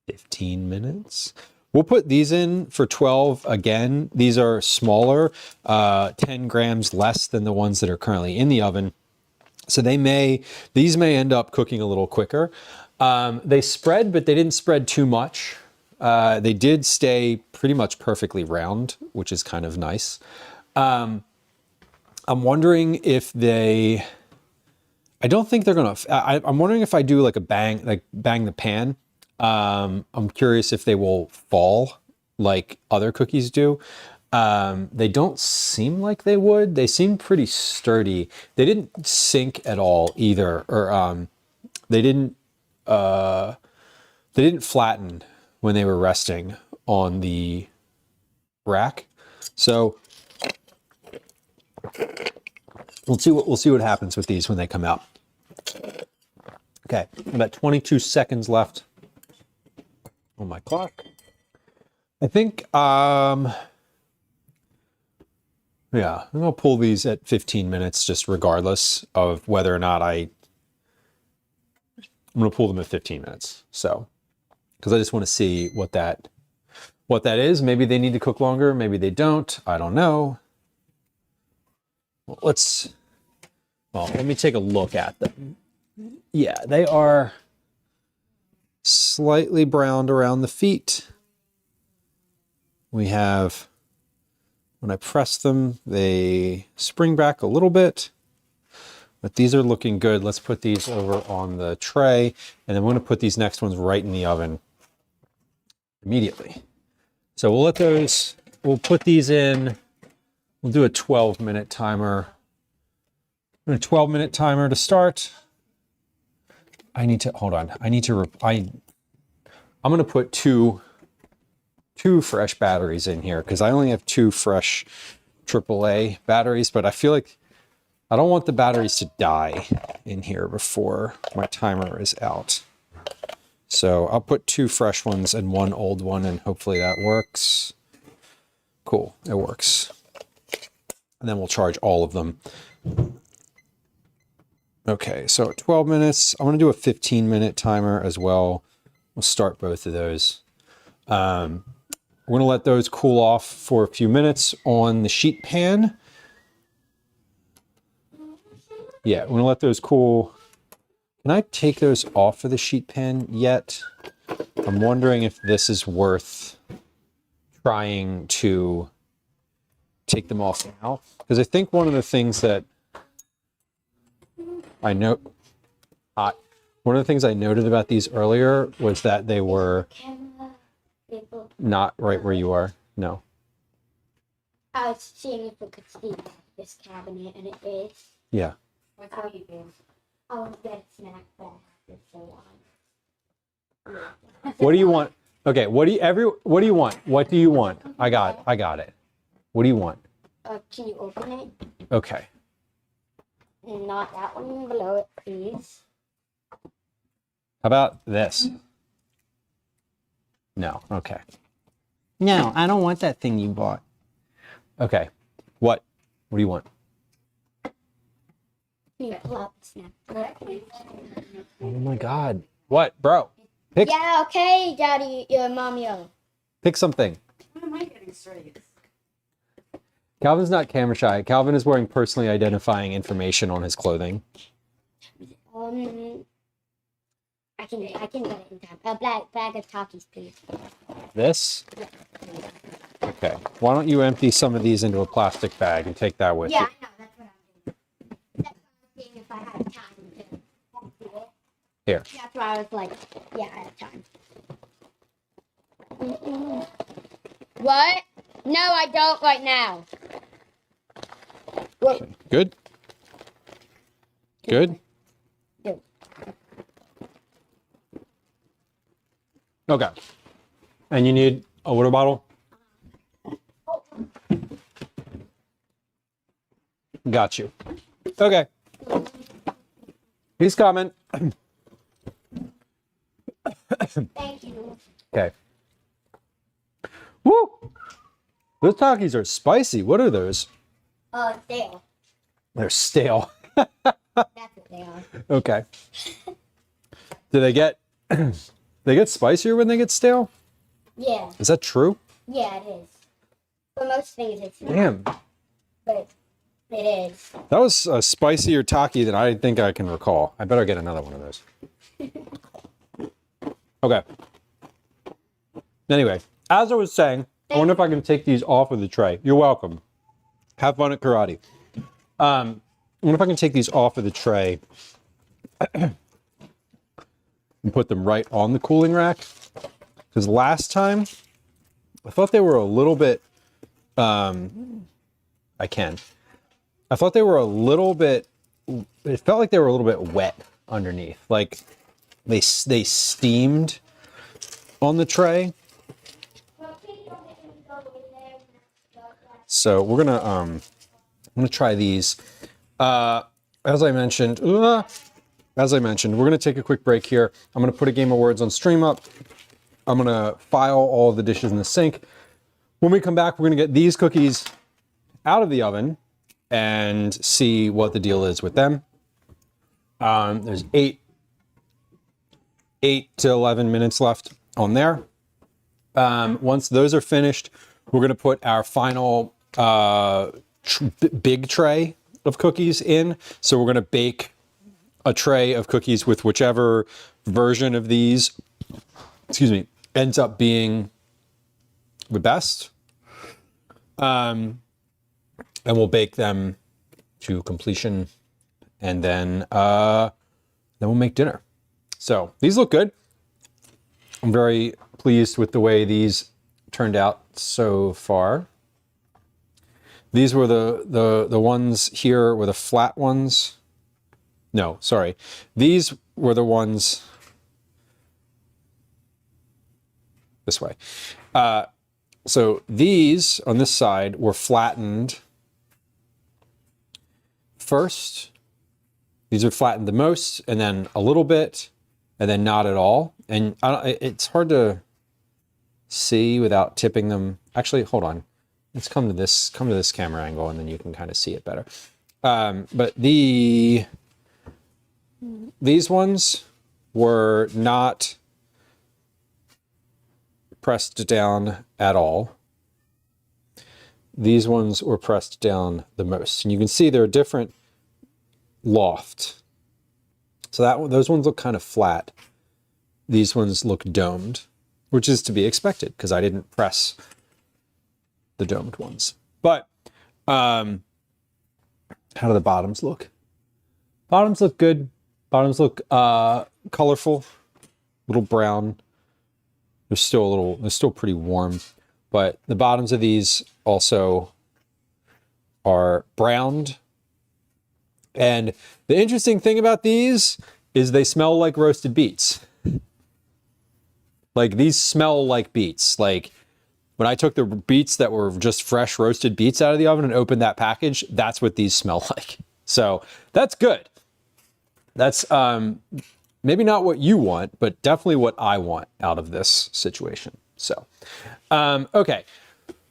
15 minutes. We'll put these in for 12 again. These are smaller, 10 grams less than the ones that are currently in the oven. So these may end up cooking a little quicker. They spread, but they didn't spread too much. They did stay pretty much perfectly round, which is kind of nice. I'm wondering if I don't think they're gonna, I'm wondering if I do like a bang the pan. I'm curious if they will fall like other cookies do. They don't seem like they would. They seem pretty sturdy. They didn't sink at all either, or they didn't flatten when they were resting on the rack. So we'll see what happens with these when they come out. Okay, about 22 seconds left on my clock. I think yeah, I'm gonna pull these at 15 minutes just regardless of whether or not I'm gonna pull them at 15 minutes. So, because I just want to see what that is. Maybe they need to cook longer, maybe they don't. I don't know. Well, let me take a look at them. Yeah, they are slightly browned around the feet. We have, when I press them, they spring back a little bit, but these are looking good. Let's put these over on the tray, and then we're going to put these next ones right in the oven immediately. So we'll put these in, we'll do a 12-minute timer. A 12-minute timer to start. I'm going to put two fresh batteries in here because I only have 2 fresh AAA batteries, but I feel like I don't want the batteries to die in here before my timer is out. So I'll put 2 fresh ones and 1 old one, and hopefully that works. Cool, it works. And then we'll charge all of them. Okay, so 12 minutes. I'm going to do a 15-minute timer as well. We'll start both of those. We're going to let those cool off for a few minutes on the sheet pan. Yeah, we're going to let those cool. Can I take those off of the sheet pan yet? I'm wondering if this is worth trying to take them off now. Because I think one of the things that one of the things I noted about these earlier was that they were not right where you are. No. I was seeing if we could see this cabinet, and it is. Yeah. What's what you do? I want to get a snack back. It's so long. What do you want? Okay, what do you want? What do you want? I got it. What do you want? Can you open it? Okay. Not that one below it, please. How about this? No. Okay. No, I don't want that thing you bought. Okay. What? What do you want? Can you pull out the snack? Oh my God. What, bro? Pick. Yeah, okay, Daddy, Mommy. Pick something. What am I getting straight? Calvin's not camera shy. Calvin is wearing personally identifying information on his clothing. I can get it in time. A black bag of Takis, please. This? Okay. Why don't you empty some of these into a plastic bag and take that with Yeah, you? I know. That's what I'm doing. That's what I'm seeing if I had time to do it. Here. That's why I was like, yeah, I have time. What? No, I don't right now. Wait. Good? Good? Good. Okay. And you need a water bottle? Got you. Okay. He's coming. Thank you. Okay. Woo! Those Takis are spicy. What are those? Stale. They're stale. That's what they are. Okay. Do they get they get spicier when they get stale? Yeah. Is that true? Yeah, it is. For most things, it's not. Damn. But it is. That was a spicier Taki than I think I can recall. I better get another one of those. Okay. Anyway, as I was saying, I wonder if I can take these off of the tray. You're welcome. Have fun at karate. I wonder if I can take these off of the tray and put them right on the cooling rack. Because last time, I thought they were a little bit, I thought they were a little bit, it felt like they were a little bit wet underneath. Like they steamed on the tray. So we're gonna, I'm gonna try these. As I mentioned, we're gonna take a quick break here. I'm gonna put a game of words on stream up. I'm gonna file all of the dishes in the sink. When we come back, we're gonna get these cookies out of the oven and see what the deal is with them. There's 8 to 11 minutes left on there. Once those are finished, we're gonna put our final big tray of cookies in. So we're gonna bake a tray of cookies with whichever version of these, ends up being the best. And we'll bake them to completion, and then we'll make dinner. So these look good. I'm very pleased with the way these turned out so far. These were the ones here were the flat ones. No, sorry. These were the ones this way. So these on this side were flattened first. These are flattened the most, and then a little bit, and then not at all. And it's hard to see without tipping them. Actually, hold on. Let's come to this camera angle, and then you can kind of see it better. But these ones were not pressed down at all. These ones were pressed down the most. And you can see they're a different loft. So those ones look kind of flat. These ones look domed, which is to be expected because I didn't press the domed ones. But how do the bottoms look? Bottoms look good. Bottoms look colorful, a little brown. They're still pretty warm, but the bottoms of these also are browned. And the interesting thing about these is they smell like roasted beets. Like these smell like beets. Like when I took the beets that were just fresh roasted beets out of the oven and opened that package, that's what these smell like. So that's good. That's maybe not what you want, but definitely what I want out of this situation. So, okay.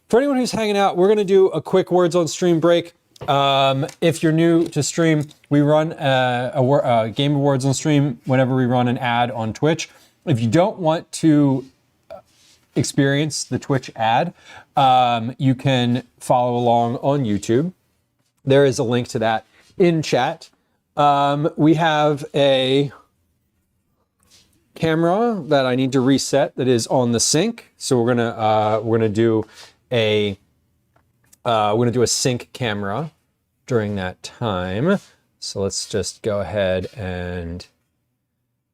For anyone who's hanging out, we're going to do a quick words on stream break. If you're new to stream, we run a game of words on stream whenever we run an ad on Twitch. If you don't want to experience the Twitch ad, you can follow along on YouTube. There is a link to that in chat. We have a camera that I need to reset that is on the sink. So we're gonna do a sync camera during that time. So let's just go ahead and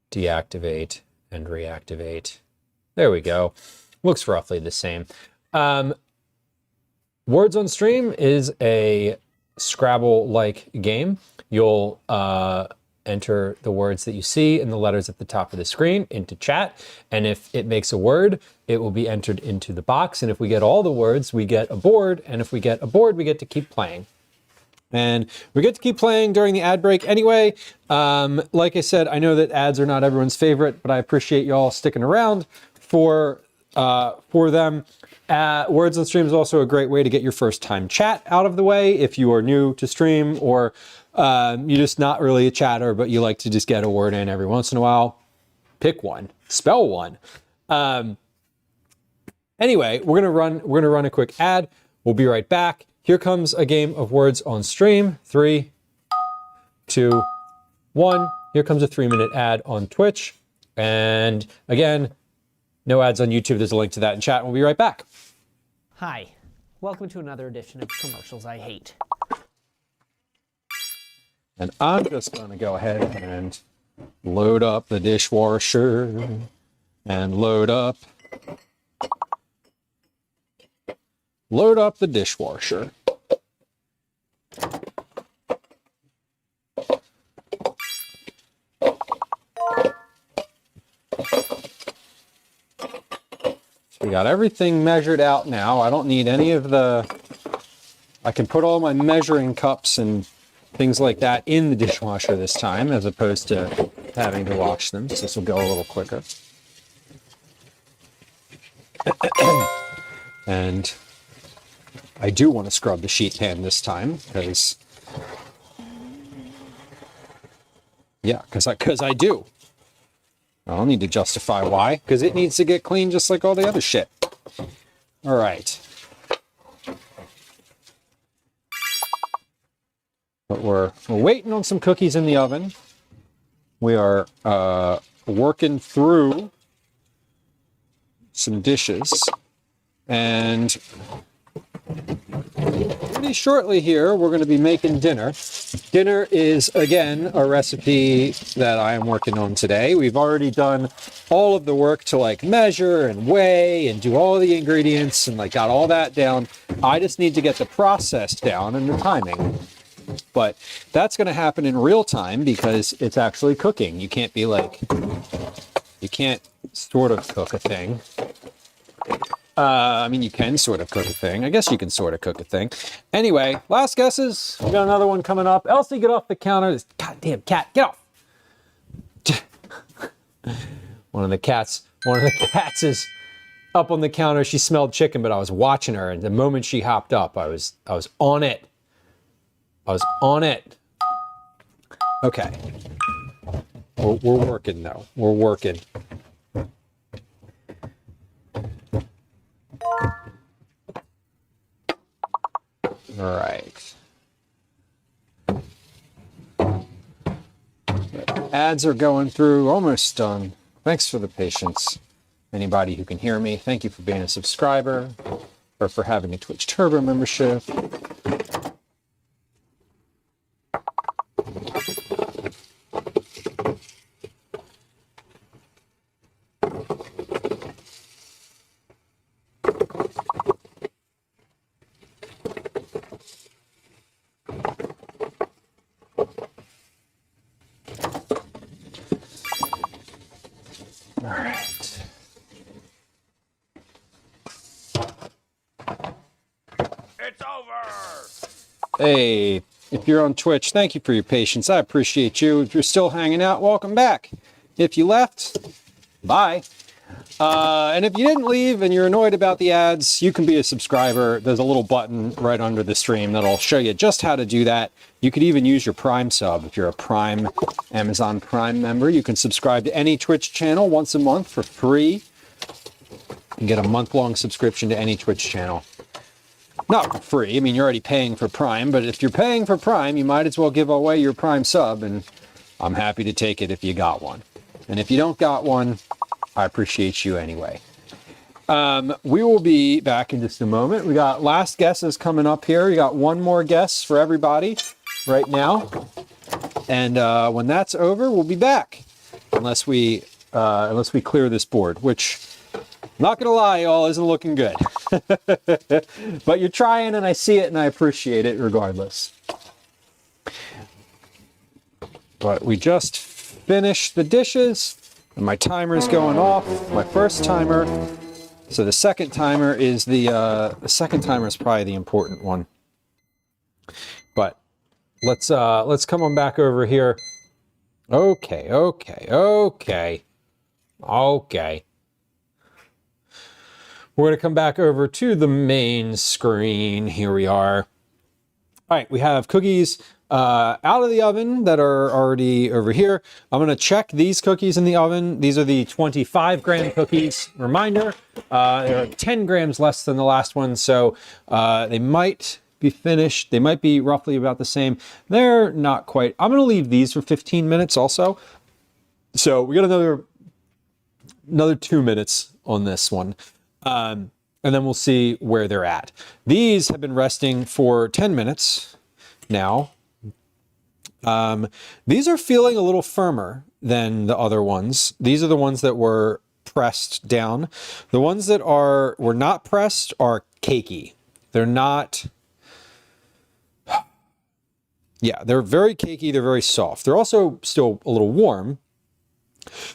deactivate and reactivate. There we go. Looks roughly the same. Words on Stream is a Scrabble-like game. You'll enter the words that you see in the letters at the top of the screen into chat. And if it makes a word, it will be entered into the box. And if we get all the words, we get a board. And if we get a board, we get to keep playing. And we get to keep playing during the ad break anyway. Like I said, I know that ads are not everyone's favorite, but I appreciate y'all sticking around for them. Words on Stream is also a great way to get your first time chat out of the way if you are new to stream, or you're just not really a chatter, but you like to just get a word in every once in a while. Pick one, spell one. Anyway, we're gonna run a quick ad. We'll be right back. Here comes a game of Words on Stream. 3, 2, 1. Here comes a 3-minute ad on Twitch. And again, no ads on YouTube. There's a link to that in chat. We'll be right back. Hi, welcome to another edition of Commercials I Hate. And I'm just going to go ahead and load up the dishwasher and load up the dishwasher. We got everything measured out now. I don't need any of I can put all my measuring cups and things like that in the dishwasher this time, as opposed to having to wash them. So this will go a little quicker. And I do want to scrub the sheet pan this time, because I do. I don't need to justify why, because it needs to get clean just like all the other shit. All right. But we're waiting on some cookies in the oven. We are working through some dishes, and pretty shortly here we're going to be making dinner. Dinner is, again, a recipe that I am working on today. We've already done all of the work to like measure and weigh and do all the ingredients and like got all that down. I just need to get the process down and the timing. But that's going to happen in real time because it's actually cooking. You can't be like, you can't sort of cook a thing. I mean, you can sort of cook a thing. I guess you can sort of cook a thing. Anyway, last guesses. We got another one coming up. Elsie, get off the counter. This goddamn cat, get off. One of the cats is up on the counter. She smelled chicken, but I was watching her, and the moment she hopped up, I was on it. I was on it. Okay. We're working though. We're working. All right. Ads are going through, almost done. Thanks for the patience. Anybody who can hear me, thank you for being a subscriber or for having a Twitch Turbo membership. Hey, if you're on Twitch, thank you for your patience. I appreciate you. If you're still hanging out, welcome back. If you left, bye. And if you didn't leave and you're annoyed about the ads, you can be a subscriber. There's a little button right under the stream that'll show you just how to do that. You could even use your Prime sub. If you're a Prime, Amazon Prime member, you can subscribe to any Twitch channel once a month for free and get a month-long subscription to any Twitch channel. Not for free. I mean, you're already paying for Prime, but if you're paying for Prime, you might as well give away your Prime sub, and I'm happy to take it if you got one. And if you don't got one, I appreciate you anyway. We will be back in just a moment. We got last guesses coming up here. We got one more guess for everybody right now. And when that's over, we'll be back. Unless we clear this board, which, not gonna lie, y'all, isn't looking good. But you're trying, and I see it, and I appreciate it regardless. But we just finished the dishes, and my timer's going off. My first timer. So the second timer is the second timer is probably the important one. But let's come on back over here. Okay. We're going to come back over to the main screen. Here we are. All right, we have cookies out of the oven that are already over here. I'm going to check these cookies in the oven. These are the 25-gram cookies. Reminder, they're 10 grams less than the last one, so they might be finished. They might be roughly about the same. They're not quite. I'm going to leave these for 15 minutes also. So we got another 2 minutes on this one. And then we'll see where they're at. These have been resting for 10 minutes now. These are feeling a little firmer than the other ones. These are the ones that were pressed down. The ones that were not pressed are cakey. They're not... Yeah, they're very cakey. They're very soft. They're also still a little warm.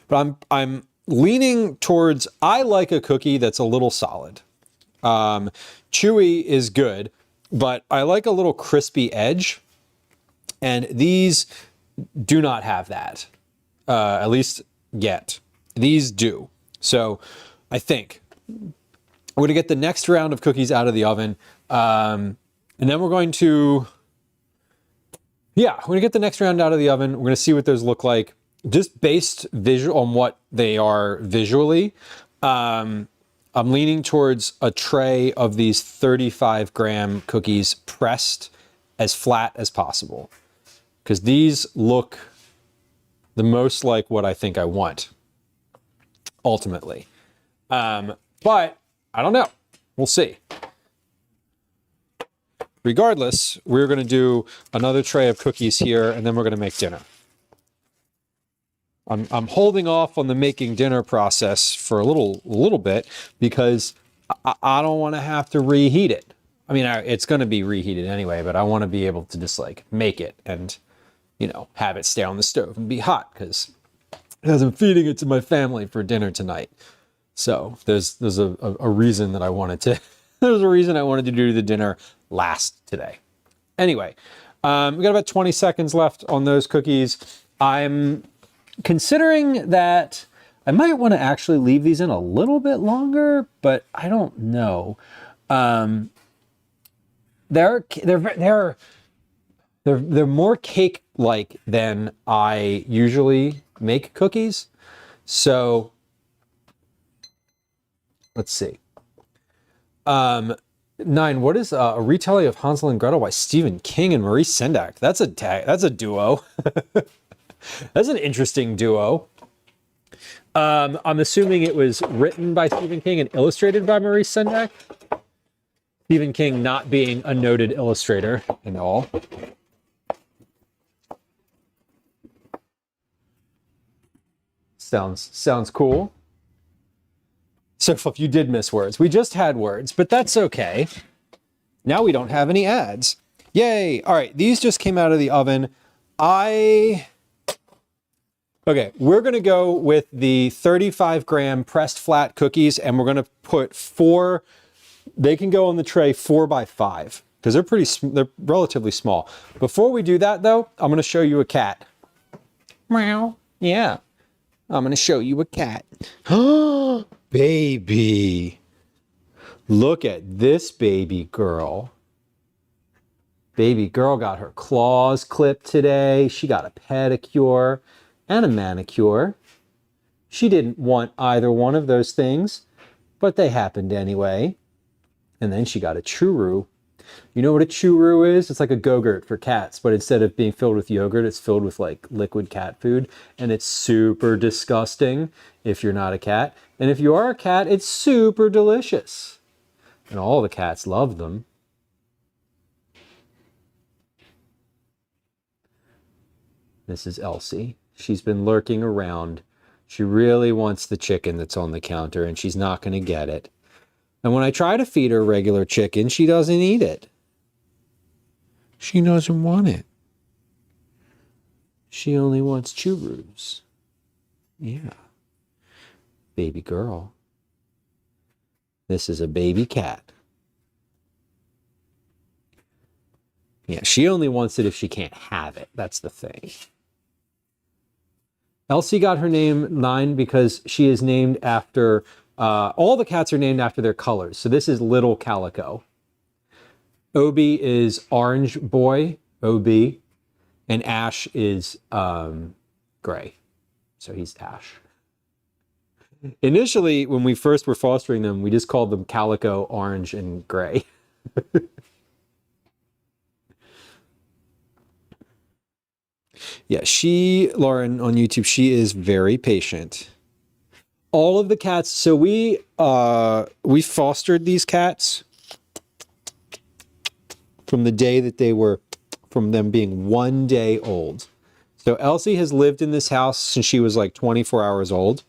But I'm leaning towards, I like a cookie that's a little solid. Chewy is good, but I like a little crispy edge. And these do not have that, at least yet. These do. So I think we're going to get the next round of cookies out of the oven. And then we're going to, we're going to get the next round out of the oven. We're going to see what those look like, just based on what they are visually. I'm leaning towards a tray of these 35-gram cookies pressed as flat as possible, because these look the most like what I think I want, ultimately. But I don't know. We'll see. Regardless, we're going to do another tray of cookies here, and then we're going to make dinner. I'm holding off on the making dinner process for a little bit because I don't want to have to reheat it. I mean, it's going to be reheated anyway, but I want to be able to just like make it and, you know, have it stay on the stove and be hot, because I'm feeding it to my family for dinner tonight. So there's a reason that I wanted to. There's a reason I wanted to do the dinner last today. Anyway, we got about 20 seconds left on those cookies. I'm considering that I might want to actually leave these in a little bit longer, but I don't know. They're more cake-like than I usually make cookies. So let's see. 9. What is a retelling of Hansel and Gretel by Stephen King and Maurice Sendak? That's a duo. That's an interesting duo. I'm assuming it was written by Stephen King and illustrated by Maurice Sendak. Stephen King not being a noted illustrator and all. Sounds cool. So if you did miss words, we just had words, but that's okay. Now we don't have any ads. Yay. All right. These just came out of the oven. Okay, we're going to go with the 35-gram pressed flat cookies, and we're going to put 4. They can go on the tray 4 by 5 because they're relatively small. Before we do that, though, I'm going to show you a cat. Meow. Yeah, I'm going to show you a cat. Baby, look at this baby girl. Baby girl got her claws clipped today. She got a pedicure and a manicure. She didn't want either one of those things, but they happened anyway. And then she got a churu. You know what a churu is? It's like a Go-Gurt for cats, but instead of being filled with yogurt, it's filled with like liquid cat food, and it's super disgusting if you're not a cat. And if you are a cat, it's super delicious. And all the cats love them. This is Elsie. She's been lurking around. She really wants the chicken that's on the counter, and she's not going to get it. And when I try to feed her regular chicken, she doesn't eat it. She doesn't want it. She only wants churros. Yeah. Baby girl. This is a baby cat. Yeah, she only wants it if she can't have it. That's the thing. Elsie got her name 9 because she is named after, all the cats are named after their colors. So this is Little Calico. Obi is Orange Boy, OB. And Ash is gray. So he's Ash. Initially, when we first were fostering them, we just called them Calico, Orange, and Gray. Yeah, Lauren on YouTube, she is very patient. All of the cats, so we fostered these cats from the day that they were, from them being 1 day old. So Elsie has lived in this house since she was like 24 hours old.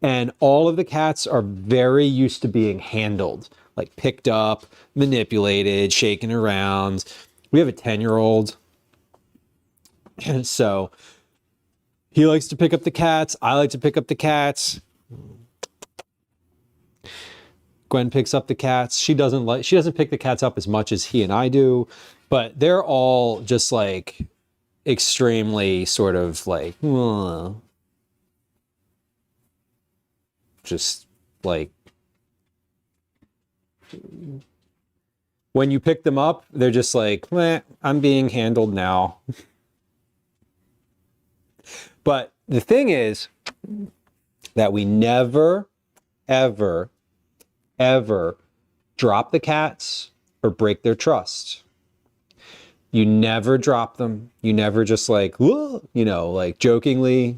And all of the cats are very used to being handled, like picked up, manipulated, shaken around. We have a 10-year-old. And so he likes to pick up the cats. I like to pick up the cats. Gwen picks up the cats. She doesn't pick the cats up as much as he and I do, but they're all just like extremely sort of like, just like when you pick them up, they're just like, I'm being handled now. But the thing is that we never, ever, ever drop the cats or break their trust. You never drop them. You never just like, like jokingly.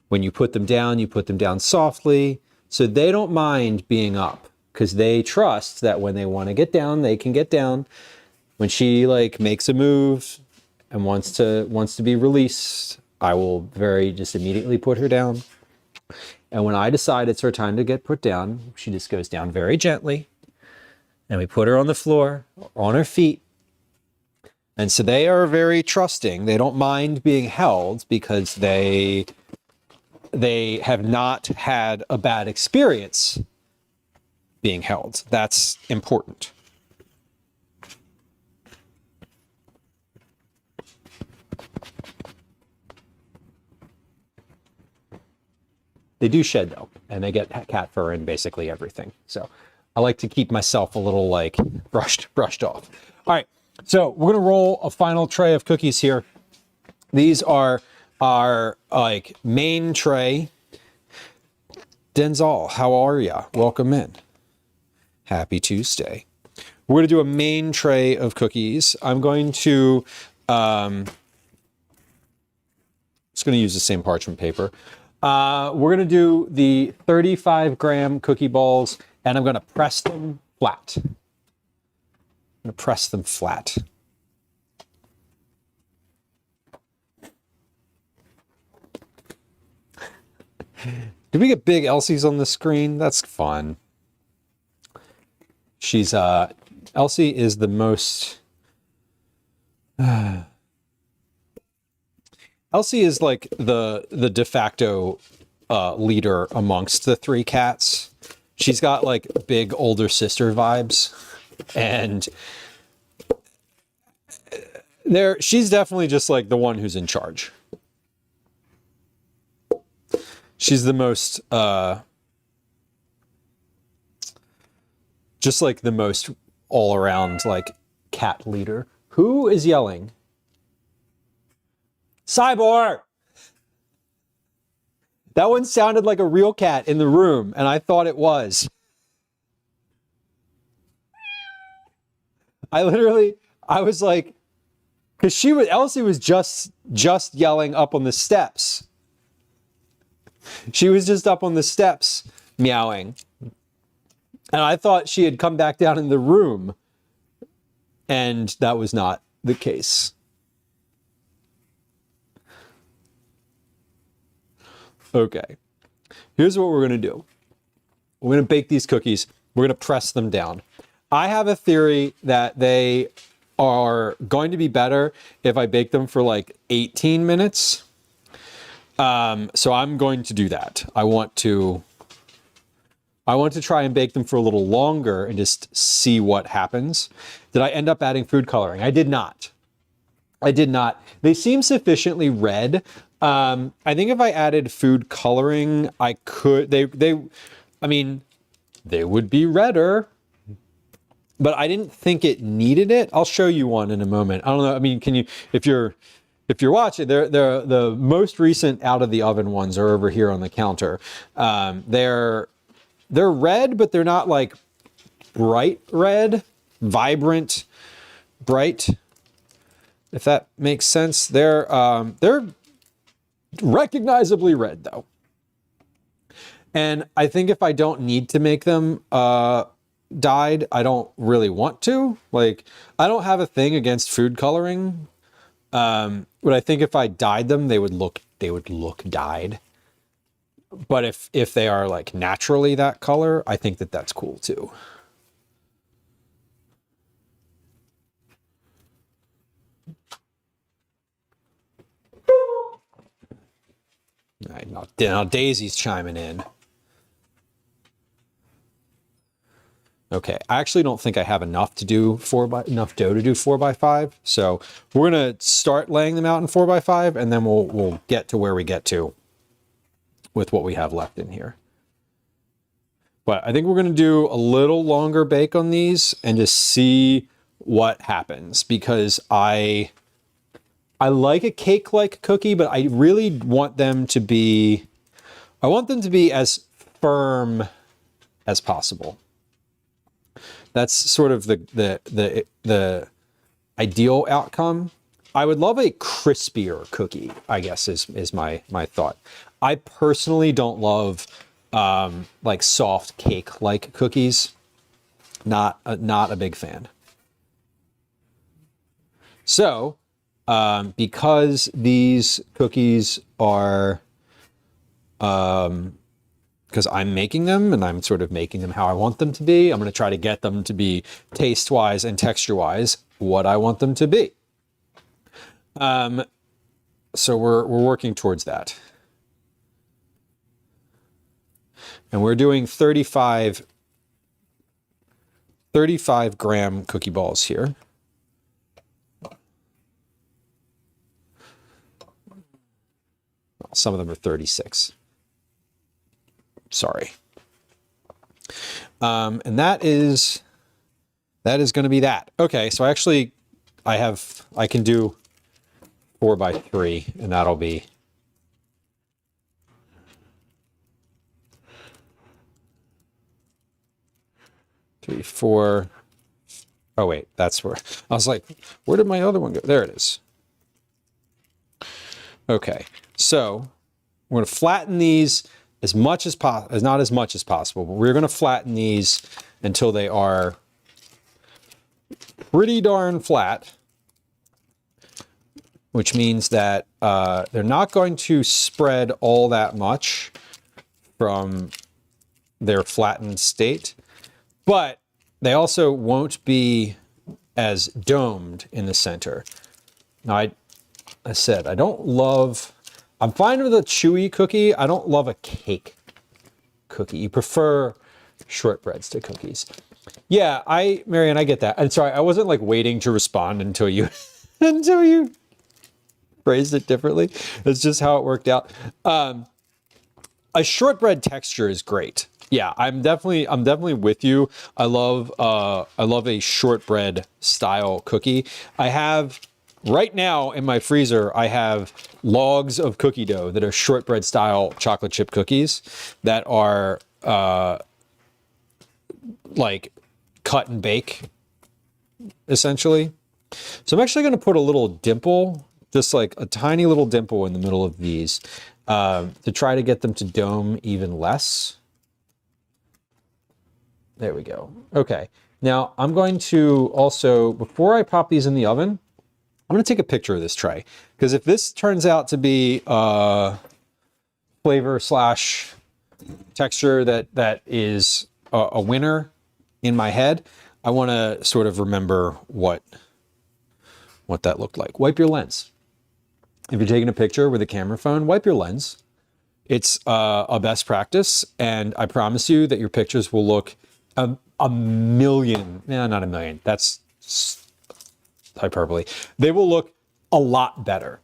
When you put them down softly. So they don't mind being up because they trust that when they want to get down, they can get down. When she like makes a move and wants to be released, I will just immediately put her down. And when I decide it's her time to get put down, she just goes down very gently. And we put her on the floor, on her feet. And so they are very trusting. They don't mind being held because they have not had a bad experience being held. That's important. They do shed though, and they get cat fur in basically everything. So I like to keep myself a little like brushed off. All right, so we're gonna roll a final tray of cookies here. These are our like main tray. Denzel, how are ya? Welcome in. Happy Tuesday. We're gonna do a main tray of cookies. I'm going to just gonna use the same parchment paper. We're gonna do the 35-gram cookie balls, and I'm gonna press them flat. Did we get big Elsie's on the screen? That's fun. She's Elsie is the most Elsie is like the de facto leader amongst the 3 cats. She's got like big older sister vibes, and she's definitely just like the one who's in charge. She's the most just like the most all around like cat leader. Who is yelling? Cyborg! That one sounded like a real cat in the room, and I thought it was. I was like, because Elsie was just yelling up on the steps. She was just up on the steps meowing. And I thought she had come back down in the room, and that was not the case. Okay, here's what we're gonna do. We're gonna bake these cookies. We're gonna press them down. I have a theory that they are going to be better if I bake them for like 18 minutes. So I'm going to do that. I want to try and bake them for a little longer and just see what happens. Did I end up adding food coloring? I did not. They seem sufficiently red. I think if I added food coloring, I could, I mean, they would be redder, but I didn't think it needed it. I'll show you one in a moment. I don't know. I mean, can you, if you're watching, they're the most recent out of the oven ones are over here on the counter. They're red, but they're not like bright red, vibrant, bright. If that makes sense. They're recognizably red though. And I think if I don't need to make them dyed, I don't really want to. Like, I don't have a thing against food coloring. But I think if I dyed them, they would look dyed. But if they are like naturally that color, I think that that's cool too. All right, now Daisy's chiming in. Okay, I actually don't think I have enough to do enough dough to do 4x5. So we're gonna start laying them out in 4x5, and then we'll get to where we get to with what we have left in here. But I think we're gonna do a little longer bake on these and just see what happens, because I like a cake-like cookie, but I really want them to be, as firm as possible. That's sort of the ideal outcome. I would love a crispier cookie, I guess is my thought. I personally don't love like soft cake-like cookies. Not a big fan. So, because these cookies are, because I'm making them and I'm sort of making them how I want them to be, I'm going to try to get them to be taste-wise and texture-wise what I want them to be. So we're working towards that. And we're doing 35 gram cookie balls here. Some of them are 36. Sorry. And that is going to be that. Okay, so actually I can do 4x3, and that'll be 3, 4. Oh wait, that's where I was like, where did my other one go? There it is. Okay, so we're going to flatten these as much as possible, not as much as possible, but we're going to flatten these until they are pretty darn flat, which means that they're not going to spread all that much from their flattened state, but they also won't be as domed in the center. Now, I said, I'm fine with a chewy cookie. I don't love a cake cookie. You prefer shortbreads to cookies. Yeah, Marianne, I get that. I'm sorry, I wasn't like waiting to respond until you phrased it differently. That's just how it worked out. A shortbread texture is great. Yeah, I'm definitely with you. I love a shortbread style cookie. I have right now in my freezer, I have logs of cookie dough that are shortbread style chocolate chip cookies that are like cut and bake, essentially. So I'm actually going to put a little dimple, just like a tiny little dimple in the middle of these to try to get them to dome even less. There we go. Okay. Now I'm going to also, before I pop these in the oven, I'm going to take a picture of this tray, because if this turns out to be flavor / texture that is a winner in my head, I want to sort of remember what what that looked like. Wipe your lens. If you're taking a picture with a camera phone, wipe your lens. It's a best practice, and I promise you that your pictures will look a million, not a million, that's hyperbole. They will look a lot better.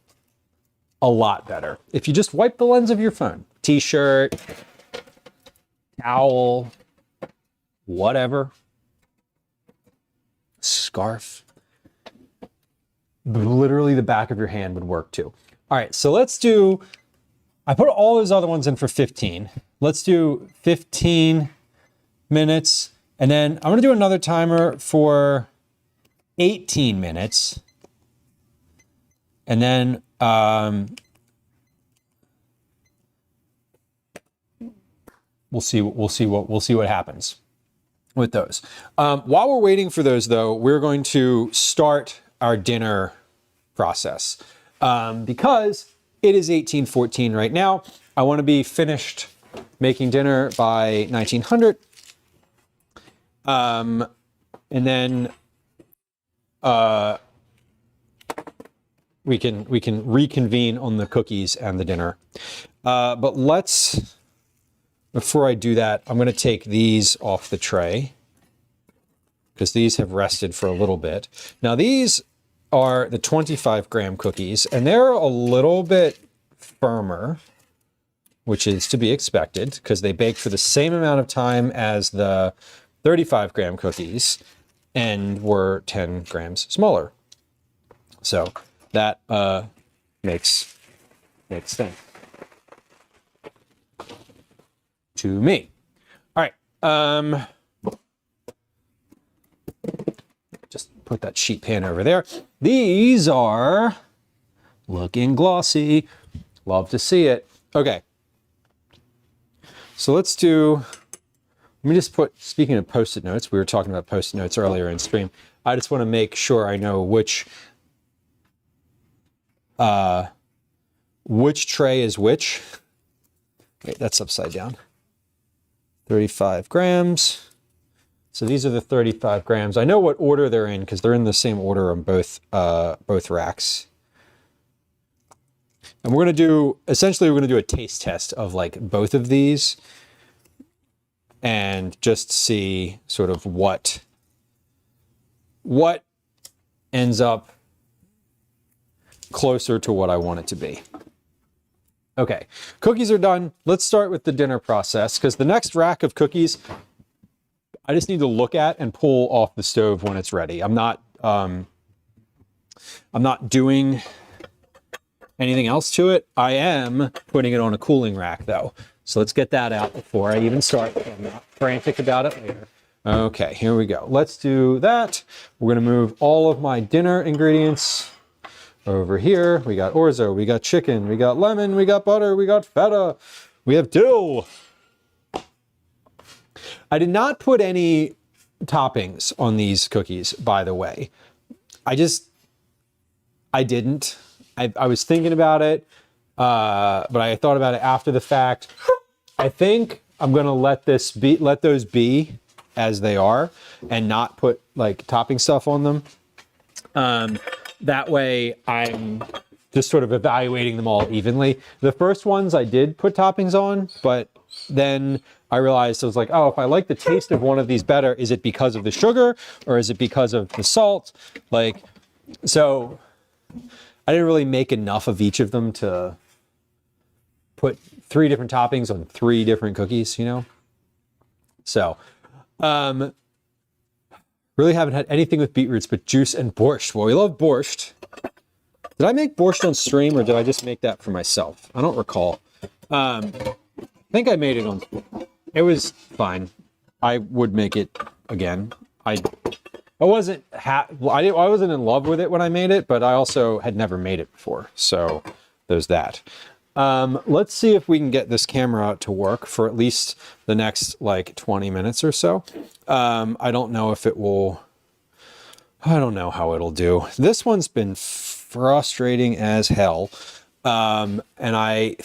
A lot better. If you just wipe the lens of your phone, t-shirt, towel, whatever, scarf, literally the back of your hand would work too. All right, so let's do, I put all those other ones in for 15. Let's do 15 minutes. And then I'm gonna do another timer for 18 minutes. And then we'll see what happens with those. While we're waiting for those though, we're going to start our dinner process. Because it is 18:14 right now. I want to be finished making dinner by 1900. And then we can reconvene on the cookies and the dinner. But before I do that, I'm going to take these off the tray because these have rested for a little bit. Now these are the 25-gram cookies, and they're a little bit firmer, which is to be expected because they bake for the same amount of time as the 35-gram cookies and were 10 grams smaller. So that makes sense to me. All right. Just put that sheet pan over there. These are looking glossy. Love to see it. Okay. So let me just put, speaking of Post-it notes, we were talking about Post-it notes earlier in stream. I just want to make sure I know which tray is which. Wait, that's upside down. 35 grams. So these are the 35 grams. I know what order they're in because they're in the same order on both racks. And we're going to do, essentially we're going to do a taste test of like both of these and just see sort of what ends up closer to what I want it to be. Okay, cookies are done. Let's start with the dinner process because the next rack of cookies, I just need to look at and pull off the stove when it's ready. I'm not doing anything else to it. I am putting it on a cooling rack though. So let's get that out before I even start. I'm not frantic about it later. Okay, here we go. Let's do that. We're gonna move all of my dinner ingredients over here. We got orzo, we got chicken, we got lemon, we got butter, we got feta, we have dill. I did not put any toppings on these cookies, by the way. I didn't. I was thinking about it, but I thought about it after the fact. I think I'm gonna let those be as they are and not put like topping stuff on them. That way I'm just sort of evaluating them all evenly. The first ones I did put toppings on, but then I realized I was like, oh, if I like the taste of one of these better, is it because of the sugar or is it because of the salt? Like, so I didn't really make enough of each of them to put 3 different toppings on 3 different cookies, you know? So, really haven't had anything with beetroots but juice and borscht. Well, we love borscht. Did I make borscht on stream or did I just make that for myself? I don't recall. I think I made it on, it was fine. I would make it again. I wasn't in love with it when I made it, but I also had never made it before. So there's that. Let's see if we can get this camera to work for at least the next like 20 minutes or so. I don't know if it will, I don't know how it'll do. This one's been frustrating as hell. And I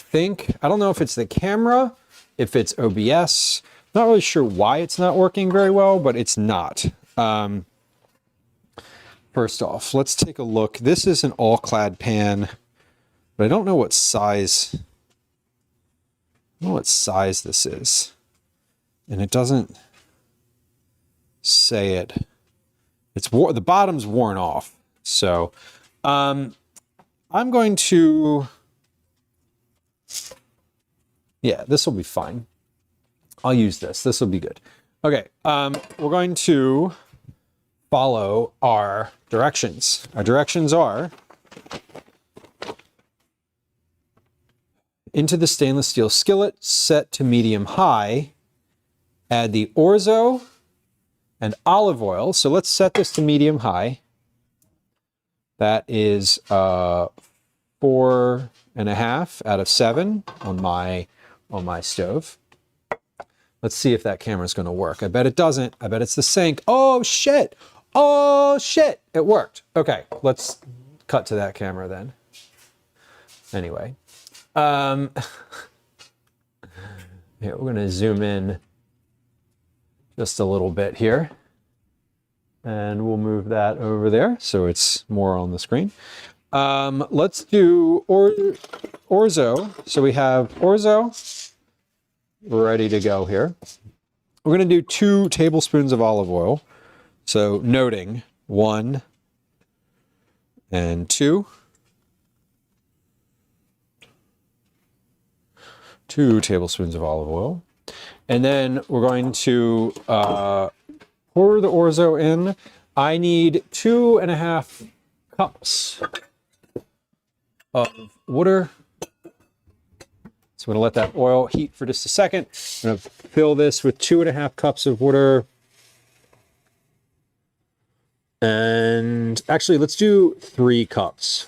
don't know if it's the camera, if it's OBS, not really sure why it's not working very well, but it's not. For First off, let's take a look. This is an all-clad pan, but I don't know what size. I don't know what size this is, and it doesn't say it. It's the bottom's worn off, so I'm going to. Yeah, this will be fine. I'll use this. This will be good. Okay, we're going to follow our directions. Our directions are into the stainless steel skillet, set to medium high, add the orzo and olive oil. So let's set this to medium high. That is 4.5 out of 7 on my stove. Let's see if that camera is going to work. I bet it doesn't. I bet it's the sink. Oh shit! Oh shit! It worked. Okay, let's cut to that camera then. Anyway, here we're going to zoom in just a little bit here, and we'll move that over there so it's more on the screen. Let's do orzo. So we have orzo ready to go here. We're going to do 2 tablespoons of olive oil. So noting 1 and 2. 2 tablespoons of olive oil. And then we're going to pour the orzo in. I need 2.5 cups of water. So I'm going to let that oil heat for just a second. I'm going to fill this with 2.5 cups of water. And actually, let's do 3 cups.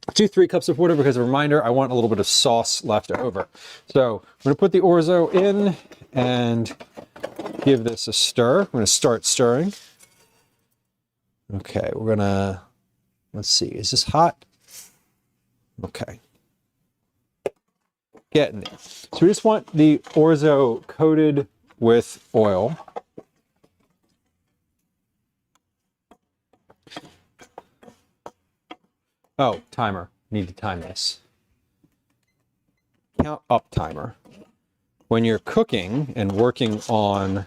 Let's do 3 cups of water because, a reminder, I want a little bit of sauce left over. So I'm going to put the orzo in and give this a stir. I'm going to start stirring. Okay, we're going to, let's see, is this hot? Okay. Getting there. So we just want the orzo coated with oil. Oh, timer. Need to time this. Count up timer. When you're cooking and working on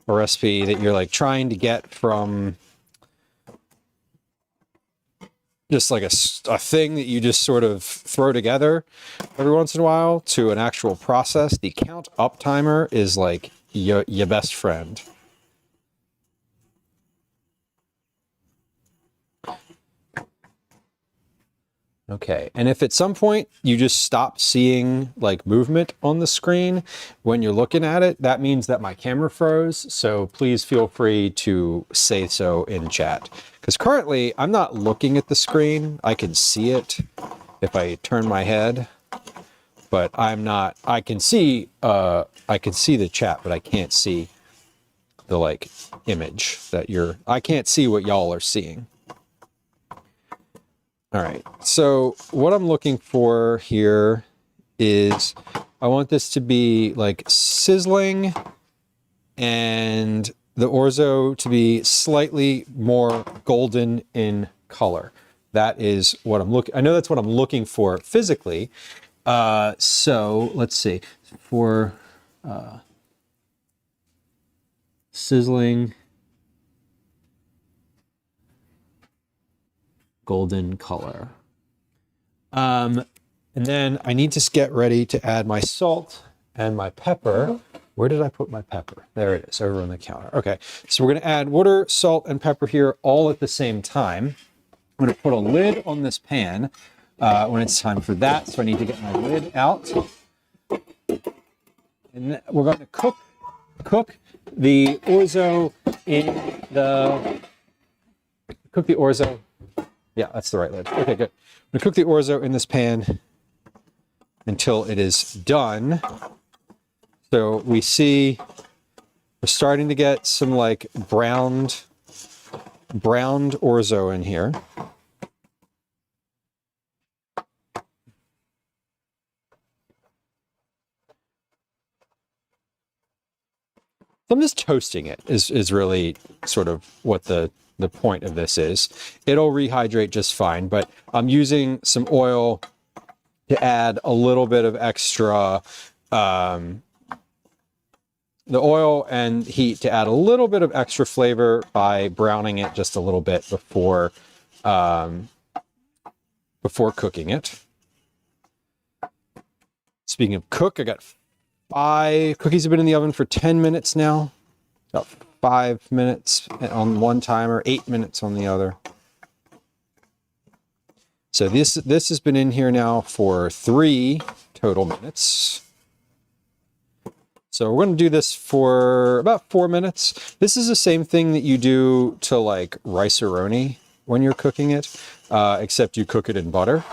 a recipe that you're like trying to get from just like a thing that you just sort of throw together every once in a while to an actual process, the count up timer is like your best friend. Okay, and if at some point you just stop seeing like movement on the screen when you're looking at it, that means that my camera froze. So please feel free to say so in chat. Because currently I'm not looking at the screen. I can see it if I turn my head, but I'm not. I can see the chat, but I can't see the like image that you're. I can't see what y'all are seeing. All right, so what I'm looking for here is I want this to be like sizzling and the orzo to be slightly more golden in color. That is what I'm looking. I know that's what I'm looking for physically. So let's see. For sizzling, golden color. And then I need to get ready to add my salt and my pepper. Where did I put my pepper? There it is, over on the counter. Okay, so we're gonna add water, salt, and pepper here all at the same time. I'm gonna put a lid on this pan when it's time for that. So I need to get my lid out. And then we're going to cook the orzo in the, cook the orzo. Yeah, that's the right lid. Okay, good. I'm gonna cook the orzo in this pan until it is done. So we see we're starting to get some like browned orzo in here. So I'm just toasting it is really sort of what the the point of this is. It'll rehydrate just fine, but I'm using some oil to add a little bit of extra, the oil and heat to add a little bit of extra flavor by browning it just a little bit before cooking it. Speaking of cook, I got 5 cookies have been in the oven for 10 minutes now. About 5 minutes on one timer, 8 minutes on the other. So this has been in here now for 3 total minutes. So we're going to do this for about 4 minutes. This is the same thing that you do to like rice-a-roni when you're cooking it, except you cook it in butter.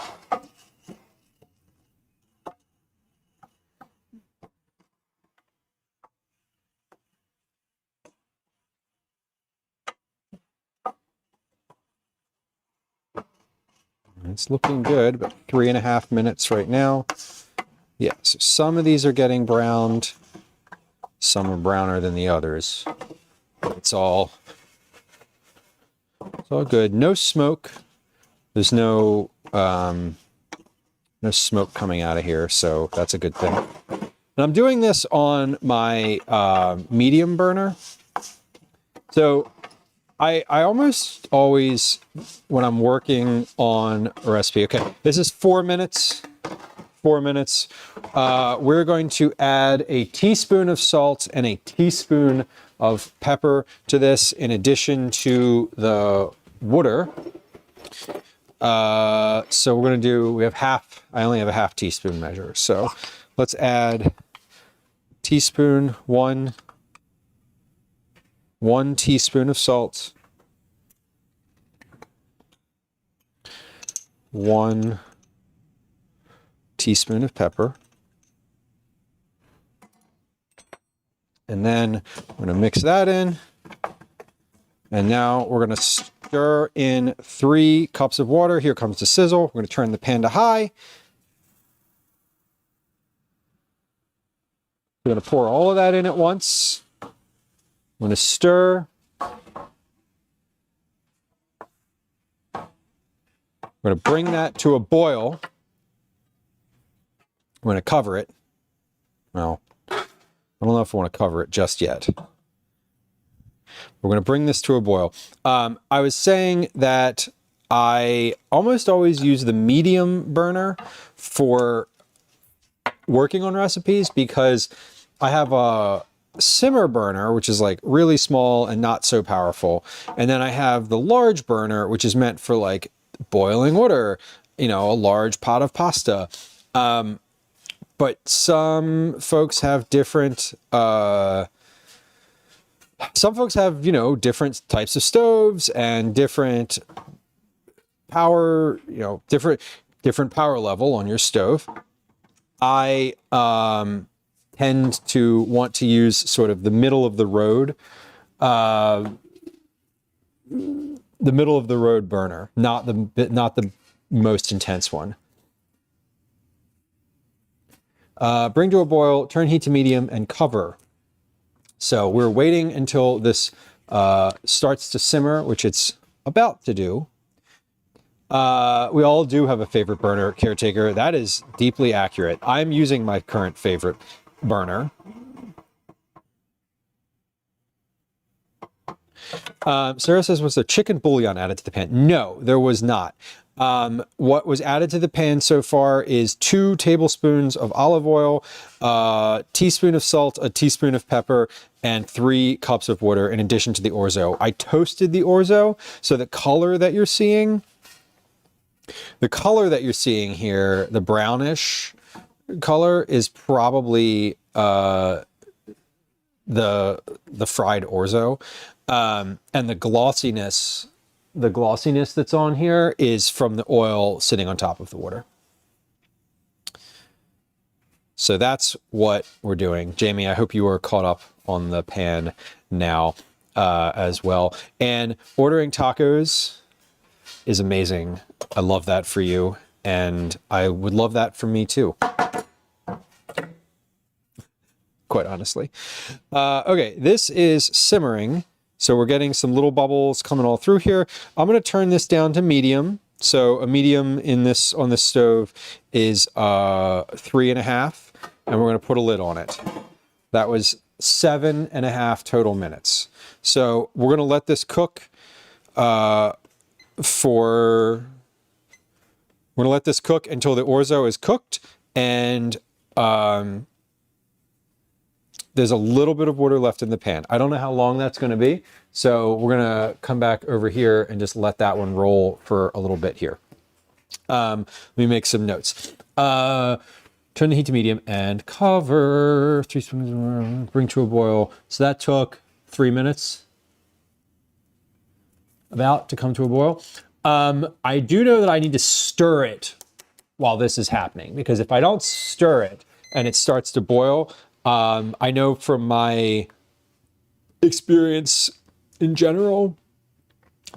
It's looking good, but 3.5 minutes right now. Yeah, so some of these are getting browned. Some are browner than the others. It's all good. No smoke. There's no smoke coming out of here, so that's a good thing. And I'm doing this on my medium burner. So I almost always, when I'm working on a recipe, okay, this is 4 minutes. 4 minutes. We're going to add a teaspoon of salt and a teaspoon of pepper to this, in addition to the water. So we're going to do, we have half, I only have a half teaspoon measure. So let's add teaspoon, one teaspoon of salt, 1 teaspoon of pepper, and then I'm going to mix that in. And now we're going to stir in 3 cups of water. Here comes the sizzle. We're going to turn the pan to high. We're going to pour all of that in at once. I'm going to stir. We're going to bring that to a boil. I'm going to cover it. Well, I don't know if I want to cover it just yet. We're going to bring this to a boil. I was saying that I almost always use the medium burner for working on recipes, because I have a simmer burner, which is like really small and not so powerful. And then I have the large burner, which is meant for like boiling water, you know, a large pot of pasta. But some folks have different, some folks have, you know, different types of stoves and different power, you know, different power level on your stove. I tend to want to use sort of the middle of the road, burner, not the most intense one. Bring to a boil, turn heat to medium, and cover. So we're waiting until this starts to simmer, which it's about to do. We all do have a favorite burner, Caretaker. That is deeply accurate. I'm using my current favorite burner. Sarah says, was there chicken bouillon added to the pan? No, there was not. What was added to the pan so far is 2 tablespoons of olive oil, a teaspoon of salt, a teaspoon of pepper, and 3 cups of water in addition to the orzo. I toasted the orzo, so the color that you're seeing here, the brownish color, is probably the fried orzo. And the glossiness that's on here is from the oil sitting on top of the water. So that's what we're doing. Jamie, I hope you are caught up on the pan now as well. And ordering tacos is amazing. I love that for you, and I would love that for me too. Quite honestly. Okay, this is simmering. So we're getting some little bubbles coming all through here. I'm going to turn this down to medium. So a medium on this stove is 3.5, and we're going to put a lid on it. That was 7.5 total minutes. So we're going to let this cook we're going to let this cook until the orzo is cooked, and there's a little bit of water left in the pan. I don't know how long that's going to be, so we're going to come back over here and just let that one roll for a little bit here. Let me make some notes. Turn the heat to medium and cover. 3 spoons, bring to a boil. So that took 3 minutes about to come to a boil. I do know that I need to stir it while this is happening, because if I don't stir it and it starts to boil, I know from my experience in general,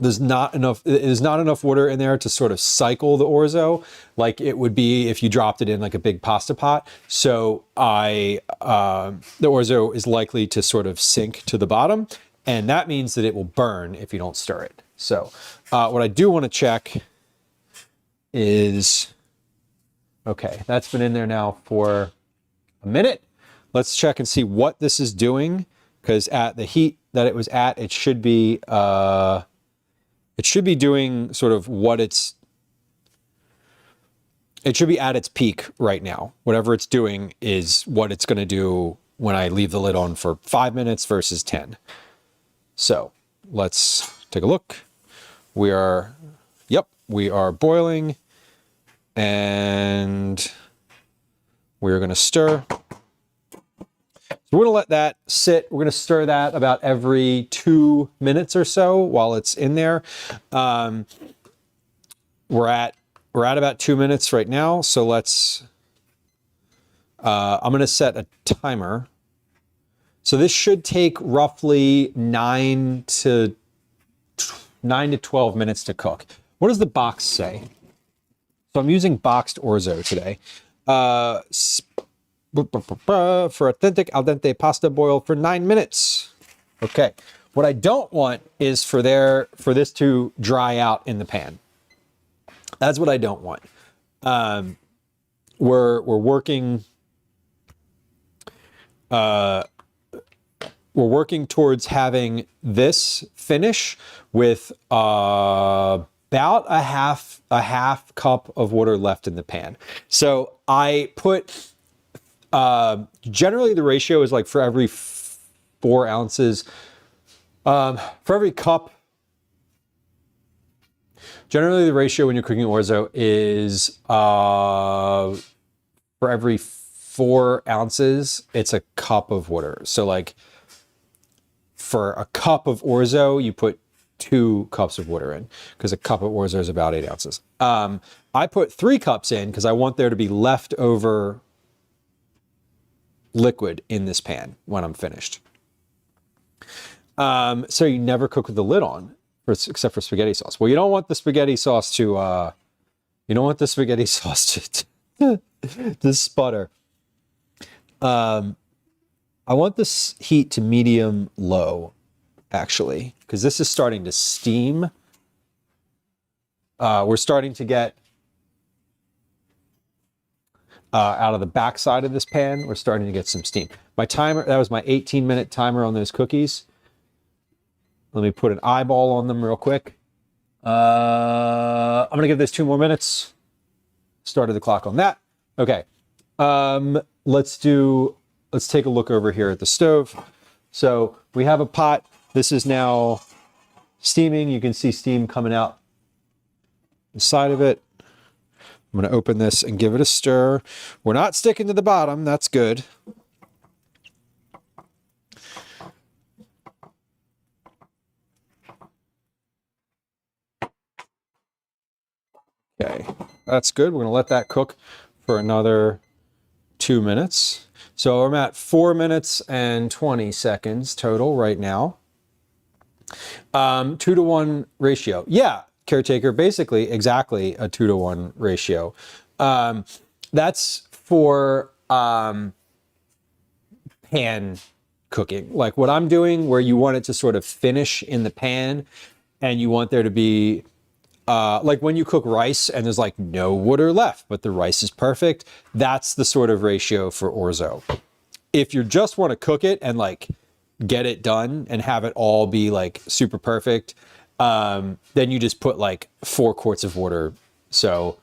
there's not enough water in there to sort of cycle the orzo like it would be if you dropped it in like a big pasta pot. So the orzo is likely to sort of sink to the bottom, and that means that it will burn if you don't stir it. So what I do want to check is, okay, that's been in there now for a minute. Let's check and see what this is doing, because at the heat that it was at, it should be doing sort of what it should be at its peak right now. Whatever it's doing is what it's going to do when I leave the lid on for 5 minutes versus 10. So let's take a look. We are boiling, and we're going to stir. So we're going to let that sit. We're going to stir that about every 2 minutes or so while it's in there. We're at about 2 minutes right now. So let's, I'm going to set a timer. So this should take roughly 9 to 12 minutes to cook. What does the box say? So I'm using boxed orzo today. For authentic al dente pasta, boil for 9 minutes. Okay. What I don't want is for this to dry out in the pan. That's what I don't want. We're working towards having this finish with about a half cup of water left in the pan. So I put generally the ratio is like for every 4 ounces, for every cup. Generally the ratio when you're cooking orzo is for every 4 ounces, it's a cup of water. So like for a cup of orzo, you put 2 cups of water in, because a cup of orzo is about 8 ounces. I put 3 cups in because I want there to be leftover liquid in this pan when I'm finished. So you never cook with the lid on, except for spaghetti sauce. Well, you don't want the spaghetti sauce to to sputter. I want this heat to medium low, actually, because this is starting to steam. We're starting to get out of the back side of this pan, we're starting to get some steam. My timer, that was my 18-minute timer on those cookies. Let me put an eyeball on them real quick. I'm gonna give this 2 more minutes. Started the clock on that. Okay. Let's take a look over here at the stove. So we have a pot. This is now steaming. You can see steam coming out the side of it. I'm going to open this and give it a stir. We're not sticking to the bottom. That's good. Okay, that's good. We're going to let that cook for another 2 minutes. So I'm at 4 minutes and 20 seconds total right now. 2-to-1 ratio. Yeah, caretaker, basically exactly a 2-to-1 ratio. That's for pan cooking. Like what I'm doing, where you want it to sort of finish in the pan and you want there to be, like when you cook rice and there's like no water left, but the rice is perfect. That's the sort of ratio for orzo. If you just want to cook it and like get it done and have it all be like super perfect, then you just put like 4 quarts of water. So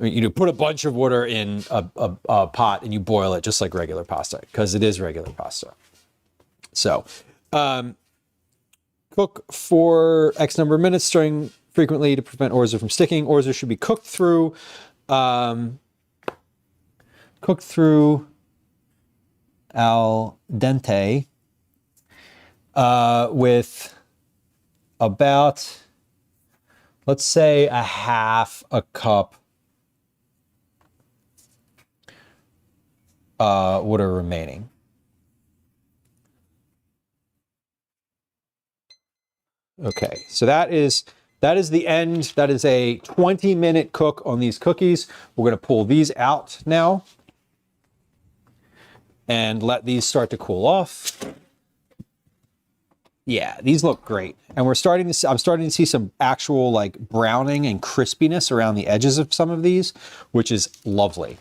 you put a bunch of water in a pot and you boil it just like regular pasta, because it is regular pasta. So cook for X number of minutes, stirring frequently to prevent orzo from sticking. Orzo should be cooked through al dente with about, let's say, a half a cup water remaining. Okay, so that is the end. That is a 20-minute cook on these cookies. We're going to pull these out now and let these start to cool off. Yeah, these look great. And I'm starting to see some actual like browning and crispiness around the edges of some of these, which is lovely.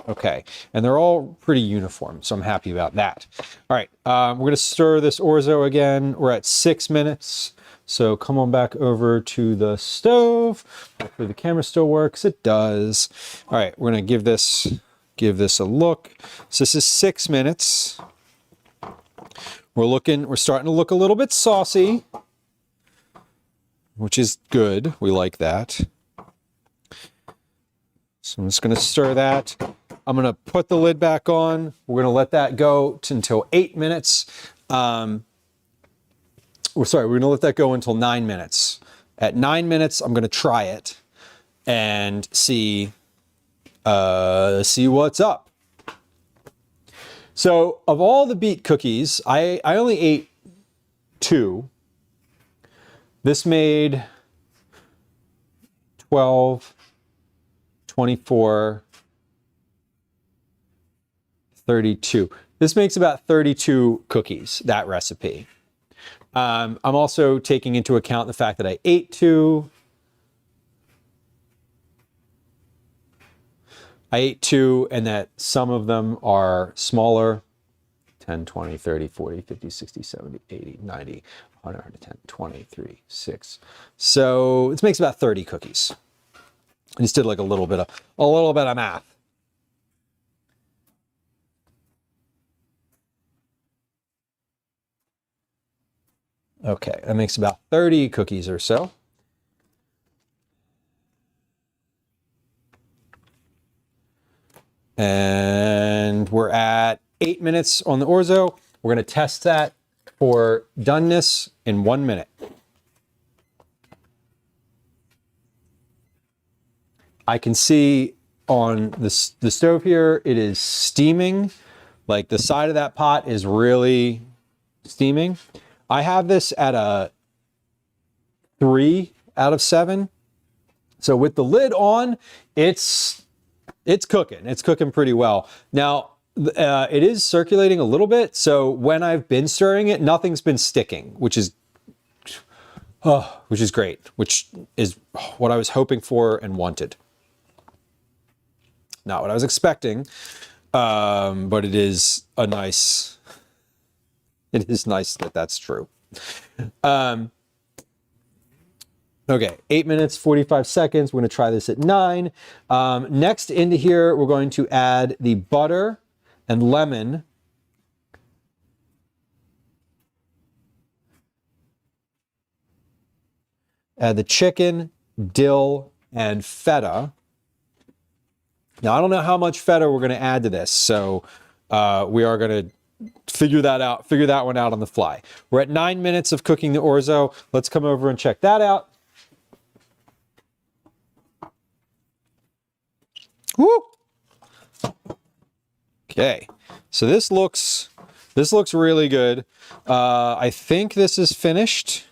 Okay, and they're all pretty uniform, so I'm happy about that. All right, we're going to stir this orzo again. We're at 6 minutes, so come on back over to the stove. Hopefully the camera still works. It does. All right, we're going to give this a look. So this is 6 minutes. We're starting to look a little bit saucy, which is good. We like that. So I'm just going to stir that. I'm going to put the lid back on. We're going to let that go until 8 minutes. We're going to let that go until 9 minutes. At 9 minutes, I'm going to try it and see what's up. So of all the beet cookies, I only ate 2. This made 12, 24, 32. This makes about 32 cookies, that recipe. I'm also taking into account the fact that I ate 2. I ate 2 and that some of them are smaller. 10, 20, 30, 40, 50, 60, 70, 80, 90, 100, 110, 23, 6. So this makes about 30 cookies. I just did like a little bit of math. Okay, that makes about 30 cookies or so. And we're at 8 minutes on the orzo. We're going to test that for doneness in 1 minute. I can see on the stove here, it is steaming. Like the side of that pot is really steaming. I have this at a 3 out of 7. So with the lid on, it's cooking. It's cooking pretty well. Now, it is circulating a little bit. So when I've been stirring it, nothing's been sticking, which is great, which is what I was hoping for and wanted. Not what I was expecting, but it is nice that that's true. Okay, 8 minutes, 45 seconds. We're going to try this at 9. Next into here, we're going to add the butter and lemon. Add the chicken, dill, and feta. Now, I don't know how much feta we're going to add to this, so we are going to figure that one out on the fly. We're at 9 minutes of cooking the orzo. Let's come over and check that out. Woo! Okay, so this looks really good. I think this is finished.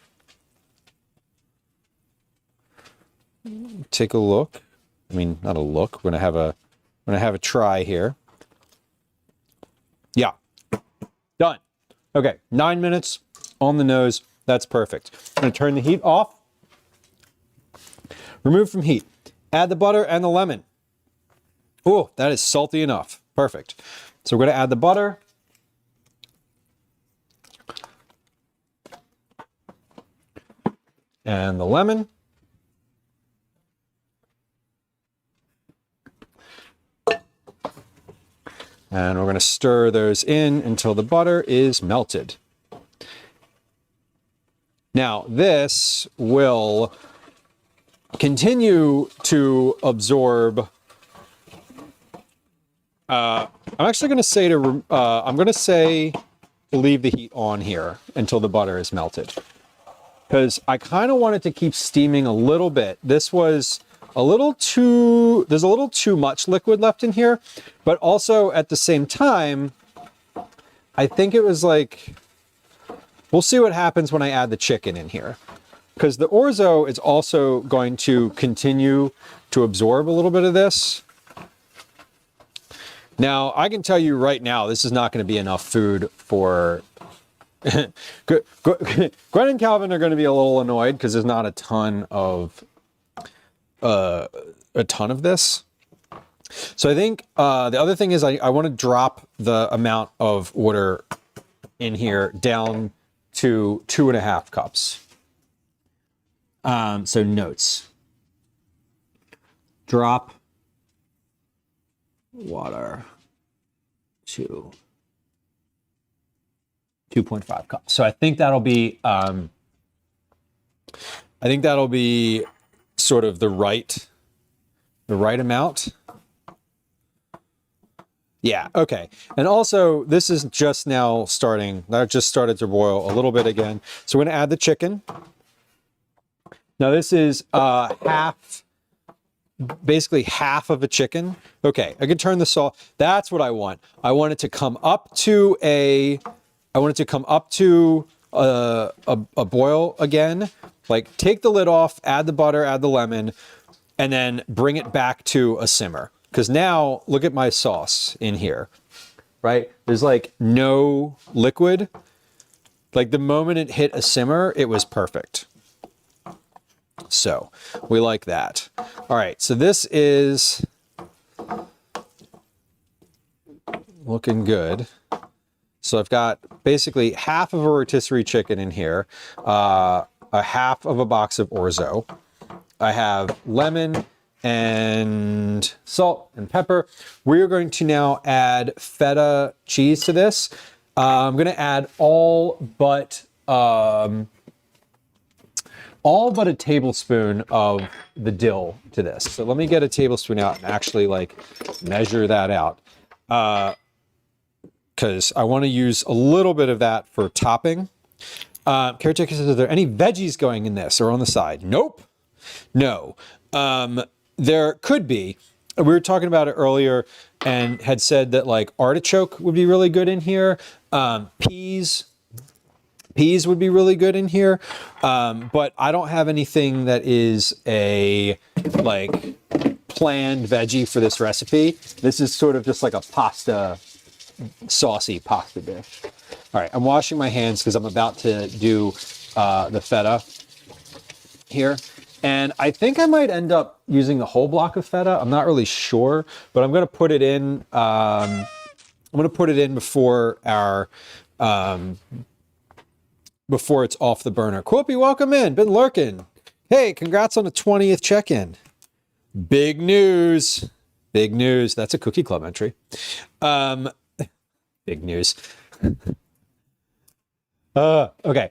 Take a look. I mean, not a look. We're gonna have a try here. Yeah, Okay, 9 minutes on the nose. That's perfect. I'm going to turn the heat off. Remove from heat. Add the butter and the lemon. Oh, that is salty enough. Perfect. So we're going to add the butter. And the lemon. And we're going to stir those in until the butter is melted. Now, this will continue to absorb. I'm actually going to say to leave the heat on here until the butter is melted, because I kind of want it to keep steaming a little bit. This was a little too, there's a little too much liquid left in here, but also at the same time, I think it was like, we'll see what happens when I add the chicken in here, because the orzo is also going to continue to absorb a little bit of this. Now, I can tell you right now, this is not going to be enough food for... Gwen and Calvin are going to be a little annoyed because there's not a ton of this. So I think the other thing is I want to drop the amount of water in here down to 2.5 cups. So notes. Drop water to 2.5 cups. So I think that'll be sort of the right amount. Yeah, okay. And also, this is just now starting. That just started to boil a little bit again. So we're going to add the chicken. Now this is basically half of a chicken. Okay, I can turn the salt. That's what I want. I want it to come up to a boil again. Like, take the lid off, add the butter, add the lemon, and then bring it back to a simmer. Because now, look at my sauce in here, right? There's like no liquid. Like, the moment it hit a simmer, it was perfect. So, we like that. All right, so this is looking good. So I've got basically half of a rotisserie chicken in here, a half of a box of orzo. I have lemon and salt and pepper. We're going to now add feta cheese to this. I'm going to add all but a tablespoon of the dill to this. So let me get a tablespoon out and actually like measure that out. Because I want to use a little bit of that for topping. Caretaker says, are there any veggies going in this or on the side? Nope. No. There could be. We were talking about it earlier and had said that like artichoke would be really good in here. Peas would be really good in here. But I don't have anything that is a like planned veggie for this recipe. This is sort of just like a saucy pasta dish. All right, I'm washing my hands because I'm about to do the feta here. And I think I might end up using the whole block of feta. I'm not really sure, but I'm going to put it in. I'm going to put it in before our before it's off the burner. Quilpy, welcome in. Been lurking. Hey, congrats on the 20th check-in. Big news. Big news. That's a Cookie Club entry. Big news. Okay.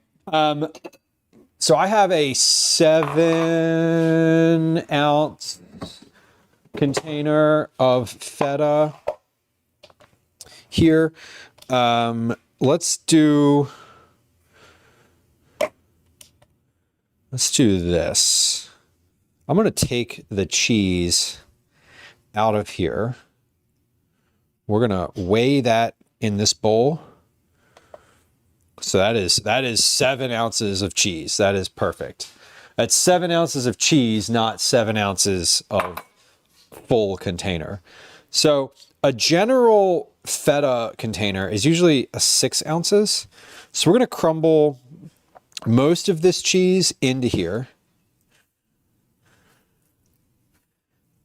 So I have a 7-ounce container of feta here. Let's do this. I'm going to take the cheese out of here. We're going to weigh that in this bowl. So that is 7 ounces of cheese. That is perfect. That's 7 ounces of cheese, not 7 ounces of full container. So a general feta container is usually 6 ounces. So we're going to crumble most of this cheese into here.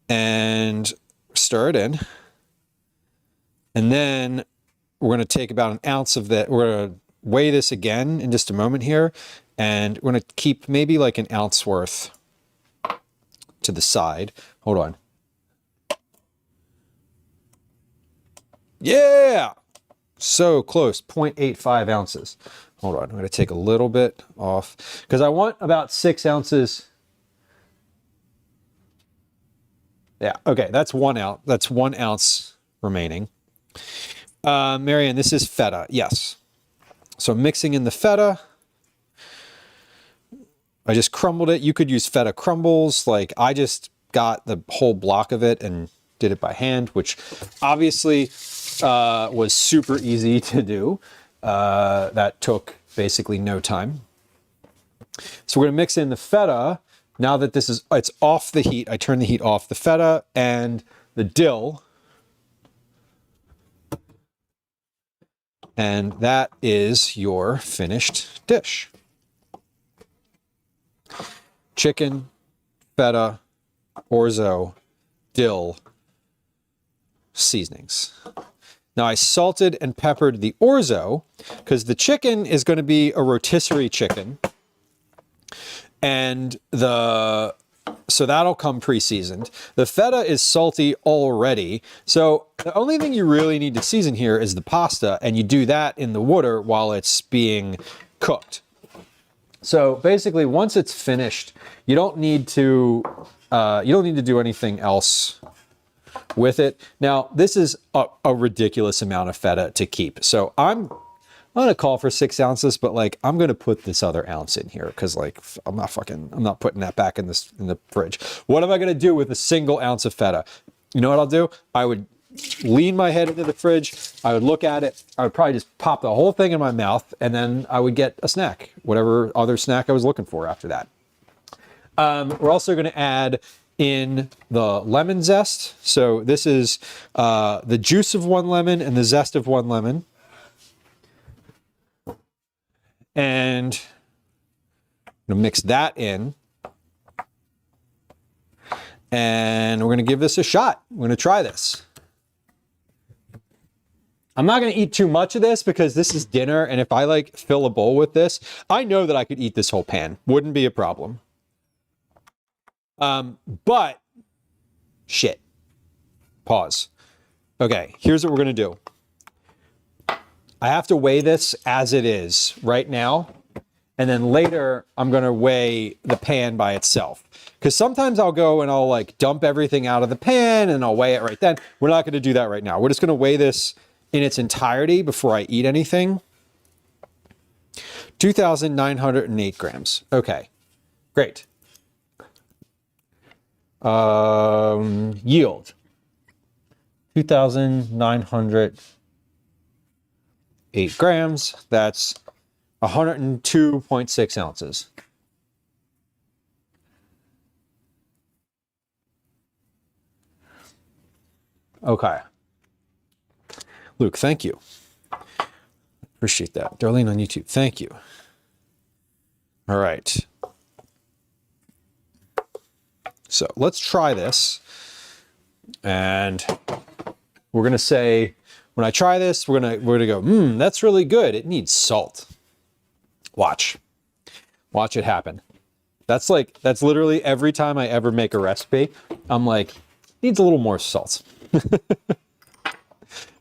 And stir it in. And then we're going to take about an ounce of that. We're going to weigh this again in just a moment here. And we're going to keep maybe like an ounce worth to the side. Hold on. Yeah! So close, 0.85 ounces. Hold on, I'm going to take a little bit off because I want about 6 ounces. Yeah, okay, that's 1 ounce. That's 1 ounce remaining. Marianne, this is feta, yes. So mixing in the feta. I just crumbled it. You could use feta crumbles. Like I just got the whole block of it and did it by hand, which obviously was super easy to do. That took basically no time. So we're gonna mix in the feta. Now that it's off the heat, I turn the heat off. The feta and the dill. And that is your finished dish. Chicken, feta, orzo, dill, seasonings. Now I salted and peppered the orzo because the chicken is going to be a rotisserie chicken. And so that'll come pre-seasoned. The feta is salty already. So the only thing you really need to season here is the pasta, and you do that in the water while it's being cooked. So basically, once it's finished, you don't need to do anything else with it. Now, this is a ridiculous amount of feta to keep. So I'm going to call for 6 ounces, but like I'm going to put this other ounce in here because like I'm not putting that back in the fridge. What am I going to do with a single ounce of feta? You know what I'll do? I would lean my head into the fridge. I would look at it. I would probably just pop the whole thing in my mouth, and then I would get a snack, whatever other snack I was looking for after that. We're also going to add in the lemon zest. So this is the juice of 1 lemon and the zest of 1 lemon. And I'm going to mix that in. And we're going to give this a shot. We're going to try this. I'm not going to eat too much of this because this is dinner. And if I like fill a bowl with this, I know that I could eat this whole pan. Wouldn't be a problem. But shit. Pause. Okay, here's what we're going to do. I have to weigh this as it is right now. And then later I'm going to weigh the pan by itself. Because sometimes I'll go and I'll like dump everything out of the pan and I'll weigh it right then. We're not going to do that right now. We're just going to weigh this in its entirety before I eat anything. 2,908 grams. Okay, great. Yield. 2,908 grams. That's 102.6 ounces. Okay. Luke, thank you. Appreciate that. Darlene on YouTube, thank you. All right. So let's try this. And we're going to say, when I try this, we're going to go, that's really good. It needs salt. Watch it happen. That's literally every time I ever make a recipe, I'm like, needs a little more salt.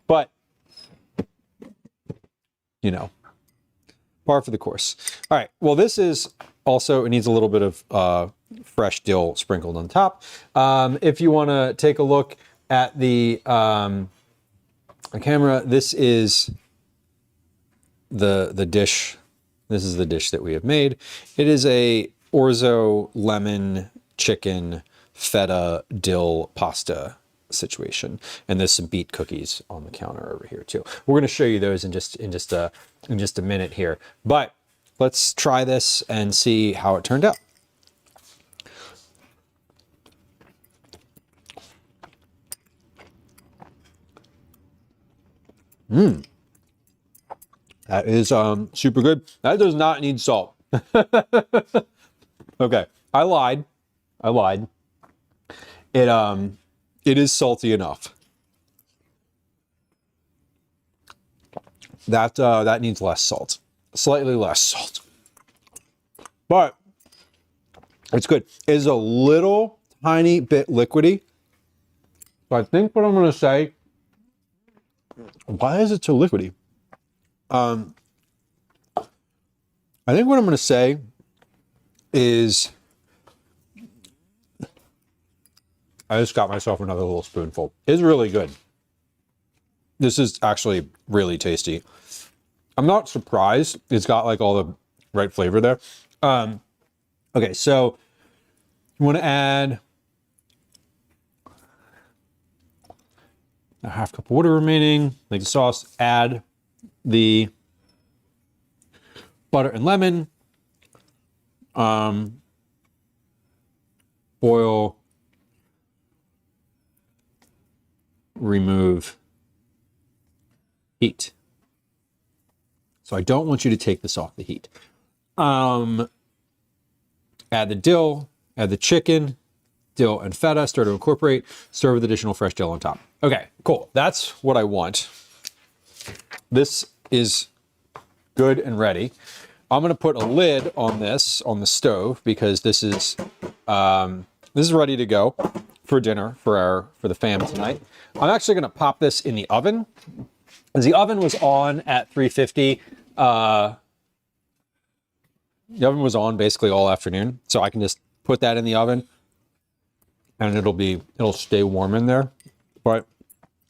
But, you know, par for the course. All right. Well, this is also, it needs a little bit of fresh dill sprinkled on top. If you want to take a look at the camera, this is the dish. This is the dish that we have made. It is a orzo lemon chicken feta dill pasta situation, and there's some beet cookies on the counter over here too. We're going to show you those in just a minute here, but let's try this and see how it turned out. That is super good. That does not need salt. Okay, I lied. It is salty enough. That needs less salt. Slightly less salt. But it's good. It is a little tiny bit liquidy. So I think what I'm going to say, why is it so liquidy? I think what I'm going to say is, I just got myself another little spoonful. It's really good. This is actually really tasty. I'm not surprised. It's got like all the right flavor there. Okay, so you want to add a half cup of water remaining, make the sauce, add the butter and lemon, boil, remove, heat. So I don't want you to take this off the heat. Add the dill, add the chicken, dill and feta, stir to incorporate, serve with additional fresh dill on top. Okay, cool. That's what I want. This is good and ready. I'm gonna put a lid on this on the stove because this is ready to go for dinner for the fam tonight. I'm actually gonna pop this in the oven. As the oven was on at 350, the oven was on basically all afternoon, so I can just put that in the oven and it'll stay warm in there. But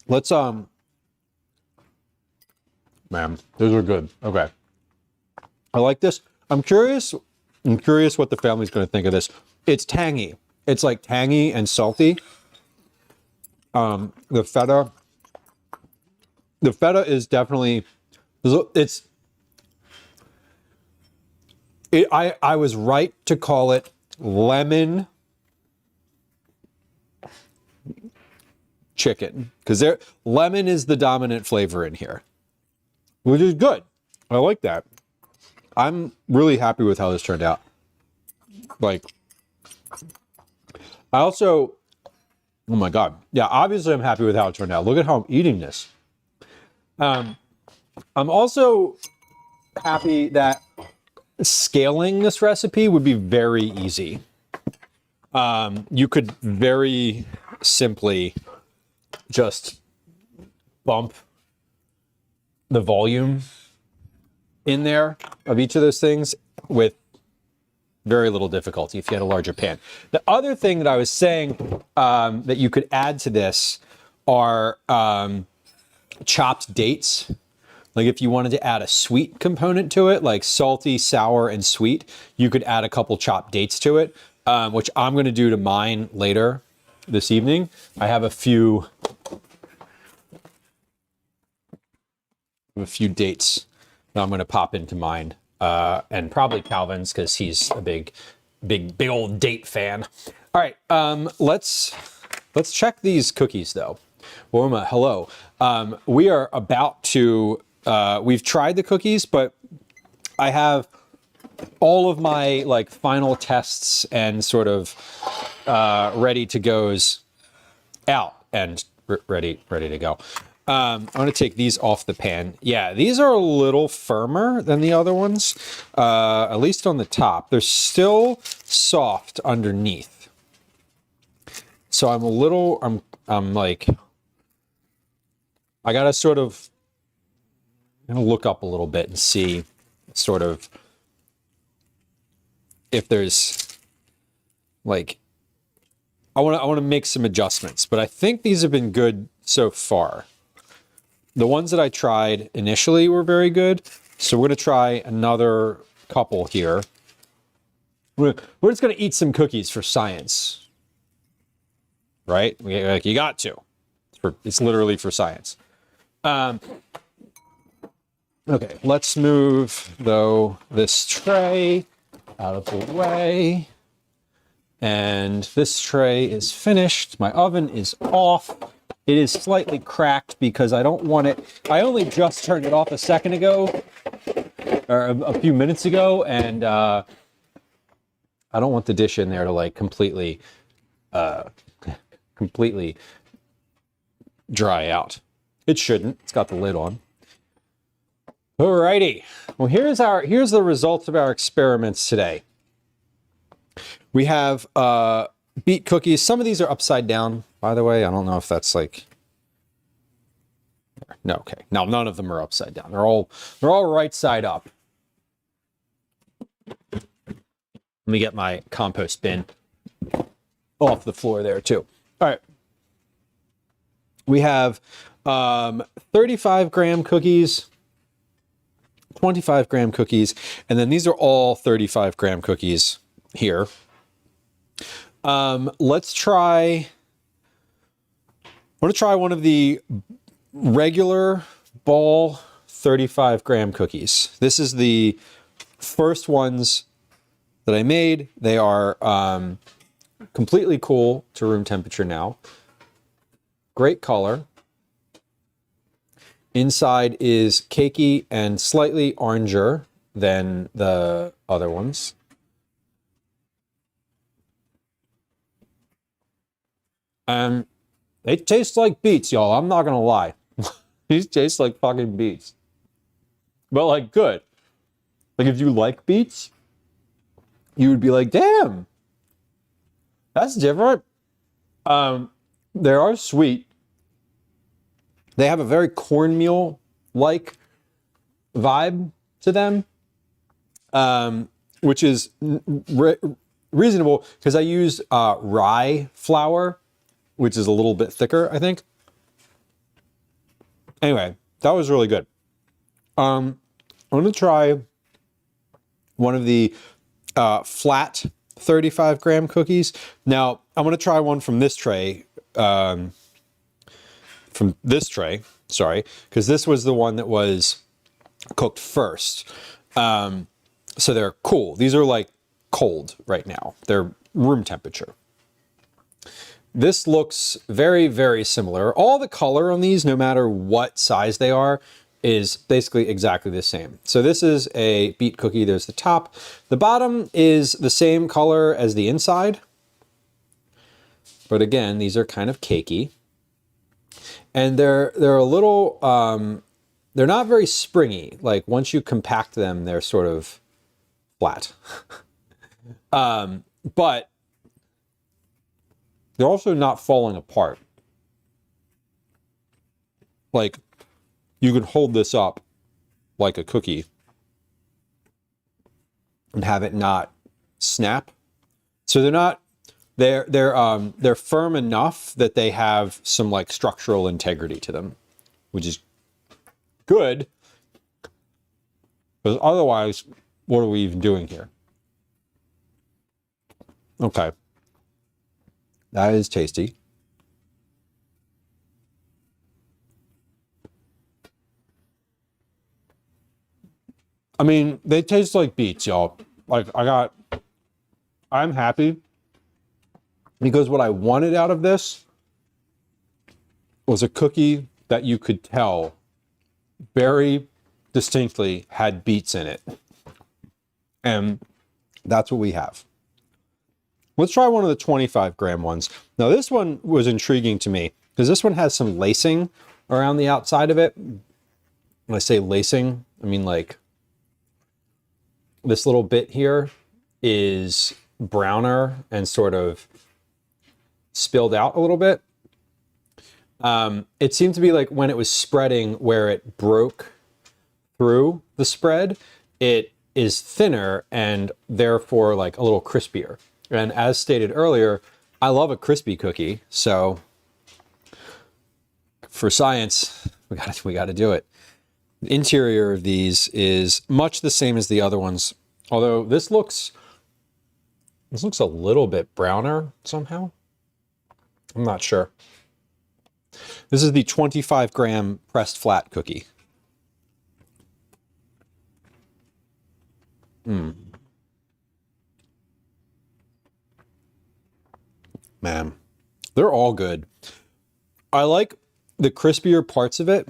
let's man, those are good. Okay, I like this. I'm curious what the family's going to think of this. It's tangy. It's like tangy and salty. The feta is definitely, I was right to call it lemon chicken because lemon is the dominant flavor in here, which is good. I like that. I'm really happy with how this turned out. Like, I also, oh my God. Yeah, obviously I'm happy with how it turned out. Look at how I'm eating this. I'm also happy that scaling this recipe would be very easy. You could very simply just bump the volume in there of each of those things with very little difficulty if you had a larger pan. The other thing that I was saying that you could add to this are chopped dates. Like if you wanted to add a sweet component to it, like salty, sour, and sweet, you could add a couple chopped dates to it, which I'm going to do to mine later this evening. I have a few dates that I'm going to pop into mine, and probably Calvin's because he's a big old date fan. All right, let's check these cookies though. Wilma, hello. We are about to. We've tried the cookies, but I have all of my like final tests and sort of ready to goes out and ready to go. I'm going to take these off the pan. Yeah, these are a little firmer than the other ones, at least on the top. They're still soft underneath. So I'm like, I got to sort of, I'm going to look up a little bit and see sort of if there's like, I want to make some adjustments, but I think these have been good so far. The ones that I tried initially were very good. So we're going to try another couple here. We're just going to eat some cookies for science. Right? Like you got to. It's literally for science. Okay, let's move, though, this tray out of the way. And this tray is finished. My oven is off. It is slightly cracked because I don't want it. I only just turned it off a second ago, or a few minutes ago, and I don't want the dish in there to like completely dry out. It shouldn't. It's got the lid on. Alrighty. Well, here's the results of our experiments today. We have beet cookies. Some of these are upside down, by the way. I don't know if that's like... No, okay. No, none of them are upside down. They're all right side up. Let me get my compost bin off the floor there too. All right. We have 35-gram cookies, 25-gram cookies, and then these are all 35-gram cookies here. Let's try... I want to try one of the regular ball 35-gram cookies. This is the first ones that I made. They are completely cool to room temperature now. Great color. Inside is cakey and slightly oranger than the other ones. They taste like beets, y'all. I'm not gonna lie. These taste like fucking beets. But like good. Like if you like beets, you would be like, damn, that's different. They are sweet. They have a very cornmeal-like vibe to them, which is reasonable because I used rye flour, which is a little bit thicker, I think. Anyway, that was really good. I'm going to try one of the flat 35-gram cookies. Now, I'm going to try one from this tray. Sorry, because this was the one that was cooked first. So they're cool. These are like cold right now. They're room temperature. This looks very, very similar. All the color on these, no matter what size they are, is basically exactly the same. So this is a beet cookie. There's the top. The bottom is the same color as the inside. But again, these are kind of cakey. And they're a little, they're not very springy. Like once you compact them, they're sort of flat. But they're also not falling apart. Like you can hold this up like a cookie and have it not snap. So they're not, they're firm enough that they have some like structural integrity to them, which is good. Because otherwise, what are we even doing here? Okay. That is tasty. I mean, they taste like beets, y'all. Like I'm happy because what I wanted out of this was a cookie that you could tell very distinctly had beets in it. And that's what we have. Let's try one of the 25-gram ones. Now, this one was intriguing to me because this one has some lacing around the outside of it. When I say lacing, I mean like this little bit here is browner and sort of spilled out a little bit. It seemed to be like when it was spreading where it broke through the spread, it is thinner and therefore like a little crispier. And as stated earlier, I love a crispy cookie, so for science, we got to do it. The interior of these is much the same as the other ones, although this looks a little bit browner somehow. I'm not sure. This is the 25-gram pressed flat cookie. Man, they're all good. I like the crispier parts of it.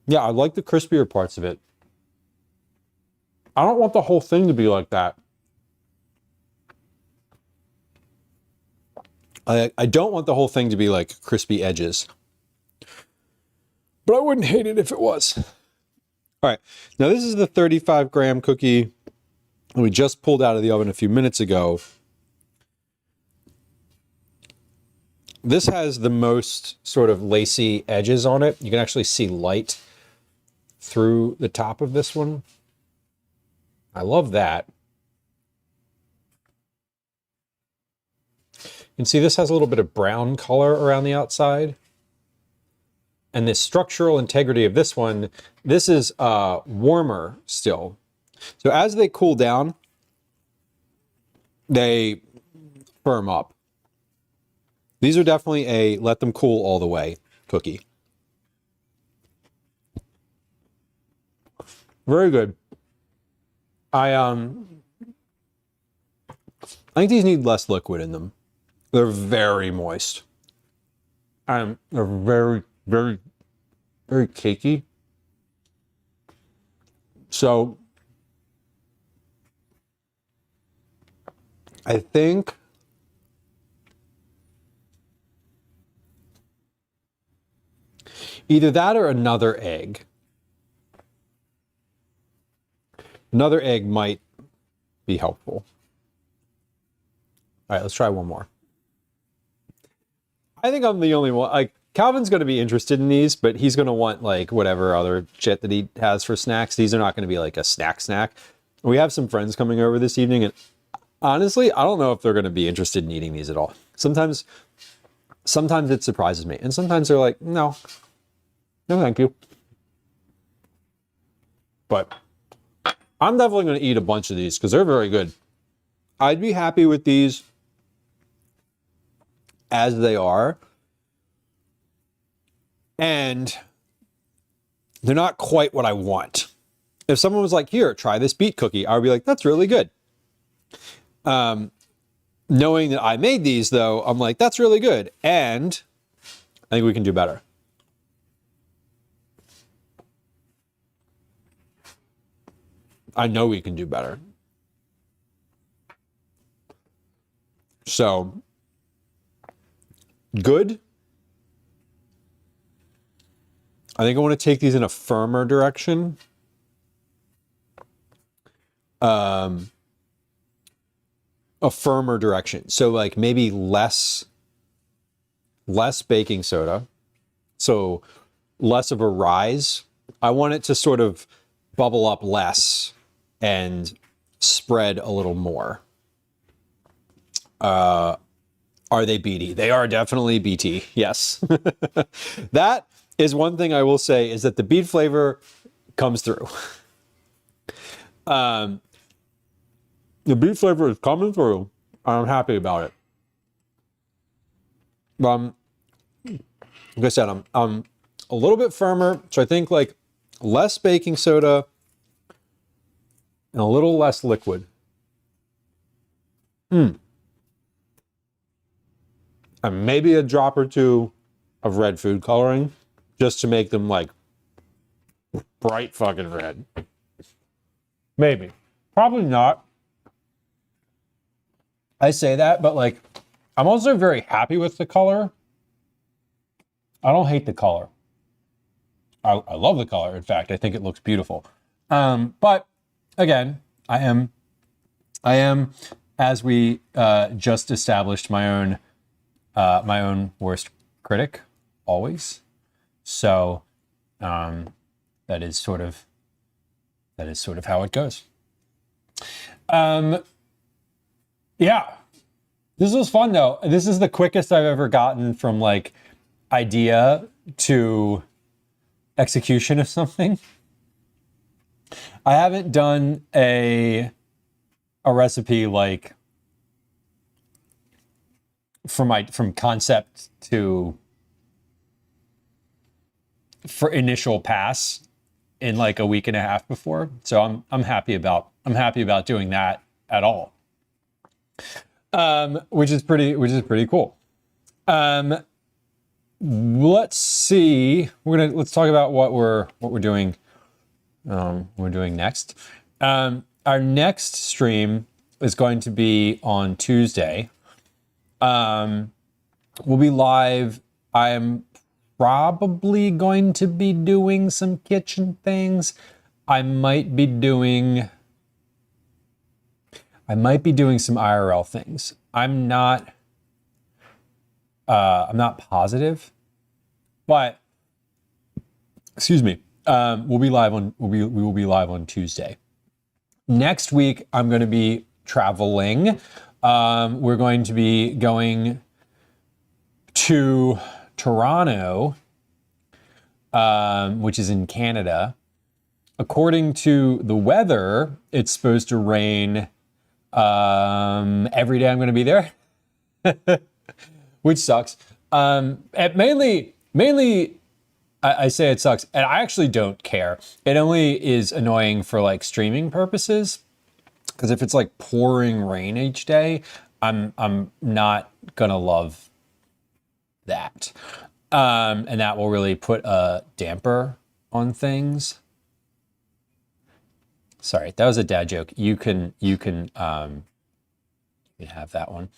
Yeah, I like the crispier parts of it. I don't want the whole thing to be like that. I don't want the whole thing to be like crispy edges. But I wouldn't hate it if it was. All right, now this is the 35-gram cookie we just pulled out of the oven a few minutes ago. This has the most sort of lacy edges on it. You can actually see light through the top of this one. I love that. You can see this has a little bit of brown color around the outside. And the structural integrity of this one, this is warmer still. So as they cool down, they firm up. These are definitely a let them cool all the way cookie. Very good. I think these need less liquid in them. They're very moist. They're very, very, very cakey. So I think either that or another egg. Another egg might be helpful. All right, let's try one more. I think I'm the only one. Like, Calvin's going to be interested in these, but he's going to want like whatever other shit that he has for snacks. These are not going to be like a snack. We have some friends coming over this evening, and honestly, I don't know if they're going to be interested in eating these at all. Sometimes it surprises me, and sometimes they're like, no, thank you. But I'm definitely going to eat a bunch of these because they're very good. I'd be happy with these as they are. And they're not quite what I want. If someone was like, here, try this beet cookie, I would be like, that's really good. Knowing that I made these, though, I'm like, that's really good. And I think we can do better. I know we can do better. So, good. I think I want to take these in a firmer direction. A firmer direction. So like maybe less baking soda. So less of a rise. I want it to sort of bubble up less and spread a little more. Are they beety? They are definitely beety. Yes. That is one thing I will say is that the beet flavor comes through. The beet flavor is coming through. I'm happy about it. Like I said, I'm a little bit firmer. So I think like less baking soda and a little less liquid. And maybe a drop or two of red food coloring just to make them like bright fucking red. Maybe. Probably not. I say that, but like, I'm also very happy with the color. I don't hate the color. I love the color. In fact, I think it looks beautiful. But again, I am, as we just established, my own worst critic, always. So that is sort of how it goes. Yeah, this was fun though. This is the quickest I've ever gotten from like idea to execution of something. I haven't done a recipe like from concept to for initial pass in like a week and a half before. So I'm happy about doing that at all. Which is pretty cool. Let's see. Let's talk about what we're doing. We're doing next. Our next stream is going to be on Tuesday. We'll be live. I'm probably going to be doing some kitchen things. I might be doing some IRL things. I'm not positive, but excuse me. We will be live on Tuesday. Next week, I'm going to be traveling. We're going to be going to Toronto, which is in Canada. According to the weather, it's supposed to rain every day I'm going to be there, which sucks. And mainly, I say it sucks, and I actually don't care. It only is annoying for like streaming purposes, because if it's like pouring rain each day, I'm not gonna love that, and that will really put a damper on things. Sorry, that was a dad joke. You can have that one.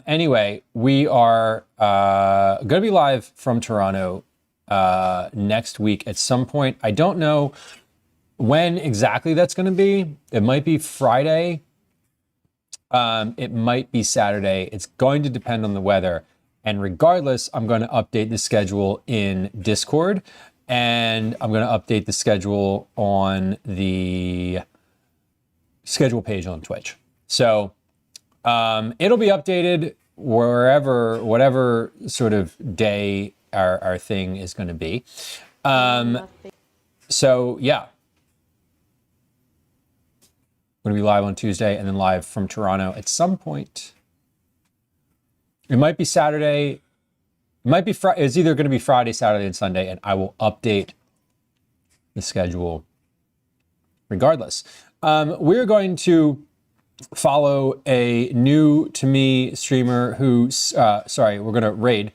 Anyway, we are going to be live from Toronto next week at some point. I don't know when exactly that's going to be. It might be Friday. It might be Saturday. It's going to depend on the weather. And regardless, I'm going to update the schedule in Discord. And I'm going to update the schedule on the schedule page on Twitch. So it'll be updated whatever sort of day our thing is going to be. So yeah, I'm going to be live on Tuesday and then live from Toronto at some point. It might be Saturday. It might be Friday. It's either going to be Friday, Saturday, and Sunday, and I will update the schedule regardless. We're going to follow a new to me streamer who, we're going to raid.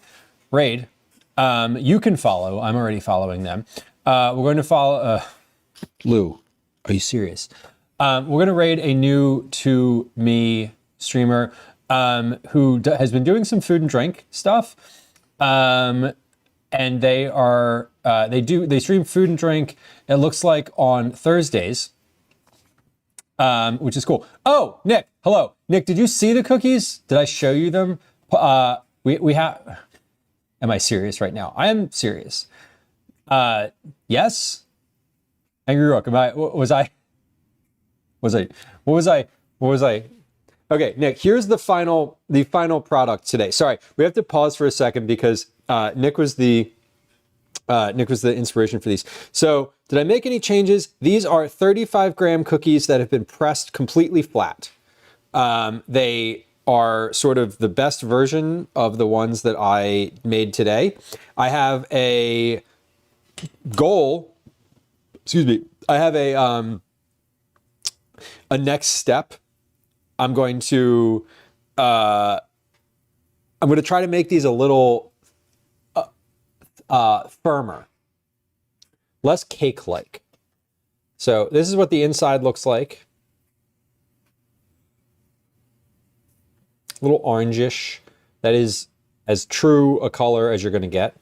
You can follow. I'm already following them. We're going to follow, Lou, are you serious? We're going to raid a new to me streamer who has been doing some food and drink stuff. And they stream food and drink, it looks like on Thursdays, which is cool. Oh, Nick, hello. Nick, did you see the cookies? Did I show you them? We have, am I serious right now? I am serious. Yes? Angry Rook, what was I? Okay, Nick, here's the final product today. Sorry, we have to pause for a second because Nick was the inspiration for these. So did I make any changes? These are 35 gram cookies that have been pressed completely flat. They are sort of the best version of the ones that I made today. I have a goal, I have a next step. I'm going to try to make these a little firmer, less cake-like. So this is what the inside looks like. A little orangish. That is as true a color as you're going to get.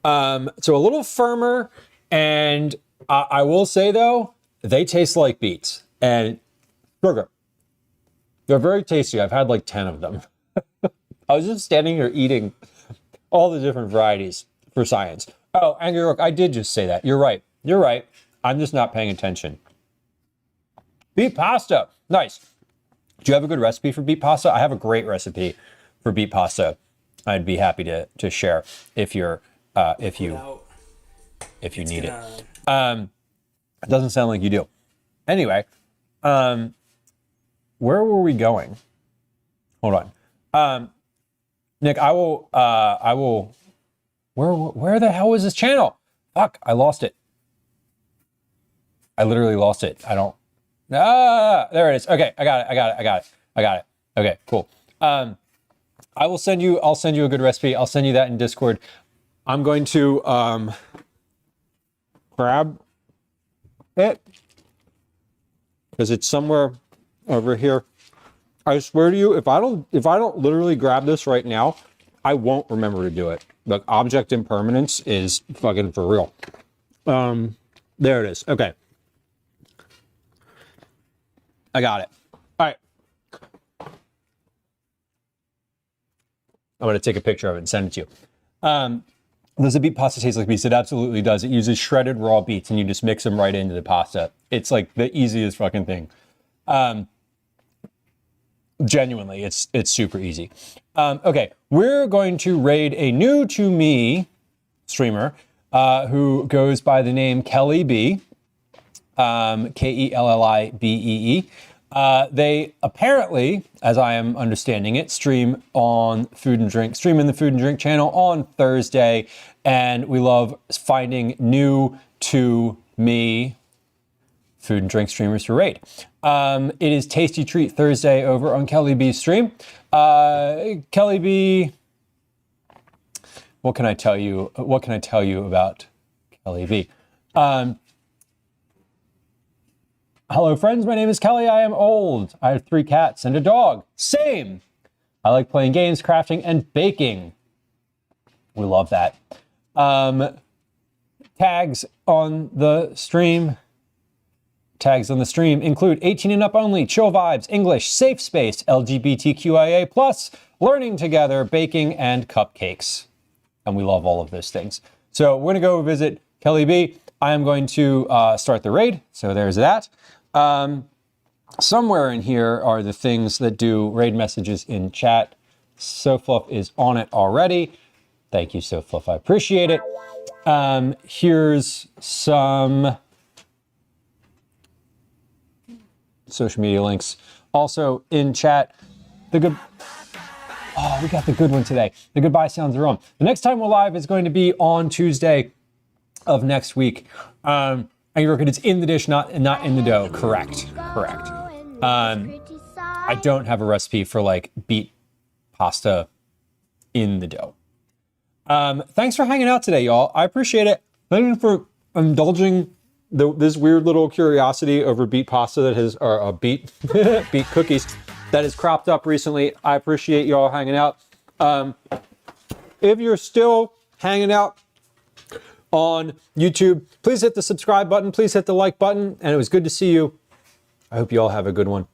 So a little firmer, and I will say though, they taste like beets and sugar. They're very tasty. I've had like 10 of them. I was just standing here eating all the different varieties for science. Oh, Angry Rook, I did just say that. You're right. I'm just not paying attention. Beet pasta. Nice. Do you have a good recipe for beet pasta? I have a great recipe for beet pasta. I'd be happy to share if you need it. It doesn't sound like you do. Anyway, where were we going? Hold on. Nick, I will, where the hell was this channel? Fuck, I lost it. I literally lost it. There it is. Okay, I got it. Okay, cool. I'll send you a good recipe. I'll send you that in Discord. I'm going to grab it because it's somewhere over here. I swear to you, if I don't literally grab this right now, I won't remember to do it. Like, object impermanence is fucking for real. There it is. Okay. I got it. All right. I'm going to take a picture of it and send it to you. Does the beet pasta taste like beets? It absolutely does. It uses shredded raw beets and you just mix them right into the pasta. It's like the easiest fucking thing. Genuinely, it's super easy. Okay, we're going to raid a new to me streamer who goes by the name Kelly B. Kellibee. They apparently, as I am understanding it, stream in the Food and Drink channel on Thursday, and we love finding new to me food and drink streamers to raid. It is Tasty Treat Thursday over on Kelly B's stream. Kelly B, what can I tell you? What can I tell you about Kelly B? Hello, friends. My name is Kelly. I am old. I have 3 cats and a dog. Same. I like playing games, crafting, and baking. We love that. Tags on the stream include 18 and up only, chill vibes, English, safe space, LGBTQIA+, learning together, baking, and cupcakes. And we love all of those things. So we're going to go visit Kelly B. I am going to start the raid. So there's that. Somewhere in here are the things that do raid messages in chat. SoFluff is on it already. Thank you, SoFluff. I appreciate it. Here's some social media links. Also in chat, we got the good one today. The goodbye sounds are on. The next time we're live is going to be on Tuesday of next week. And you reckon it's in the dish, not in the dough. Correct. I don't have a recipe for like beet pasta in the dough. Thanks for hanging out today, y'all. I appreciate it. Thank you for indulging this weird little curiosity over beet pasta that has, or beet cookies that has cropped up recently. I appreciate y'all hanging out. If you're still hanging out on YouTube, please hit the subscribe button, please hit the like button, and it was good to see you. I hope you all have a good one.